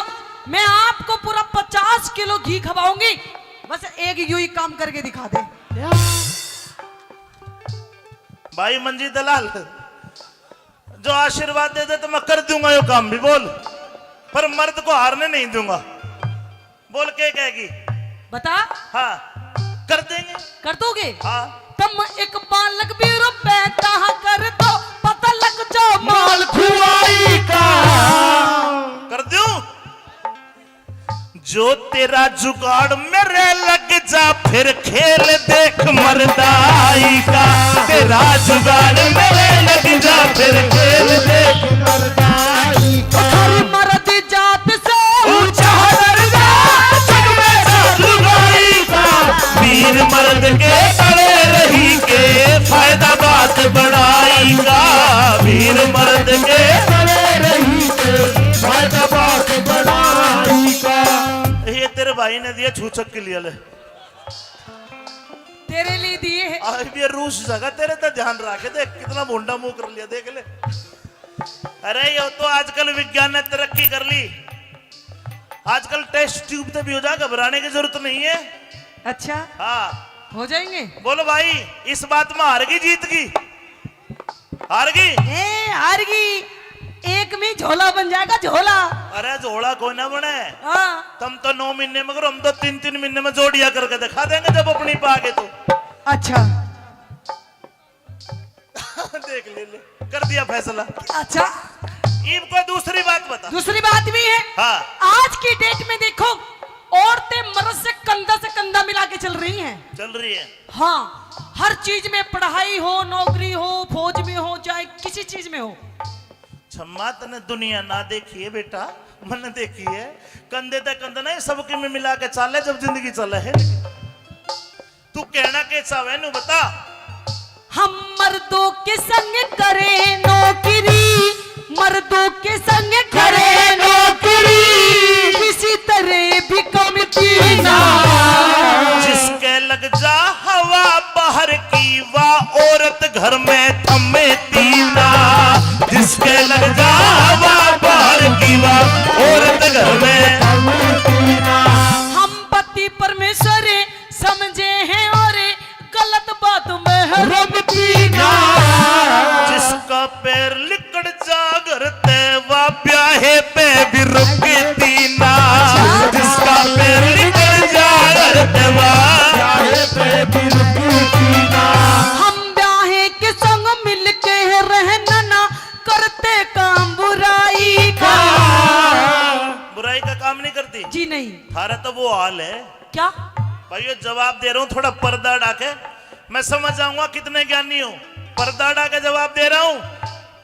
मैं आपको पूरा 50 किलो घी खवाऊंगी। बस एक यूं ही काम करके दिखा दे। भाई मंजी दलाल, जो आशीर्वाद दे दे तो मैं कर दूंगा ये काम भी। बोल, पर मर्द को हारने नहीं दूंगा। बोल के कहेगी? बता। हाँ, कर देंगे। कर दोगे? हाँ। तुम एक बालक भी पैदा कर दो, पता लग जाओ माल खुआई का कर दूं? जो तेरा जुगाड़ मेरे लग जा फिर खेल देख मर्दाई का। तेरा जुगाड़ मेरे लग जा फिर खेल देख मर्दाई का। हर मर्द जात से ऊंचा दर्जा जग में साधुगाई का। वीर मर्द के खड़े रही के फायदा बात बढ़ाई का। वीर मर्द के खड़े रही के फायदा बात बढ़ाई का। ये तेरे भाई ने दिया छूछक के लिए ले। तेरे लिए दिए हैं। आज भी रूस जगह तेरे तो ध्यान रखे। देख कितना भोंडा मुंह कर लिया, देख ले। अरे ये तो आजकल विज्ञान ने तरक्की कर ली। आजकल टेस्ट ट्यूब तो भी हो जा, घबराने की जरूरत नहीं है। अच्छा, हाँ, हो जाएंगे। बोलो भाई, इस बात में हार गई जीत गई? हार गई? हार गई। एक में झोला बन जाएगा, झोला। अरे झोला कोई ना बने। हाँ। तुम तो 9 महीने में करो, हम तो 3-3 महीने में जोड़िया करके दिखा देंगे जब अपनी पागे तो। अच्छा देख ले, कर दिया फैसला। अच्छा, ईब को दूसरी बात बता। दूसरी बात भी है। हाँ। आज की डेट में देखो, औरतें मर्द से कंधा मिला के चल रही हैं। चल रही है। हाँ, हर चीज में, पढ़ाई हो, नौकरी हो, फौज में हो, चाहे किसी चीज में हो। छम्मा तने दुनिया ना देखी है बेटा, मैंने देखी है। कंधे तक कंधा नहीं, सबके में मिला के चाले जब जिंदगी चले है। तू कहना कैसा है नू बता। हम मर्दों के संग करे नौकरी, मर्दों के संग करे नौकरी, किसी तरह भी कमती ना। जिसके लग जा हवा बाहर की, वाह औरत घर में थमे तीना। जिसके लग जा हवा बाहर की, वाह औरत घर में थमे तीना। हम पति परमेश्वर समझे हैं और गलत बात में है रमती ना। जिसका पैर लिकड़ जा घर ते, वा ब्याहे पे भी रुकती ना। जिसका पैर लिकड़ जा घर ते, वा चाहे पे भी रुकती ना। हम ब्याहे के संग मिल के रहना ना, करते काम बुराई का। बुराई का काम नहीं करती जी नहीं। थारा तो वो हाल है। क्या? भाई ये जवाब दे रहा हूँ, थोड़ा पर्दा डाके, मैं समझ जाऊंगा कितने ज्ञानी हो। पर्दा डाके जवाब दे रहा हूँ,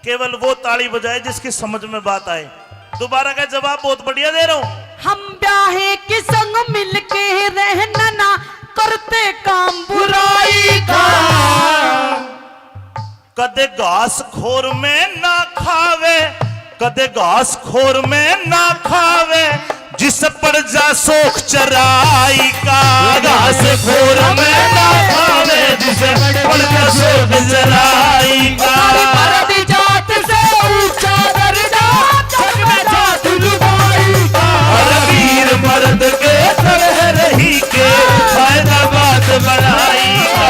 केवल वो ताली बजाए जिसकी समझ में बात आए। दोबारा का जवाब बहुत बढ़िया दे रहा हूँ। हम ब्याहे के संग मिल के रहना ना, करते काम बुराई का। कदे घास खोर में ना खावे, कदे घास खोर में ना खावे, जिस पर जा सोख चराई का। घास खोर में ना खावे, जिस पर जा सोख चराई का। मर्द जात से ऊंचा दर्जा, जग में जात लुगाई का। और वीर मर्द के खड़े रही के फायदा बात बढ़ाई का।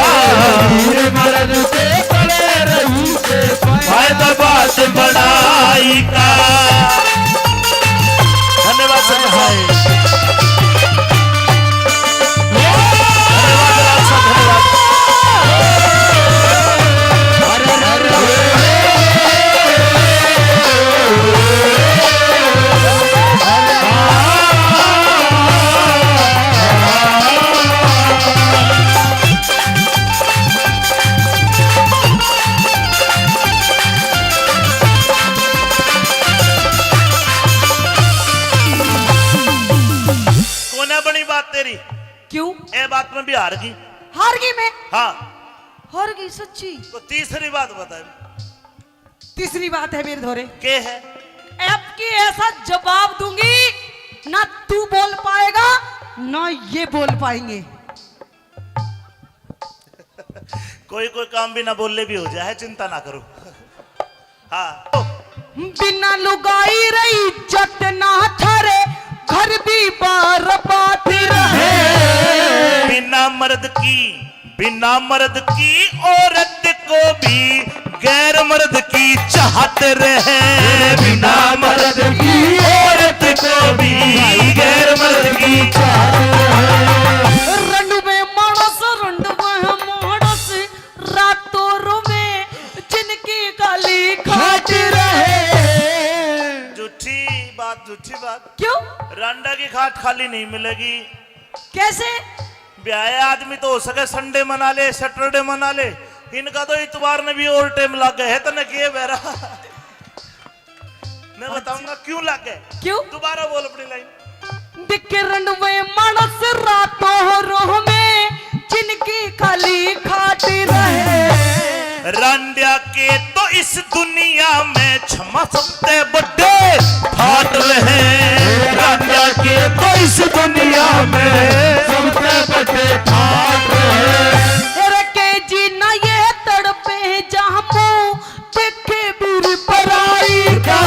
वीर मर्द के खड़े रही के फायदा बात बढ़ाई का। धन्यवाद सर। क्यों? ए बात में भी हार गई। हार गई मैं? हाँ। हार गई सच्ची? तो तीसरी बात बता। तीसरी बात है मेरे धोरे के है? अब की ऐसा जवाब दूंगी ना तू बोल पाएगा ना ये बोल पाएंगे। कोई कोई काम भी ना बोलले भी हो जाए, चिंता ना करो। हाँ। बिना लुगाई रही इज्जत ना थारे घर भी बर्बाद रहे। बिना मर्द की औरत को भी गैर मर्द की चाहत रहे। बिना मर्द की औरत को भी गैर मर्द की चाहत रहे। रंडुवे मानस रातों रोवे जिनकी गाली खाट रहे। झूठी बात। क्यों? रांडा की खाट खाली नहीं मिलेगी। कैसे? ब्याह आदमी तो हो सके संडे मना ले, सैटरडे मना ले, इनका तो इतवार में भी ओवर टाइम लग गए है। तो न किए बेरा मैं बताऊंगा क्यों लग गए। क्यों? दोबारा बोल अपनी लाइन। दिखे रंडुवे मानस रातों रो में जिनकी खाली खाट रहे। रांडिया के तो इस दुनिया में क्षमा सबसे बड़े फाट रहे। रांडिया के तो इस दुनिया में सबसे बड़े ठाट रहे। के जीना ये तड़पे जहां देखे बीर पराई का।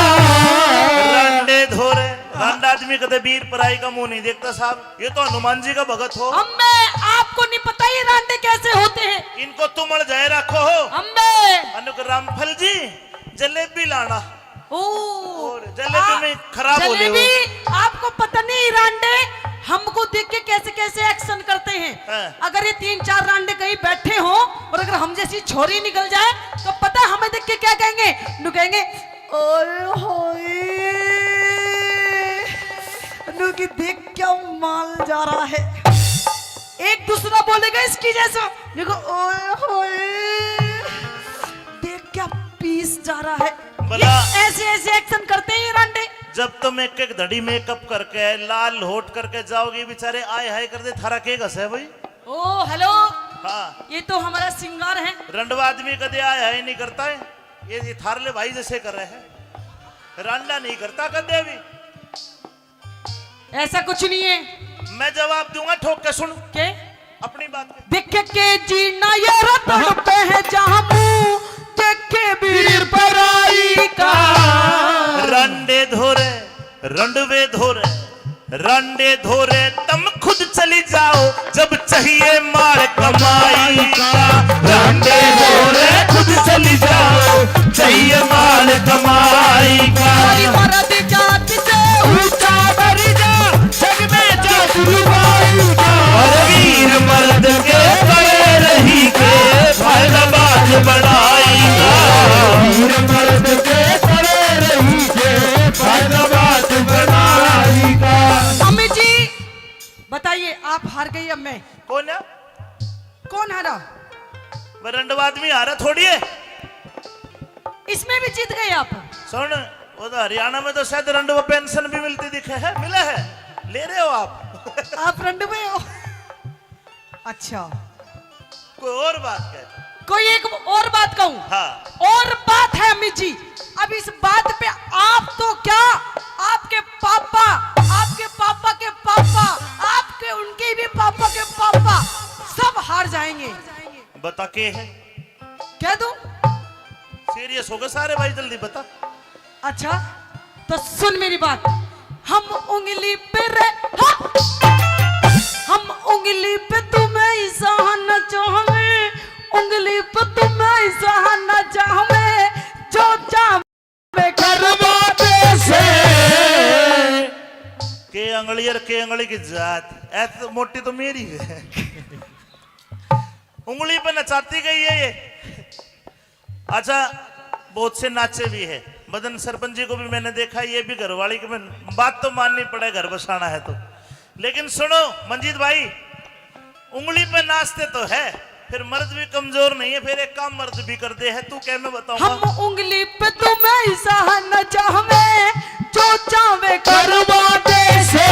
रांडे धोरे रांडा आदमी कदे वीर पराई का मुंह नहीं देखता साहब। ये तो हनुमान जी का भगत हो। अम्बे आपको नहीं पता ये रांडे कैसे होते हैं। इनको तुमड़ जाए रखो हो। अम्बे अनुक रामफल जी जलेबी लाना। और जलेबी में खराब हो जलेबी आपको पता नहीं रांडे हमको देख के कैसे कैसे एक्शन करते हैं। हाँ। अगर ये 3-4 रांडे कहीं बैठे हो और अगर हम जैसी छोरी निकल जाए तो पता हमें देख के क्या कहेंगे? नु कहेंगे ओए होए नु की देख क्या माल जा रहा है। एक दूसरा बोलेगा इसकी जैसा देखो ओए होए देख क्या पीस जा रहा है। ऐसे ऐसे एक्शन करते हैं ये रांडे। जब तुम एक धड़ी मेकअप करके लाल होट करके जाओगी बेचारे आए हाय कर दे थारा के घस है भाई। ओ हेलो। हाँ। ये तो हमारा सिंगार है। रंडवा आदमी कदे आए हाय नहीं करता है। ये थारले भाई जैसे कर रहे हैं। रांडा नहीं करता कदे भी। ऐसा कुछ नहीं है। मैं जवाब दूंगा ठोक के सुन के अपनी बात के। देखे के जीना ये रतन पे है जहां मुंह देखे वीर पराई का। रंडे धोरे रंडवे धोरे रंडे धोरे तुम खुद चली जाओ जब चाहिए मार कमाई का। रंडे धोरे खुद चली जाओ चाहिए मार कमाई का। मर्द जात से ऊंचा बढ़ जा जग में जा गुरुबाई का। और वीर मर्द के बड़े रही के फायदा बात बढ़ाई का। वीर मर्द के बड़े रही के फायदा बात बढ़ाई का। अम्मी जी बताइए आप हार गई अब मैं। कौन है? कौन हारा? मैं रंडवा आदमी हारा थोड़ी है। इसमें भी जीत गए आप। सुन वो तो हरियाणा में तो शायद रंडवा पेंशन भी मिलती दिखे है। मिला है? ले रहे हो आप? आप रंडवे हो? अच्छा कोई और बात है? कोई एक और बात कहूं? हाँ। और बात है अम्मी जी। अब इस बात पे आप तो क्या आपके पापा के पापा आपके उनके भी पापा के पापा सब हार जाएंगे। बता के है? कह दूं? सीरियस हो गए सारे भाई जल्दी बता। अच्छा तो सुन मेरी बात। हम उंगली पे हम उंगली पे तुम्हें सहाना चाहेंगे। उंगली पे तुम्हें सहाना चाहेंगे जो चाहे करवाते से। के अंगली और के अंगली की जात ऐसे तो मोटी तो मेरी है। उंगली पे नचाती गई है ये। अच्छा बहुत से नाचे भी है। मदन सरपंच जी को भी मैंने देखा। ये भी घरवाली की बात तो माननी पड़े घर बसाना है तो। लेकिन सुनो मंजीत भाई उंगली पे नाचते तो है फिर मर्द भी कमजोर नहीं है। फिर एक काम मर्द भी कर दे है। तू क्या मैं बताऊंगा? हम उंगली पे तुम्हें सहाना चाहे जो चाहे करवाते से।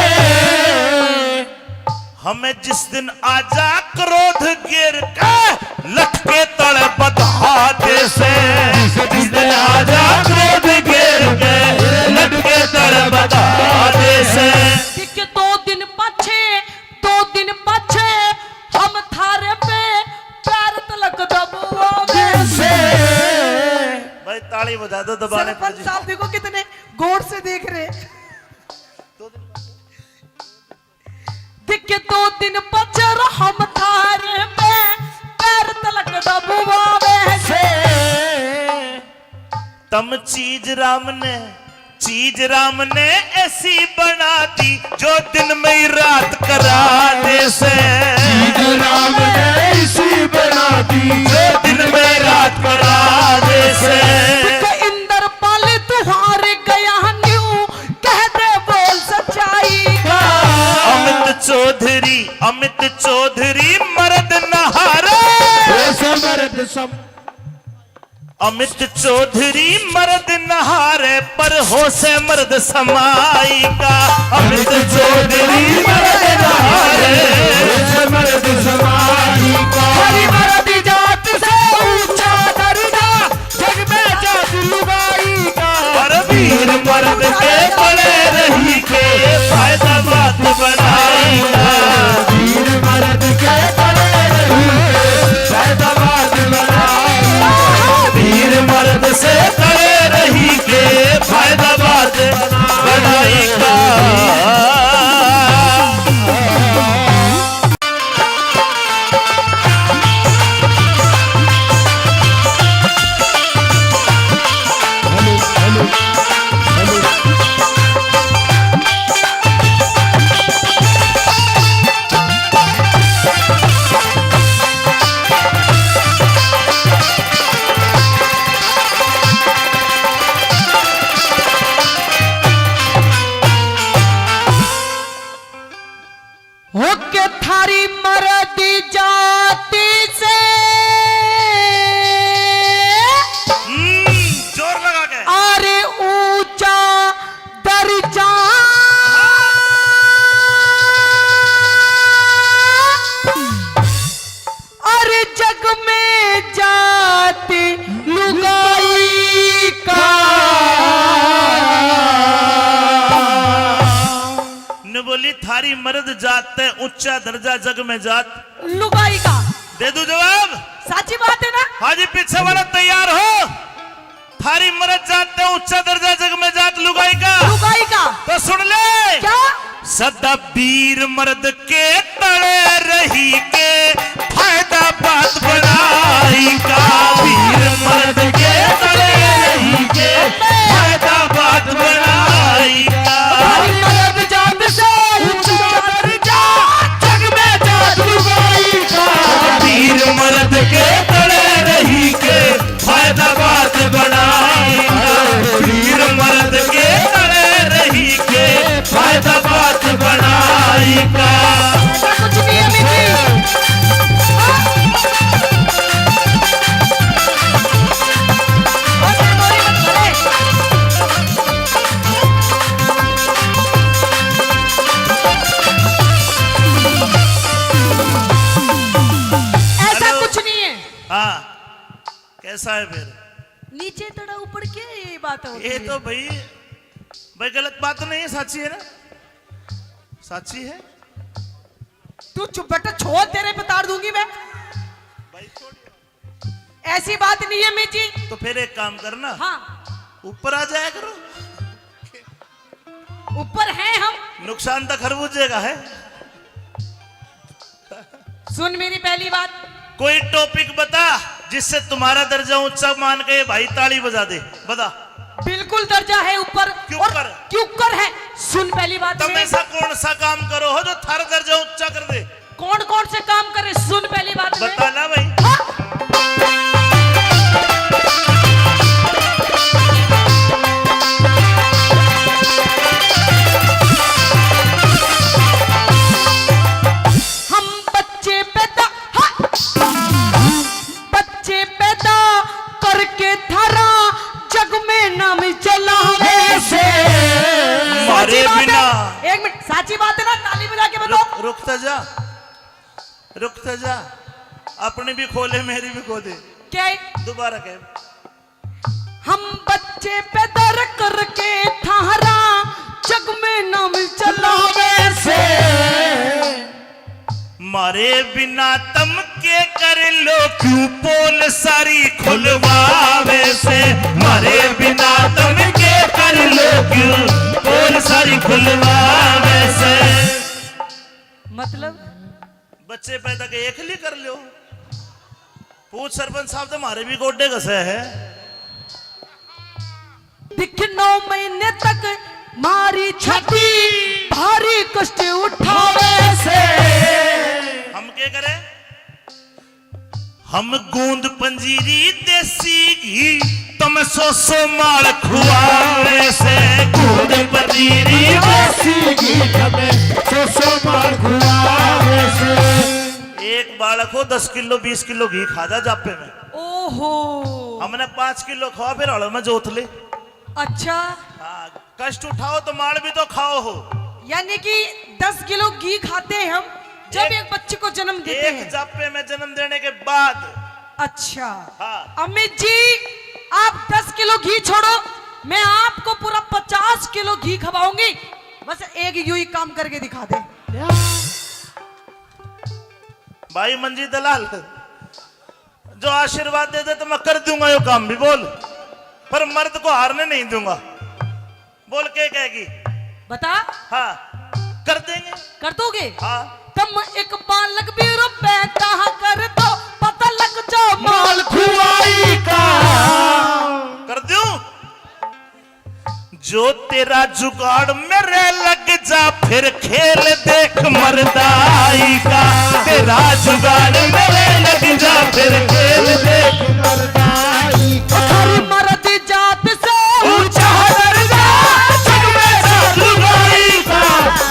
हमें जिस दिन आजा क्रोध गिर के लटके तड़े बधा दे से, जिस दिन आजा क्रोध गिर के लटके तड़े बधा दे से। ठीक है, 2 दिन पाछे हम थारे पे पैर तलक दबुआ से। भाई ताली बजा दो दबाने पर। सरपंच साहब देखो कितने गौर से देख रहे हैं। दिखे 2 दिन पचर हम थारे में पैर तलक दबुआ से। तम चीज राम ने ऐसी बना दी जो दिन में ही रात करा दे से। चीज राम ने ऐसी बना दी जो दिन में रात करा दे से। इंदर पाल तुहारे गया न्यू कह दे बोल सच्चाई का। अमित चौधरी मर्द नहारे। अमित चौधरी मर्द नहारे पर हो से मर्द समाई का। अमित चौधरी मर्द नहारे से मर्द समाई का। हरी मर्द जात से ऊंचा दर्जा जग में जात लुगाई का। पर वीर मर्द के पड़े रही के फायदा बात बनाएगा। वीर मर्द के पड़े रही के फायदा बात बनाएगा। वीर मर्द से पड़े रही के फायदा बात बनाएगा। होके थारी मर्द जाति से जोर लगा के। अरे ऊंचा दर्जा अरे जग में जाति लुगाई का। ने बोली थारी मर्द जात है ऊंचा दर्जा जग में जात। लुगाई का दे दू जवाब। साची बात है ना। हाजी पीछे वाला तैयार हो। थारी मर्द जात है ऊंचा दर्जा जग में जात लुगाई का। लुगाई का तो सुन ले। क्या सदा वीर मर्द के तड़े रही के फायदा बात बनाई का। वीर मर्द के तड़े रही के फायदा बात बनाई का। हरी मर्द जात से ऊंचा दर्जा जग में जात लुगाई का। वीर मर्द के तड़े रही के फायदा बात बनाई का। वीर मर्द के तड़े रही के फायदा बात बनाई का। ऐसा कुछ नहीं है मिट्टी। ऐसा कुछ नहीं है। हाँ कैसा है फिर? नीचे तड़ा ऊपर क्या ये बात होती ये है? तो भाई गलत बात तो नहीं है, साची है ना? साची है। तू चुप बेटा, छोड़ तेरे पे तार दूंगी मैं। ऐसी बात नहीं है मिजी। तो फिर एक काम करना, हाँ ऊपर आ जाया करो। ऊपर हैं हम। नुकसान तो खरबूजे का है। सुन मेरी पहली बात। कोई टॉपिक बता जिससे तुम्हारा दर्जा ऊंचा मान के भाई ताली बजा दे। बता। बिल्कुल दर्जा है ऊपर। क्यों और कर? क्यों कर है? सुन पहली बात। तुम में ऐसा कौन सा काम करो हो जो थारा दर्जा ऊंचा कर दे? कौन कौन से काम करे? सुन पहली बात। में बता ना भाई। हाँ? हम बच्चे पैदा, हाँ! बच्चे पैदा करके थारा जग में नाम चलावे से। मारे साची बात बिना। है? एक मिनट, साची बात है ना? ताली बजा के बताओ। रुक रुक जा, अपनी भी खोले मेरी भी खो दे। क्या है? दोबारा कह। हम बच्चे पैदा करके थारा जग में नाम चलावे से, मारे बिना तम के कर लो क्यों पोल सारी खुलवावे से, मारे बिना तम के कर लो क्यों पोल सारी खुलवावे से। मतलब बच्चे पैदा के एक लिए कर लो। पूछ सरपंच साहब तुम्हारे भी गोड्डे घसे है। दिख 9 महीने तक मारी छाती भारी कष्ट उठावे से, हम क्या करें? हम गूंद पंजीरी देसी घी तुम 100 माल खुआवे से, गूंद पंजीरी देसी घी हमें 100 माल खुआवे से। एक बालक हो 10 किलो 20 किलो घी खा जा जापे में। ओहो, हमने 5 किलो खाओ फिर हड़ो में जोत ले। अच्छा, हाँ, कष्ट उठाओ तो माल भी तो खाओ हो। यानी कि 10 किलो घी खाते हैं हम जब एक बच्चे को जन्म देते एक हैं। जापे में जन्म देने के बाद। अच्छा, हाँ। अमित जी आप 10 किलो घी छोड़ो, मैं आपको पूरा 50 किलो घी खवाऊंगी, बस एक यूं ही काम करके दिखा दे। भाई मंजी दलाल जो आशीर्वाद दे दे तो मैं कर दूंगा यो काम भी बोल, पर मर्द को हारने नहीं दूंगा। बोल के कहेगी? बता। हाँ कर देंगे। कर दोगे? हाँ। तुम एक बालक भी रुपए कर दो पता लग जाओ माल खुआई का कर दूं? जो तेरा जुगाड़ मेरे लग जा फिर खेल देख मर्दाई का, तेरा जुगाड़ मेरे लग जा फिर खेल देख मर्दाई का। हर मर्द जात से ऊंचा दर्जा जग में साधुगाई का,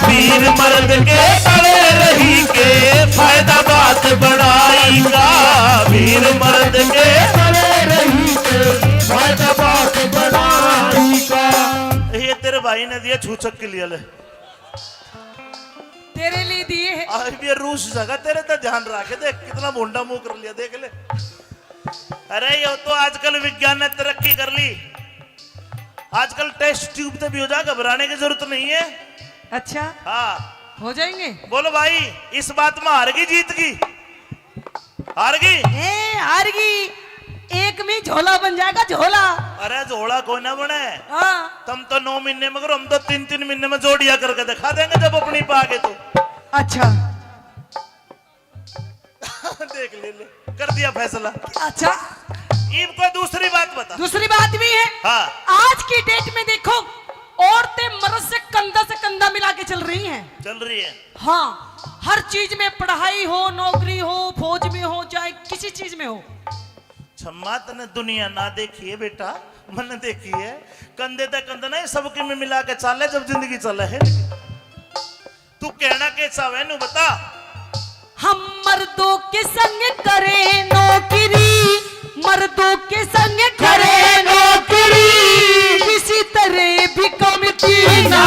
वीर मर्द के तले रही के फायदा बात बढ़ाई का, वीर मर्द के तले रही के फायदा बात बढ़ाई का। ये तेरे भाई ने दिया छूचक के लिए ले। तेरे लिए दिए हैं। आज भी रूस जगह तेरे तो ध्यान रखे, देख कितना भोंडा मुंह कर लिया, देख ले। अरे ये तो आजकल विज्ञान ने तरक्की कर ली, आजकल टेस्ट ट्यूब तो भी हो जा, घबराने की जरूरत नहीं है। अच्छा, हाँ हो जाएंगे। बोलो भाई, इस बात में हार गई जीत गई? हार गई? हार गई, एक में झोला बन जाएगा झोला। अरे झोला कोई ना बने, हाँ। तुम तो 9 महीने में करो, हम तो 3-3 महीने में जोड़िया करके दिखा देंगे जब अपनी पागे तो। अच्छा देख ले, कर दिया फैसला। अच्छा, ईब को दूसरी बात बता। दूसरी बात भी है। हाँ। आज की डेट में देखो औरतें मर्द से कंधा मिला के चल रही हैं। चल रही है। हाँ, हर चीज में, पढ़ाई हो, नौकरी हो, फौज में हो, चाहे किसी चीज में हो। छम्मा तने दुनिया ना देखी है बेटा, मैंने देखी है। कंधे तक कंधा नहीं, सबके में मिला के चाले जब जिंदगी चले है। तू कहना के चाहे नु बता। हम मर्दों के संग करे नौकरी, मर्दों के संग करे नौकरी, किसी तरह भी कम जीना।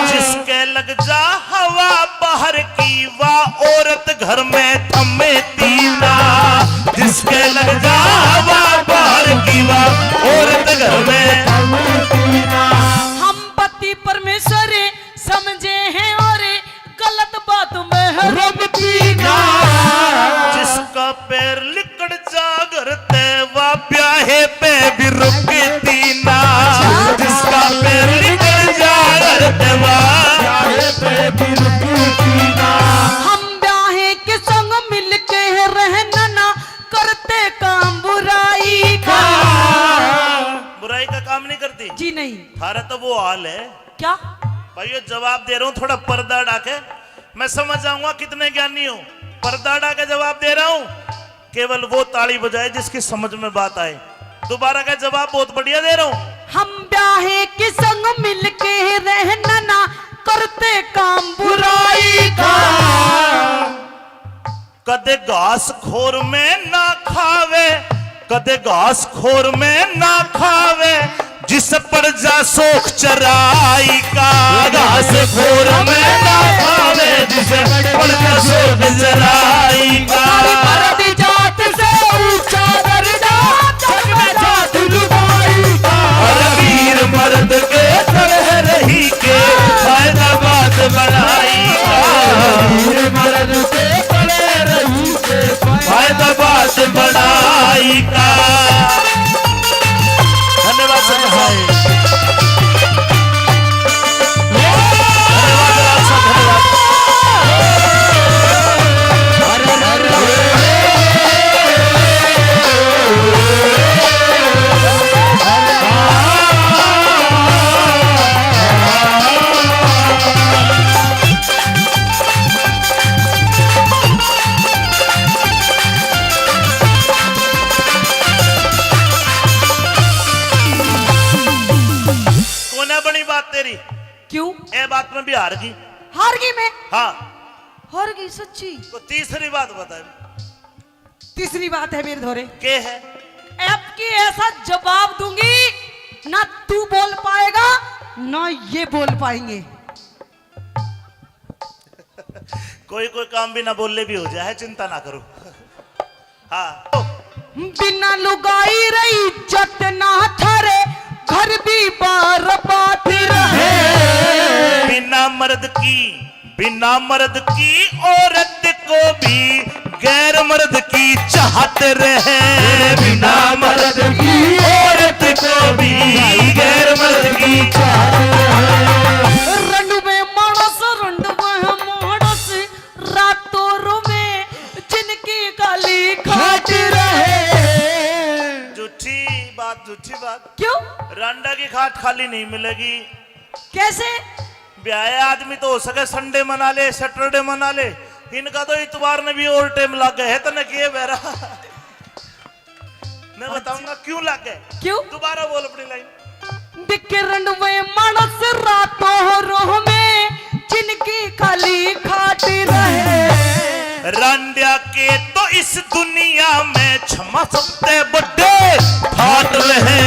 जिसके लग जा हवा बाहर की, वाह औरत घर में थमे तीना। जिसके लग जा हवा बाहर की, वाह औरत घर में थमे तीना। हम पति परमेश्वर समझे हैं और गलत बात में है रब पीना। जिसका पैर लिकड़ जा घर ते, वा ब्याहे पे भी रुकती ना। जिसका पैर लिकड़ जा घर ते, वा ब्याहे पे भी रुकती ना। हम ब्याहे के संग मिल के रहना ना करते काम बुराई का। बुराई का काम नहीं करती जी नहीं। थारा तो वो हाल है। क्या? भाई ये जवाब दे रहा हूँ, थोड़ा पर्दा डाके, मैं समझ जाऊंगा कितने ज्ञानी हो। पर्दा डाके जवाब दे रहा हूँ, केवल वो ताली बजाए जिसकी समझ में बात आए। दोबारा का जवाब बहुत बढ़िया दे रहा हूँ। हम ब्याहे के संग मिल के रहना ना करते काम बुराई का। कदे घास खोर में ना खावे, कदे घास खोर में ना खावे, जिस पर जा सोख चराई का, घास खोर में ना खावे जिस पर जा सोख चराई का। मर्द जात से ऊंचा दर्जा, जग में जात लुगाई का। और वीर मर्द के तड़े रही के फायदा बात बढ़ाई का। वीर मर्द के तड़े रही के फायदा बात बढ़ाई का। धन्यवाद सर भाई, धन्यवाद राज साहब, धन्यवाद। कोने बनी बात तेरी, क्यों ए बात में भी हार गई। हार गई मैं? हाँ, हार गई सच्ची? तो तीसरी बात बता, तीसरी बात है मेरे धोरे, के है? अब की ऐसा जवाब दूंगी ना तू बोल पाएगा ना ये बोल पाएंगे। कोई कोई काम भी ना बोलले भी हो जाए, चिंता ना करो। हाँ, बिना लुगाई रही इज्जत ना थारे, घर भी बर्बाद रहे। बिना मर्द की औरत को भी गैर मर्द की चाहत रहे। बिना मर्द की औरत को भी गैर मर्द की चाहत रहे। रंडुवे मानस रातों रुमे जिनकी गाली खाट रहे। झूठी बात। क्यों? रांडा की खाट खाली नहीं मिलेगी। कैसे? ब्याह आदमी तो हो सके संडे मना ले, सैटरडे मना ले, इनका तो इतवार में भी ओवर टाइम लग गए है। तो न किए बेरा मैं बताऊंगा क्यों लग गए। क्यों? दोबारा बोल अपनी लाइन। दिखे रंडुवे मानस रातों रोह में जिनकी खाली खाट रहे। रांडिया के तो इस दुनिया में क्षमा सकते बड़े फाट रहे।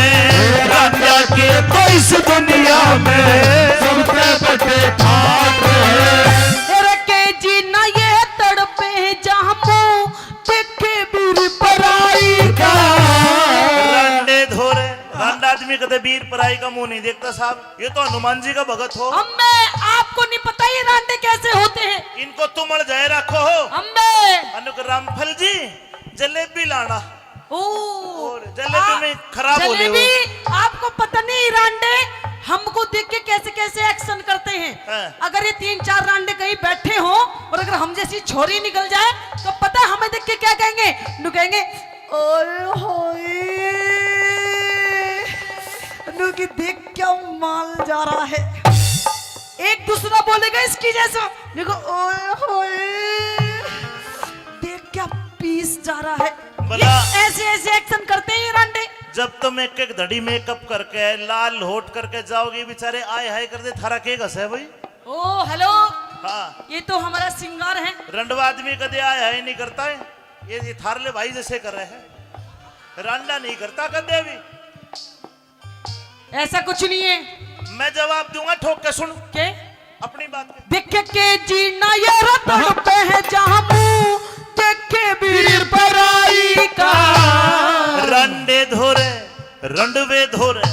रांडिया के तो इस दुनिया में सबसे बड़े ठाट रहे। के जीना ये तड़पे जहाँ मुँह देखे वीर पराई का। रांडे धोरे, रांडा आदमी कदे वीर पराई का मुंह नहीं देखता साहब। ये तो हनुमान जी का भगत हो। अम्बे आपको नहीं पता ये रांडे कैसे होते हैं। इनको तुमड़ जाए रखो हो। अम्बे अनुक रामफल जी जलेबी लाना। और जलेबी में खराब हो जलेबी आपको पता नहीं रांडे हमको देख के कैसे कैसे एक्शन करते हैं। हाँ। अगर ये 3-4 रांडे कहीं बैठे हो और अगर हम जैसी छोरी निकल जाए तो पता है हमें देख के क्या कहेंगे? नु कहेंगे ओए होए नु की देख क्या माल जा रहा है। एक दूसरा बोलेगा इसकी जैसा, देखो ओए होए देख क्या पीस जा रहा है। ये ऐसे ऐसे एक्शन करते हैं ये रांडे। जब तुम एक एक धड़ी मेकअप करके लाल होट करके जाओगी, बेचारे आए हाय कर दे थारा के घस है भाई। ओ हेलो, हाँ, ये तो हमारा सिंगार है। रंडवा आदमी कदे आए हाय नहीं करता है। ये थारले भाई जैसे कर रहे हैं, रांडा नहीं करता कदे भी। ऐसा कुछ नहीं है। मैं जवाब दूंगा, ठोक के सुन के अपनी बात के। देखे के जीना ये रतन पे है जहाँ मुँह देखे वीर पराई का। रंडे धोरे, रंडवे धोरे,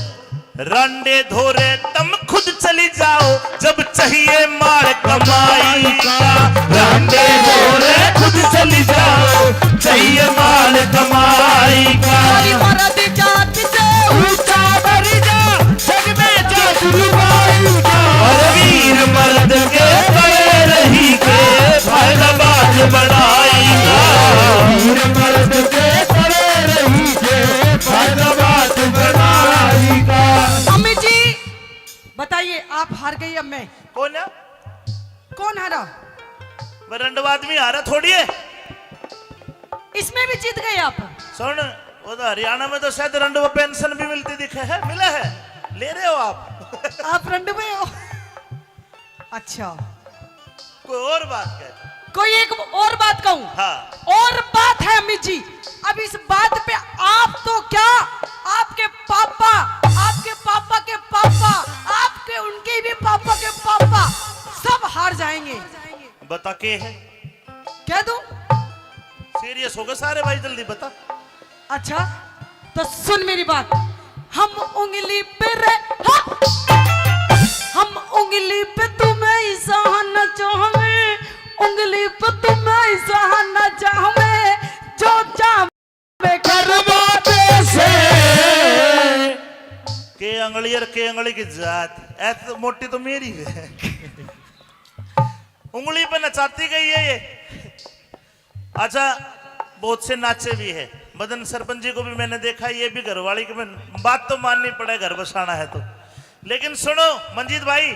रंडे धोरे तुम खुद चली जाओ जब चाहिए मार कमाई का। रंडे धोरे खुद चली जाओ चाहिए माल कमाई का। मर्द जात से ऊंचा दर्जा, जग में जात लुगाई का। और वीर मर्द के तड़े रही के फायदा बात बढ़ाई का। वीर मर्द के तड़े रही के फायदा बात बढ़ाई का। अम्मी जी बताइए, आप हार गई अब मैं? कौन है? कौन हारा? मैं रंडवा आदमी हारा थोड़ी है। इसमें भी जीत गए आप। सुन, वो तो हरियाणा में तो शायद रंडवा पेंशन भी मिलती दिखे है। मिला है? ले रहे हो आप? आप रंडवे हो? अच्छा, कोई और बात है? कोई एक और बात कहूं? हाँ। और बात है अमित जी, अब इस बात पे आप तो क्या, आपके पापा, आपके आपके पापा के पापा, आपके उनके भी पापा के पापा सब हार जाएंगे। बता के है, कह दूं? सीरियस हो गए सारे भाई, जल्दी बता। अच्छा तो सुन मेरी बात। हम उंगली पे हाँ! हम उंगली पे तुम्हें इशारा चाहवे, उंगली पे तुम्हें इशारा चाहवे, जो चाहे करवाते से के अंगली और के अंगली की जात ऐसे मोटी तो मेरी है। उंगली पे नचाती गई है ये। अच्छा बहुत से नाचे भी है, मदन सरपंच जी को भी मैंने देखा, ये भी घरवाली की बात तो माननी पड़े, घर बसाना है तो। लेकिन सुनो मंजीत भाई,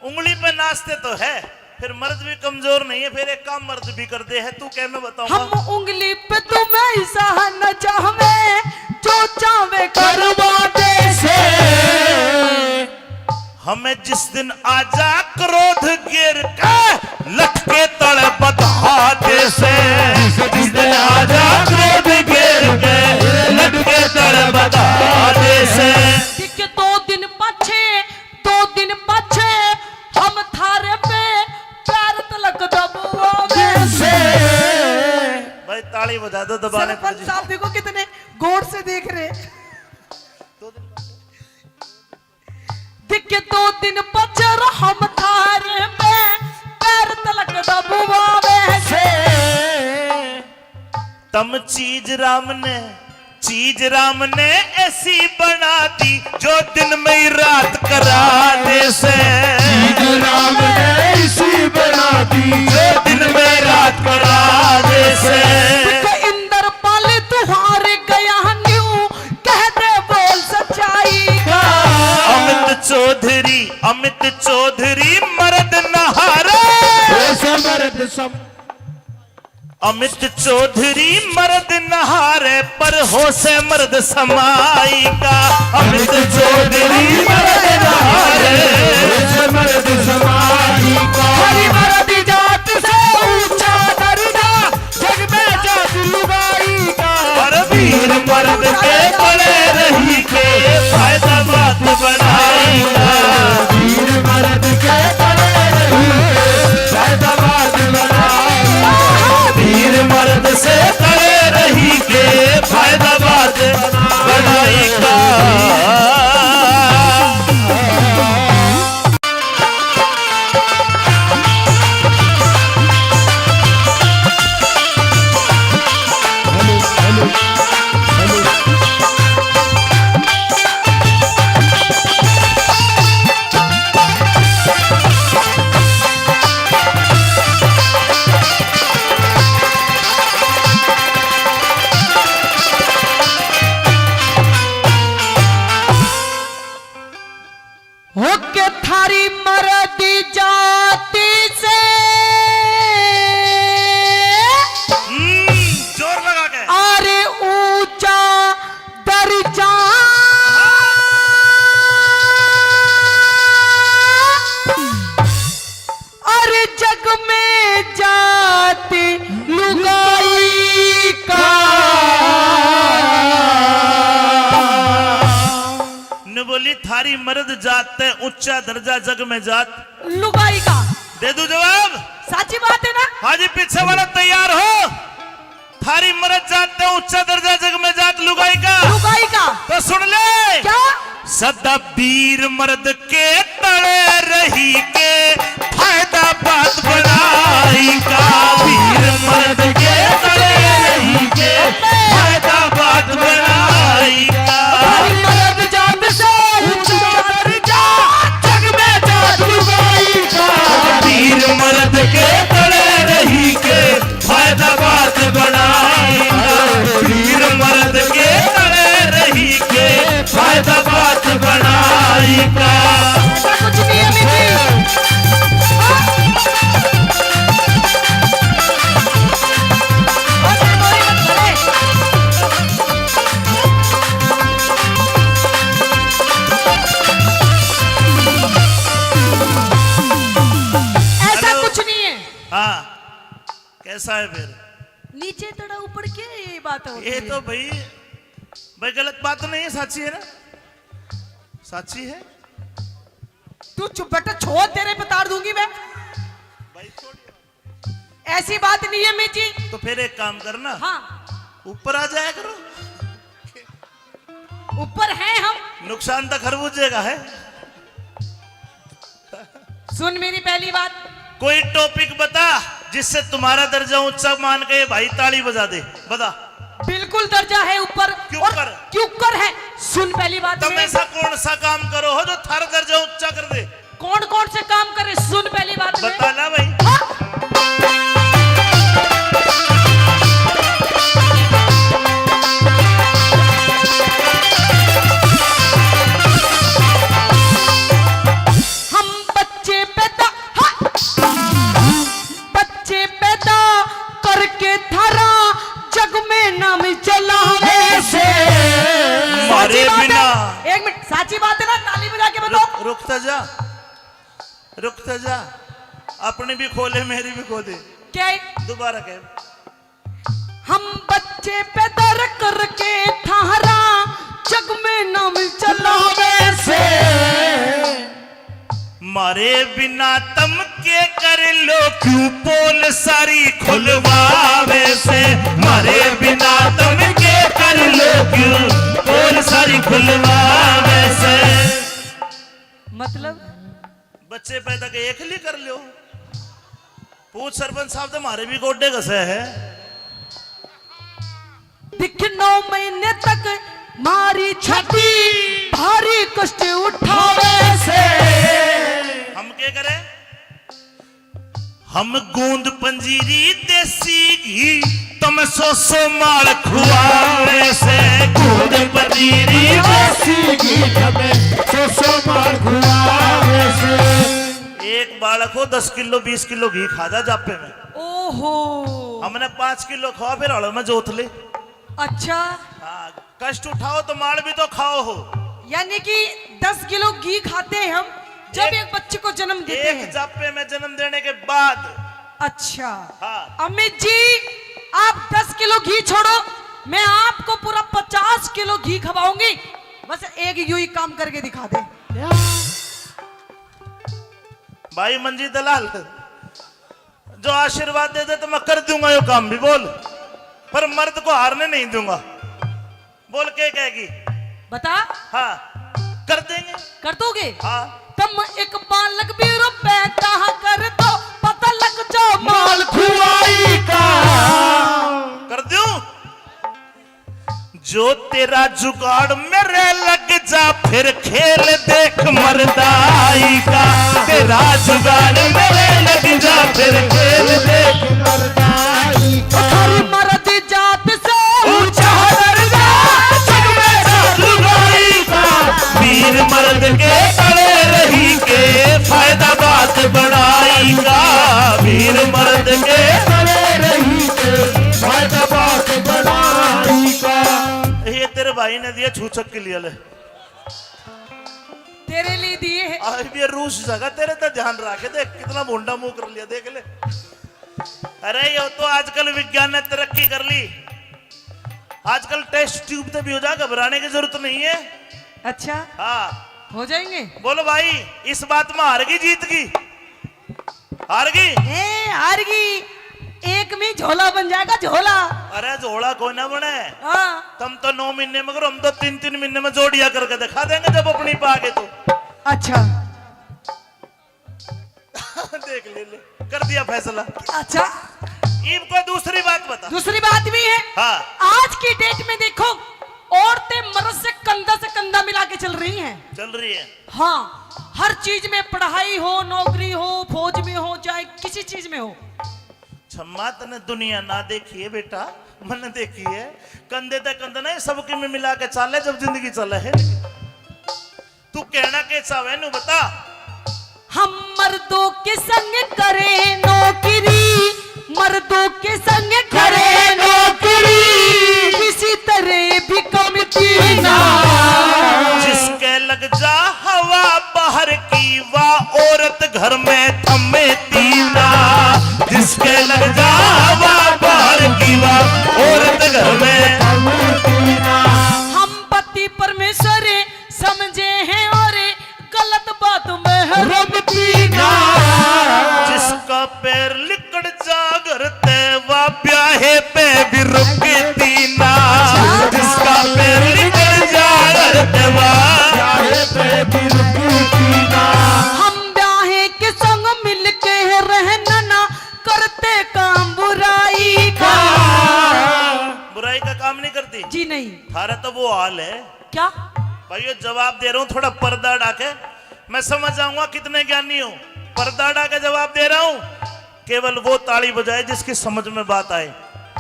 उंगली पे नाचते तो है, फिर मर्द भी कमजोर नहीं है, फिर एक काम मर्द भी कर दे है। तू क्या मैं बताऊंगा? हम उंगली पे तुम्हें इशारा चाहवे, जो चाहे करवाते से हमें जिस दिन आजा क्रोध गिर के लटके तड़ बधाते से, जिस दिन आजा क्रोध गिर के लटके तड़ बधाते से। ठीक है, 2 दिन पाछे हम थारे पे पैर तलक दबावे से भाई ताली बजा दो दबाने पर। सरपंच साहब देखो कितने गौर से देख रहे। दिखे 2 दिन पचर हम थारे में पैर तलक दबावे से तम चीज राम ने ऐसी बना दी, जो दिन में ही रात कराने से। राम ने इसी बना दी, जो दिन में रात कराने से। इंदर पाले तुहारे गया न्यू, कह दे बोल सच्चाई का। अमित चौधरी मर्द नहारे, अमित चौधरी मर्द नहारे, पर हो से मर्द समाई का। अमित चौधरी मर्द नहारे, मर्द समाई का। हरी मर्द जात से ऊंचा दर्जा, जग में जात लुगाई का। पर वीर मर्द के पड़े रही के फायदा बात बनाएगा। वीर मर्द के पड़े रही फायदा बात बनाएगा। वीर मर्द से पड़े रही के फायदा बात बनाएगा। होके थारी मर्द जाति से, जोर लगा के। अरे ऊंचा दर्जा, अरे जग में जाति लुगाई का। न बोली थारी मर्द जात है ऊंचा दर्जा, जग में जात लुगाई का। दे दू जवाब? साची बात है ना? हाजी पीछे वाला तैयार हो? थारी मर्द जात है ऊंचा दर्जा, जग में जात लुगाई का। लुगाई का तो सुन ले, क्या? सदा वीर मर्द के तड़े रही के फायदा बात बनाई का। वीर मर्द के तड़े रही के फायदा बात बनाई का। मर्द जात से ऊंचा दर्जा, जग में जात लुगाई का। वीर मर्द के तड़े रही के फायदा बात बनाई का। वीर मर्द के तड़े रही के फायदा बात बनाई का। ऐसा कुछ नहीं है मिठी। अरे मोरी मत करे। ऐसा कुछ नहीं है। हाँ कैसा है फिर? नीचे तड़ा ऊपर क्या ये बात होती ये है? तो भाई गलत बात तो नहीं है, साची है ना? साची है तू चुप बेटा, छोड़ तेरे पे तार दूंगी मैं। भाई छोड़। ऐसी बात नहीं है मिर्ची। तो फिर एक काम करना, हाँ ऊपर आ जाया करो। ऊपर हैं हम। नुकसान तो खरबूजे का है। सुन मेरी पहली बात, कोई टॉपिक बता जिससे तुम्हारा दर्जा ऊंचा मान के भाई ताली बजा दे, बता। बिल्कुल दर्जा है ऊपर। क्यों और कर? क्यों कर है? सुन पहली बात तुम में। ऐसा कौन सा काम करो हो जो थारा दर्जा ऊंचा कर दे? कौन कौन से काम करे? सुन पहली बात में। बता ना भाई। हम बच्चे पैदा, बच्चे पैदा करके थारा जग में नाम चलावे से। मारे बिना। एक मिनट, साची बात है ना? ताली बजा के बताओ। रुकता जा, रुकता जा। अपनी भी खोले मेरी भी खोले। क्या है? दोबारा कह। हम बच्चे पैदा करके थारा जग में नाम चलावे से। मारे बिना तम के कर लो क्यों पोल सारी खुलवावे से। मारे बिना तम के कर लो क्यों पोल सारी खुलवावे से। मतलब बच्चे पैदा के एक लिए कर लो। पूछ सरपंच साहब तो हमारे भी गोड्डे घसे है। दिख 9 महीने तक मारी छठी भारी कष्ट उठावे से। हम क्या करें? हम गूंद पंजीरी देसी घी तुम सो माल खुआवे से। गूंद पंजीरी देसी घी हमें सो मार खुआवे से। एक बालक हो 10 किलो 20 किलो घी खा जा जापे में। ओहो, हमने 5 किलो खाओ फिर हड़ो में जोत ले। अच्छा, हाँ, कष्ट उठाओ तो माल भी तो खाओ हो। यानी कि 10 किलो घी खाते हैं हम जब एक बच्चे को जन्म देते एक हैं। जापे में जन्म देने के बाद। अच्छा, हाँ। अमित जी आप 10 किलो घी छोड़ो, मैं आपको पूरा 50 किलो घी खवाऊंगी। बस एक यूं ही काम करके दिखा दे। भाई मंजी दलाल जो आशीर्वाद दे दे तो मैं कर दूंगा यो काम भी। बोल, पर मर्द को हारने नहीं दूंगा। बोल के कहेगी? बता। हाँ कर देंगे। कर दोगे? हाँ। तुम एक बालक भी पैदा कर दो, पता लग जाओ माल खुआई का कर दूं? जो तेरा जुगाड़ मेरे लग जा फिर खेल देख मर्दाई का। तेरा जुगाड़ मेरे लग जा फिर खेल देख मर्दाई का। हर मर्द जात से ऊंचा दर्जा जग में साधुगाई का। वीर मर्द के तले रही के फायदा बात बढ़ाई का। वीर मर्द के तले रही के फायदा बात बढ़ाई का। ये तेरे भाई ने दिया छूछक के लिए ले। तेरे लिए दिए हैं। आज भी ये रूस जगह तेरे तो ध्यान रखे। देख कितना भोंडा मुंह कर लिया, देख ले। अरे ये तो आजकल विज्ञान ने तरक्की कर ली। आजकल टेस्ट ट्यूब तो भी हो जा, घबराने की जरूरत नहीं है। अच्छा, हाँ हो जाएंगे। बोलो भाई, इस बात में हार गई जीत गई? हार गई? हार गई। एक में झोला बन जाएगा, झोला। अरे झोला कोई ना बने। हाँ। तुम तो 9 महीने में करो, हम तो 3-3 महीने में जोड़िया करके दिखा देंगे जब अपनी पागे तो। अच्छा देख ले, कर दिया फैसला। अच्छा, ईब को दूसरी बात बता। दूसरी बात भी है। हाँ। आज की डेट में देखो, औरतें मर्द से कंधा मिला के चल रही हैं। चल रही है। हाँ, हर चीज में, पढ़ाई हो, नौकरी हो, फौज में हो, चाहे किसी चीज में हो। छम्मा तने दुनिया ना देखी है बेटा, मैंने देखी है। कंधे तक कंधा नहीं, सबके में मिला के चाले जब जिंदगी चले है। तू कहना कैसा है नू बता। हम मर्दों के संग करे नौकरी, मर्दों के संग करे नौकरी, किसी तरह भी कमती ना। जिसके लग जा हवा बाहर की, वाह औरत घर में थमे तीना। जिसके लग जा हवा बाहर की, वाह औरत घर में। हम पति परमेश्वर समझे हैं और करती? जी नहीं। थारा तो वो हाल है। क्या? भाई ये जवाब दे रहा हूँ, थोड़ा पर्दा डाके मैं समझ जाऊंगा कितने ज्ञानी हो। पर्दा डाके जवाब दे रहा हूँ, केवल वो ताली बजाए जिसकी समझ में बात आए।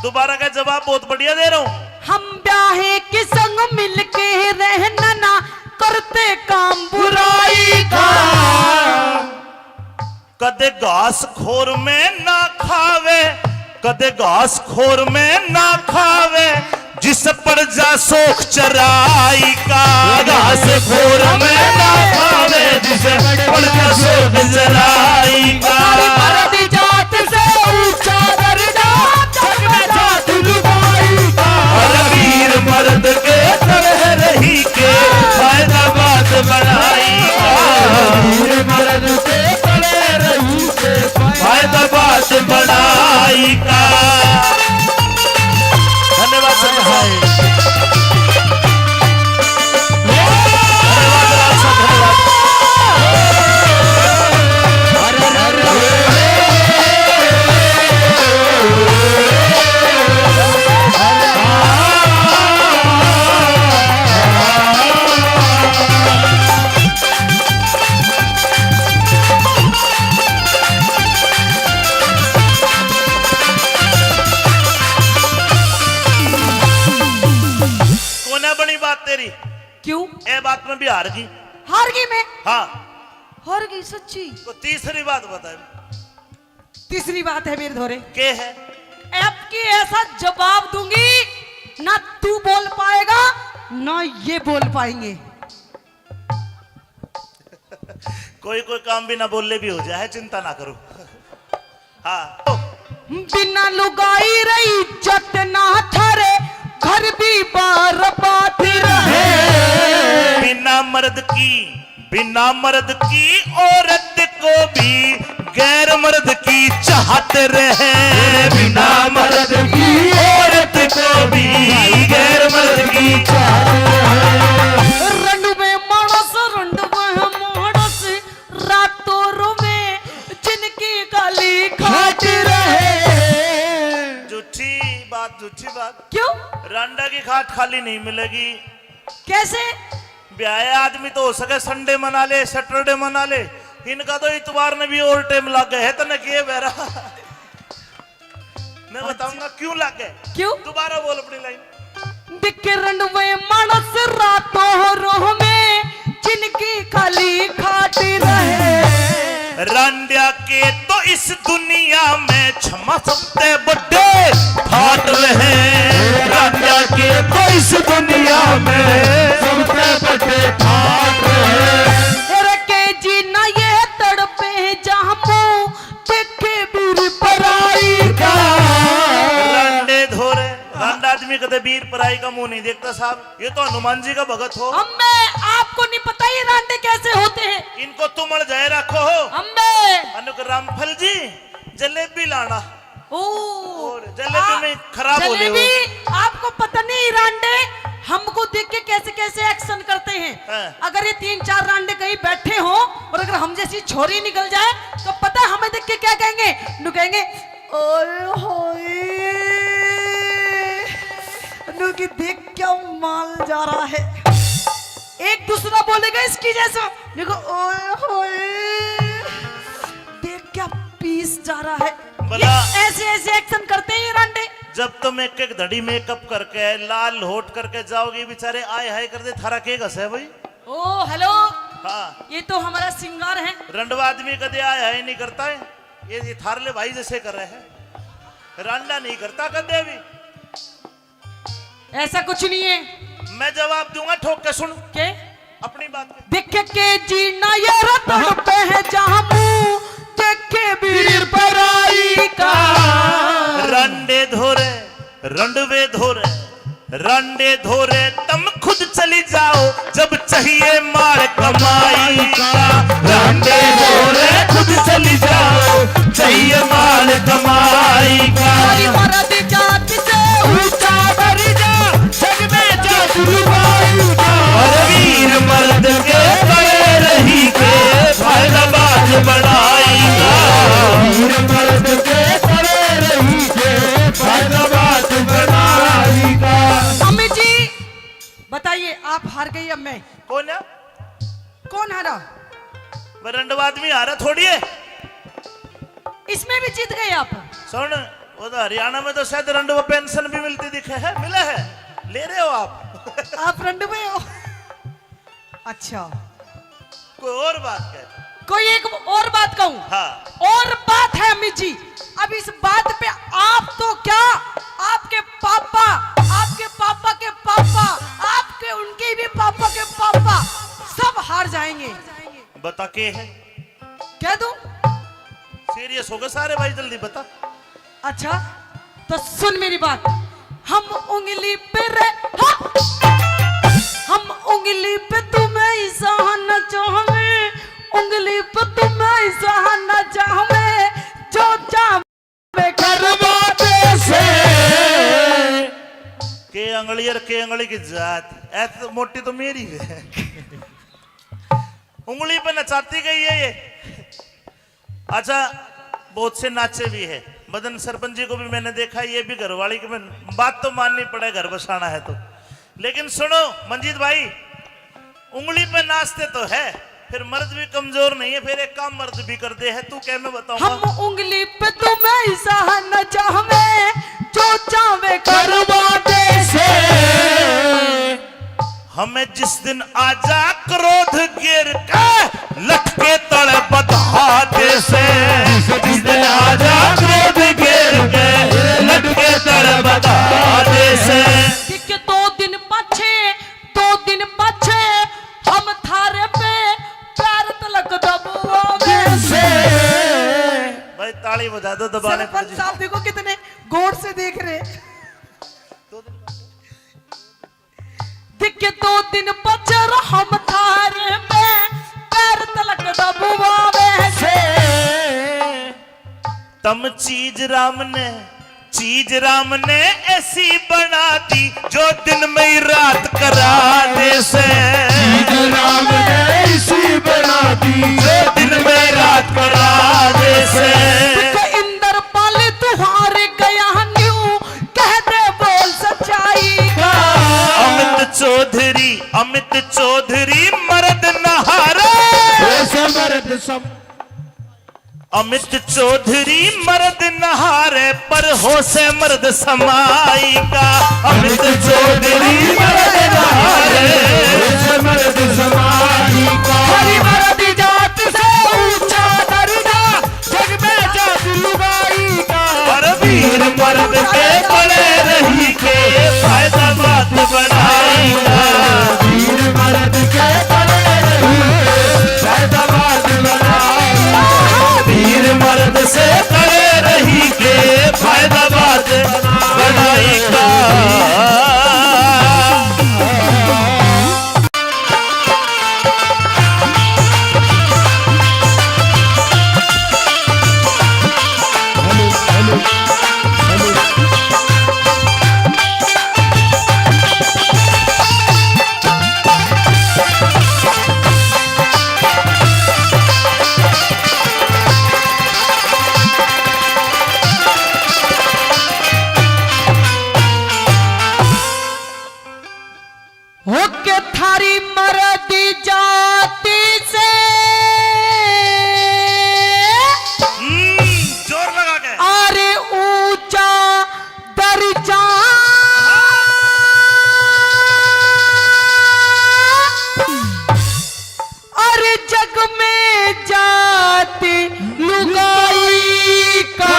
दोबारा का जवाब बहुत बढ़िया दे रहा हूँ। हम ब्याहे के संग मिलके रहना ना करते काम बुराई का। कदे घास खोर में ना खावे, कदे घास खोर में ना खावे, जिस पर जा सोख चराई का। घास खोर में ना खावे, जिस पर जा सोख चराई का। मर्द जात से ऊंचा दर्जा, जग में जात लुगाई का। और वीर मर्द के तरह रही के फायदा बात बढ़ाई का। वीर मर्द के तरह रही के फायदा बात बढ़ाई का। धन्यवाद सर भाई, धन्यवाद राज साहब, धन्यवाद। कोना बनी बात तेरी? क्यों? ए बात में भी हार गई। हार गई मैं? हाँ, हार गई सच्ची? तो तीसरी बात बता। तीसरी बात है मेरे धोरे, के है? अब की ऐसा जवाब दूंगी ना तू बोल पाएगा ना ये बोल पाएंगे। कोई कोई काम भी ना बोलले भी हो जाए, चिंता ना करो। हाँ, बिना लुगाई रही इज्जत ना थारे, घर भी बर्बाद रहे। बिना मर्द की औरत को भी गैर मर्द की चाहत रहे। बिना मर्द की औरत को भी गैर मर्द की चाहत रहे। रंडुवे मानस रातों रोवे, जिनकी गाली खाट रहे। झूठी बात। क्यों? रांडा की खाट खाली नहीं मिलेगी। कैसे? ब्याह आदमी तो हो सके संडे मना ले, सैटरडे मना ले, इनका तो इतवार में भी ओवर टाइम लग गए है। तो न किए बेरा मैं बताऊंगा क्यों लग गए। क्यों? दोबारा बोल अपनी लाइन। दिखे रंडुवे मानस रातों रोह में, जिनकी खाली खाट रहे। रांडिया के तो इस दुनिया में क्षमा सबसे बड़े फाट रहे। रांडिया के तो इस दुनिया में सबसे बड़े ठाट रहे। रखे जीना ये तड़पे जहाँ मुँह देखे वीर पराई का। रांडे धोरे, रांडा आदमी कदे वीर पराई का मुंह नहीं देखता साहब। ये तो हनुमान जी का भगत हो। अम्मे आपको नहीं पता ये रांडे कैसे होते हैं। इनको तुमड़ जाए रखो हो। अम्मे अनुक रामफल जी जलेबी लाना। और जलेबी में खराब हो जलेबी आपको पता नहीं रांडे हमको देख के कैसे कैसे एक्शन करते हैं। हाँ। अगर ये 3-4 रांडे कहीं बैठे हो और अगर हम जैसी छोरी निकल जाए तो पता है हमें देख के क्या कहेंगे? नु कहेंगे ओए होए, नु की देख क्या माल जा रहा है। एक दूसरा बोलेगा इसकी जैसा, देखो ओए होए देख क्या पीस जा रहा है। भला ऐसे ऐसे एक्शन करते हैं ये रांडे। जब तुम एक एक धड़ी मेकअप करके लाल होट करके जाओगी, बेचारे आए हाय कर दे, थारा के घस है भाई। ओ हेलो, हाँ, ये तो हमारा सिंगार है। रंडवा आदमी कदे आए हाय नहीं करता है। ये थारले भाई जैसे कर रहे हैं, रांडा नहीं करता कदे भी। ऐसा कुछ नहीं है। मैं जवाब दूंगा, ठोक के सुन के अपनी बात पे। देखे के जीना ये रतन पे है जहाँ मुँह देखे वीर पराई का। रंडे धोरे, रंडवे धोरे, रंडे धोरे तुम खुद चली जाओ जब चाहिए मार कमाई का। रंडे धोरे खुद चली जाओ चाहिए माल कमाई का। हमारी मर्द जात से ऊंचा दर्जा, जग में जात लुगाई का। और वीर मर्द के बड़े रही के फायदा बात बढ़ाएगा। वीर मर्द के तरह रही के फायदा बात बढ़ाएगा। हम बताइए, आप हार गई अब मैं। कौन है? कौन हारा? रंडवा आदमी हारा थोड़ी है। इसमें भी जीत गए आप। सुन, वो तो हरियाणा में तो शायद रंडवा पेंशन भी मिलती दिखे है, मिला है, ले रहे हो आप? आप रंडवे हो? अच्छा, कोई और बात है? कोई एक और बात कहूं? हाँ। और बात है अम्मी जी, अब इस बात पे आप तो क्या, आपके पापा के पापा, आपके उनके भी पापा के पापा सब हार जाएंगे। बता के है? कह दूं? सीरियस हो गए सारे भाई, जल्दी बता। अच्छा तो सुन मेरी बात, हम उंगली पे हाँ! हम उंगली पे तुम्हें सहाना चाहवे, उंगली पे तुम्हें सहाना चाहवे, जो चाहे करवा दे से के अंगली और के अंगली की जात ऐसे तो मोटी तो मेरी है। उंगली पे नचाती गई है ये। अच्छा, बहुत से नाचे भी है। मदन सरपंच जी को भी मैंने देखा, ये भी घरवाली की बात तो माननी पड़े, घर बसाना है तो। लेकिन सुनो मंजीत भाई, उंगली पे नाचते तो है, फिर मर्द भी कमजोर नहीं है, फिर एक काम मर्द भी करते हैं। तू क्या मैं बताऊंगा? हम उंगली पे तुम्हें सहाना चाहवे, जो चाहे करवा दे से हमें जिस दिन आजा क्रोध गिर के लटके तड़े बधा दे से, जिस दिन आजा क्रोध गिर के लटके तड़े बधा दे से। कि 2 दिन पछे हम थारे पे पैर तलक दबुआवे से भाई ताली बजा दो दबाने पर। सरपंच साहब देखो कितने गौर से देख रहे। दिखे 2 दिन पचर हम थारे में पैर तलक दबुआवे से तम चीज राम ने ऐसी बना दी, जो दिन में ही रात करा दे से। राम ने ऐसी बना दी, जो दिन में रात करा दे से। इंदर पाले तुहारे गया न्यू, कह दे बोल सच्चाई का। अमित चौधरी मर्द नहारे, मर्द सब अमित चौधरी मर्द नहारे, पर हो से मर्द समाई का। अमित चौधरी मर्द नहारे, मर्द समाई का। हरी मर्द जात से ऊंचा दर्जा, जग में जात लुगाई का। पर वीर मर्द के बड़े रही के फायदा बात बनाएगा। वीर मर्द के बड़े रही फायदा बात बनाएगा। वीर मर्द से बड़े रही के फायदा बात बनाएगा। होके थारी मर्द जाति से जोर लगा के अरे ऊंचा दर्जा, अरे जग में जाति लुगाई का।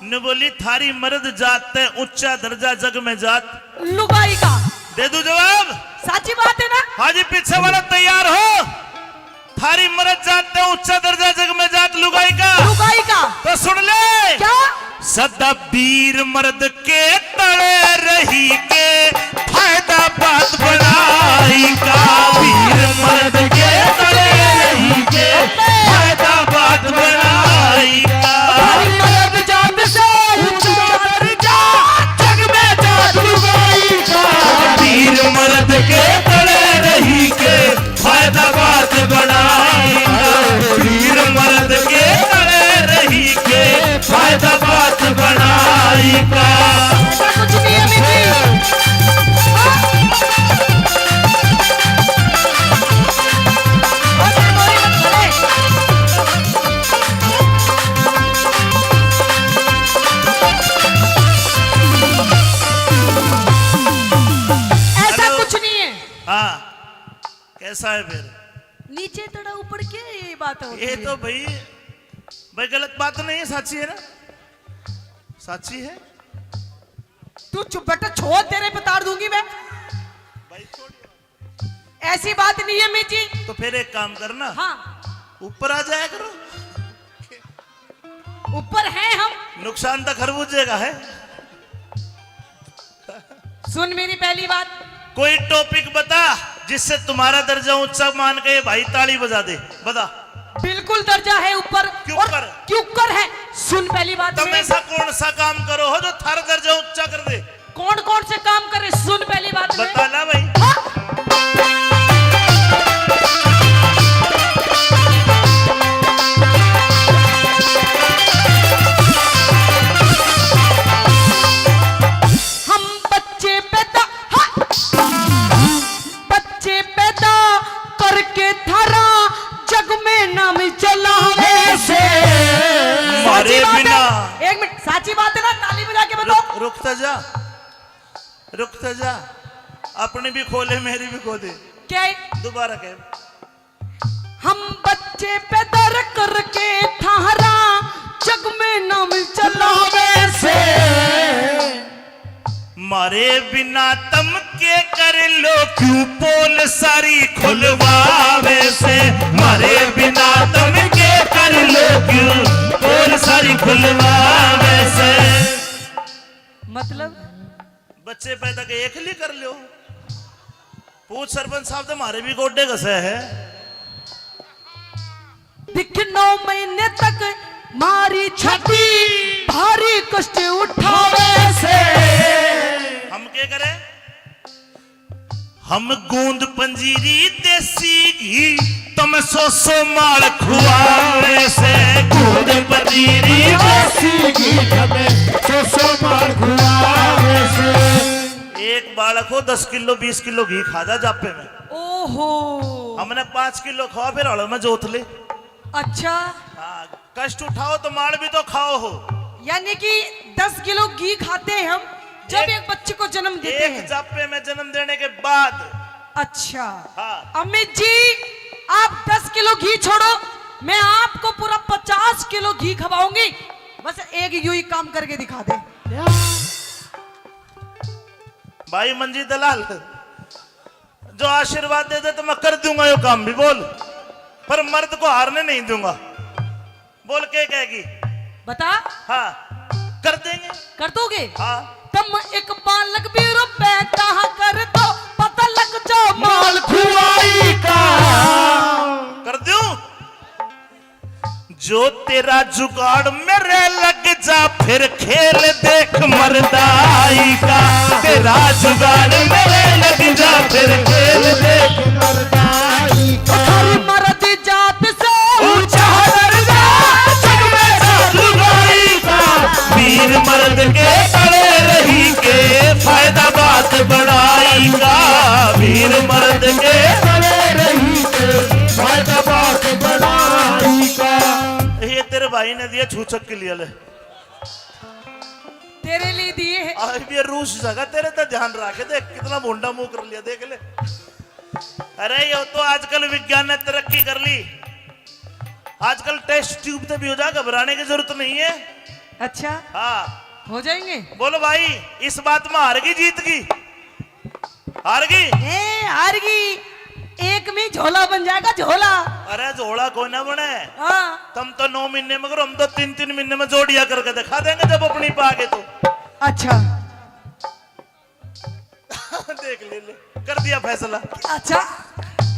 ने बोली थारी मर्द जात है ऊंचा दर्जा, जग में जात लुगाई का। दे दू जवाब? सच्ची बात है ना? हाजी पीछे वाला तैयार हो? थारी मर्द जात है ऊंचा दर्जा, जग में जात लुगाई का। लुगाई का तो सुन ले क्या? सदा वीर मर्द के तड़े रही के फायदा बात बनाई का। वीर मर्द के तड़े रही के फायदा बात बनाई का। हरी मर्द जात से ऊंचा दर्जा, जग में जात लुगाई का। वीर मर्द के तड़े रही के फायदा बात बनाई का। वीर मर्द के तड़े रही के फायदा बात बनाई का। ऐसा है फिर। नीचे तड़ा ऊपर क्या ये बात होती ये है? तो भाई गलत बात नहीं है, साची है ना, साची है। तू चुप बेटा, छोड़, तेरे पे तार दूंगी मैं। भाई छोड़, ऐसी बात नहीं है मिजी। तो फिर एक काम करना, हाँ, ऊपर आ जाया करो। ऊपर हैं हम। नुकसान तो खरबूजे का है। सुन मेरी पहली बात, कोई टॉपिक बता जिससे तुम्हारा दर्जा ऊंचा मान के भाई ताली बजा दे, बता। बिल्कुल दर्जा है ऊपर। क्यों और कर? क्यों कर है? सुन पहली बात तुम में, ऐसा कौन सा काम करो हो जो थारा दर्जा ऊंचा कर दे? कौन कौन से काम करे? सुन पहली बात में। बता ना भाई। हम बच्चे पैदा, बच्चे पैदा करके थारा जग में नाम चलावे से। मारे साची बात बिना। है? एक मिनट, साची बात है ना? ताली बजा के बताओ। रुकता जा, रुकता जा, अपनी भी खोले मेरी भी खोले। क्या है? दोबारा कह। हम बच्चे पैदा करके थारा जग में नाम चलावे से। मारे बिना तम के कर लो क्यों पोल सारी खुलवावे से। मारे बिना तम के कर लो क्यों पोल सारी खुलवावे से। मतलब बच्चे पैदा के एक ली कर लो। पूछ सरपंच साहब, तो हमारे भी गोड्डे घसे है। दिख 9 महीने तक मारी छठी भारी कष्ट उठावे से। हम क्या करें? हम गूंद पंजीरी देसी घी तुम सो माल खुआवे से। गूंद पंजीरी देसी घी हमें सो मार खुआवे से। एक बालक हो 10 किलो 20 किलो घी खा जा जापे में। ओहो, हमने 5 किलो खाओ फिर हड़ो में जोत ले। अच्छा, हाँ, कष्ट उठाओ तो माल भी तो खाओ हो। यानी कि 10 किलो घी खाते हैं हम जब एक बच्चे को जन्म देते एक हैं। जापे में जन्म देने के बाद। अच्छा, हाँ। अमित जी, आप 10 किलो घी छोड़ो, मैं आपको पूरा 50 किलो घी खवाऊंगी। बस एक यूं ही काम करके दिखा दे। भाई मंजी दलाल, जो आशीर्वाद दे दे तो मैं कर दूंगा यो काम भी। बोल, पर मर्द को हारने नहीं दूंगा। बोल के कहेगी? बता, हाँ, कर देंगे। कर दोगे? हाँ, तुम एक बालक भी रुपए कर दो, पता लग जाओ माल खुआई का कर दूं। जो तेरा जुगाड़ मेरे लग जा फिर खेल देख मर्दाई का। तेरा जुगाड़ मेरे लग जा फिर खेल देख मर्दाई का। हर मर्द जात से ऊंचा दर्जा जग में साधुगाई का। वीर मर्द के खड़े रही के फायदा बात बढ़ाई का। वीर मर्द के खड़े रही के फायदा बात बढ़ाई का। ये तेरे भाई ने दिया छूछक के लिए ले। तेरे लिए दिए हैं। आज भी रूस जगह तेरे तो ध्यान रखे, देख कितना भोंडा मुंह कर लिया, देख ले। अरे ये तो आजकल विज्ञान ने तरक्की कर ली। आजकल टेस्ट ट्यूब से भी हो जा, घबराने की जरूरत नहीं है। अच्छा, हाँ, हो जाएंगे। बोलो भाई, इस बात में हार गई जीत गई? हार गई? हार गई। एक में झोला बन जाएगा, झोला। अरे झोला कोई ना बने। हाँ, तुम तो 9 महीने में करो, हम तो 3-3 महीने में जोड़िया करके दिखा देंगे जब अपनी पा के। तो अच्छा देख ले, कर दिया फैसला। अच्छा,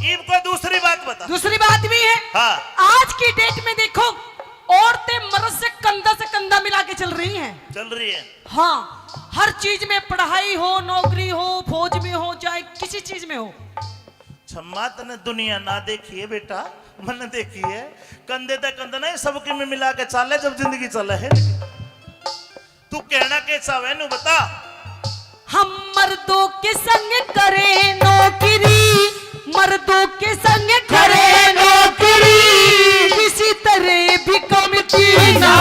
ईब को दूसरी बात बता। दूसरी बात भी है। हाँ, आज की डेट में देखो, औरतें मर्द से कंधा मिला के चल रही हैं। चल रही है। हाँ, हर चीज में, पढ़ाई हो, नौकरी हो, फौज में हो, चाहे किसी चीज में हो। छम्मा तने दुनिया ना देखी है बेटा, मैंने देखी है। कंधे तक कंधा नहीं, सबके में मिला के चाले जब जिंदगी चले है। तू कहना कैसा है नू बता। हम मर्दों के संग करे नौकरी, मर्दों के संग करे नौकरी, किसी तरह भी कमती ना।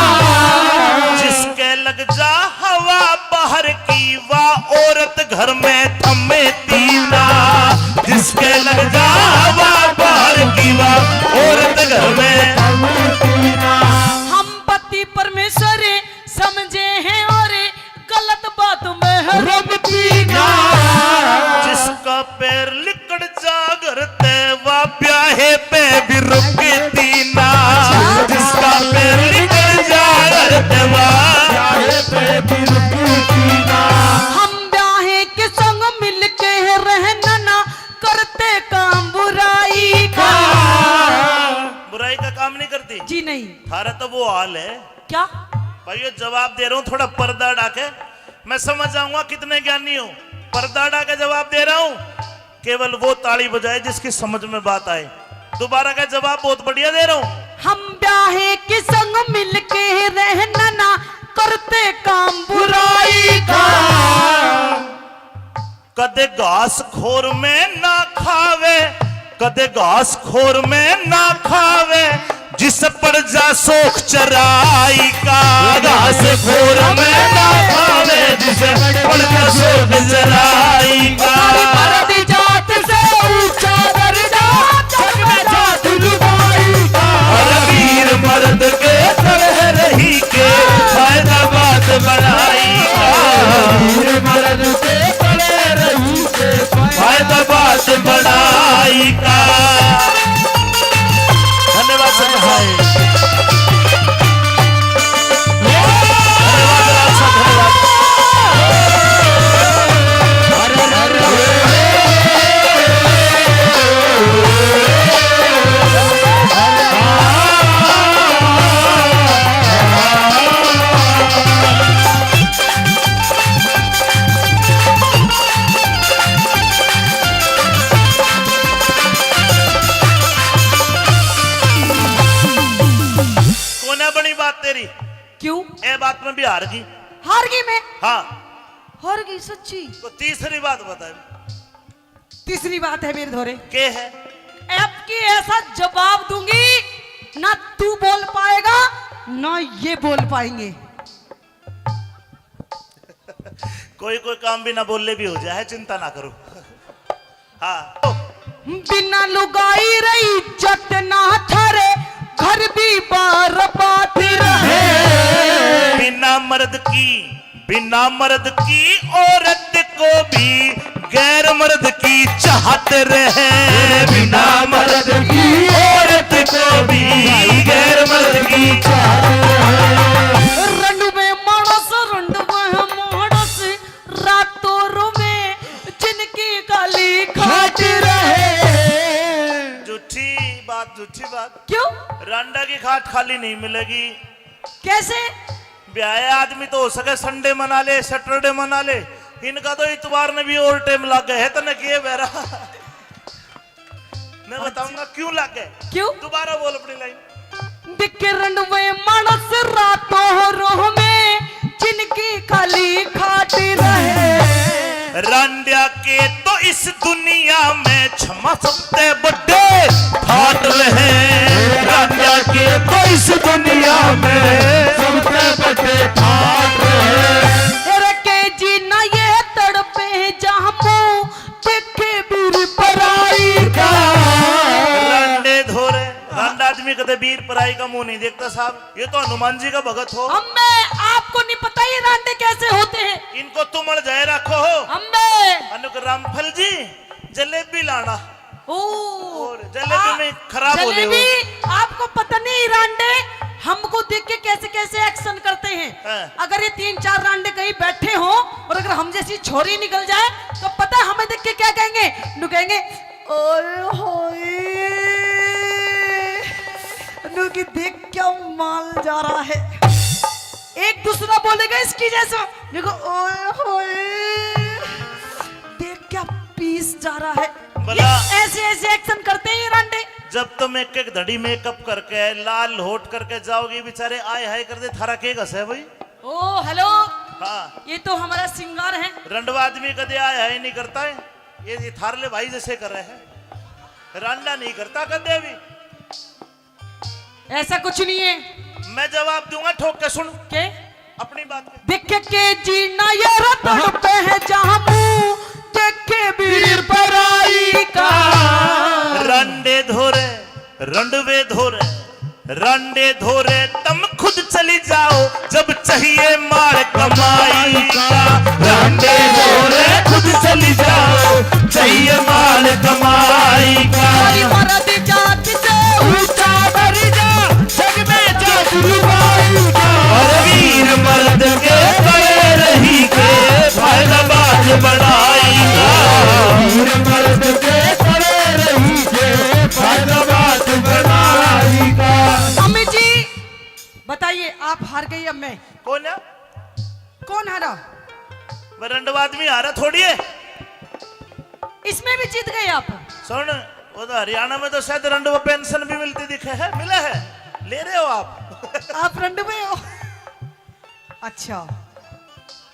जिसके लग जा हवा बाहर की, वाह औरत घर में थमे तीना। जिसके लग जा हवा थारा तो वो हाल है क्या? भाई, ये जवाब दे रहा हूँ थोड़ा पर्दा डाके, मैं समझ जाऊंगा कितने ज्ञानी हो। पर्दा डाके जवाब दे रहा हूँ, केवल वो ताली बजाए जिसकी समझ में बात आए। दोबारा का जवाब बहुत बढ़िया दे रहा हूँ। हम ब्याहे के संग मिलके रहना ना करते काम बुराई का। कदे घास खोर में ना खावे, कदे घास खोर में ना खावे, जिस पर जा सोख चराई का। घास खोर में ना खावे, जिस पर जा सोख चराई का। मर्द जात से ऊंचा दर्जा, जग में जात लुगाई का। वीर मर्द के तरह रही के फायदा बात बढ़ाई का। वीर मर्द के तरह रही के फायदा बात बढ़ाई का। धन्यवाद सर भाई, धन्यवाद राज साहब, धन्यवाद। कोने बनी बात तेरी, क्यों? ए बात में भी हार गई। हार गई मैं? हाँ, हार गई सच्ची? तो तीसरी बात बता। तीसरी बात है मेरे धोरे, के है? अब की ऐसा जवाब दूंगी ना तू बोल पाएगा ना ये बोल पाएंगे। कोई कोई काम भी ना बोलले भी हो जाए, चिंता ना करो। हाँ, बिना लुगाई रही जट ना थारे, घर भी बार बात रहे। बिना मर्द की औरत को भी गैर मर्द की चाहत रहे। बिना मर्द की औरत को भी गैर मर्द की चाहत रहे। रंडुवे मानस रंडुवे मानस, रातों रुमे जिनकी गाली खाट रहे। झूठी बात। क्यों? रांडा की खाट खाली नहीं मिलेगी। कैसे? ब्याह आदमी तो हो सके संडे मना ले, सैटरडे मना ले, इनका तो इतवार में भी और टाइम लग गए है। तो किए बेरा मैं बताऊंगा क्यों लग गए। क्यों? दोबारा बोल अपनी लाइन। दिखे रंडुवे मानस रातों रोह में जिनकी खाली खाट रहे। रांडिया के तो इस दुनिया में क्षमा सकते बड़े फाट रहे। रांडिया के तो इस दुनिया में सबसे बड़े ठाट रहे। रखे जी ना ये तड़पे जहाँ मुँह देखे वीर पराई का। रांडे धोरे, रांडा आदमी कदे वीर पराई का मुंह नहीं देखता साहब। ये तो हनुमान जी का भगत हो। हमें आपको नहीं पता ये रांडे कैसे होते हैं। इनको तुमड़ जाए रखो हो। हमें अनुक रामफल जी जलेबी लाना। और जलेबी में खराब हो रहे जलेबी आपको पता नहीं रांडे हमको देख के कैसे कैसे एक्शन करते हैं। हाँ। अगर ये 3-4 रांडे कहीं बैठे हो और अगर हम जैसी छोरी निकल जाए तो पता है हमें देख के क्या कहेंगे? नु कहेंगे ओए होए, नु की देख क्या माल जा रहा है। एक दूसरा बोलेगा इसकी जैसा, देखो ओए होए देख क्या पीस जा रहा है। भला ऐसे ऐसे एक्शन करते हैं ये रांडे। जब तुम एक एक धड़ी मेकअप करके लाल होट करके जाओगी, बेचारे आए हाय कर दे, थारा के घस है भाई। ओ हेलो, हाँ, ये तो हमारा सिंगार है। रंडवा आदमी कदे आए हाय नहीं करता है। ये थारले भाई जैसे कर रहे हैं, रांडा नहीं करता कदे भी। ऐसा कुछ नहीं है। मैं जवाब दूंगा, ठोक के सुन के अपनी बात के। देखे के जीना ये रतन पे है जहाँ मुँह देखे वीर पराई का। रंडे धोरे, रंडवे धोरे, रंडे धोरे तुम खुद चली जाओ जब चाहिए मार कमाई का। रंडे धोरे खुद चली जाओ चाहिए माल कमाई का। मर्द जात से ऊंचा दर्जा, जग में जात लुगाई का। और वीर मर्द के बड़े रही के फायदा बात बढ़ाई का। वीर मर्द के तरह रही के फायदा बात बढ़ाई का। अम्मी जी बताइए, आप हार गई, अब मैं। कौन है? कौन हारा? वह रंडवा आदमी हारा थोड़ी है। इसमें भी जीत गए आप। सुन, वो तो हरियाणा में तो शायद रंडवा पेंशन भी मिलती दिखे है, मिला है, ले रहे हो आप? आप रंड में हो? अच्छा,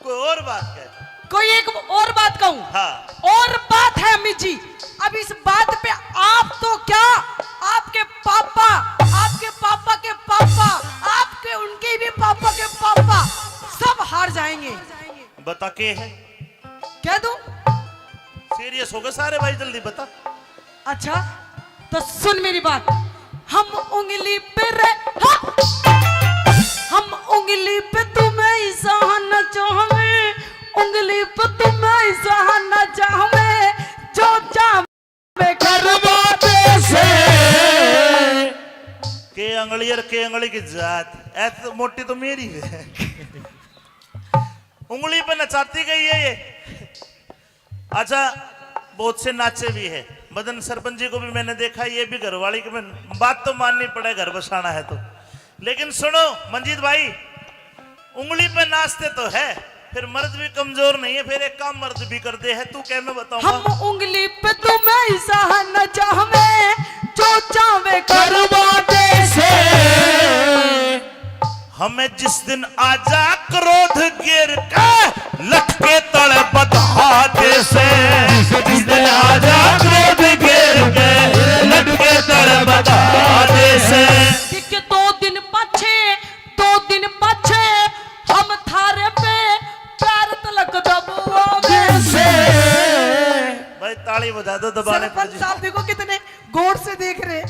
कोई और बात है? कोई एक और बात कहूं? हाँ। और बात है अमित जी, अब इस बात पे आप तो क्या, आपके पापा के पापा, आपके उनके भी पापा के पापा सब हार जाएंगे। बता के है? कह दूं? सीरियस हो गए सारे भाई, जल्दी बता। अच्छा तो सुन मेरी बात, हम उंगली पे हम उंगली पे तुम्हें सहाना चाहवे, उंगली पे तुम्हें सहाना चाहवे, जो चाहे करवाते से के अंगली और के अंगली की जात ऐसे मोटी तो मेरी है। उंगली पे नचाती गई है ये। अच्छा, बहुत से नाचे भी है। मदन सरपंच जी को भी मैंने देखा, ये भी घरवाली की बात तो माननी पड़े, घर बसाना है तो। लेकिन सुनो मंजीत भाई, उंगली पे नाचते तो है, फिर मर्द भी कमजोर नहीं है, फिर एक काम मर्द भी कर दे है। तू क्या मैं बताऊंगा? हम उंगली पे तुम्हें सहाना चाहवे, जो चाहे करवाते से हमें जिस दिन आजा क्रोध गिर के लटके तड़ बधाते से, जिस दिन आजा क्रोध गिर के लटके तड़ बधाते से। के 2 दिन पछे हम थारे पे पैर तलक दबुआवे से भाई ताली बजा दो दबाने पर। सरपंच साहब देखो कितने गौर से देख रहे।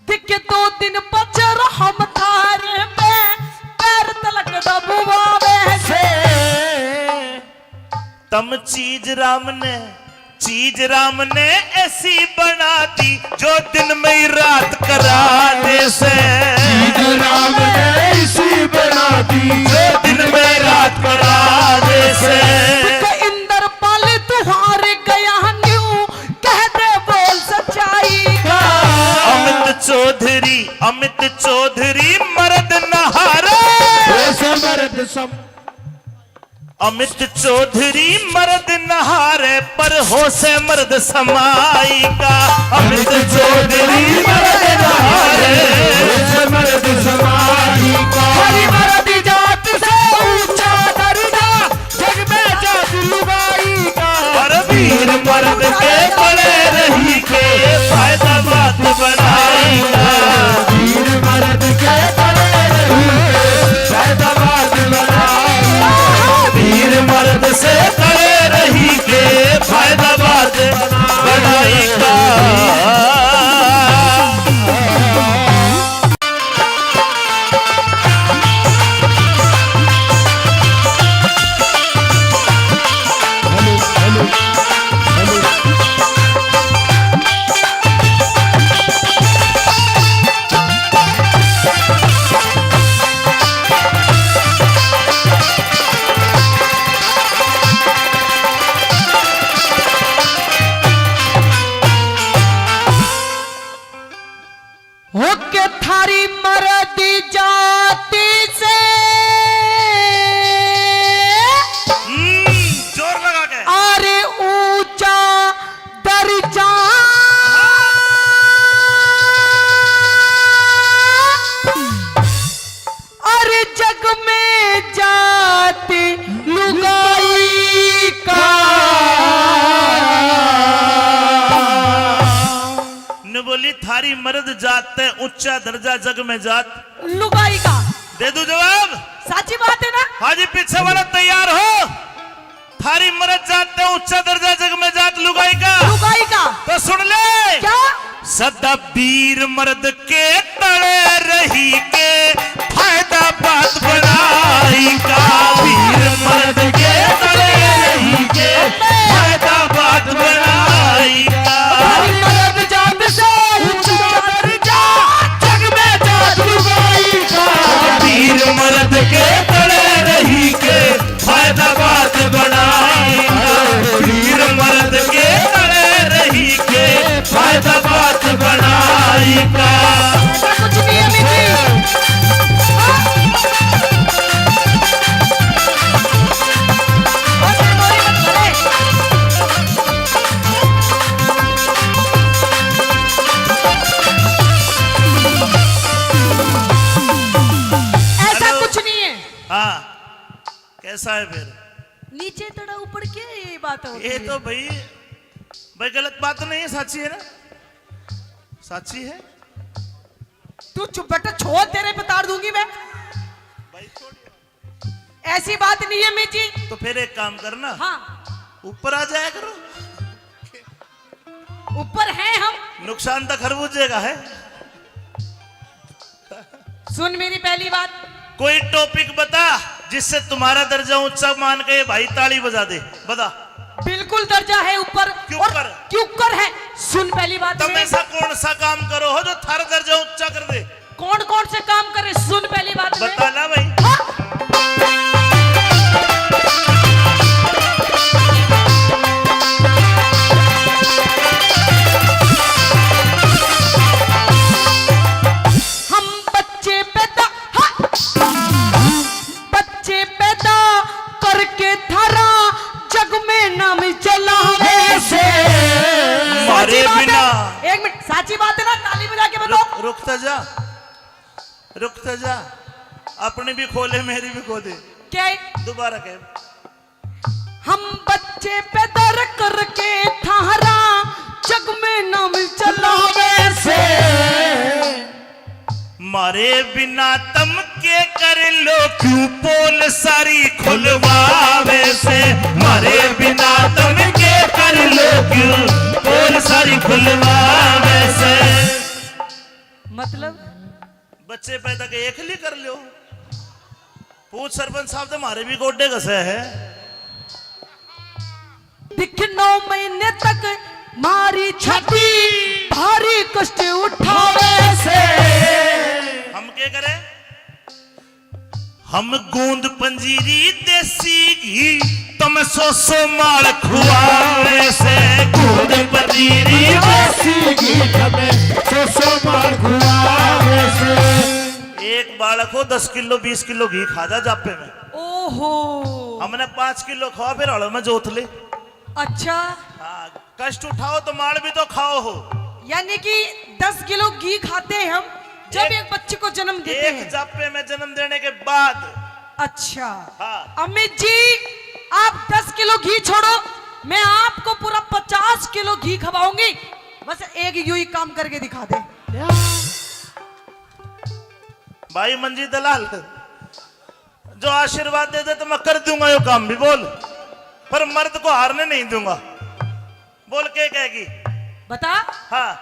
दिखे 2 दिन पचर हम थारे पे पैर तलक दबुआवे से तम चीज राम ने ऐसी बना दी, जो दिन में ही रात करा दे से। चीज राम ने ऐसी बना दी, जो दिन में रात करा दे से। इंदर पाले तुहारे गया न्यू, कह दे बोल सच्चाई का। अमित चौधरी मर्द नहारे, अमित चौधरी मर्द नहारे, पर हो से मर्द समाई का। अमित चौधरी मर्द नहारे, हो से मर्द समाई का। हरी मर्द जात से ऊंचा दर्जा, जग में जात लुगाई का। पर वीर मर्द के बड़े रही के फायदा बात बनाएगा। वीर मर्द के बड़े रही के फायदा बात बनाएगा। वीर मर्द से करे रही के फायदा बात बनाएगा। होके थारी मर्द जाति से, जोर लगा के। अरे ऊंचा दर्जा, अरे जग में जाति लुगाई का। ने बोली थारी मर्द जात है ऊंचा दर्जा, जग में जात लुगाई का। दे दू जवाब? सच्ची बात है ना? हाजी पीछे वाला तैयार हो? थारी मर्द जात है ऊंचा दर्जा, जग में जात लुगाई का। लुगाई का तो सुन ले, क्या? सदा वीर मर्द के तड़े रही के फायदा बात बनाई का। वीर मर्द के तड़े रही के फायदा बात बनाई का। हरी मर्द जात से ऊंचा दर्जा, जग में जात लुगाई का। वीर मर्द के तड़े रही के फायदा बात बनाई का। वीर मर्द के तड़े रही के फायदा बात बनाई का। ऐसा है फिर। नीचे तड़ा ऊपर क्या ये बात होती ये है? तो भाई गलत बात नहीं है, साची है ना, साची है। तू चुप बेटा, छोड़, तेरे पे तार दूंगी मैं। भाई छोड़िए। ऐसी बात नहीं है मिजी। तो फिर एक काम करना, हाँ, ऊपर आ जाया करो। ऊपर हैं हम। नुकसान तो खरबूजे का है। सुन मेरी पहली बात, कोई टॉपिक बता जिससे तुम्हारा दर्जा ऊंचा मान के भाई ताली बजा दे, बता। बिल्कुल दर्जा है ऊपर। क्यों और कर? क्यों कर है? सुन पहली बात तुम में, ऐसा कौन सा काम करो हो जो थारा दर्जा ऊंचा कर दे? कौन कौन से काम करे? सुन पहली बात में। बता ना भाई। हम बच्चे पैदा, बच्चे पैदा करके थारा जग में नाम चलावे से। मारे साची बात बिना। है? एक मिनट, साची बात है ना? ताली बजा के बताओ। रुकता जा, रुकता जा, अपनी भी खोले मेरी भी खोले। क्या है? दोबारा कह। हम बच्चे पैदा करके थारा जग में नाम चलावे से। मारे बिना तम के कर लो क्यों पोल सारी खुलवावे से। मारे बिना तम के कर लो क्यों पोल सारी खुलवावे से। मतलब बच्चे पैदा के एक लिए कर लो। पूछ सरपंच साहब तो हमारे भी गोड्डे घसे है। दिख 9 महीने तक मारी छाती भारी कष्ट उठावे से। हम क्या करें? हम गूंद पंजीरी देसी घी तुम सो माल खुआवे से। गूंद पंजीरी देसी घी हमें सो मार खुआवे से। एक बालक हो 10 किलो 20 किलो घी खा जा जापे में। ओहो, हमने 5 किलो खाओ फिर हड़ो में जोत ले। अच्छा, हाँ, कष्ट उठाओ तो माल भी तो खाओ हो। यानी कि 10 किलो घी खाते हैं हम जब एक बच्चे को जन्म देते एक हैं। जापे में जन्म देने के बाद। अच्छा, हाँ। अमित जी आप 10 किलो घी छोड़ो, मैं आपको पूरा 50 किलो घी खवाऊंगी। बस एक यूं ही काम करके दिखा दे। भाई मंजी दलाल जो आशीर्वाद दे दे तो मैं कर दूंगा यो काम भी। बोल, पर मर्द को हारने नहीं दूंगा। बोल के कहेगी? बता, हाँ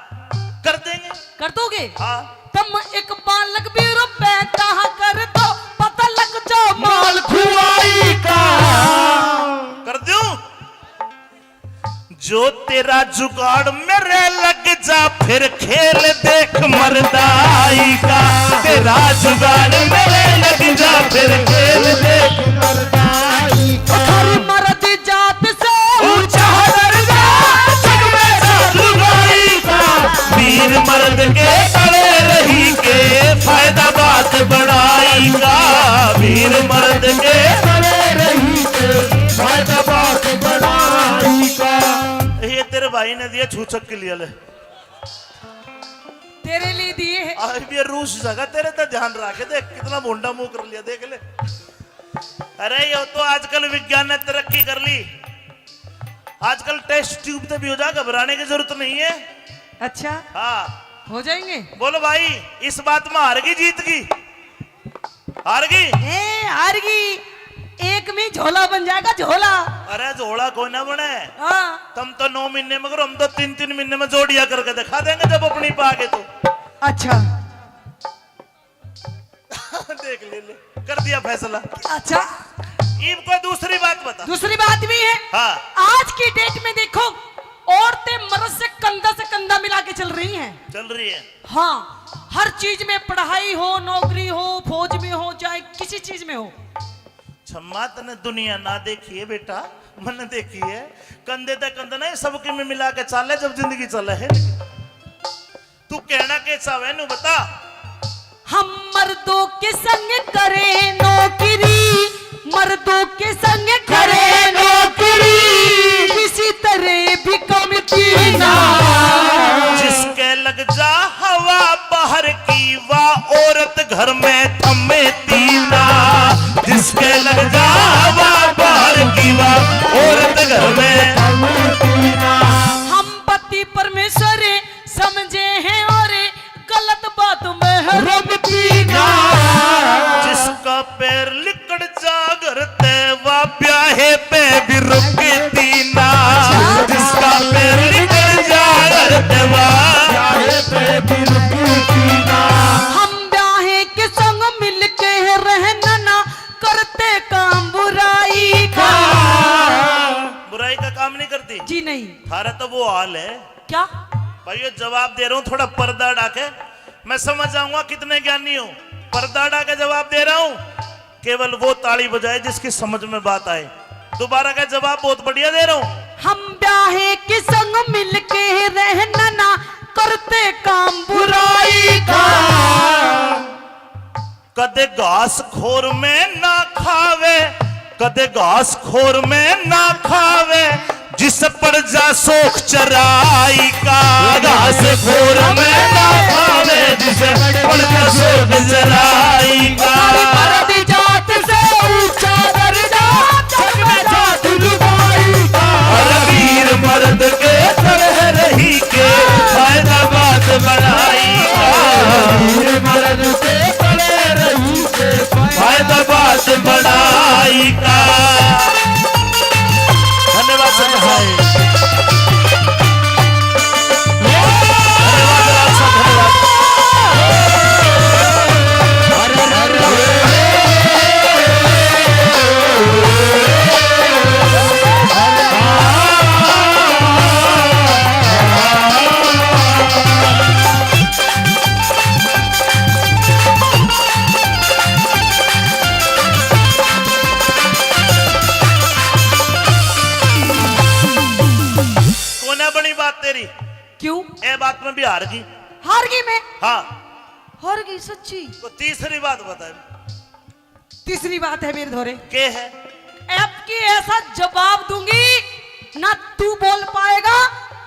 कर देंगे। कर दोगे? हाँ। तुम एक बालक भी रुपए कहा कर दो, पता लग जाओ माल खुआई का कर दूं? जो तेरा जुगाड़ मेरे लग जा फिर खेल देख मर्दाई का। तेरा जुगाड़ मेरे लग जा फिर खेल देख मर्दाई का। हर मर्द जात से ऊंचा दर्जा जग में जुगाड़ी का। वीर मर्द के तले रही के फायदा बात बढ़ाई का। वीर मर्द के तले रही के फायदा बात बढ़ाई का। ये तेरे भाई ने दिया छूचक के लिए ले। तेरे लिए दिए हैं। आज भी ये रूस जगह तेरे तो ध्यान रखे, देख कितना भोंडा मुंह कर लिया, देख ले। अरे ये तो आजकल विज्ञान ने तरक्की कर ली। आजकल टेस्ट ट्यूब तो भी हो जा, घबराने की जरूरत नहीं है। अच्छा, हाँ हो जाएंगे। बोलो भाई, इस बात में हार गई जीत गई? हार गई? हार गई। एक में झोला बन जाएगा, झोला। अरे झोला कोई ना बने। हाँ, तुम तो 9 महीने में करो, हम तो 3-3 महीने में जोड़िया करके दिखा देंगे जब अपनी पागे तो। अच्छा देख ले, कर दिया फैसला। अच्छा, ईब को दूसरी बात बता। दूसरी बात भी है। हाँ। आज की डेट में देखो, औरतें मर्द से कंधा मिला के चल रही हैं। चल रही है। हाँ, हर चीज में, पढ़ाई हो, नौकरी हो, फौज में हो, चाहे किसी चीज में हो। छम्मा तने दुनिया ना देखी है बेटा, मैंने देखी है। कंधे तक कंधा नहीं, सबके में मिला के चाले जब जिंदगी चले है। तू कहना कैसा है नू बता। हम मर्दों के संग करे नौकरी, मर्दों के संग करे नौकरी, किसी तरह भी कमती ना। जिसके लग जा हवा बाहर की, वाह औरत घर में थमे तीना। जिसके लग जा हवा वो हाल है। क्या? भाई ये जवाब दे रहा हूँ, थोड़ा पर्दा डाके मैं समझ जाऊंगा कितने ज्ञानी हो। पर्दा डाके जवाब दे रहा हूँ, केवल वो ताली बजाए जिसकी समझ में बात आए। दोबारा का जवाब बहुत बढ़िया दे रहा हूँ। हम ब्याहे के संग मिलके रहना ना करते काम बुराई का। कदे घास खोर में ना खावे, कदे घास खोर में ना खावे, जिस पर जा सोख चराई का। घास खोर में ना खावे, जिस पर जा सोख चराई का। मर्द जात से ऊंचा दर्जा जग में जात लुगाई का। वीर मर्द के तरह रही के फायदा बात बनाई का। वीर मर्द के तरह रही के फायदा बात बनाई का। धन्यवाद संत भाई, धन्यवाद राज साहब, धन्यवाद। कोना बनी बात तेरी, क्यों? ए बात में भी हार गई। हार गई मैं? हाँ, हार गई सच्ची? तो तीसरी बात बता। तीसरी बात है मेरे धोरे, के है? अब की ऐसा जवाब दूंगी ना तू बोल पाएगा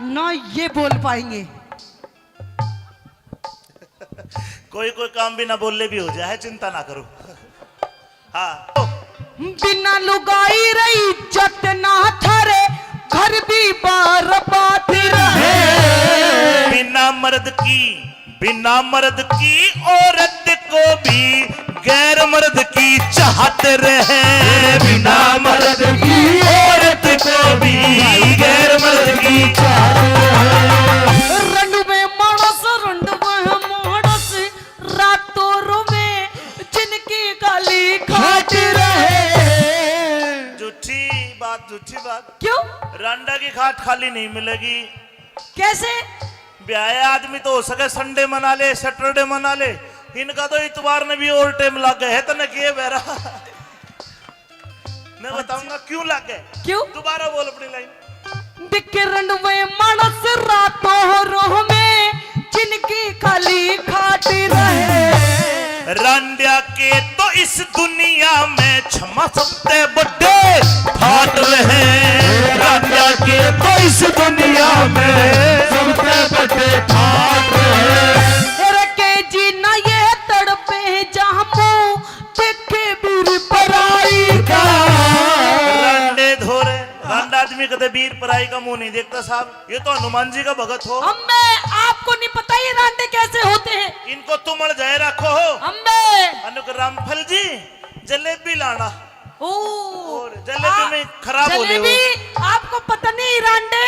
ना ये बोल पाएंगे। कोई कोई काम भी ना बोलने भी हो जाए, चिंता ना करो। हाँ, बिना लुगाई रही इज्जत ना थारे, घर भी बार बात रहे। बिना मर्द की औरत को भी गैर मर्द की चाहत रहे। बिना मर्द की औरत को भी गैर मर्द की चाहत रहे। रंडवे मानस रंडवे मानस रातों रुमे जिनकी गाली खाट रहे। झूठी बात। क्यों? रांडा की खाट खाली नहीं मिलेगी। कैसे? ब्याह आदमी तो हो सके संडे मना ले, सैटरडे मना ले, इनका तो इतवार में भी और टाइम लग गए है। तो न किए बेरा मैं बताऊंगा क्यों लग गए। क्यों? दोबारा बोल अपनी लाइन। दिखे रंडवे मानस रातों रोह में जिनकी खाली खाट रहे। रांडिया के तो इस दुनिया में क्षमा सकते बड़े फाट रहे। रांडिया के तो इस दुनिया में सबसे बड़े फाट रहे। रखे जीना ये तड़पे जहाँ मुँह देखे वीर पराई का। रांडे धोरे, रांडा आदमी कदे वीर पराई का मुंह नहीं देखता साहब। ये तो हनुमान जी का भगत हो। अम्मे आपको नहीं पता ये रांडे कैसे होते हैं। इनको तुमड़ जाए रखो हो। अम्मे अनुक रामफल जी जलेबी लाना। ओ और जलेबी में खराब हो रहे हो। जलेबी आपको पता नहीं रांडे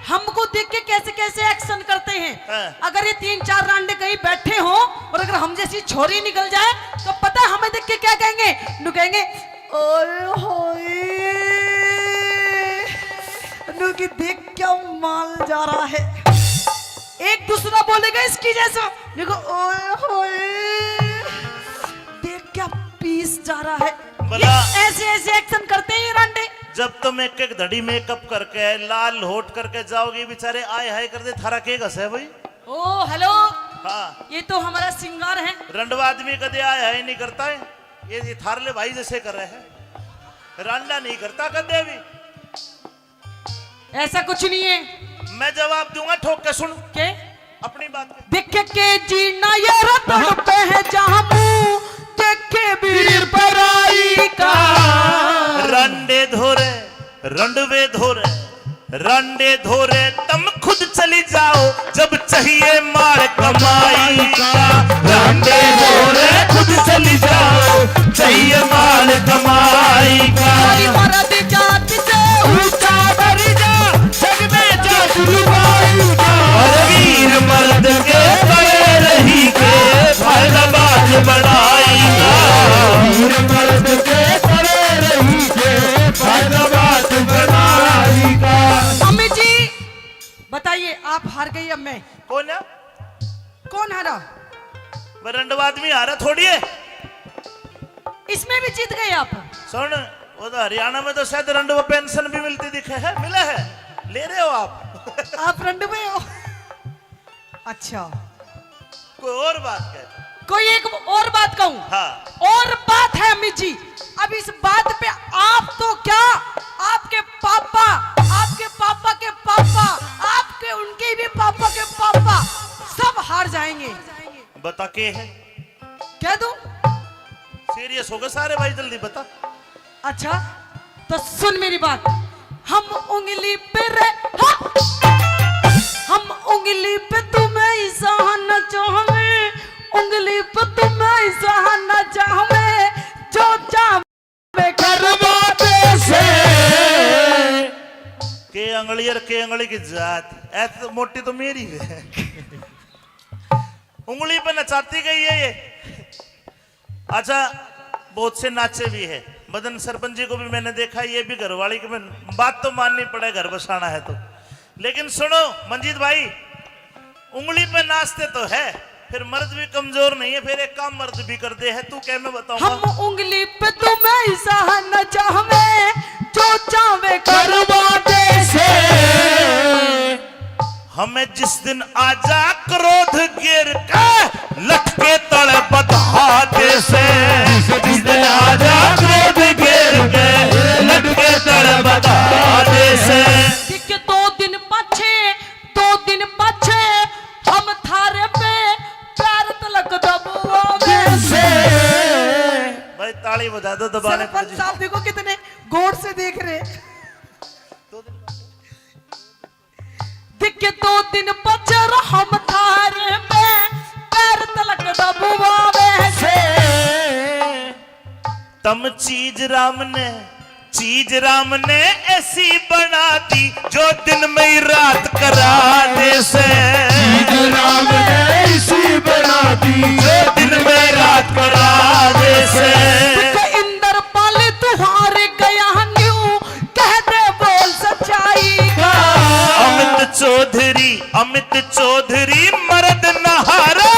हमको देख के कैसे कैसे एक्शन करते हैं। हाँ। अगर ये 3-4 रांडे कहीं बैठे हो और अगर हम जैसी छोरी निकल जाए तो पता है हमें देख के क्या कहेंगे? नु कहेंगे ओए होए नु की देख क्या माल जा रहा है। एक दूसरा बोलेगा इसकी जैसा, देखो ओए होए देख क्या पीस जा रहा है। भला ऐसे ऐसे एक्शन करते हैं ये रांडे। जब तुम एक एक घड़ी मेकअप करके लाल होट करके जाओगे, बेचारे आए हाय कर दे, थारा के घस है भाई। ओ हेलो, हाँ, ये तो हमारा सिंगार है। रंडवा आदमी कदे आए हाय नहीं करता है। ये थारले भाई जैसे कर रहे हैं, रांडा नहीं करता कदे भी। ऐसा कुछ नहीं है। मैं जवाब दूंगा, ठोक के सुन के अपनी बात के। देख के जीना ये रतन पे है जहाँ मुँह देखे वीर पराई का। रंडे धोरे, रंडवे धोरे, रंडे धोरे तुम खुद चली जाओ जब चाहिए मार कमाई का। रंडे धोरे खुद चली जाओ चाहिए मार कमाई का। मर्द जात से ऊंचा दर्जा जग में जात लुगाई का। और वीर मर्द के तले रही के फायदा बात बढ़ाई का। वीर मर्द के तरह रही के फायदा बात बनाई का। अम्मी जी वह रंडवा आदमी आ रहा थोड़ी है। इसमें भी जीत गए आप। सुन, वो तो हरियाणा में तो शायद रंडवा पेंशन भी मिलती दिखे है, मिला है, ले रहे हो आप। आप रंडवे हो? अच्छा, कोई और बात कह। कोई एक और बात कहूं? हाँ। और बात है अमित जी, अब इस बात पे आप तो क्या, आपके पापा के पापा, आपके उनके भी पापा के पापा सब हार जाएंगे। बता के है, कह दूं? सीरियस हो गए सारे भाई, जल्दी बता। अच्छा तो सुन मेरी बात, हम उंगली पे हम उंगली पे तुम्हें ही सहना चाहें, उंगली पे तुम्हें ही सहना चाहें, जो चाहे करवाते से के अंगली और के अंगली की जात ऐसे तो मोटी तो मेरी है। उंगली पे नचाती गई है ये। अच्छा, बहुत से नाचे भी है। मदन सरपंच जी को भी मैंने देखा, ये भी घरवाली की बात तो माननी पड़े, घर बसाना है तो। लेकिन सुनो मंजीत भाई, उंगली पे नाचते तो है, फिर मर्द भी कमजोर नहीं है, फिर एक काम मर्द भी कर दे है। तू क्या मैं बताऊंगा? हम उंगली पे तुम्हें ही सहना चाहे, जो चाहे करवाते से हमें जिस दिन आजा क्रोध गिर के लटके तड़े बधाते से, जिस दिन आजा क्रोध गिर के लटके तड़े बधाते से। कि 2 दिन पछे हम थारे पे पैर तलक दबुआवे से भाई ताली बजा दो दबाने पर। सरपंच साहब देखो कितने गौर से देख रहे। दिखे 2 दिन पचर हम थारे में पैर तलक दबुआवे से तम चीज राम ने ऐसी बना दी, जो दिन में ही रात कराने से। चीज राम ने ऐसी बना दी, जो दिन में रात कराने से। इंदर पाले तुम्हारे गया न्यू कह दे बोल सच्चाई का। अमित चौधरी मर्द नहारे,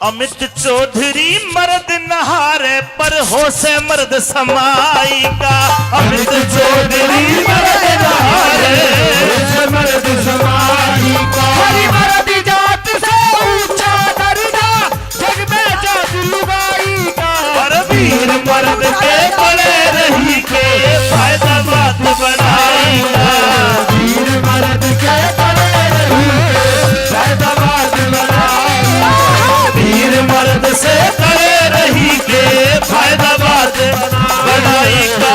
अमित चौधरी मर्द नहारे, पर हो से मर्द समाई का। अमित चौधरी मर्द नहारे, मर्द समाई का। हरी मर्द जात से ऊंचा दर्जा, जग में जात लुगाई का। पर वीर मर्द के बड़े रही के फायदा बात बनाएगा। वीर मर्द के बड़े रही के फायदा बात बनाएगा। वीर मर्द से करे रही के फायदा बात बनाएगा।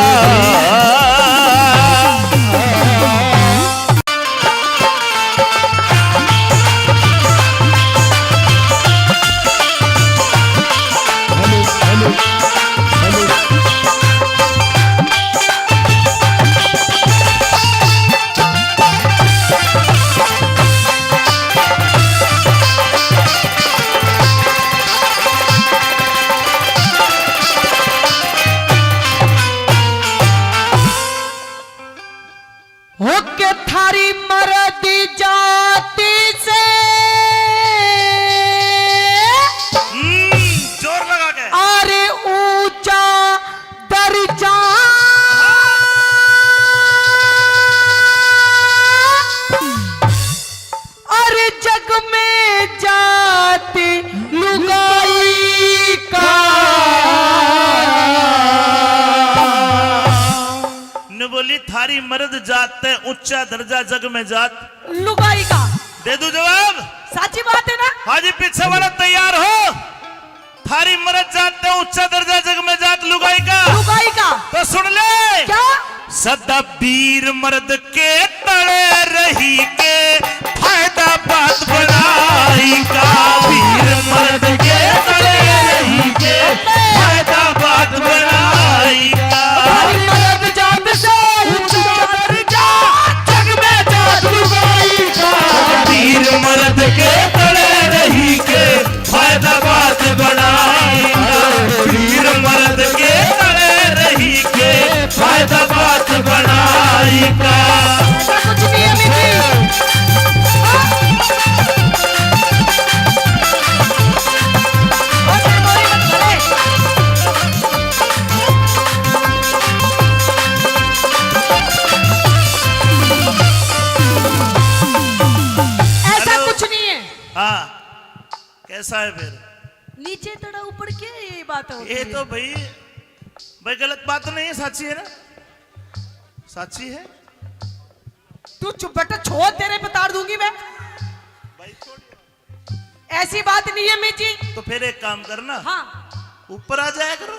होके थारी मर्द जाति से जोर लगा के। अरे ऊंचा दर्जा, अरे जग में जाति लुगाई का। न बोली थारी मर्द जात ते ऊंचा दर्जा जग में जात। लुगाई का दे दू जवाब? साची बात है ना? हाजी पीछे वाला तैयार हो? थारी मर्द जात ते ऊंचा दर्जा जग में जात लुगाई का। लुगाई का तो सुन ले, क्या? सदा वीर मर्द के तड़े रही के फायदा बात बनाई का। वीर मर्द के तड़े रही के फायदा बात बनाई का। हरी मर्द जात से ऊंचा दर्जा, जग में जात लुगाई का। वीर मर्द के तड़े रही के फायदा बात बनाई का। वीर मर्द के तड़े रही के फायदा बात बनाई का। ऐसा कुछ नहीं है मिठी। कैसा है फिर? नीचे तड़ा ऊपर क्या ये बात होती ये है? तो भाई गलत बात तो नहीं है, साची है ना, साची है। तू चुप बेटा, छोड़, तेरे बता दूंगी मैं। भाई छोड़, ऐसी बात नहीं है मिजी। तो फिर एक काम करना, हाँ, ऊपर आ जाया करो।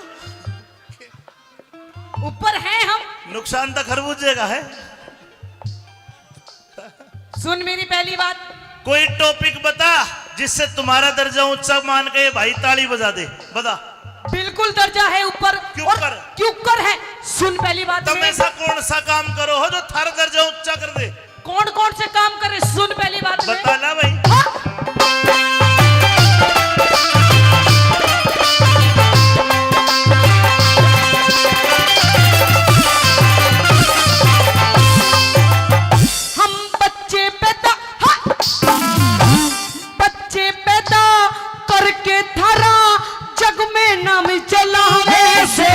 ऊपर हैं हम। नुकसान तो खरबूजे का है। सुन मेरी पहली बात, कोई टॉपिक बता जिससे तुम्हारा दर्जा ऊंचा मान के भाई ताली बजा दे, बता। बिल्कुल दर्जा है ऊपर। क्यों और कर? क्यों कर है? सुन पहली बात, तुम मैं ऐसा कौन सा काम करो हो जो थारा दर्जा ऊंचा कर दे? कौन कौन से काम करे, सुन पहली बात में। बता ना भाई। हम बच्चे पैदा, बच्चे पैदा करके थारा जग में नाम चलावे से।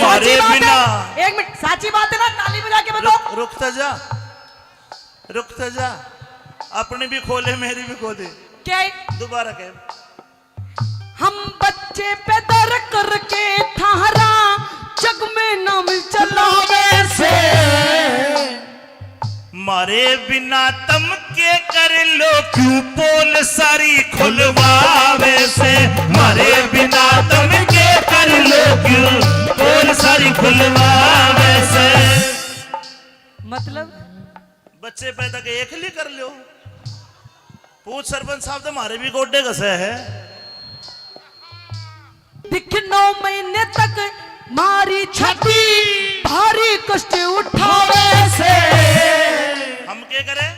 मारे साची बात बिना। है? एक मिनट, साची बात है ना? ताली बजा के बताओ। रुकता जा, रुकता जा, अपनी भी खोले मेरी भी खोले। क्या है? दोबारा कह। हम बच्चे पैदा करके थारा जग में नाम चलावे से। मारे बिना तम के कर लो क्यों पोल सारी खुलवावे से। मारे बिना तम के कर लो क्यों पोल सारी खुलवावे से। मतलब बच्चे पैदा के एक ही कर लो। पूछ सरपंच साहब, तो हमारे भी गोड्डे घसे है। दिख 9 महीने तक मारी छाती भारी कष्ट उठावे से। हम क्या करें?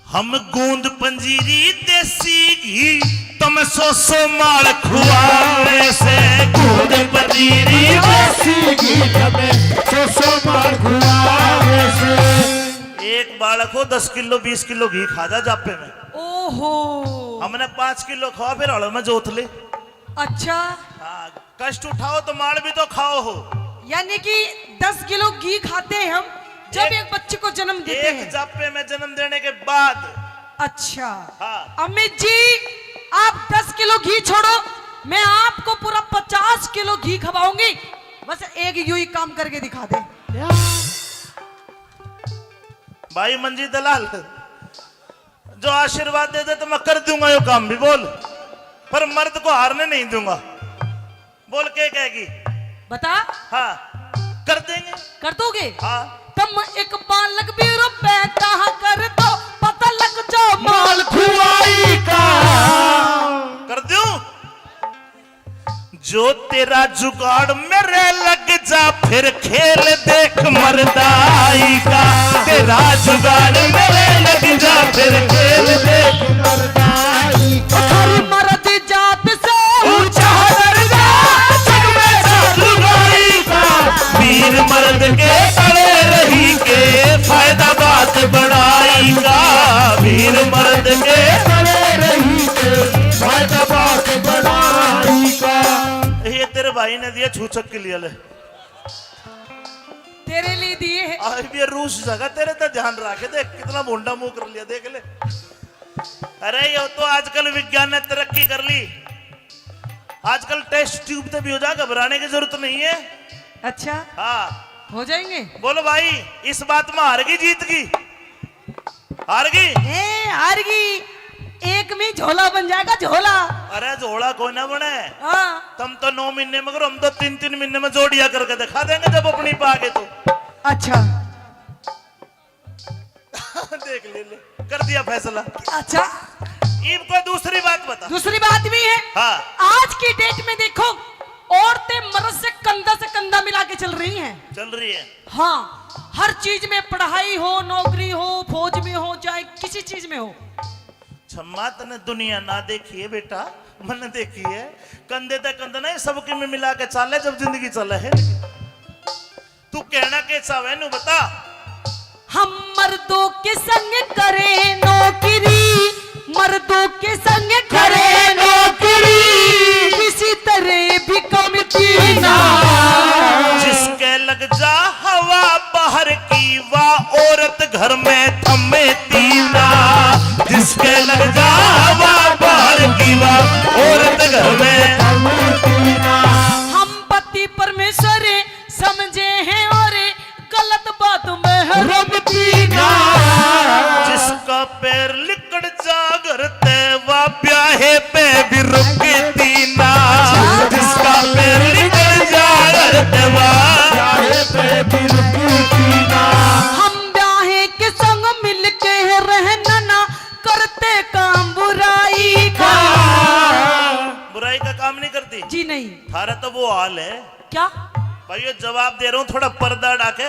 हम गूंद पंजीरी देसी घी तुम सो माल खुआवे से। गूंद पंजीरी देसी घी हमें सो मार खुआवे से। एक बालक हो 10 किलो 20 किलो घी खा जा जापे में। ओहो, हमने 5 किलो खाओ फिर हड़ो में जोत ले। अच्छा, हाँ, कष्ट उठाओ तो माल भी तो खाओ हो। यानी कि 10 किलो घी खाते हैं हम जब एक बच्चे को जन्म देते एक हैं। जापे में जन्म देने के बाद। अच्छा, हाँ। अमित जी आप 10 किलो घी छोड़ो, मैं आपको पूरा 50 किलो घी खवाऊंगी। बस एक यूं ही काम करके दिखा दे। भाई मंजी दलाल, जो आशीर्वाद दे दे तो मैं कर दूंगा यो काम भी। बोल, पर मर्द को हारने नहीं दूंगा। बोल के कहेगी? बता, हाँ, कर देंगे। कर दोगे? हाँ, तुम एक बालक भी रुपए कहा कर दो, पता लग जाओ माल खुआई का कर दूं। जो तेरा जुगाड़ मेरे लग जा फिर खेल देख मर्दाई का। तेरा जुगाड़ मेरे लग जा फिर खेल देख मर्दाई का। हर मर्द जात से ऊंचा दर्जा जग में साधुगाई का। वीर मर्द के तले रही के फायदा बात बढ़ाई का। वीर मर्द के करे रही के फायदा बात बढ़ाई का। ये तेरे भाई ने दिया छूचक के लिए ले। तेरे लिए दिए हैं। आज भी ये रूस जगह तेरे तो ध्यान रखे, देख कितना भोंडा मुंह कर लिया, देख ले। अरे ये तो आजकल विज्ञान ने तरक्की कर ली। आजकल टेस्ट ट्यूब तो भी हो जा, घबराने की जरूरत नहीं है। अच्छा, हाँ, हो जाएंगे। बोलो भाई, इस बात में हार गई जीत गई? हार गई? हार गई, एक में झोला बन जाएगा, झोला। अरे झोला कोई ना बने। हाँ, तुम तो 9 महीने में करो, हम तो 3-3 महीने में जोड़िया करके दिखा देंगे जब अपनी पागे तो। अच्छा देख ले, कर दिया फैसला। अच्छा, ईब को दूसरी बात बता। दूसरी बात भी है। हाँ, आज की डेट में देखो, औरतें मर्द से कंधा मिला के चल रही हैं। चल रही है। हाँ, हर चीज में, पढ़ाई हो, नौकरी हो, फौज में हो, चाहे किसी चीज में हो। छम्मा तने दुनिया ना देखी है बेटा, मन देखी है। कंधे तक कंधा नहीं, सबके में मिला के चाले जब जिंदगी चले है। तू कहना कैसा है नू बता। हम मर्दों के संग करें नौकरी, मर्दों के संग करें नौकरी, किसी तरह भी कमती ना। जिसके लग जा हवा बाहर की, वाह औरत घर में थमे तीना। जिसके लग जा बाहर की बात औरत घर में। हम पति परमेश्वर समझे हैं और गलत बात में है रुकती ना। जिसका पैर लिकड़ जा घर ते वा ब्याहे पे भी रुकती ना। जिसका पैर लिकड़ जा घर ते वा ब्याहे पे भी रुकती ना। हम ब्याहे के संग मिलके रहना ना करते काम बुराई का। बुराई का काम नहीं करती जी नहीं। थारा तो वो हाल है क्या भाई। ये जवाब दे रहा हूँ थोड़ा पर्दा डाके,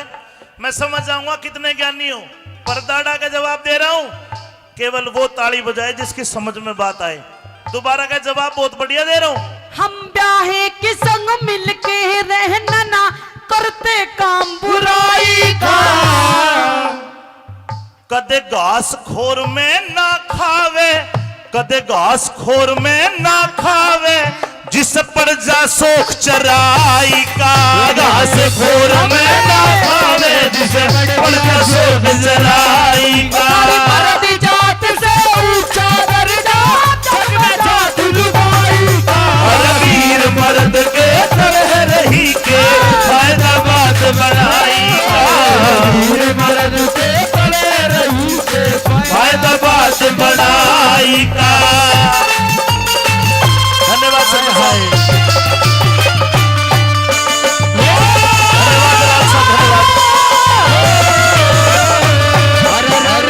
मैं समझ जाऊंगा कितने ज्ञानी हो। पर्दा डाके जवाब दे रहा हूँ, केवल वो ताली बजाए जिसकी समझ में बात आए। दोबारा का जवाब बहुत बढ़िया दे रहा हूँ। हम ब्याहे के संग मिलके रहना ना करते काम बुराई का। कदे घास खोर में ना खावे, कदे घास खोर में ना खावे, जिस पर जा सोख चराई का। घास खोर में ना खावे, जिस पर जा सोख चराई का। मर्द जात से ऊंचा दर्जा जग में जात लुगाई का। और वीर मर्द के तरह रही के फायदा बात बनाई का। वीर मर्द के तले रही के फायदा बात बनाई का। धन्यवाद सर भाई, धन्यवाद राज साहब, धन्यवाद।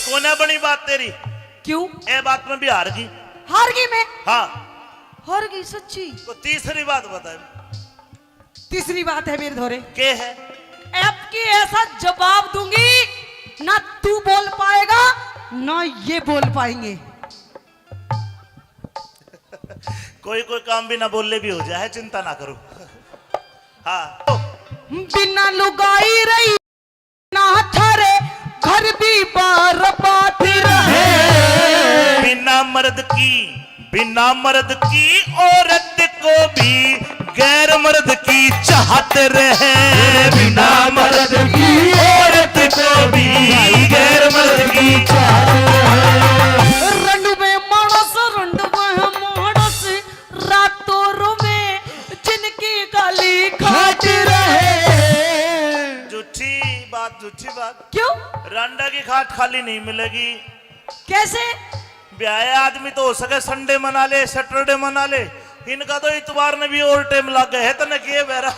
कोने बनी बात तेरी, क्यों ए बात में भी हार गई। हार गई मैं? हाँ हार गई सच्ची। तो तीसरी बात बताए तीसरी बात है मेरे धोरे, के है। अब की ऐसा जवाब दूंगी ना तू बोल पाएगा ना ये बोल पाएंगे। कोई कोई काम भी ना बोलले भी हो जाए, चिंता ना करो। हाँ बिना लुगाई रही ना थारे घर भी बार बात रहे। बिना मर्द की औरत को भी गैर मर्द की चाहत रहे। बिना मर्द की औरत को भी गैर मर्द की चाहत रहे। रंडू में मानस रंडू में मानस रातों में जिनकी गाली खाट रहे। झूठी बात। क्यों? रांडा की खाट खाली नहीं मिलेगी। कैसे? ब्याह आदमी तो हो सके संडे मना ले, सैटरडे मना ले, इनका तो इतवार में भी और टाइम लग गए है तो न किए बेरा।